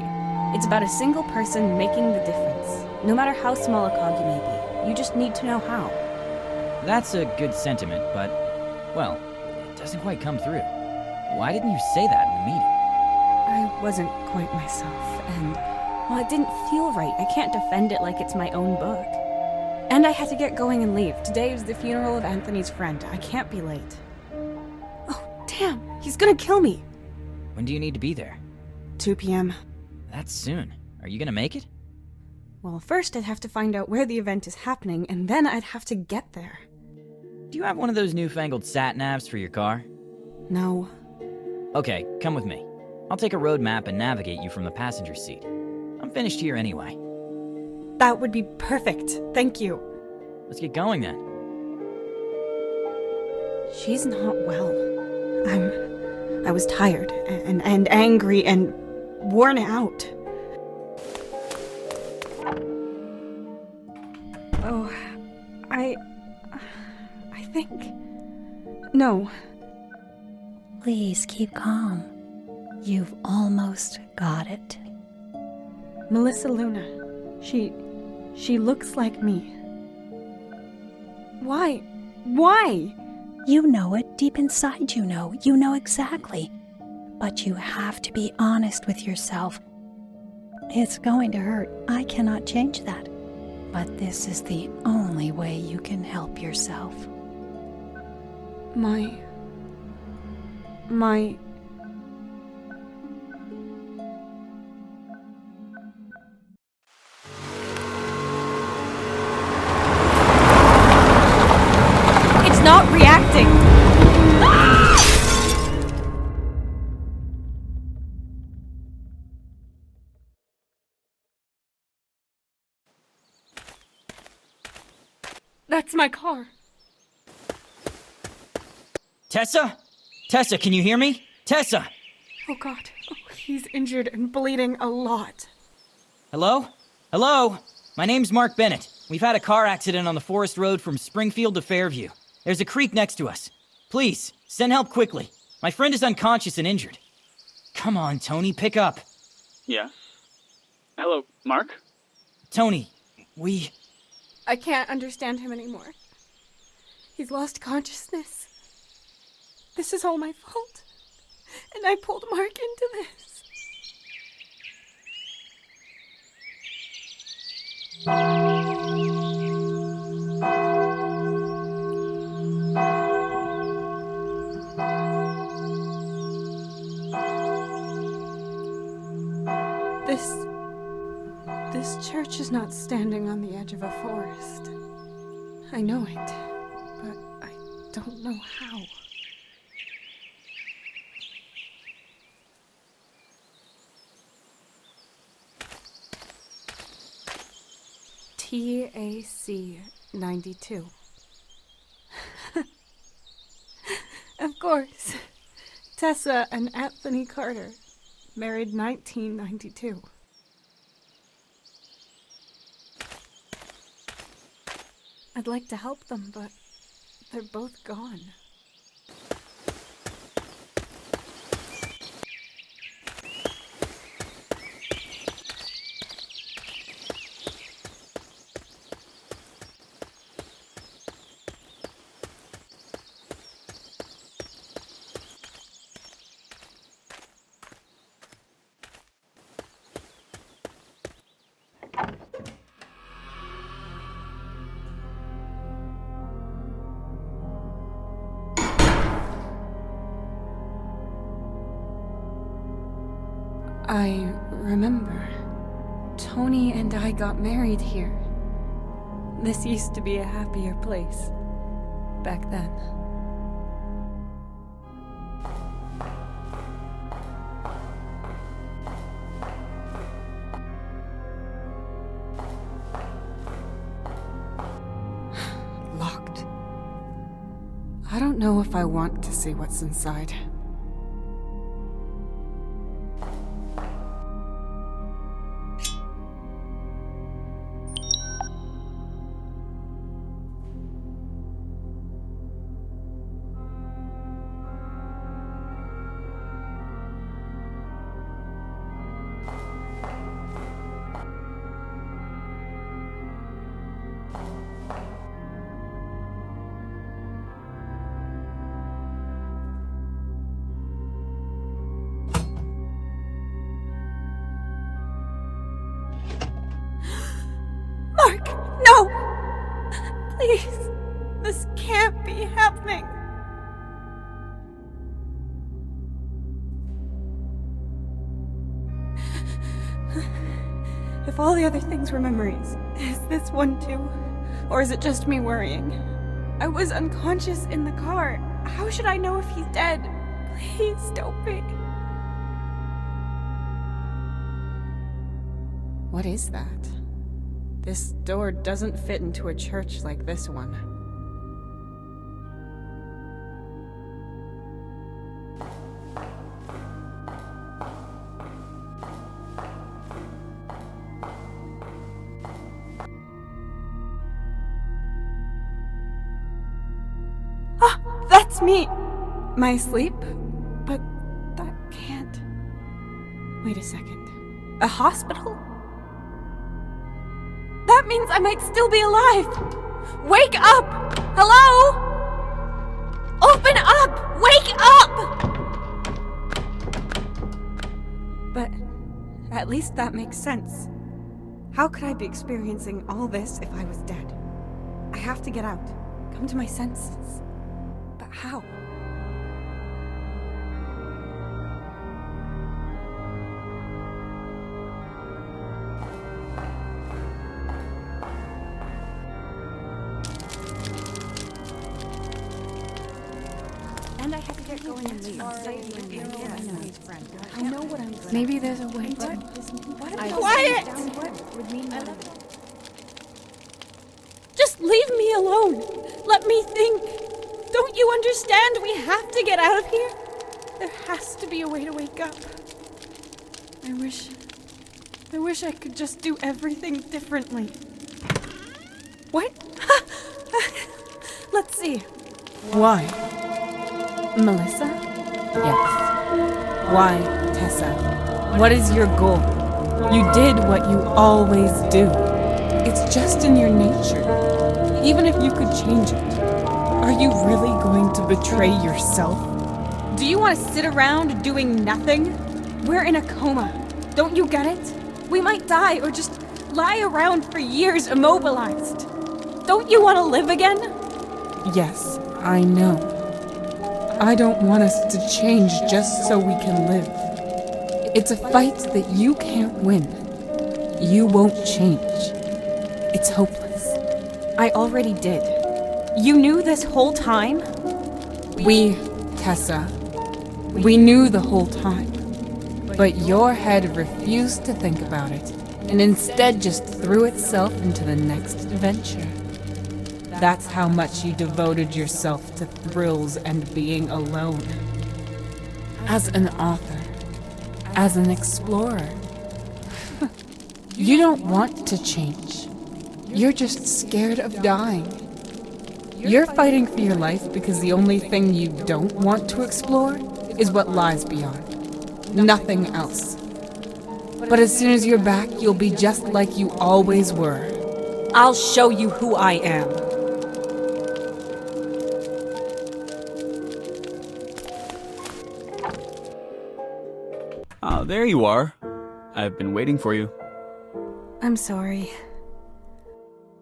It's about a single person making the difference. No matter how small a cog you may be, you just need to know how. That's a good sentiment, but, well, it doesn't quite come through. Why didn't you say that in the meeting? I wasn't quite myself, and, well, it didn't feel right. I can't defend it like it's my own book. And I had to get going and leave. Today is the funeral of Anthony's friend. I can't be late. Oh, damn! He's gonna kill me! When do you need to be there? 2 p.m. That's soon. Are you gonna make it? Well, first I'd have to find out where the event is happening, and then I'd have to get there. Do you have one of those newfangled sat-navs for your car? No. Okay, come with me. I'll take a road map and navigate you from the passenger seat. I'm finished here anyway. That would be perfect. Thank you. Let's get going then. She's not well. I was tired and angry and worn out. Oh, I think... No. Please keep calm. You've almost got it. Melissa Luna. She looks like me. Why? Why? You know it. Deep inside you know. You know exactly. But you have to be honest with yourself. It's going to hurt. I cannot change that. But this is the only way you can help yourself. My... It's not reacting! That's my car. Tessa? Tessa, can you hear me? Tessa! Oh god. Oh, he's injured and bleeding a lot. Hello? Hello? My name's Mark Bennett. We've had a car accident on the forest road from Springfield to Fairview. There's a creek next to us. Please, send help quickly. My friend is unconscious and injured. Come on, Tony, pick up. Yes? Hello, Mark? Tony, I can't understand him anymore. He's lost consciousness. This is all my fault. And I pulled Mark into this. This church is not standing on the edge of a forest. I know it, but I don't know how. TAC 92. Of course. Tessa and Anthony Carter, married 1992. I'd like to help them, but they're both gone. I remember. Tony and I got married here. This used to be a happier place. Back then. Locked. I don't know if I want to see what's inside. Please. This can't be happening. If all the other things were memories, is this one too? Or is it just me worrying? I was unconscious in the car. How should I know if he's dead? Please don't be. What is that? This door doesn't fit into a church like this one. That's me! Am I asleep? But that can't... Wait a second. A hospital? That means I might still be alive! Wake up! Hello? Open up! Wake up! But at least that makes sense. How could I be experiencing all this if I was dead? I have to get out. Come to my senses. But how? And I have to get going and leave. I know what I'm doing. Maybe there's a way to... Quiet! Just leave me alone. Let me think. Don't you understand? We have to get out of here. There has to be a way to wake up. I wish I could just do everything differently. What? Let's see. Why? Melissa? Yes. Why, Tessa? What is your goal? You did what you always do. It's just in your nature. Even if you could change it, are you really going to betray yourself? Do you want to sit around doing nothing? We're in a coma. Don't you get it? We might die or just lie around for years immobilized. Don't you want to live again? Yes, I know. I don't want us to change just so we can live. It's a fight that you can't win. You won't change. It's hopeless. I already did. You knew this whole time? We, Tessa, we knew the whole time. But your head refused to think about it, and instead just threw itself into the next adventure. That's how much you devoted yourself to thrills and being alone. As an author, as an explorer, you don't want to change. You're just scared of dying. You're fighting for your life because the only thing you don't want to explore is what lies beyond. Nothing else. But as soon as you're back, you'll be just like you always were. I'll show you who I am. Oh, there you are. I've been waiting for you. I'm sorry.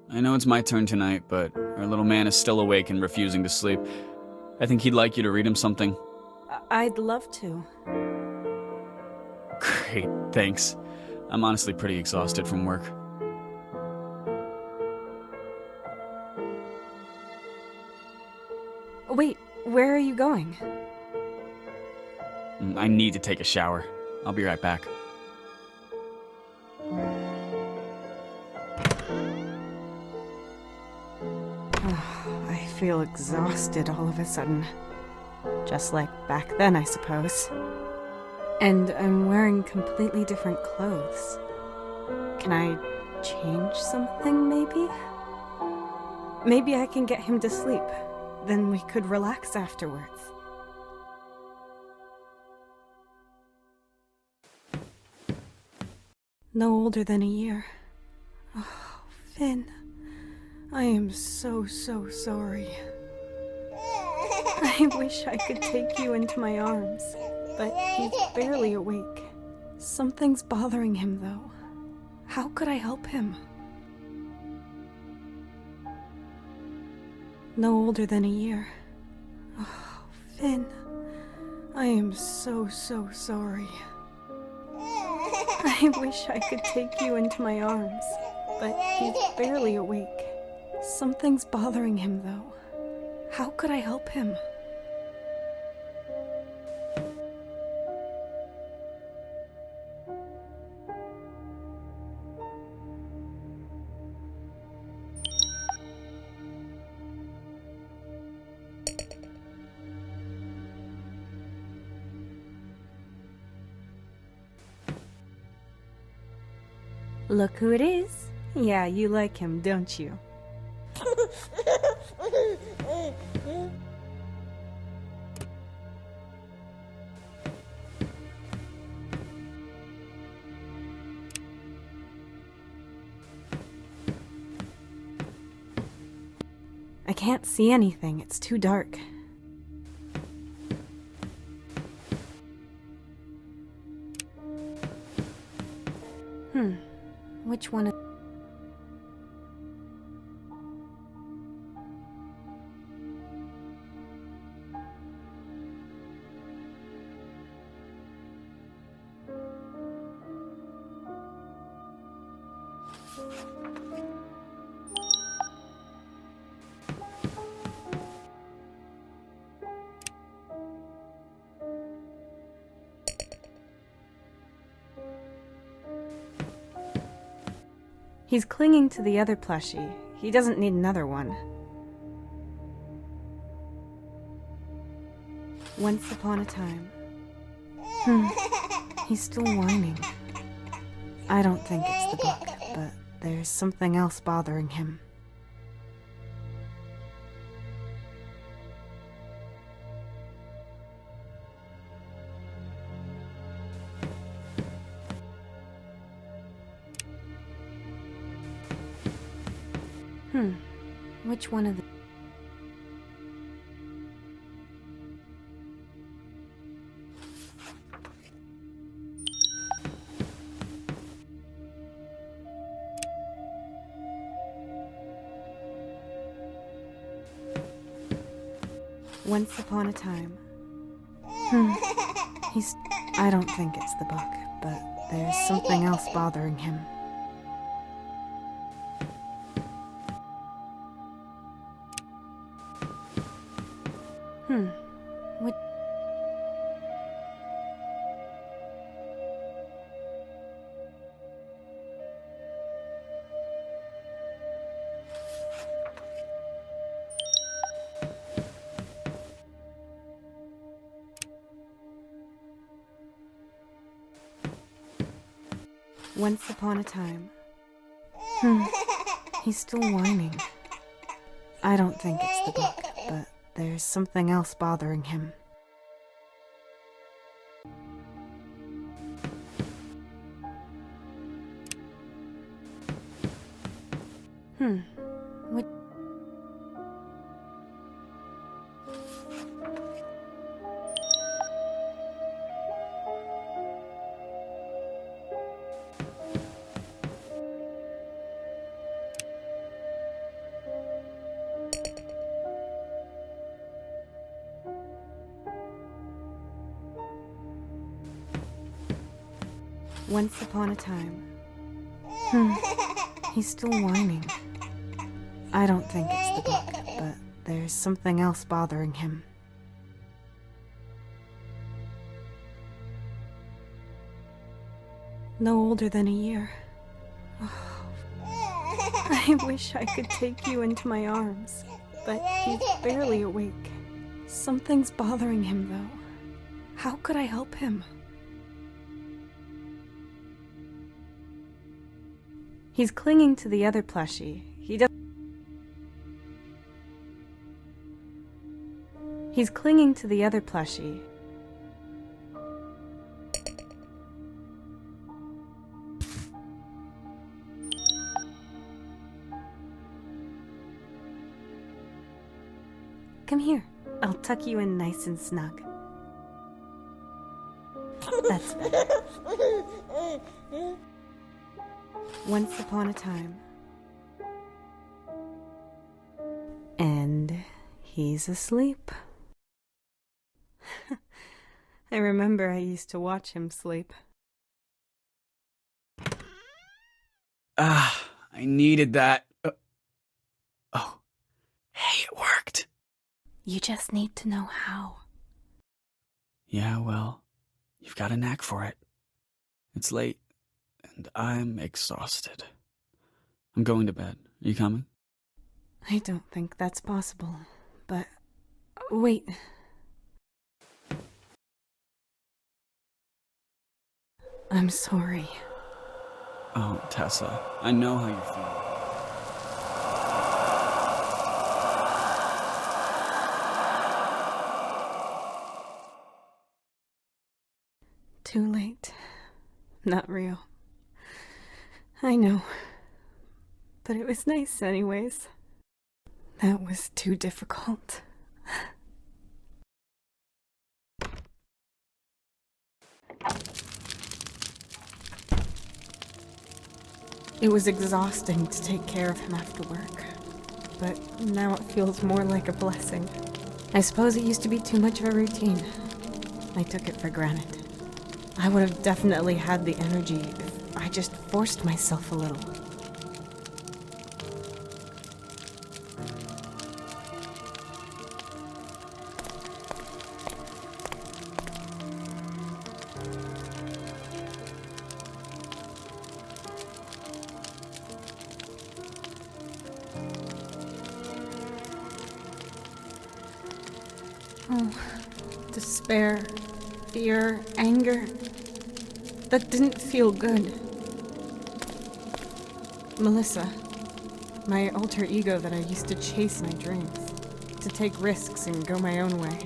I know it's my turn tonight, but our little man is still awake and refusing to sleep. I think he'd like you to read him something. I'd love to. Great, thanks. I'm honestly pretty exhausted from work. Wait, where are you going? I need to take a shower. I'll be right back. I feel exhausted all of a sudden. Just like back then, I suppose. And I'm wearing completely different clothes. Can I change something, maybe? Maybe I can get him to sleep. Then we could relax afterwards. No older than a year. Oh, Finn. I am so sorry. I wish I could take you into my arms, but he's barely awake. Something's bothering him, though. How could I help him? No older than a year. Oh, Finn. I am so sorry. I wish I could take you into my arms, but he's barely awake. Something's bothering him, though. How could I help him? Look who it is. Yeah, you like him, don't you? I can't see anything. It's too dark. Which one? He's clinging to the other plushie. He doesn't need another one. Once upon a time. He's still whining. I don't think it's the book, but there's something else bothering him. Which one of the... Once upon a time. I don't think it's the book, but there's something else bothering him. What? Once upon a time. He's still whining. I don't think it's the book, but there's something else bothering him. What? Once upon a time. He's still whining. I don't think it's the book, but there's something else bothering him. No older than a year. Oh, I wish I could take you into my arms, but he's barely awake. Something's bothering him, though. How could I help him? He's clinging to the other plushie. He's clinging to the other plushie. Come here. I'll tuck you in nice and snug. That's better. Once upon a time. And he's asleep. I remember I used to watch him sleep. I needed that. Oh. Hey, it worked. You just need to know how. Yeah, well, you've got a knack for it. It's late, and I'm exhausted. I'm going to bed. Are you coming? I don't think that's possible, but... Wait. I'm sorry. Oh, Tessa, I know how you feel. Too late. Not real. I know. But it was nice anyways. That was too difficult. It was exhausting to take care of him after work, but now it feels more like a blessing. I suppose it used to be too much of a routine. I took it for granted. I would have definitely had the energy if I just forced myself a little. Oh, despair, fear, anger. That didn't feel good. Melissa, my alter ego that I used to chase my dreams, to take risks and go my own way.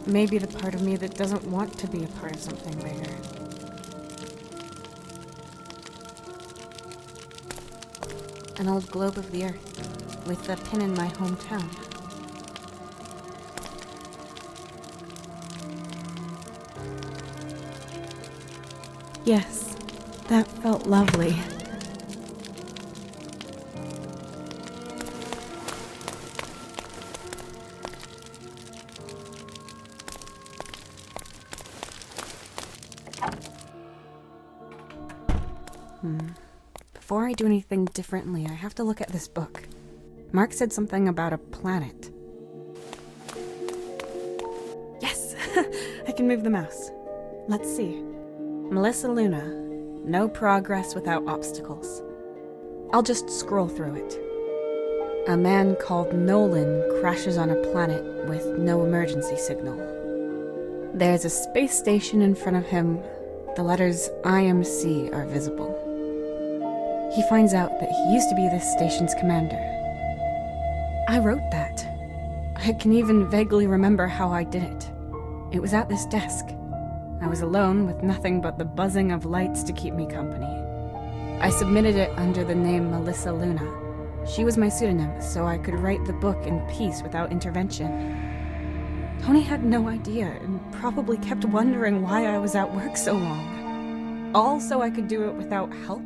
Maybe the part of me that doesn't want to be a part of something bigger. An old globe of the Earth, with a pin in my hometown. Yes, that felt lovely. Before I do anything differently, I have to look at this book. Mark said something about a planet. Yes! I can move the mouse. Let's see. Melissa Luna, no progress without obstacles. I'll just scroll through it. A man called Nolan crashes on a planet with no emergency signal. There's a space station in front of him. The letters IMC are visible. He finds out that he used to be this station's commander. I wrote that. I can even vaguely remember how I did it. It was at this desk. I was alone with nothing but the buzzing of lights to keep me company. I submitted it under the name Melissa Luna. She was my pseudonym, so I could write the book in peace without intervention. Tony had no idea and probably kept wondering why I was at work so long. All so I could do it without help.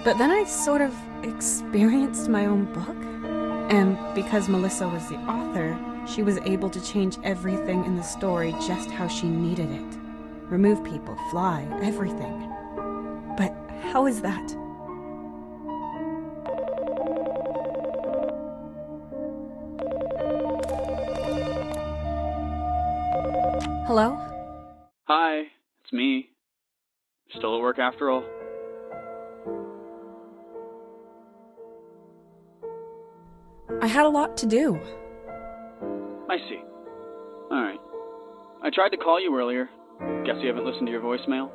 But then I sort of experienced my own book, and because Melissa was the author, she was able to change everything in the story just how she needed it. Remove people, fly, everything. But how is that? Hello? Hi, it's me. Still at work after all? I had a lot to do. I see. Alright. I tried to call you earlier. Guess you haven't listened to your voicemail?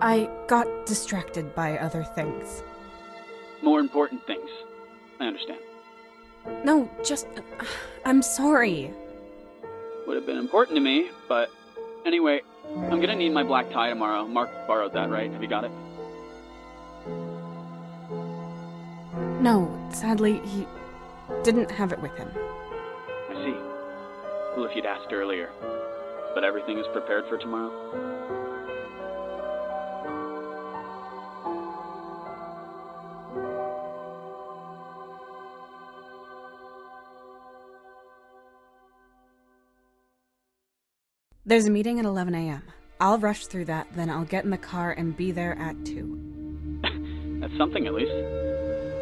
I got distracted by other things. More important things. I understand. No, just... I'm sorry. Would have been important to me, but... Anyway, I'm gonna need my black tie tomorrow. Mark borrowed that, right? Have you got it? No, sadly, he didn't have it with him. I see. Well, if you'd asked earlier. But everything is prepared for tomorrow? There's a meeting at 11 a.m. I'll rush through that, then I'll get in the car and be there at 2. That's something, at least.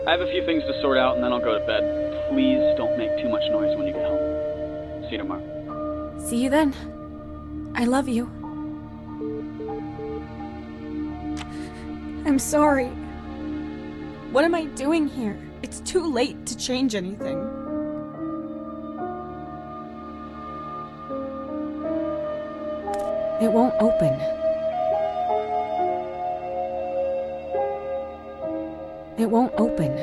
I have a few things to sort out, and then I'll go to bed. Please don't make too much noise when you get home. See you tomorrow. See you then. I love you. I'm sorry. What am I doing here? It's too late to change anything. It won't open. It won't open.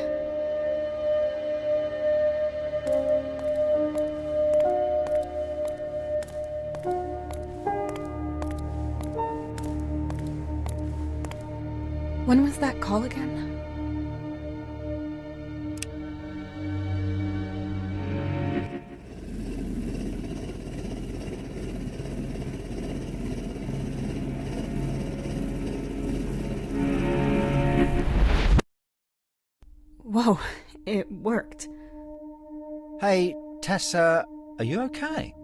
When was that call again? Whoa, it worked. Hey, Tessa, are you okay?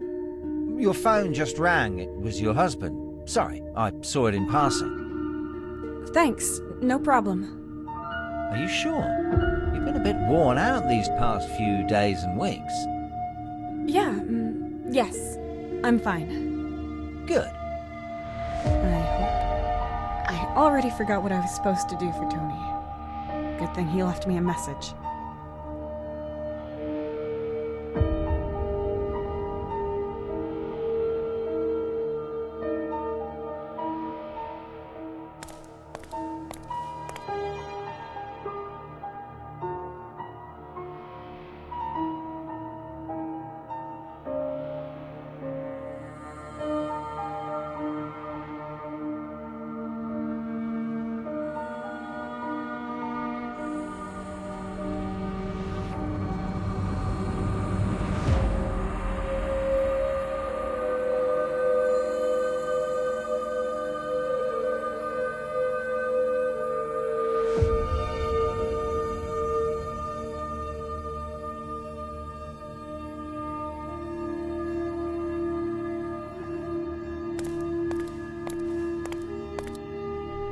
Your phone just rang. It was your husband. Sorry, I saw it in passing. Thanks, no problem. Are you sure? You've been a bit worn out these past few days and weeks. Yeah, yes, I'm fine. Good. I hope. I already forgot what I was supposed to do for Tony. Good thing he left me a message.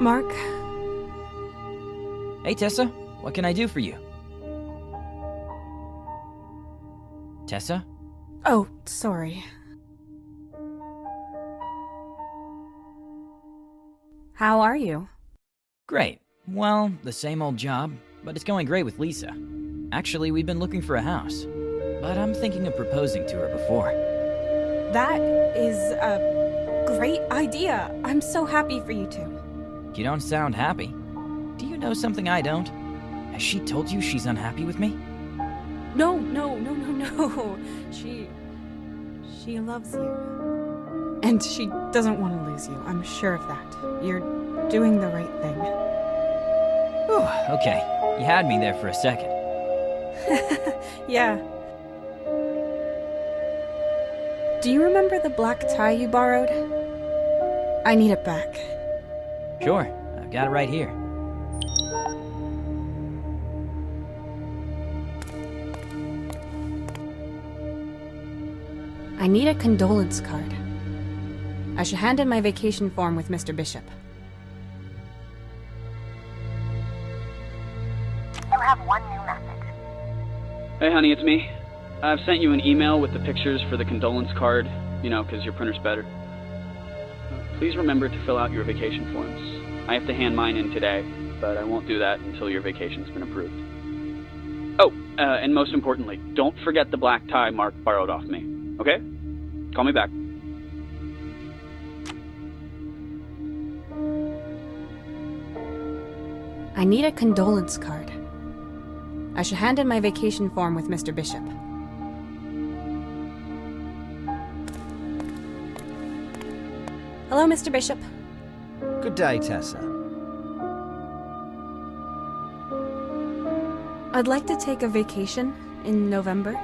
Mark? Hey, Tessa. What can I do for you? Tessa? Oh, sorry. How are you? Great. Well, the same old job, but it's going great with Lisa. Actually, we've been looking for a house, but I'm thinking of proposing to her before. That is a great idea. I'm so happy for you two. You don't sound happy. Do you know something I don't? Has she told you she's unhappy with me? No. She loves you. And she doesn't want to lose you. I'm sure of that. You're doing the right thing. Whew, okay. You had me there for a second. Yeah. Do you remember the black tie you borrowed? I need it back. Sure, I've got it right here. I need a condolence card. I should hand in my vacation form with Mr. Bishop. You have one new message. Hey, honey, it's me. I've sent you an email with the pictures for the condolence card, you know, because your printer's better. Please remember to fill out your vacation forms. I have to hand mine in today, but I won't do that until your vacation's been approved. Oh, and most importantly, don't forget the black tie Mark borrowed off me, okay? Call me back. I need a condolence card. I should hand in my vacation form with Mr. Bishop. Hello, Mr. Bishop. Good day, Tessa. I'd like to take a vacation in November.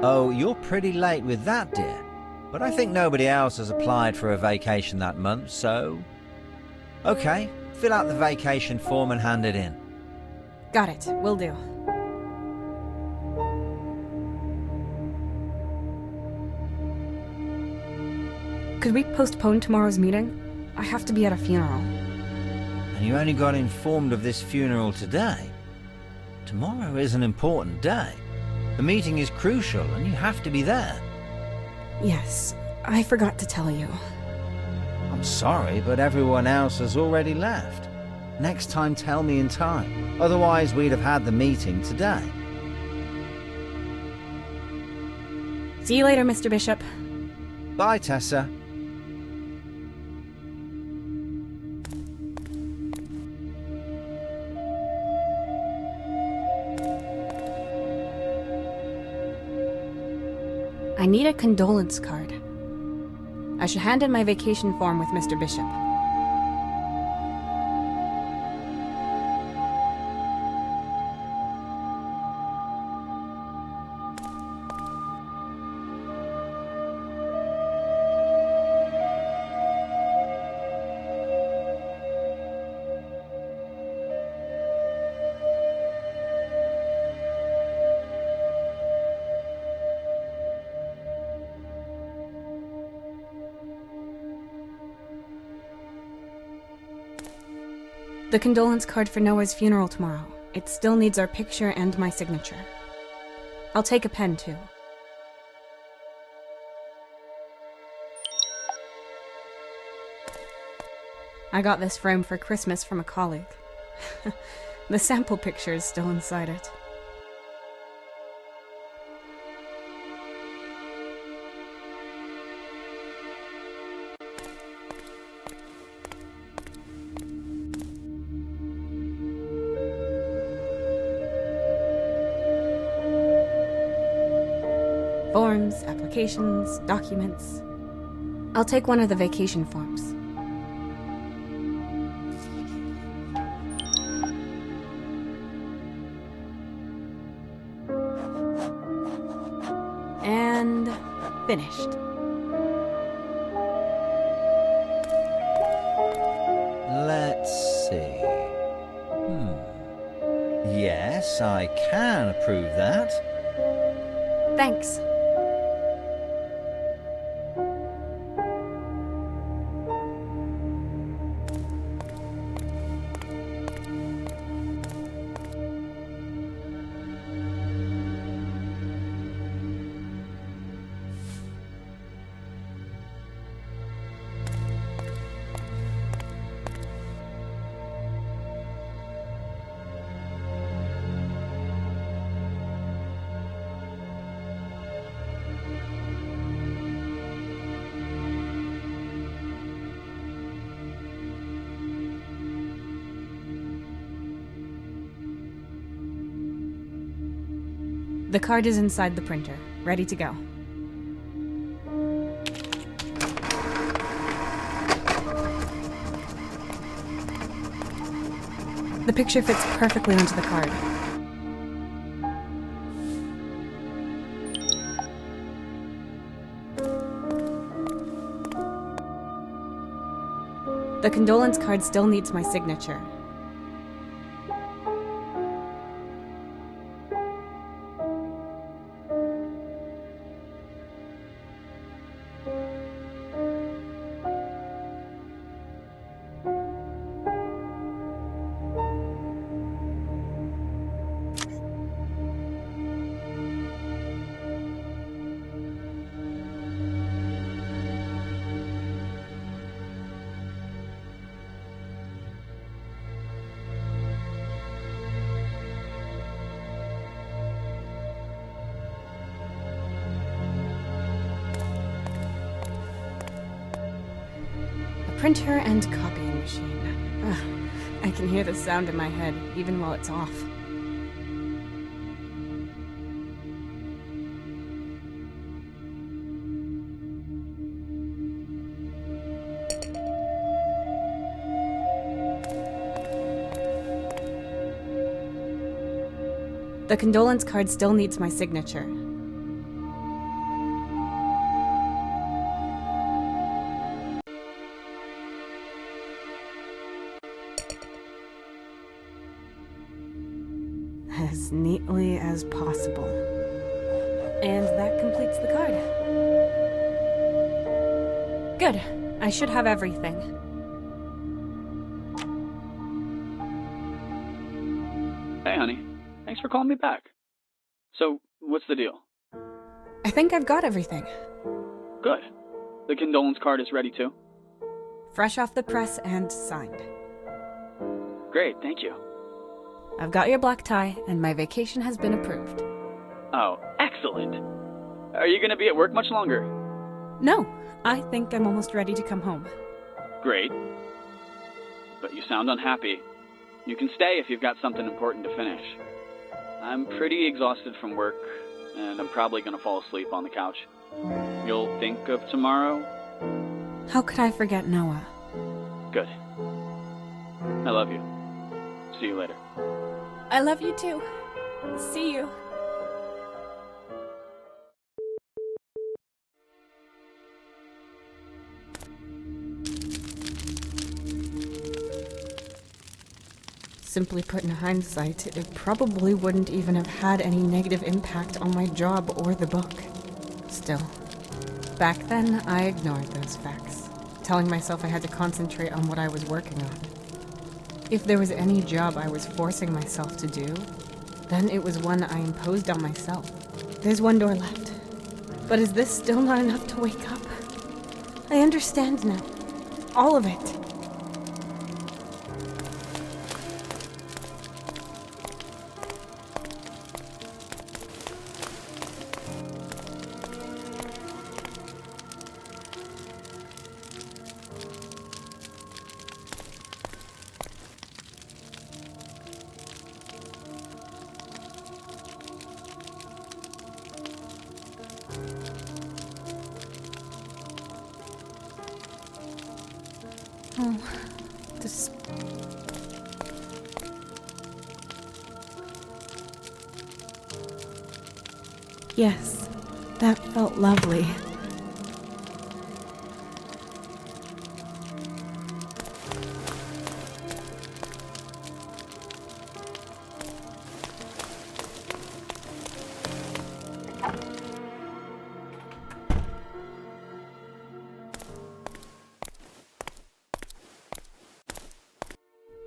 Oh, you're pretty late with that, dear. But I think nobody else has applied for a vacation that month, so... Okay, fill out the vacation form and hand it in. Got it, will do. Could we postpone tomorrow's meeting? I have to be at a funeral. And you only got informed of this funeral today? Tomorrow is an important day. The meeting is crucial and you have to be there. Yes, I forgot to tell you. I'm sorry, but everyone else has already left. Next time tell me in time. Otherwise we'd have had the meeting today. See you later, Mr. Bishop. Bye, Tessa. I need a condolence card. I should hand in my vacation form with Mr. Bishop. The condolence card for Noah's funeral tomorrow. It still needs our picture and my signature. I'll take a pen, too. I got this frame for Christmas from a colleague. The sample picture is still inside it. Forms, applications, documents. I'll take one of the vacation forms. And finished. Let's see. Yes, I can approve that. Thanks. The card is inside the printer, ready to go. The picture fits perfectly onto the card. The condolence card still needs my signature. Printer and copying machine. Ugh, I can hear the sound in my head, even while it's off. The condolence card still needs my signature. As neatly as possible. And that completes the card. Good. I should have everything. Hey, honey. Thanks for calling me back. So, what's the deal? I think I've got everything. Good. The condolence card is ready too? Fresh off the press and signed. Great, thank you. I've got your black tie, and my vacation has been approved. Oh, excellent. Are you gonna be at work much longer? No, I think I'm almost ready to come home. Great. But you sound unhappy. You can stay if you've got something important to finish. I'm pretty exhausted from work, and I'm probably gonna fall asleep on the couch. You'll think of tomorrow? How could I forget Noah? Good. I love you. See you later. I love you too. See you. Simply put, in hindsight, it probably wouldn't even have had any negative impact on my job or the book. Still, back then, I ignored those facts, telling myself I had to concentrate on what I was working on. If there was any job I was forcing myself to do, then it was one I imposed on myself. There's one door left. But is this still not enough to wake up? I understand now. All of it. Oh, this... Yes, that felt lovely.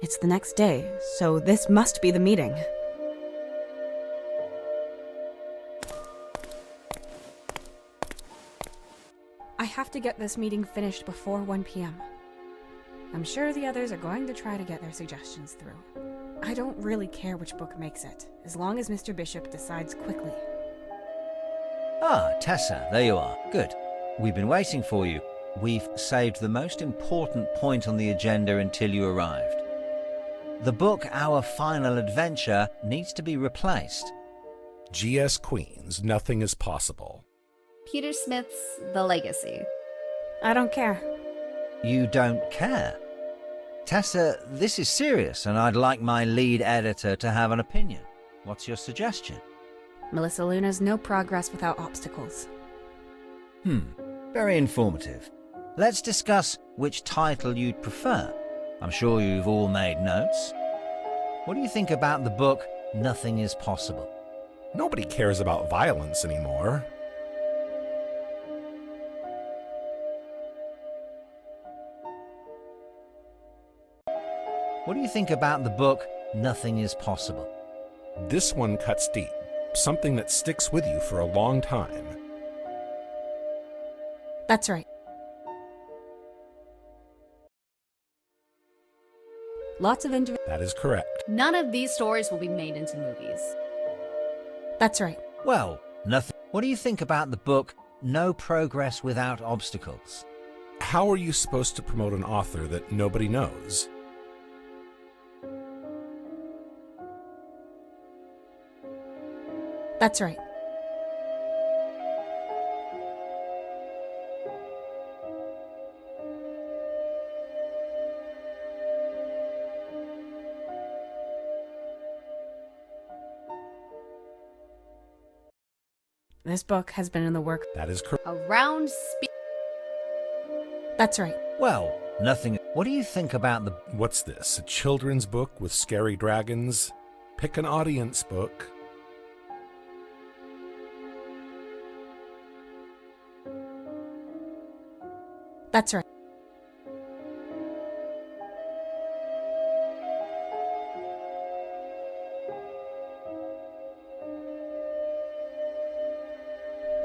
It's the next day, so this must be the meeting. I have to get this meeting finished before 1 p.m. I'm sure the others are going to try to get their suggestions through. I don't really care which book makes it, as long as Mr. Bishop decides quickly. Ah, Tessa, there you are. Good. We've been waiting for you. We've saved the most important point on the agenda until you arrived. The book Our Final Adventure needs to be replaced. G.S. Queen's Nothing is Possible. Peter Smith's The Legacy. I don't care. You don't care? Tessa, this is serious, and I'd like my lead editor to have an opinion. What's your suggestion? Melissa Luna's no progress without obstacles. Very informative. Let's discuss which title you'd prefer. I'm sure you've all made notes. What do you think about the book Nothing is Possible? Nobody cares about violence anymore. What do you think about the book Nothing is Possible? This one cuts deep. Something that sticks with you for a long time. That's right. Lots of That is correct. None of these stories will be made into movies. That's right. Well, nothing. What do you think about the book No Progress Without Obstacles? How are you supposed to promote an author that nobody knows? That's right. This book has been in the works. That is correct. Around That's right. Well, nothing. What do you think about the... What's this? A children's book with scary dragons? Pick an audience book. That's right.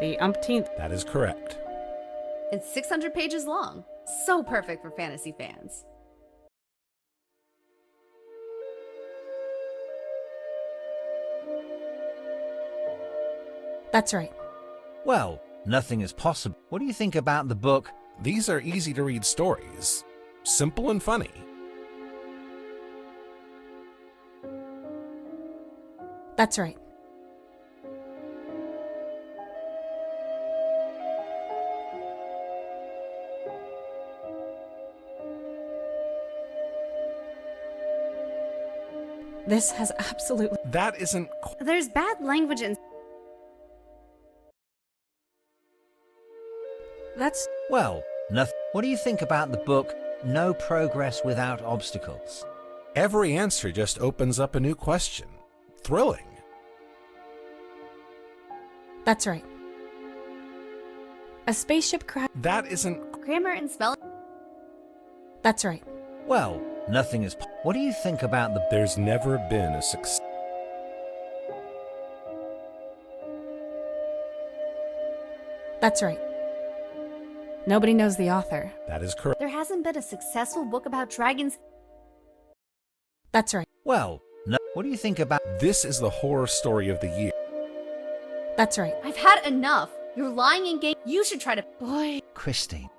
The umpteenth. That is correct. It's 600 pages long. So perfect for fantasy fans. That's right. Well, nothing is possible. What do you think about the book? These are easy to read stories. Simple and funny. That's right. This has absolutely... That isn't... There's bad language in... That's... Well, nothing. What do you think about the book No Progress Without Obstacles? Every answer just opens up a new question. Thrilling. That's right. A spaceship crash... That isn't... Grammar and spelling... That's right. Well, nothing is... What do you think about the... There's never been a success... That's right. Nobody knows the author. That is correct. There hasn't been a successful book about dragons... That's right. Well, no. What do you think about... This is the horror story of the year. That's right. I've had enough. You're lying in game. You should try to... Boy. Christine.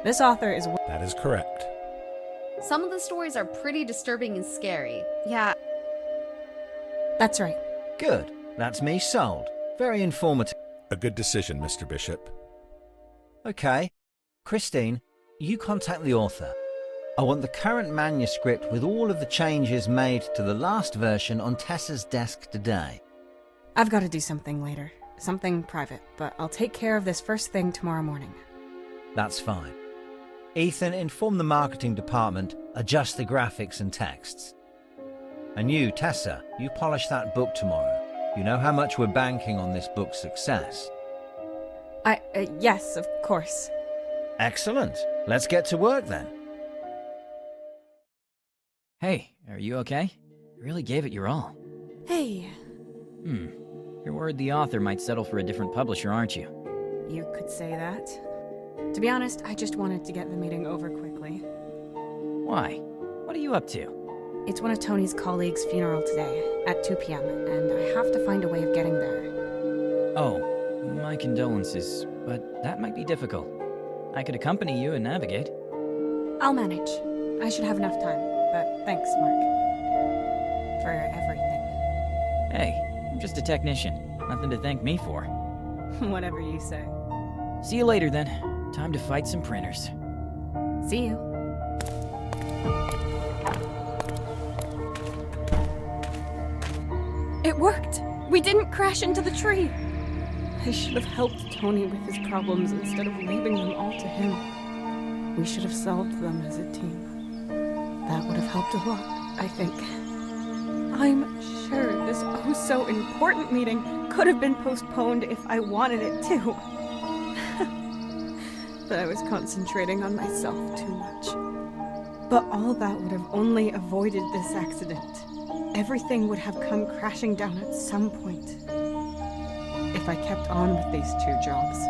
This author is... That is correct. Some of the stories are pretty disturbing and scary. Yeah. That's right. Good. That's me sold. Very informative. A good decision, Mr. Bishop. Okay. Christine, you contact the author. I want the current manuscript with all of the changes made to the last version on Tessa's desk today. I've got to do something later. Something private, but I'll take care of this first thing tomorrow morning. That's fine. Ethan, inform the marketing department, adjust the graphics and texts. And you, Tessa, you polish that book tomorrow. You know how much we're banking on this book's success. Yes, of course. Excellent. Let's get to work then. Hey, are you okay? You really gave it your all. Hey. You're worried the author might settle for a different publisher, aren't you? You could say that. To be honest, I just wanted to get the meeting over quickly. Why? What are you up to? It's one of Tony's colleagues' funeral today, at 2 p.m., and I have to find a way of getting there. Oh, my condolences, but that might be difficult. I could accompany you and navigate. I'll manage. I should have enough time, but thanks, Mark. For everything. Hey, I'm just a technician. Nothing to thank me for. Whatever you say. See you later, then. Time to fight some printers. See you. It worked! We didn't crash into the tree! I should have helped Tony with his problems instead of leaving them all to him. We should have solved them as a team. That would have helped a lot, I think. I'm sure this oh-so-important meeting could have been postponed if I wanted it to. But I was concentrating on myself too much. But all that would have only avoided this accident. Everything would have come crashing down at some point. If I kept on with these two jobs.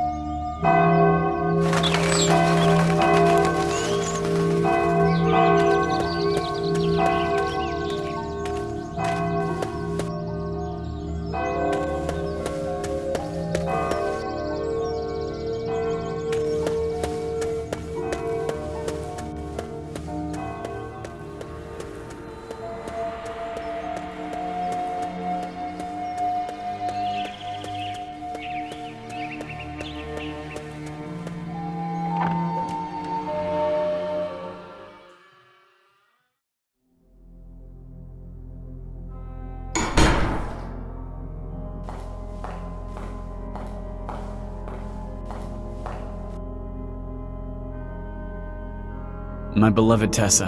My beloved Tessa,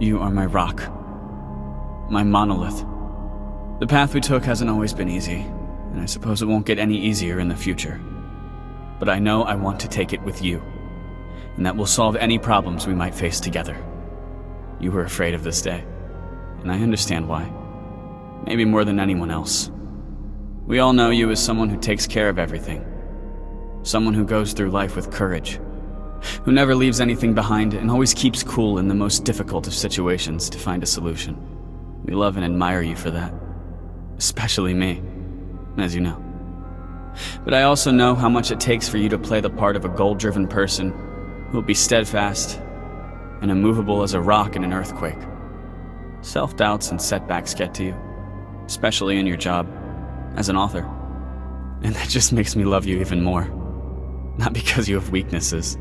you are my rock, my monolith. The path we took hasn't always been easy, and I suppose it won't get any easier in the future. But I know I want to take it with you, and that will solve any problems we might face together. You were afraid of this day, and I understand why. Maybe more than anyone else. We all know you as someone who takes care of everything. Someone who goes through life with courage. Who never leaves anything behind and always keeps cool in the most difficult of situations to find a solution. We love and admire you for that. Especially me, as you know. But I also know how much it takes for you to play the part of a goal-driven person who will be steadfast and immovable as a rock in an earthquake. Self-doubts and setbacks get to you, especially in your job as an author. And that just makes me love you even more. Not because you have weaknesses,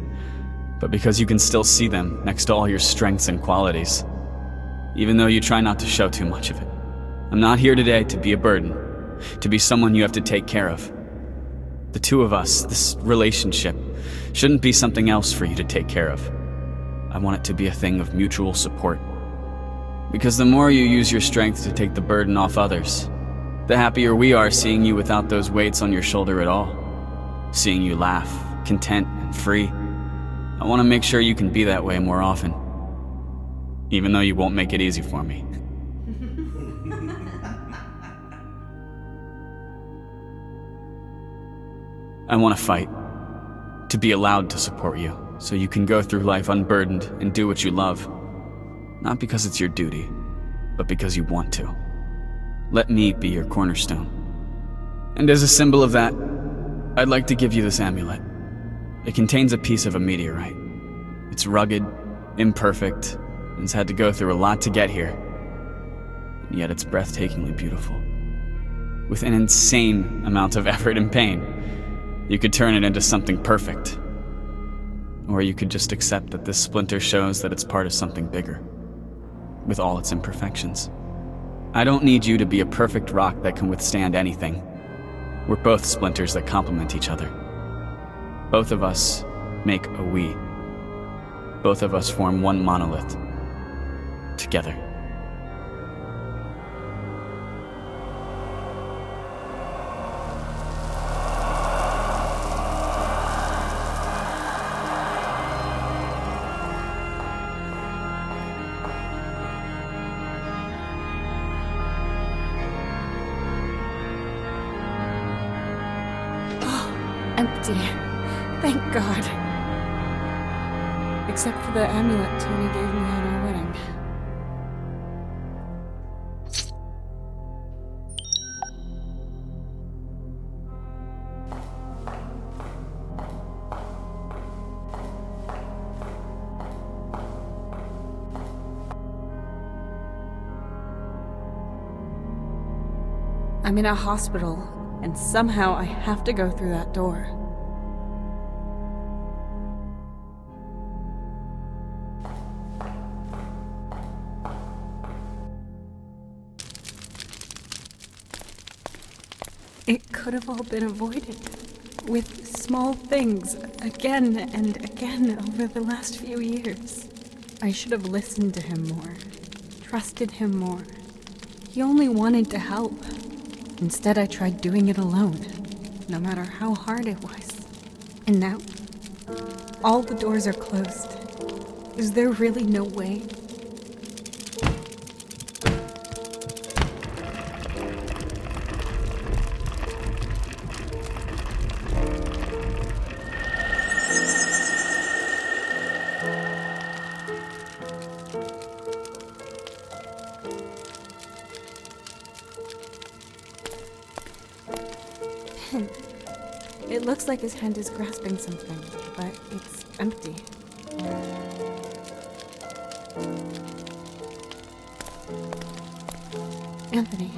but because you can still see them next to all your strengths and qualities, even though you try not to show too much of it. I'm not here today to be a burden, to be someone you have to take care of. The two of us, this relationship, shouldn't be something else for you to take care of. I want it to be a thing of mutual support. Because the more you use your strength to take the burden off others, the happier we are seeing you without those weights on your shoulder at all. Seeing you laugh, content, and free. I want to make sure you can be that way more often. Even though you won't make it easy for me. I want to fight. To be allowed to support you, so you can go through life unburdened and do what you love. Not because it's your duty, but because you want to. Let me be your cornerstone. And as a symbol of that, I'd like to give you this amulet. It contains a piece of a meteorite. It's rugged, imperfect, and it's had to go through a lot to get here. And yet it's breathtakingly beautiful. With an insane amount of effort and pain, you could turn it into something perfect. Or you could just accept that this splinter shows that it's part of something bigger, with all its imperfections. I don't need you to be a perfect rock that can withstand anything. We're both splinters that complement each other. Both of us make a we. Both of us form one monolith. Together. Empty. Thank God. Except for the amulet Tony gave me on our wedding. I'm in a hospital, and somehow I have to go through that door. It could have all been avoided with small things again and again over the last few years. I should have listened to him more, trusted him more. He only wanted to help. Instead, I tried doing it alone, no matter how hard it was. And now, all the doors are closed. Is there really no way? It looks like his hand is grasping something, but it's empty. Anthony,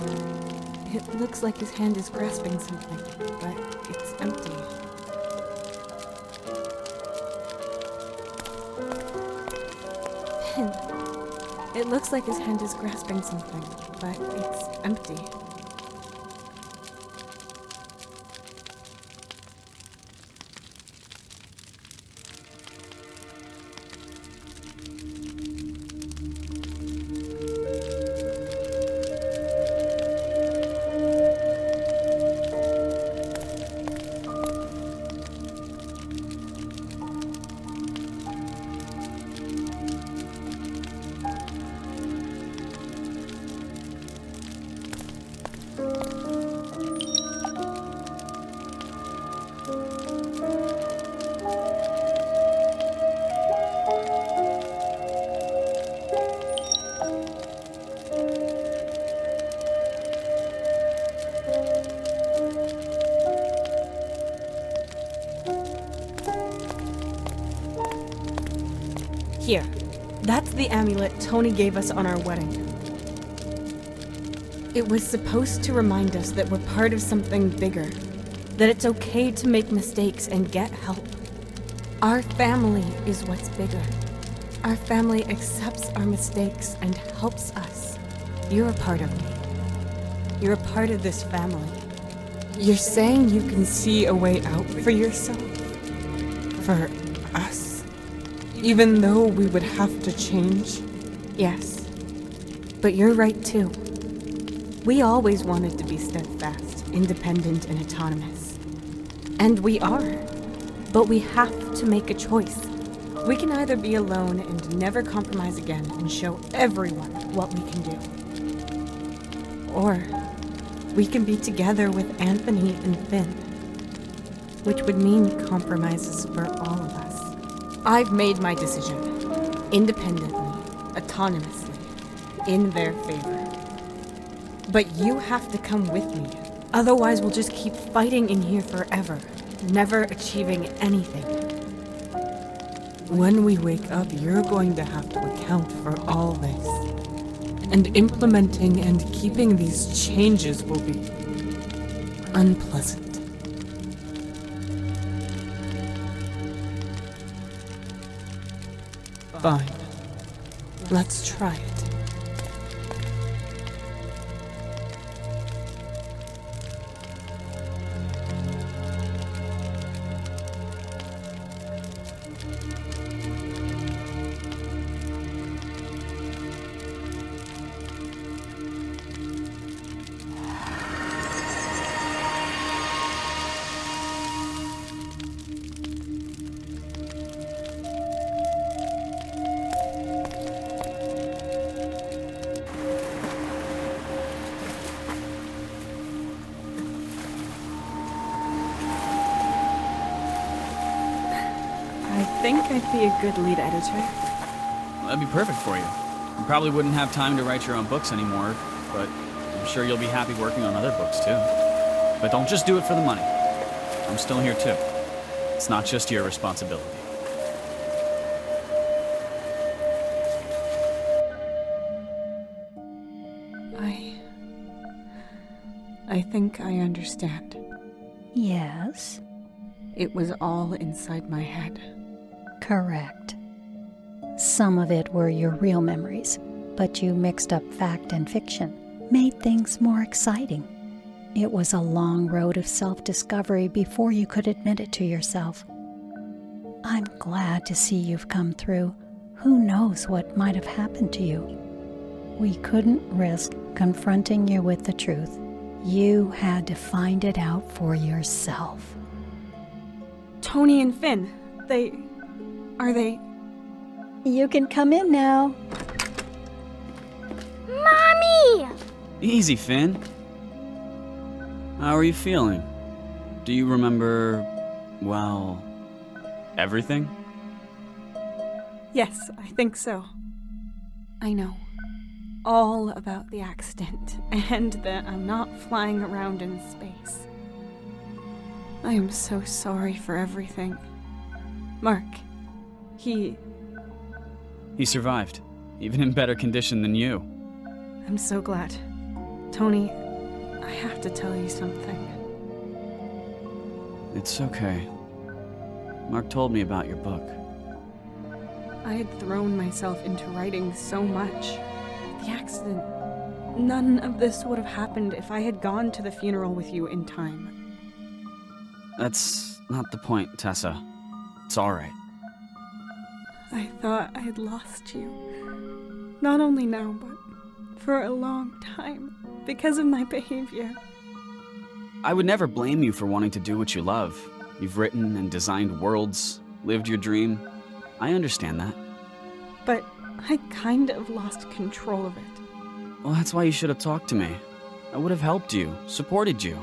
it looks like his hand is grasping something, but it's empty. It looks like his hand is grasping something, but it's empty. Here. That's the amulet Tony gave us on our wedding. It was supposed to remind us that we're part of something bigger. That it's okay to make mistakes and get help. Our family is what's bigger. Our family accepts our mistakes and helps us. You're a part of me. You're a part of this family. You're saying you can see a way out for yourself? For us? Even though we would have to change? Yes. But you're right too. We always wanted to be steadfast, independent, and autonomous. And we are. But we have to make a choice. We can either be alone and never compromise again and show everyone what we can do. Or we can be together with Anthony and Finn. Which would mean compromises for all of us. I've made my decision. Independently, autonomously, in their favor. But you have to come with me. Otherwise, we'll just keep fighting in here forever, never achieving anything. When we wake up, you're going to have to account for all this. And implementing and keeping these changes will be unpleasant. Fine. Let's try it. I think I'd be a good lead editor. Well, that'd be perfect for you. You probably wouldn't have time to write your own books anymore, but I'm sure you'll be happy working on other books too. But don't just do it for the money. I'm still here too. It's not just your responsibility. I think I understand. Yes? It was all inside my head. Correct. Some of it were your real memories, but you mixed up fact and fiction, made things more exciting. It was a long road of self-discovery before you could admit it to yourself. I'm glad to see you've come through. Who knows what might have happened to you? We couldn't risk confronting you with the truth. You had to find it out for yourself. Tony and Finn, are they? You can come in now. Mommy! Easy, Finn. How are you feeling? Do you remember, well, everything? Yes, I think so. I know. All about the accident, and that I'm not flying around in space. I am so sorry for everything. Mark, he survived, even in better condition than you. I'm so glad. Tony, I have to tell you something. It's okay. Mark told me about your book. I had thrown myself into writing so much. The accident. None of this would have happened if I had gone to the funeral with you in time. That's not the point, Tessa. It's alright. I thought I had lost you. Not only now, but for a long time. Because of my behavior. I would never blame you for wanting to do what you love. You've written and designed worlds, lived your dream. I understand that. But I kind of lost control of it. Well, that's why you should have talked to me. I would have helped you, supported you.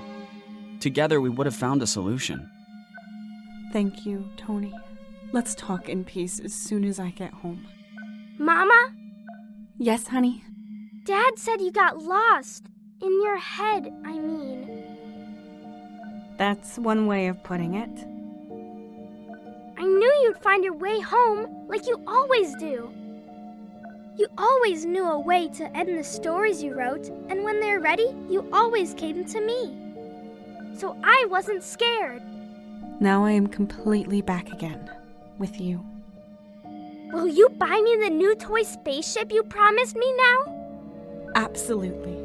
Together, we would have found a solution. Thank you, Tony. Let's talk in peace as soon as I get home. Mama? Yes, honey? Dad said you got lost. In your head, I mean. That's one way of putting it. I knew you'd find your way home, like you always do. You always knew a way to end the stories you wrote, and when they're ready, you always came to me. So I wasn't scared. Now I am completely back again, with you. Will you buy me the new toy spaceship you promised me now? Absolutely.